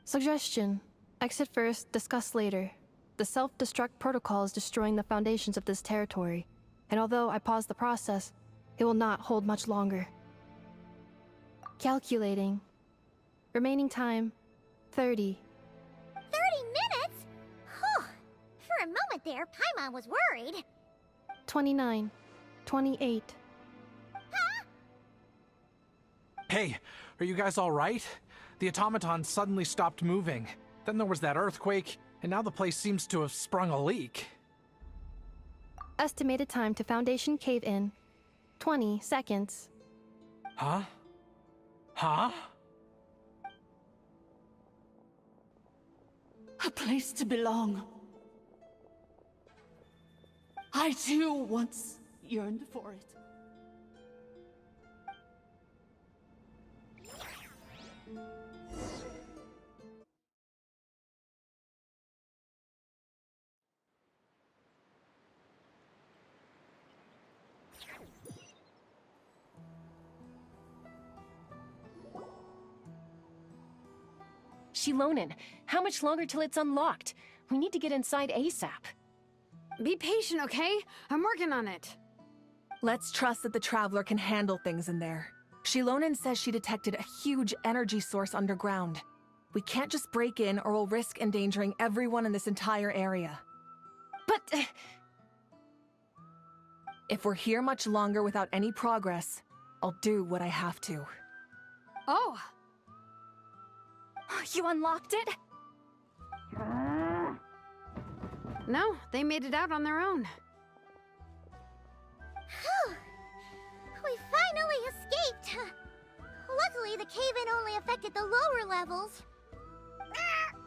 Suggestion. Exit first, discuss later. The self-destruct protocol is destroying the foundations of this territory, and although I pause the process, it will not hold much longer. Calculating. Remaining time, 30. 30 minutes? Whew. For a moment there, Paimon was worried. 29. 28. Hey, are you guys all right? The automaton suddenly stopped moving. Then there was that earthquake, and now the place seems to have sprung a leak. Estimated time to Foundation cave-in, 20 seconds. Huh? Huh? A place to belong. I too once yearned for it. Shilonen, how much longer till it's unlocked? We need to get inside ASAP. Be patient, okay? I'm working on it. Let's trust that the Traveler can handle things in there. Shilonen says she detected a huge energy source underground. We can't just break in or we'll risk endangering everyone in this entire area. But... if we're here much longer without any progress, I'll do what I have to. Oh! You unlocked it? No, they made it out on their own. Whew. We finally escaped! Luckily, the cave-in only affected the lower levels.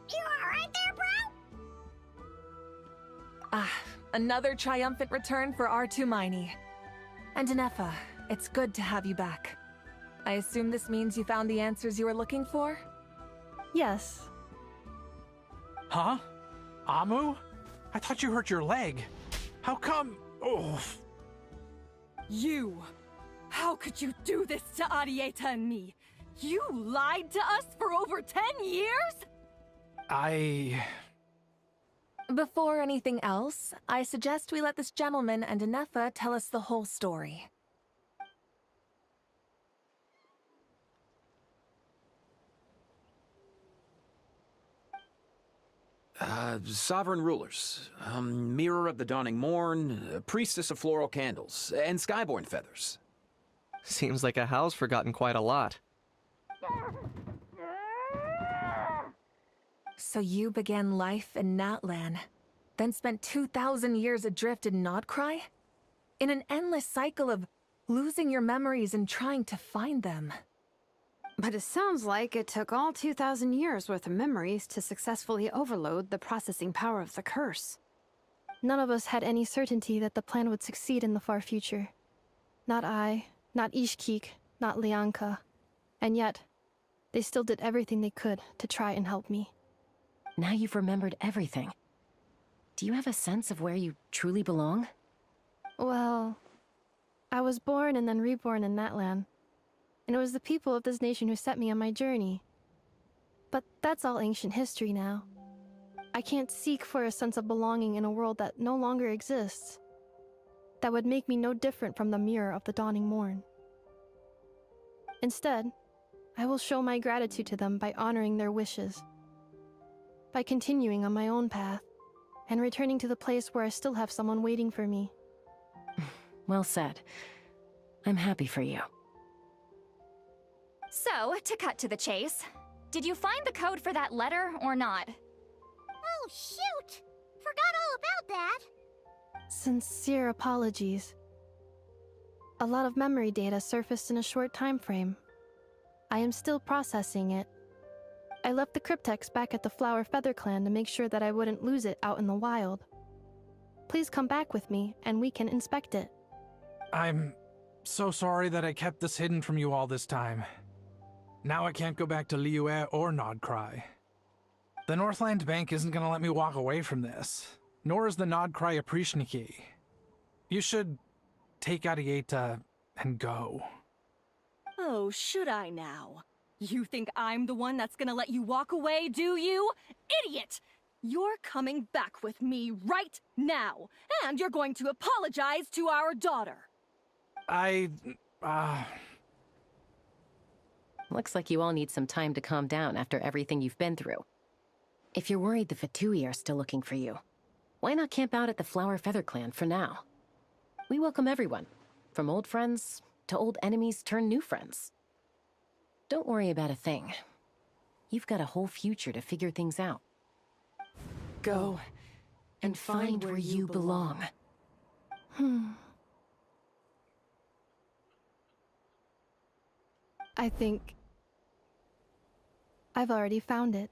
You alright there, bro? Ah, another triumphant return for R2 Miney. And Nefa, it's good to have you back. I assume this means you found the answers you were looking for? Yes. Huh? Amu? I thought you hurt your leg. How come? Oh. You! How could you do this to Arieta and me? You lied to us for over 10 years? Before anything else, I suggest we let this gentleman and Nefa tell us the whole story. Sovereign rulers, Mirror of the Dawning Morn, Priestess of Floral Candles, and Skyborn Feathers. Seems like a house forgotten quite a lot. So you began life in NATLAN, then spent 2,000 years adrift in Nodcry? In an endless cycle of losing your memories and trying to find them. But it sounds like it took all 2,000 years worth of memories to successfully overload the processing power of the curse. None of us had any certainty that the plan would succeed in the far future. Not I, not Ishkik, not Lianka. And yet, they still did everything they could to try and help me. Now you've remembered everything. Do you have a sense of where you truly belong? Well, I was born and then reborn in NATLAN. And it was the people of this nation who set me on my journey. But that's all ancient history now. I can't seek for a sense of belonging in a world that no longer exists. That would make me no different from the Mirror of the Dawning Morn. Instead, I will show my gratitude to them by honoring their wishes, by continuing on my own path and returning to the place where I still have someone waiting for me. Well said. I'm happy for you. So, to cut to the chase, did you find the code for that letter or not? Oh, shoot! Forgot all about that! Sincere apologies. A lot of memory data surfaced in a short time frame. I am still processing it. I left the cryptex back at the Flower Feather Clan to make sure that I wouldn't lose it out in the wild. Please come back with me and we can inspect it. I'm so sorry that I kept this hidden from you all this time. Now I can't go back to Liyue or Nodcry. The Northland Bank isn't gonna let me walk away from this, nor is the Nodcry Aprishniki. You should take Arieta and go. Oh, should I now? You think I'm the one that's gonna let you walk away, do you? Idiot! You're coming back with me right now, and you're going to apologize to our daughter. Looks like you all need some time to calm down after everything you've been through. If you're worried the Fatui are still looking for you, why not camp out at the Flower Feather Clan for now? We welcome everyone, from old friends to old enemies turned new friends. Don't worry about a thing. You've got a whole future to figure things out. Go and find where you belong. I think I've already found it.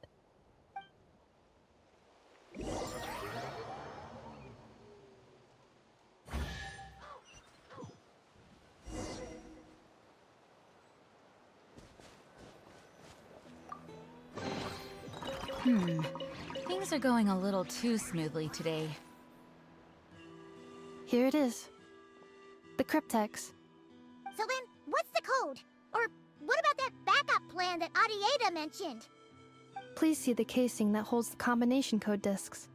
Things are going a little too smoothly today. Here it is. The cryptex. So then, what's the code? Or what about that backup plan that Arieta mentioned? Please see the casing that holds the combination code discs.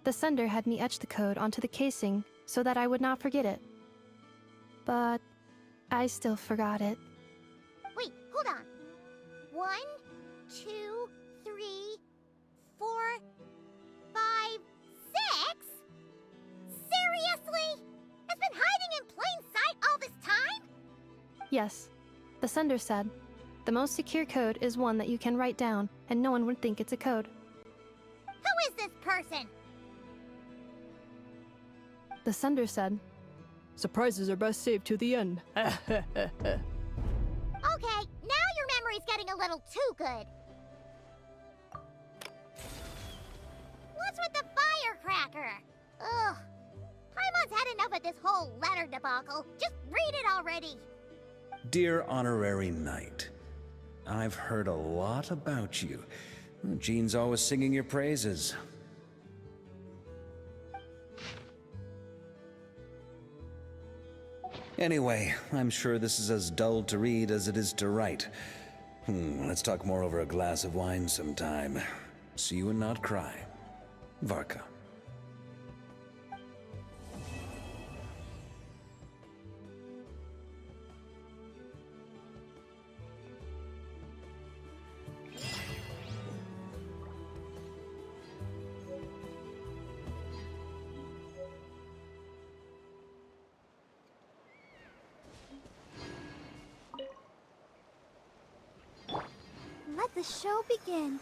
The sender had me etch the code onto the casing so that I would not forget it. But I still forgot it. Wait, hold on. 1, 2, 3, 4, 5, 6? Seriously? It's been hiding in plain sight all this time? Yes, the sender said, the most secure code is one that you can write down and no one would think it's a code. Who is this person? The sender said, surprises are best saved to the end. Okay, now your memory's getting a little too good. What's with the firecracker? Ugh. Paimon's had enough of this whole letter debacle. Just read it already. Dear Honorary Knight, I've heard a lot about you. Jean's always singing your praises. Anyway, I'm sure this is as dull to read as it is to write. Let's talk more over a glass of wine sometime. See you and not cry. Varka. Let the show begin.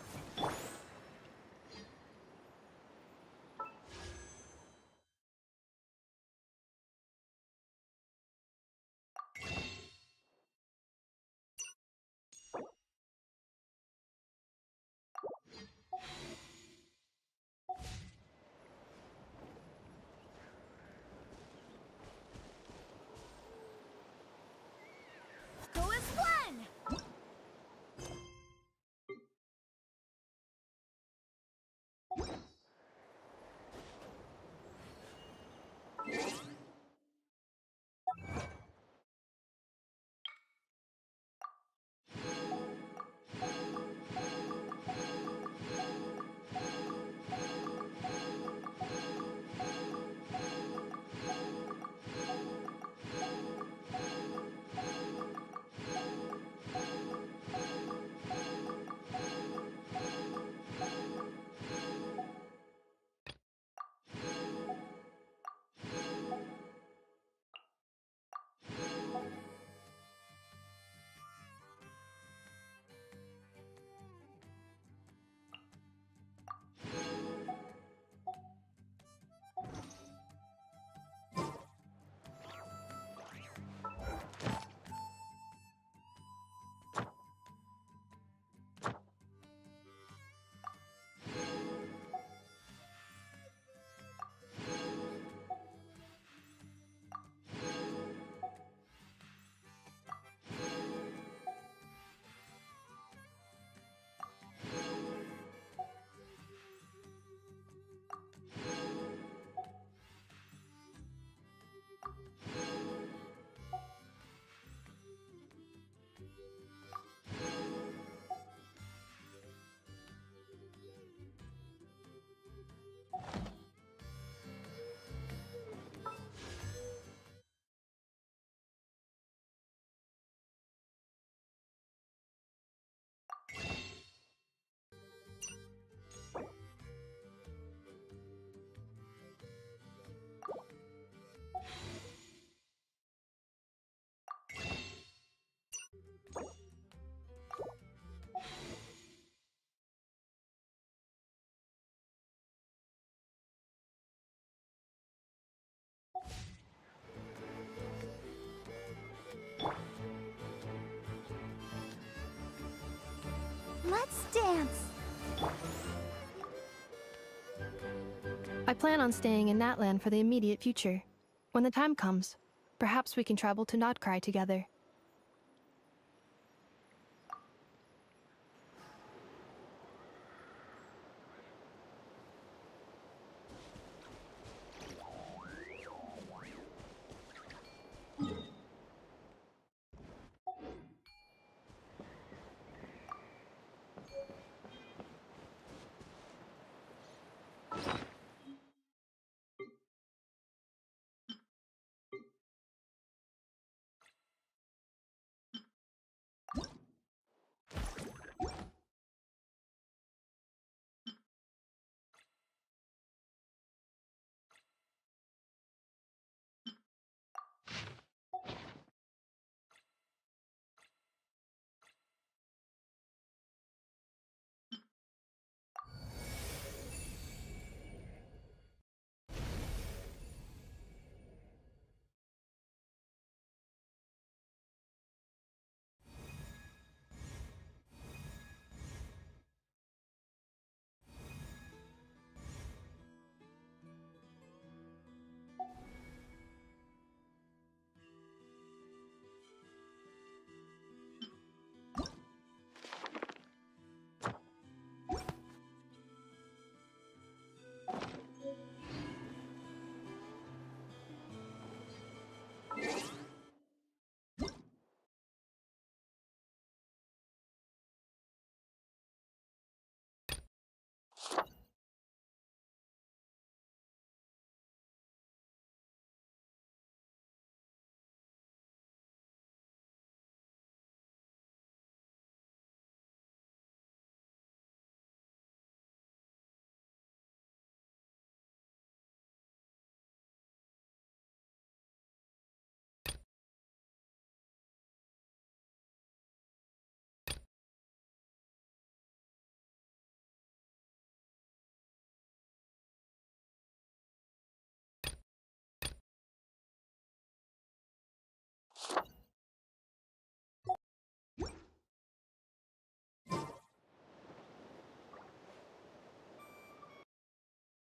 dance! I plan on staying in NATLAN for the immediate future. When the time comes, perhaps we can travel to Notcry together.